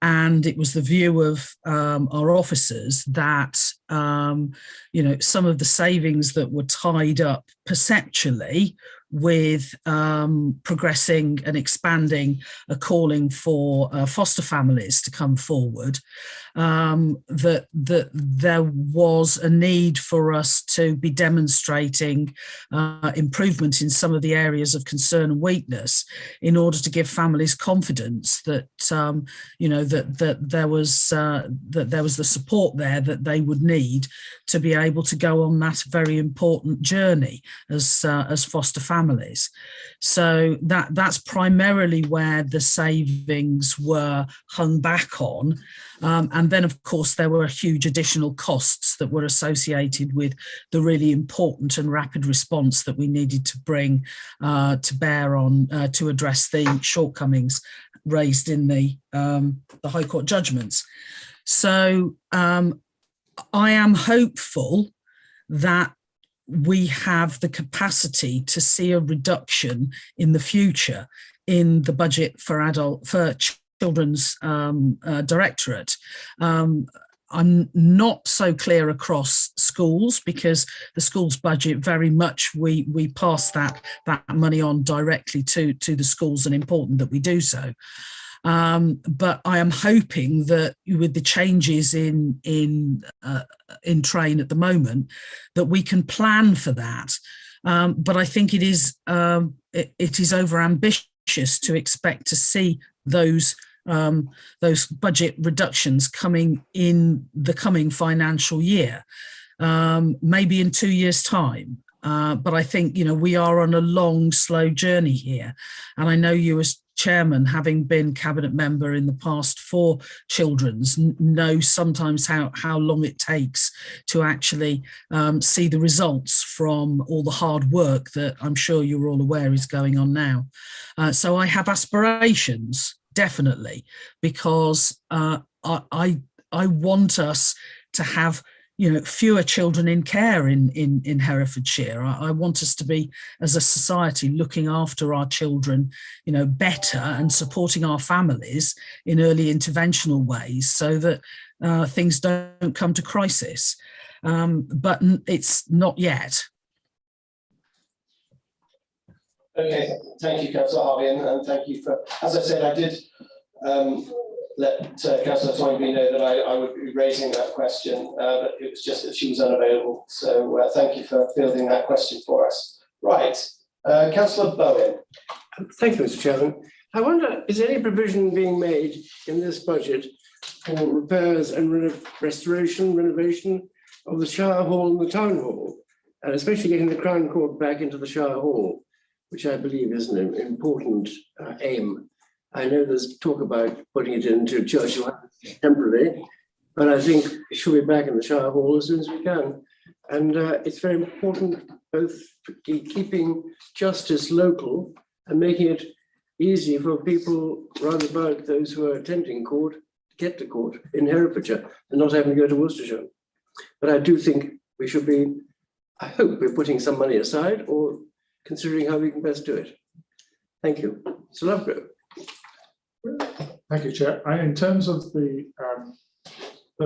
Speaker 10: And it was the view of our officers that, you know, some of the savings that were tied up perceptually with progressing and expanding a calling for foster families to come forward, that there was a need for us to be demonstrating improvement in some of the areas of concern and weakness in order to give families confidence that you know, that there was the support there that they would need to be able to go on that very important journey as foster families. So that's primarily where the savings were hung back on. And then, of course, there were huge additional costs that were associated with the really important and rapid response that we needed to bring to bear on to address the shortcomings raised in the High Court judgments. So I am hopeful that we have the capacity to see a reduction in the future in the budget for children's directorate. I'm not so clear across schools, because the schools budget very much we pass that money on directly to the schools, and important that we do so. But I am hoping that with the changes in train at the moment, that we can plan for that. But I think it is over ambitious to expect to see those budget reductions coming in the coming financial year, maybe in 2 years' time. But I think, you know, we are on a long, slow journey here. And I know you as chairman, having been cabinet member in the past for children's, know sometimes how long it takes to actually see the results from all the hard work that I'm sure you're all aware is going on now. So I have aspirations, definitely, because I want us to have, you know, fewer children in care in Herefordshire. I want us to be, as a society, looking after our children, you know, better, and supporting our families in early interventional ways, so that things don't come to crisis. But it's not yet.
Speaker 2: Okay, thank you, Councillor Harvey, and thank you for, as I said, I did let Councillor Toynbee know that I would be raising that question, but it was just that she was unavailable. So thank you for fielding that question for us. Right, Councillor Bowen.
Speaker 1: Thank you, Mr. Chairman. I wonder, is any provision being made in this budget for repairs and renovation of the Shire Hall and the Town Hall, and especially getting the Crown Court back into the Shire Hall, which I believe is an important aim. I know there's talk about putting it into Churchill House temporarily, but I think it should be back in the Shire Hall as soon as we can. And it's very important, both for keeping justice local and making it easy for people round about, those who are attending court, to get to court in Herefordshire and not having to go to Worcestershire. But I do think we should be, I hope we're putting some money aside or considering how we can best do it. Thank you. Sir Lovegrove.
Speaker 12: Thank you, Chair. In terms of the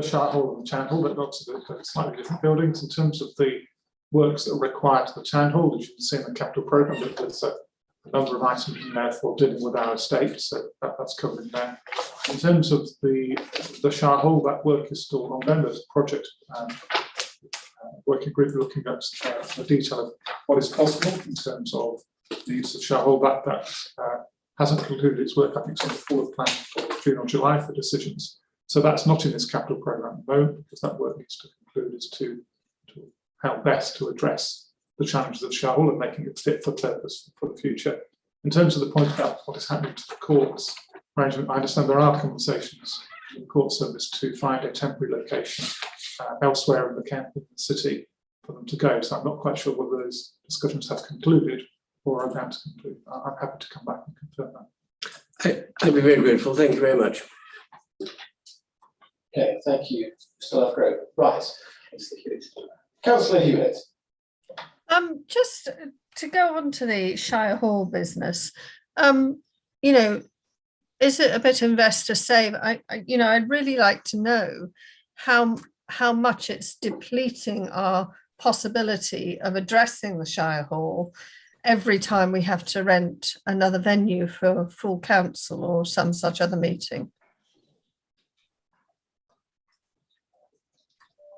Speaker 12: Shire Hall and the Town Hall, but not to the slightly different buildings, in terms of the works that are required to the Town Hall, as you can see in the capital programme, there's a number of items in there for dealing with our estate, so that's covered in there. In terms of the Shire Hall, that work is still ongoing. There's a project working group looking at the detail of what is possible in terms of the use of Shire Hall. That hasn't concluded its work. I think it's on the forward plan for June or July for decisions. So that's not in this capital programme at the moment, because that work needs to conclude as to how best to address the challenges of Shire Hall and making it fit for purpose for the future. In terms of the point about what is happening to the courts arrangement, I understand there are conversations in the court service to find a temporary location elsewhere in the city for them to go. So I'm not quite sure whether those discussions have concluded or are about to conclude. I'm happy to come back and confirm that.
Speaker 1: I'd be very grateful. Thank you very much.
Speaker 2: Okay, thank you, Mr. Lovegrove. Right, Councillor Hewitt.
Speaker 11: Just to go on to the Shire Hall business, you know, is it a bit investor save? I'd really like to know how much it's depleting our possibility of addressing the Shire Hall every time we have to rent another venue for full council or some such other meeting.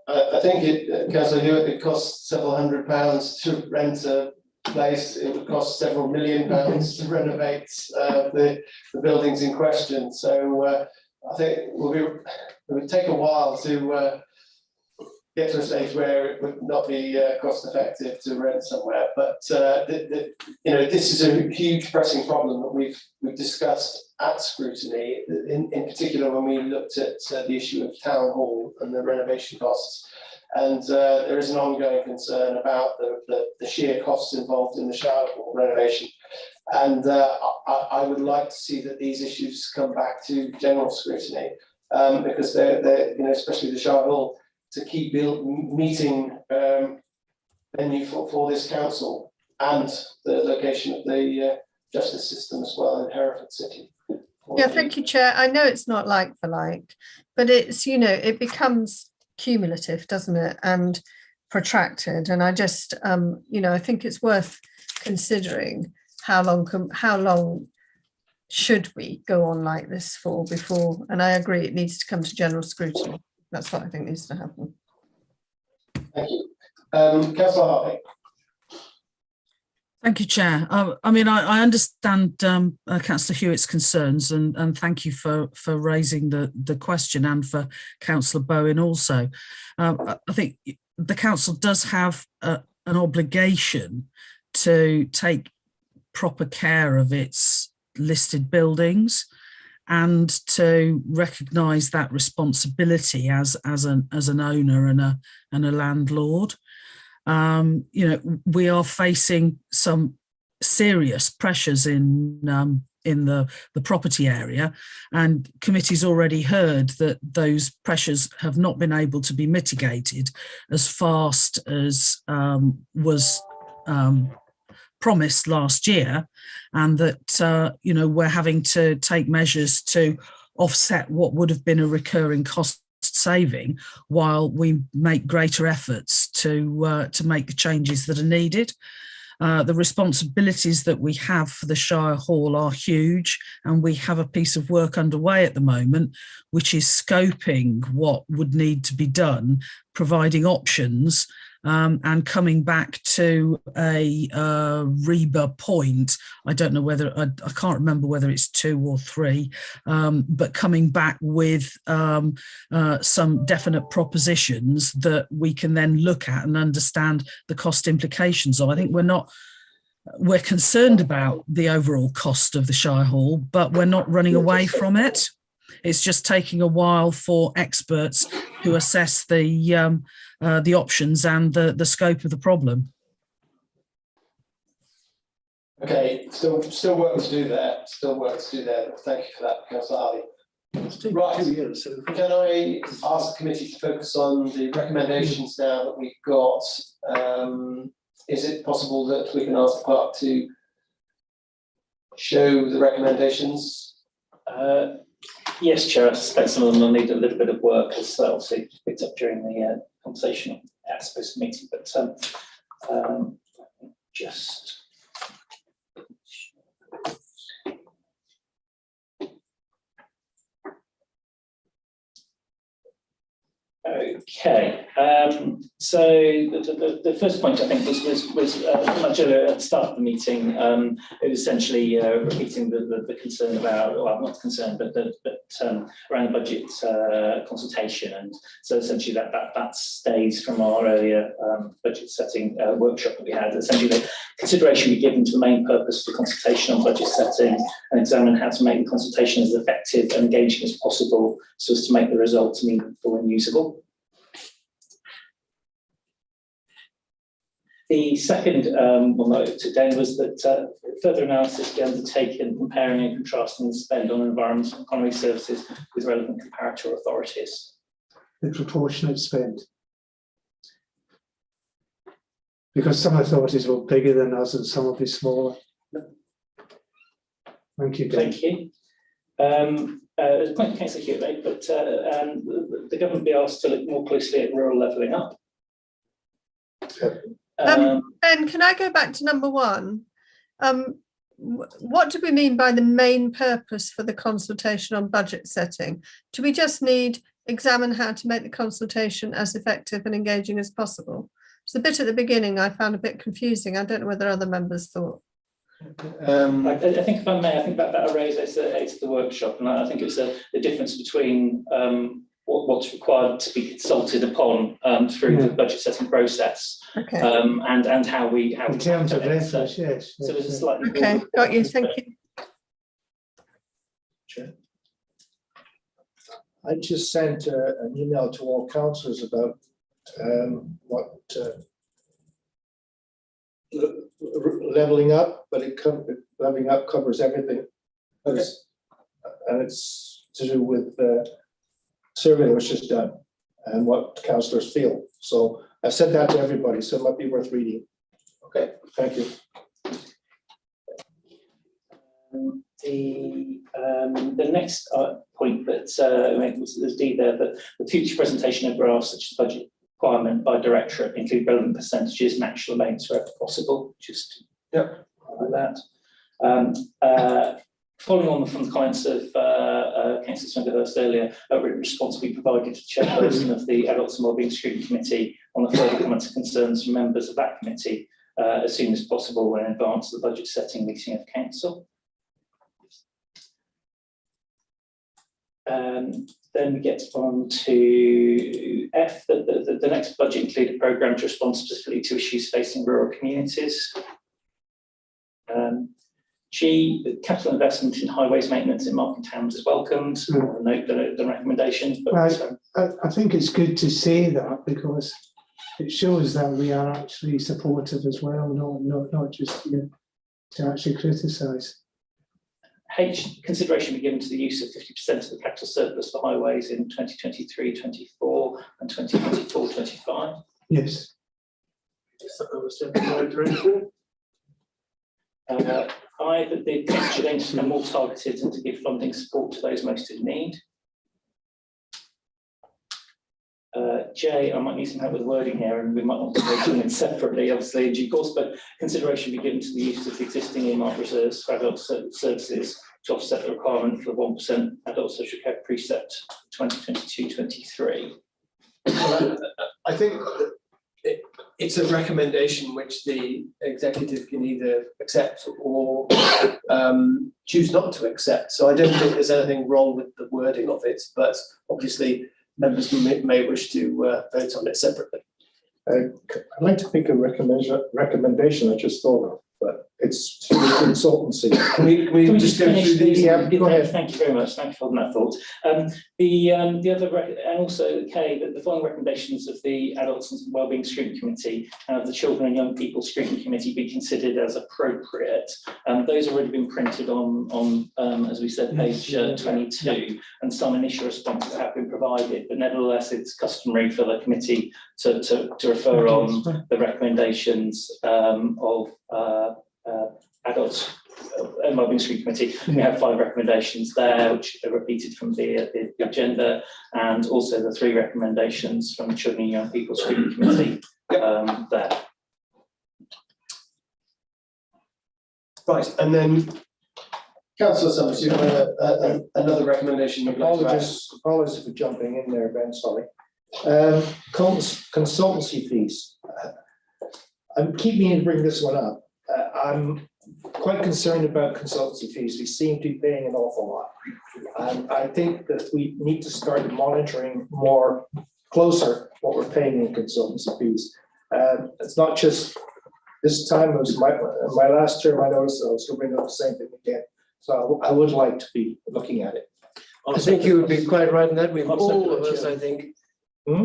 Speaker 2: I think Councillor Hewitt, it costs several £100 to rent a place. It would cost several £1 million to renovate the buildings in question. So I think it would take a while to get to a stage where it would not be cost effective to rent somewhere. But this is a huge pressing problem that we've discussed at Scrutiny, in particular when we looked at the issue of Town Hall and the renovation costs. And there is an ongoing concern about the sheer costs involved in the Shire Hall renovation. And I would like to see that these issues come back to general scrutiny, because they're especially the Shire Hall, to keep meeting venue for this council and the location of the justice system as well in Hereford City.
Speaker 11: Yeah, thank you, Chair. I know it's not like for like, but it's, it becomes cumulative, doesn't it, and protracted. And I just, I think it's worth considering how long should we go on like this for before, and I agree it needs to come to general scrutiny. That's what I think needs to happen.
Speaker 2: Thank you. Councillor Harvey.
Speaker 10: Thank you, Chair. I understand Councillor Hewitt's concerns, and thank you for raising the question, and for Councillor Bowen also. I think the council does have an obligation to take proper care of its listed buildings, and to recognise that responsibility as an owner and a landlord. We are facing some serious pressures in the property area, and committee's already heard that those pressures have not been able to be mitigated as fast as was promised last year, and that we're having to take measures to offset what would have been a recurring cost saving while we make greater efforts to make the changes that are needed. The responsibilities that we have for the Shire Hall are huge, and we have a piece of work underway at the moment which is scoping what would need to be done, providing options, and coming back to a REBA point. I don't know whether, I can't remember whether it's 2 or 3, but coming back with some definite propositions that we can then look at and understand the cost implications of. I think we're concerned about the overall cost of the Shire Hall, but we're not running away from it. It's just taking a while for experts who assess the options and the scope of the problem.
Speaker 2: Okay, still work to do there. Thank you for that, Councillor Harvey. Right.
Speaker 1: 2 years. So
Speaker 2: Can I ask the committee to focus on the recommendations now that we've got? Is it possible that we can ask the clerk to show the recommendations?
Speaker 6: Yes, Chair, I suspect some of them will need a little bit of work, as obviously picked up during the conversation aspects of the meeting, but just. Okay, so the first point I think was much earlier at the start of the meeting. It was essentially repeating the concern about, well, not concern, but around the budget consultation, and so essentially that stays from our earlier budget setting workshop that we had. Essentially, the consideration we given to the main purpose of the consultation on budget setting and examine how to make the consultation as effective and engaging as possible, so as to make the results meaningful and usable. The second one that I took down was that further analysis be undertaken comparing and contrasting the spend on environmental and economy services with relevant comparator authorities.
Speaker 8: The proportionate spend. Because some authorities will be bigger than us and some will be smaller. Thank you, Dan.
Speaker 6: Thank you. As a point of Councillor Hewitt, but the government be asked to look more closely at rural levelling up.
Speaker 11: Ben, can I go back to number 1? What do we mean by the main purpose for the consultation on budget setting? Do we just need examine how to make the consultation as effective and engaging as possible? So the bit at the beginning I found a bit confusing. I don't know whether other members thought.
Speaker 6: I think if I may, I think that arose at the workshop, and I think it's the difference between what's required to be consulted upon through the budget setting process,
Speaker 11: okay.
Speaker 6: And how we
Speaker 8: in terms of reference, yes.
Speaker 6: So there's a slightly
Speaker 11: okay, got you. Thank you.
Speaker 9: Chair. I just sent an email to all councillors about what levelling up, but levelling up covers everything. And it's to do with survey that was just done and what councillors feel. So I've sent that to everybody, so it might be worth reading. Okay, thank you.
Speaker 6: The next point that was D there, that the future presentation of graphs such as budget requirement by directorate include relevant percentages and actual amounts wherever possible. Just like that. Following on from the comments of Councillor Swinderhurst earlier, a written response will be provided to the chairperson of the Adults and Wellbeing Scrutiny Committee on the further comments and concerns from members of that committee as soon as possible in advance of the budget setting meeting of council. Then we get on to F, the next budget included a programme to respond specifically to issues facing rural communities. G, the capital investment in highways maintenance in market towns is welcomed. I'll note the recommendations. But,
Speaker 8: I think it's good to say that because it shows that we are actually supportive as well, not just to actually criticise.
Speaker 6: H, consideration be given to the use of 50% of the capital surplus for highways in 2023-24 and 2024-25.
Speaker 8: Yes.
Speaker 6: I, that the should aim to become more targeted and to give funding support to those most in need. J, I might need some help with wording here, and we might want to vote on it separately, obviously, in due course, but consideration be given to the use of the existing earmark reserves for adult services to offset the requirement for the 1% adult social care precept 2022-23.
Speaker 2: I think it's a recommendation which the executive can either accept or choose not to accept. So I don't think there's anything wrong with the wording of it, but obviously members may wish to vote on it separately.
Speaker 9: I'd like to make a recommendation I just thought of, but it's through the consultancy.
Speaker 2: Can we just go
Speaker 6: finish
Speaker 2: through these?
Speaker 9: Yeah, go ahead.
Speaker 6: Thank you very much. Thank you for holding that thought. The other and also the following recommendations of the Adults and Wellbeing Scrutiny Committee and of the Children and Young People Scrutiny Committee be considered as appropriate. Those have already been printed on as we said, page 22, and some initial responses have been provided. But nevertheless, it's customary for the committee to refer on the recommendations of Adults and Wellbeing Scrutiny Committee. We have 5 recommendations there, which are repeated from the agenda, and also the 3 recommendations from the Children and Young People Scrutiny Committee there.
Speaker 2: Right, and then Councillor Summers, you have another recommendation you'd like to add?
Speaker 9: Apologies for jumping in there, Ben, sorry. Consultancy fees. I'm keeping to bring this one up. I'm quite concerned about consultancy fees. We seem to be paying an awful lot. I think that we need to start monitoring more closer what we're paying in consultancy fees. It's not just this time, it was my last term, I noticed I was going to bring up the same thing again. So I would like to be looking at it.
Speaker 1: I think you would be quite right in that. We've all of us, I think,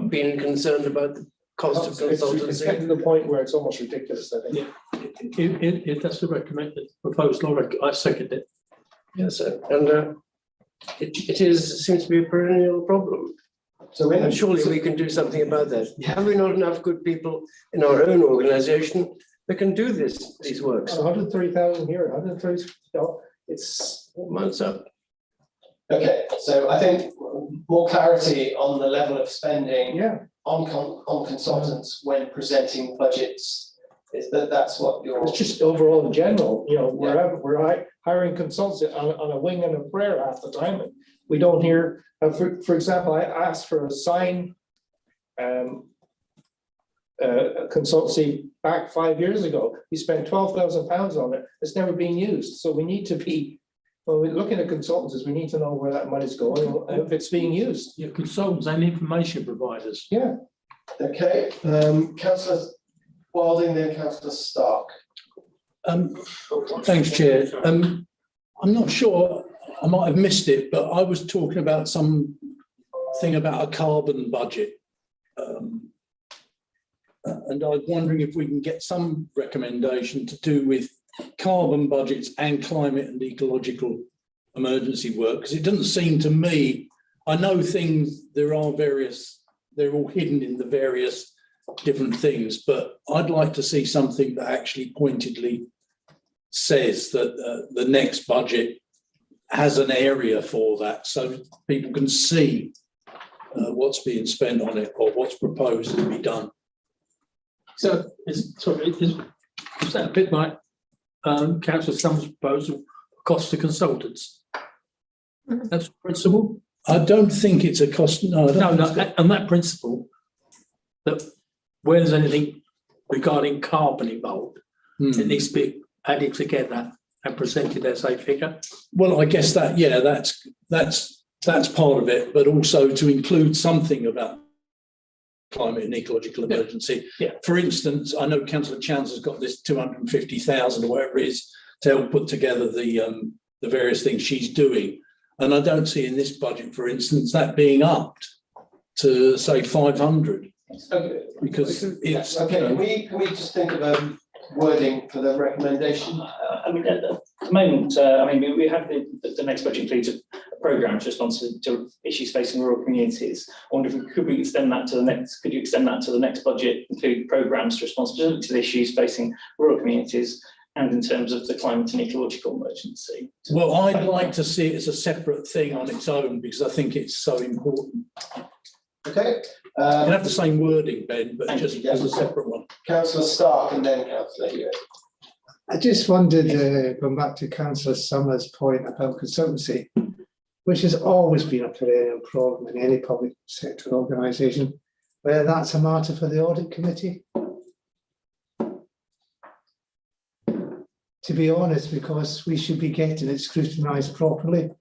Speaker 1: been concerned about the cost of consultancy.
Speaker 9: It's getting to the point where it's almost ridiculous, I think.
Speaker 5: If that's the recommended proposed law, I second it.
Speaker 1: Yes, sir. And it seems to be a perennial problem.
Speaker 2: So
Speaker 1: and surely we can do something about that. Have we not enough good people in our own organisation that can do these works?
Speaker 9: 130,000 here, 130. It's
Speaker 1: months up.
Speaker 2: Okay, so I think more clarity on the level of spending on consultants when presenting budgets is that's what you're.
Speaker 9: It's just overall in general, you know, we're hiring consultants on a wing and a prayer half the time. And we don't hear, for example, I asked for a sign consultancy back 5 years ago. We spent £12,000 on it. It's never been used. So we need to be, when we're looking at consultants, we need to know where that money's going and if it's being used.
Speaker 5: Yeah, consultants and information providers.
Speaker 9: Yeah.
Speaker 2: Okay, Councillor Wilding, then Councillor Stark.
Speaker 7: Thanks, Chair. I'm not sure, I might have missed it, but I was talking about something about a carbon budget. And I'm wondering if we can get some recommendation to do with carbon budgets and climate and ecological emergency work, because it doesn't seem to me, I know things, there are various, they're all hidden in the various different things, but I'd like to see something that actually pointedly says that the next budget has an area for that, so people can see what's being spent on it or what's proposed to be done.
Speaker 5: So, is that a bit like Councillor Summers' proposal, cost to consultants? That's the principle?
Speaker 7: I don't think it's a cost. No,
Speaker 5: on that principle, that where there's anything regarding carbon involved, it needs to be added together and presented as a figure.
Speaker 7: Well, I guess that, yeah, that's part of it, but also to include something about climate and ecological emergency.
Speaker 5: Yeah.
Speaker 7: For instance, I know Councillor Chance has got this 250,000 or whatever it is to help put together the various things she's doing. And I don't see in this budget, for instance, that being upped to say 500.
Speaker 2: Okay.
Speaker 7: Because it's
Speaker 2: okay. Can we just think of wording for the recommendation?
Speaker 6: I mean, at the moment, I mean, we have the next budget includes a programme to respond to issues facing rural communities. I wonder if could you extend that to the next budget, include programmes to respond specifically to the issues facing rural communities and in terms of the climate and ecological emergency?
Speaker 7: Well, I'd like to see it as a separate thing on its own because I think it's so important.
Speaker 2: Okay.
Speaker 7: You can have the same wording, Ben, but just as a separate one.
Speaker 2: Councillor Stark and then Councillor Hewitt.
Speaker 8: I just wondered, going back to Councillor Summers' point about consultancy, which has always been a perennial problem in any public sector organisation, whether that's a matter for the audit committee. To be honest, because we should be getting it scrutinised properly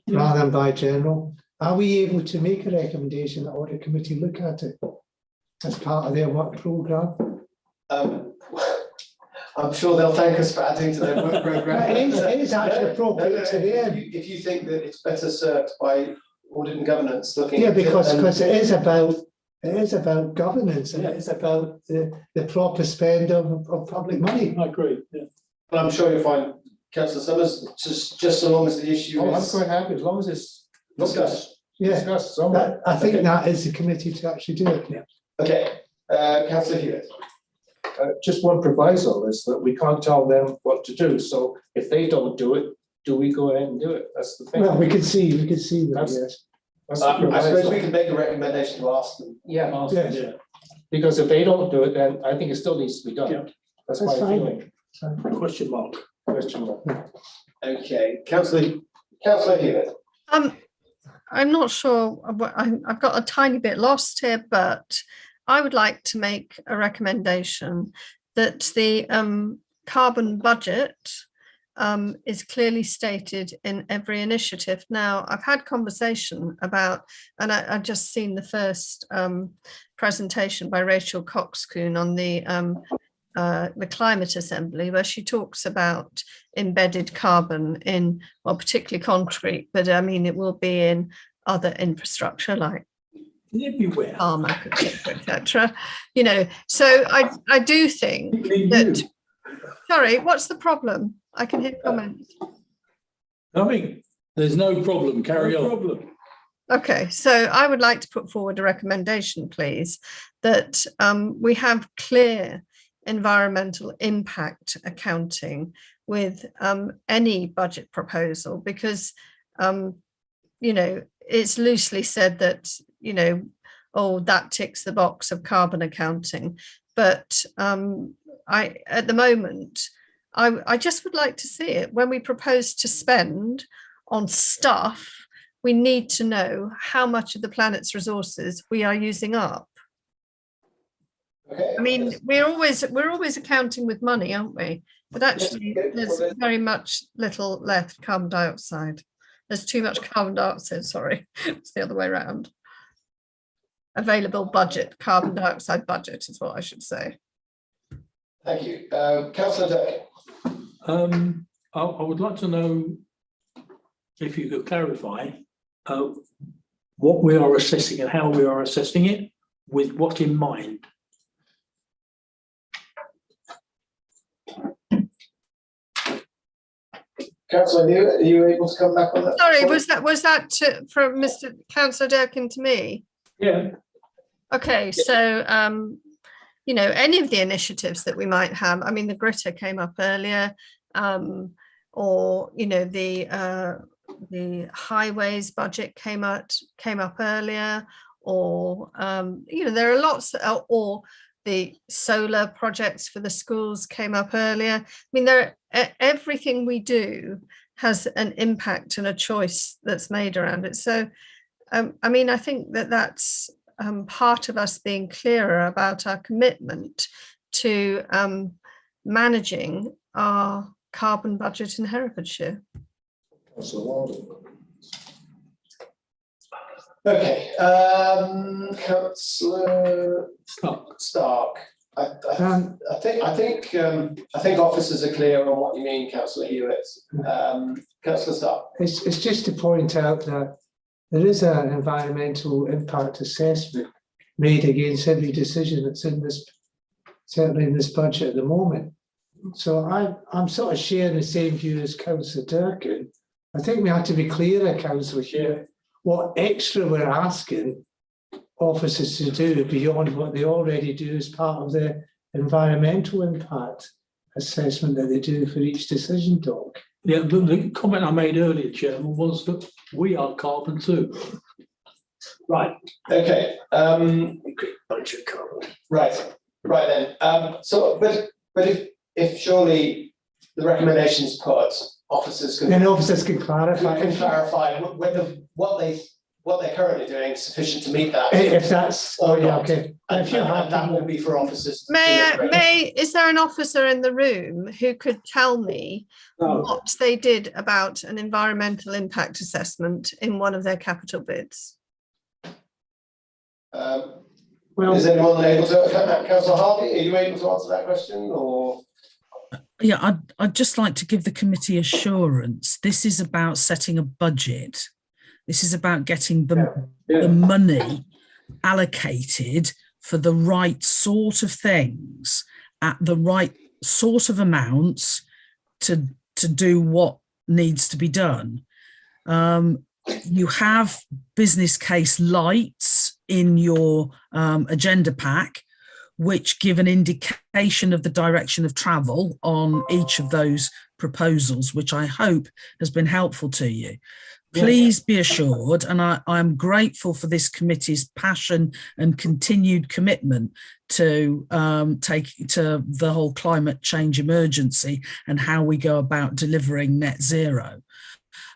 Speaker 8: rather than by general. Are we able to make a recommendation that audit committee look at it as part of their work programme?
Speaker 2: I'm sure they'll thank us for adding to their work programme.
Speaker 8: It is actually appropriate to the end.
Speaker 2: If you think that it's better served by audit and governance looking
Speaker 8: Yeah,
Speaker 2: at it,
Speaker 8: because
Speaker 2: then-
Speaker 8: it is about governance and it is about the proper spend of public money.
Speaker 5: I agree, yeah.
Speaker 2: But I'm sure you'll find, Councillor Summers, just so long as the issue
Speaker 9: Oh, I'm
Speaker 2: is
Speaker 9: quite happy, as long as it's
Speaker 2: discussed.
Speaker 8: Yeah,
Speaker 9: discussed somewhere.
Speaker 8: I think
Speaker 9: Okay.
Speaker 8: that is the committee to actually do it. Yeah.
Speaker 2: Okay, Councillor Hewitt.
Speaker 9: Just one proviso is that we can't tell them what to do, so if they don't do it, do we go ahead and do it? That's the thing.
Speaker 8: Well, we can see that,
Speaker 9: That's-
Speaker 8: yes.
Speaker 9: That's the
Speaker 2: I suppose
Speaker 9: proviso.
Speaker 2: we can make a recommendation to ask them.
Speaker 9: Yeah,
Speaker 8: Yes.
Speaker 9: because if they don't do it, then I think it still needs to be done.
Speaker 5: Yeah.
Speaker 9: That's
Speaker 8: That's
Speaker 9: my
Speaker 8: fine.
Speaker 9: feeling.
Speaker 5: Question mark.
Speaker 9: Question mark.
Speaker 2: Okay, Councillor Hewitt.
Speaker 11: I'm not sure, I've got a tiny bit lost here, but I would like to make a recommendation that the carbon budget is clearly stated in every initiative. Now, I've had conversation about, and I've just seen the first presentation by Rachel Coxcoon on the Climate Assembly, where she talks about embedded carbon in, well, particularly concrete, but I mean, it will be in other infrastructure like
Speaker 5: everywhere,
Speaker 11: tarmac, etc. You know, so I do think that. Sorry, what's the problem? I can hear comments.
Speaker 5: Nothing.
Speaker 7: There's no problem. Carry on.
Speaker 5: Problem.
Speaker 11: Okay, so I would like to put forward a recommendation, please, that we have clear environmental impact accounting with any budget proposal, because you know, it's loosely said that, you know, oh, that ticks the box of carbon accounting, but at the moment I just would like to see it. When we propose to spend on stuff, we need to know how much of the planet's resources we are using up.
Speaker 2: Okay.
Speaker 11: I mean, we're always accounting with money, aren't we? But actually, there's very much little left carbon dioxide. There's too much carbon dioxide, sorry, it's the other way around. Available budget, carbon dioxide budget is what I should say.
Speaker 2: Thank you. Councillor Durkin.
Speaker 5: I would like to know if you could clarify what we are assessing and how we are assessing it, with what in mind.
Speaker 2: Councillor Hewitt, are you able to come back on that?
Speaker 11: Sorry, was that from Mr. Councillor Durkin to me?
Speaker 5: Yeah.
Speaker 11: Okay, so you know, any of the initiatives that we might have. I mean, the Gritter came up earlier, or you know, the highways budget came up earlier, or you know, there are lots, or the solar projects for the schools came up earlier. I mean, everything we do has an impact and a choice that's made around it. So, I mean, I think that's part of us being clearer about our commitment to managing our carbon budget in Herefordshire.
Speaker 2: Okay, Councillor Stark. I think officers are clear on what you mean, Councillor Hewitt. Councillor Stark.
Speaker 8: It's just to point out that there is an environmental impact assessment made against every decision that's in this, certainly in this budget at the moment. So I'm sort of sharing the same view as Councillor Durkin. I think we have to be clearer, Councillor Hewitt, what extra we're asking officers to do beyond what they already do as part of the environmental impact assessment that they do for each decision doc.
Speaker 5: Yeah, the comment I made earlier, Chairman, was that we are carbon too.
Speaker 2: Right. Okay.
Speaker 1: Bunch of carbon.
Speaker 2: Right. Right then. So, but if surely the recommendations put, officers can.
Speaker 8: Then officers can clarify.
Speaker 2: Can clarify whether what they're currently doing is sufficient to meet that.
Speaker 8: If that's,
Speaker 2: or
Speaker 8: yeah,
Speaker 2: not.
Speaker 8: okay.
Speaker 2: And that will be for officers.
Speaker 11: Is there an officer in the room who could tell me what they did about an environmental impact assessment in one of their capital bids?
Speaker 2: Is anyone able to, Councillor Harvey, are you able to answer that question, or?
Speaker 10: Yeah, I'd just like to give the committee assurance. This is about setting a budget. This is about getting the money allocated for the right sort of things at the right sort of amounts to do what needs to be done. You have business case lights in your agenda pack, which give an indication of the direction of travel on each of those proposals, which I hope has been helpful to you. Please be assured, and I'm grateful for this committee's passion and continued commitment to take to the whole climate change emergency and how we go about delivering net zero.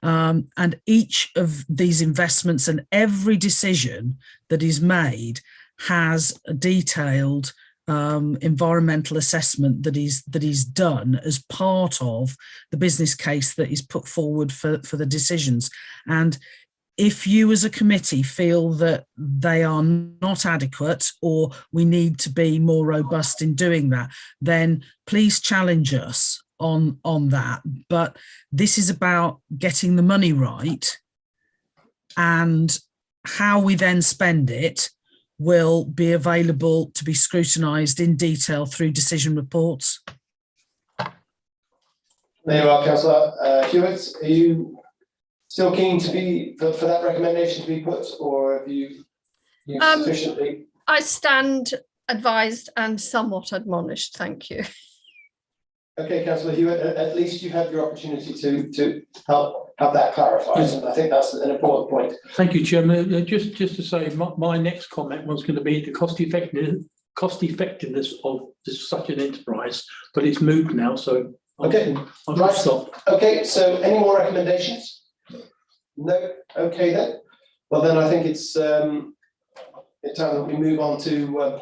Speaker 10: And each of these investments and every decision that is made has a detailed environmental assessment that is done as part of the business case that is put forward for the decisions. And if you as a committee feel that they are not adequate or we need to be more robust in doing that, then please challenge us on that. But this is about getting the money right, and how we then spend it will be available to be scrutinised in detail through decision reports.
Speaker 2: There you are, Councillor Hewitt. Are you still keen to be for that recommendation to be put, or have you sufficiently?
Speaker 11: I stand advised and somewhat admonished. Thank you.
Speaker 2: Okay, Councillor Hewitt, at least you have your opportunity to help have that clarified, and I think that's an important point.
Speaker 5: Thank you, Chairman. Just to say, my next comment was going to be the cost effectiveness of such an enterprise, but it's moved now, so
Speaker 2: okay,
Speaker 5: I'll stop.
Speaker 2: Okay, so any more recommendations? No. Okay then. Well then, I think it's time that we move on to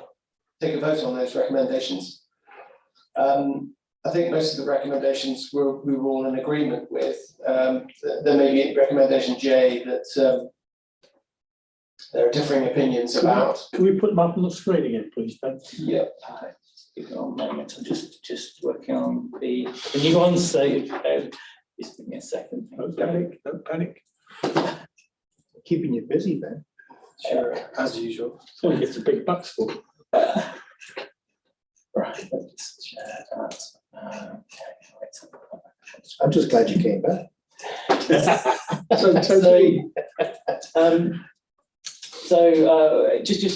Speaker 2: take a vote on those recommendations. I think most of the recommendations we were all in agreement with. There may be recommendation J that there are differing opinions about.
Speaker 5: Can we put them up on the screen again, please, Ben?
Speaker 2: Yeah.
Speaker 6: Give me a moment. I'm just working on the new ones. So just give me a second.
Speaker 5: Don't panic. Don't panic.
Speaker 9: Keeping you busy, Ben.
Speaker 2: Sure, as usual.
Speaker 5: So he gets a big bucks for it.
Speaker 6: Right. Let's share that.
Speaker 9: I'm just glad you came back.
Speaker 6: Just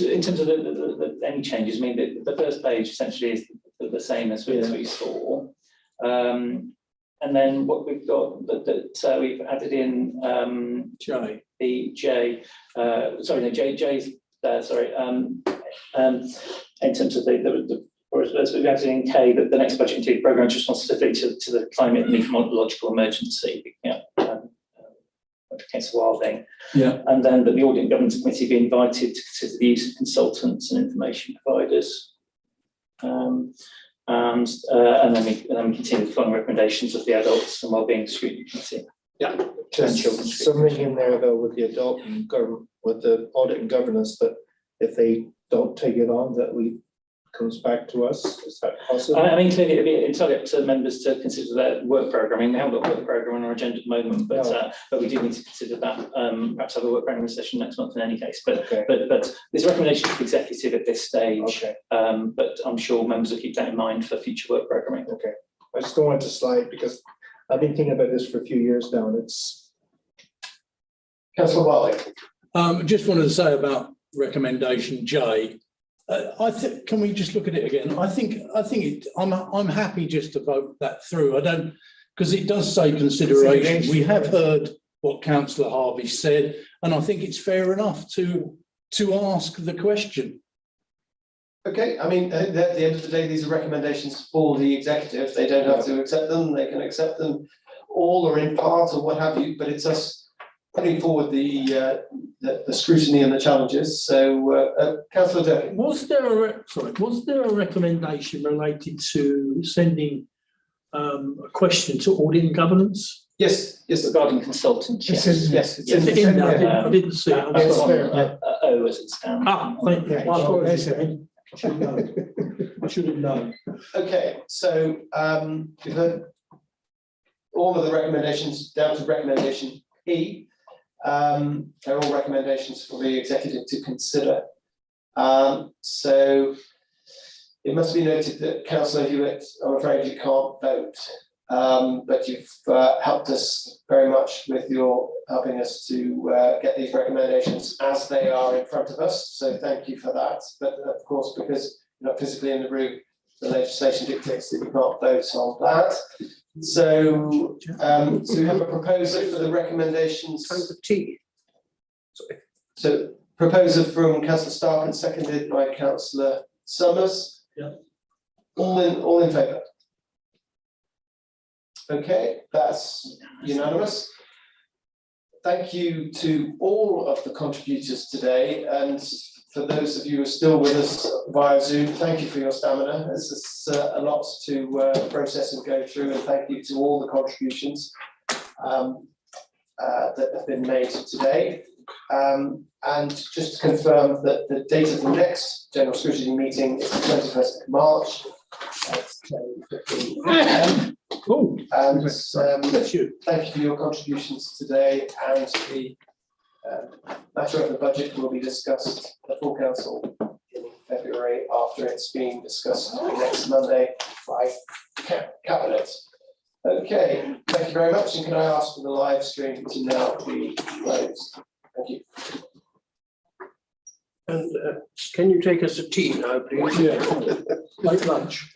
Speaker 6: in terms of any changes, I mean, the first page essentially is the same as we saw. And then what we've got that we've added in J's there, sorry. In terms of whereas we've added in K that the next budget include programmes responsive to the climate and ecological emergency, case of wilding. Yeah. And then that the Audit and Governance Committee be invited to consider the use of consultants and information providers. And then we continue the following recommendations of the Adults and Wellbeing Scrutiny Committee.
Speaker 9: Yeah. Just something in there though with the adult and with the audit and governance, that if they don't take it on, that we comes back to us. Is that possible?
Speaker 6: I mean, clearly it'd be entirely up to members to consider their work programme. I mean, we haven't got a work programme on our agenda at the moment, but we do need to consider that. Perhaps have a work programme session next month in any case. But this recommendation is executive at this stage. Okay. But I'm sure members will keep that in mind for future work programming.
Speaker 9: Okay. I just don't want to slide because I've been thinking about this for a few years now, and it's.
Speaker 2: Councillor Wiley.
Speaker 7: Just wanted to say about recommendation J. I think, can we just look at it again? I'm happy just to vote that through. I don't, because it does say consideration. We have heard what Councillor Harvey said, and I think it's fair enough to ask the question.
Speaker 2: Okay, I mean, at the end of the day, these are recommendations for the executive. They don't have to accept them. They can accept them all or in part or what have you, but it's us putting forward the scrutiny and the challenges. So, Councillor Durkin.
Speaker 5: Was there a recommendation related to sending a question to Audit and Governance?
Speaker 2: Yes,
Speaker 6: regarding consultants. Yes,
Speaker 2: it's
Speaker 5: in there. I didn't see it.
Speaker 6: O as it stands.
Speaker 5: Thank you.
Speaker 7: I should know. I should have known.
Speaker 2: Okay, so we've heard all of the recommendations down to recommendation E. They're all recommendations for the executive to consider. So it must be noted that Councillor Hewitt, I'm afraid you can't vote, but you've helped us very much with your helping us to get these recommendations as they are in front of us. So thank you for that. But of course, because you're not physically in the room, the legislation dictates that you can't vote on that. So, so we have a proposer for the recommendations. So proposer from Councillor Stark and seconded by Councillor Summers.
Speaker 7: Yeah.
Speaker 2: All in favour? Okay, that's unanimous. Thank you to all of the contributors today, and for those of you who are still with us via Zoom, thank you for your stamina. This is a lot to process and go through, and thank you to all the contributions that have been made today. And just to confirm that the date of the next General Scrutiny meeting is the 21st of March at 10:15 a.m.
Speaker 7: Cool.
Speaker 2: And thank you for your contributions today, and the matter of the budget will be discussed at full council in February after it's been discussed next Monday by Cabinet. Okay, thank you very much, and can I ask for the live stream to now be closed? Thank you.
Speaker 1: And can you take us to tea now, please?
Speaker 7: Yeah. Late lunch.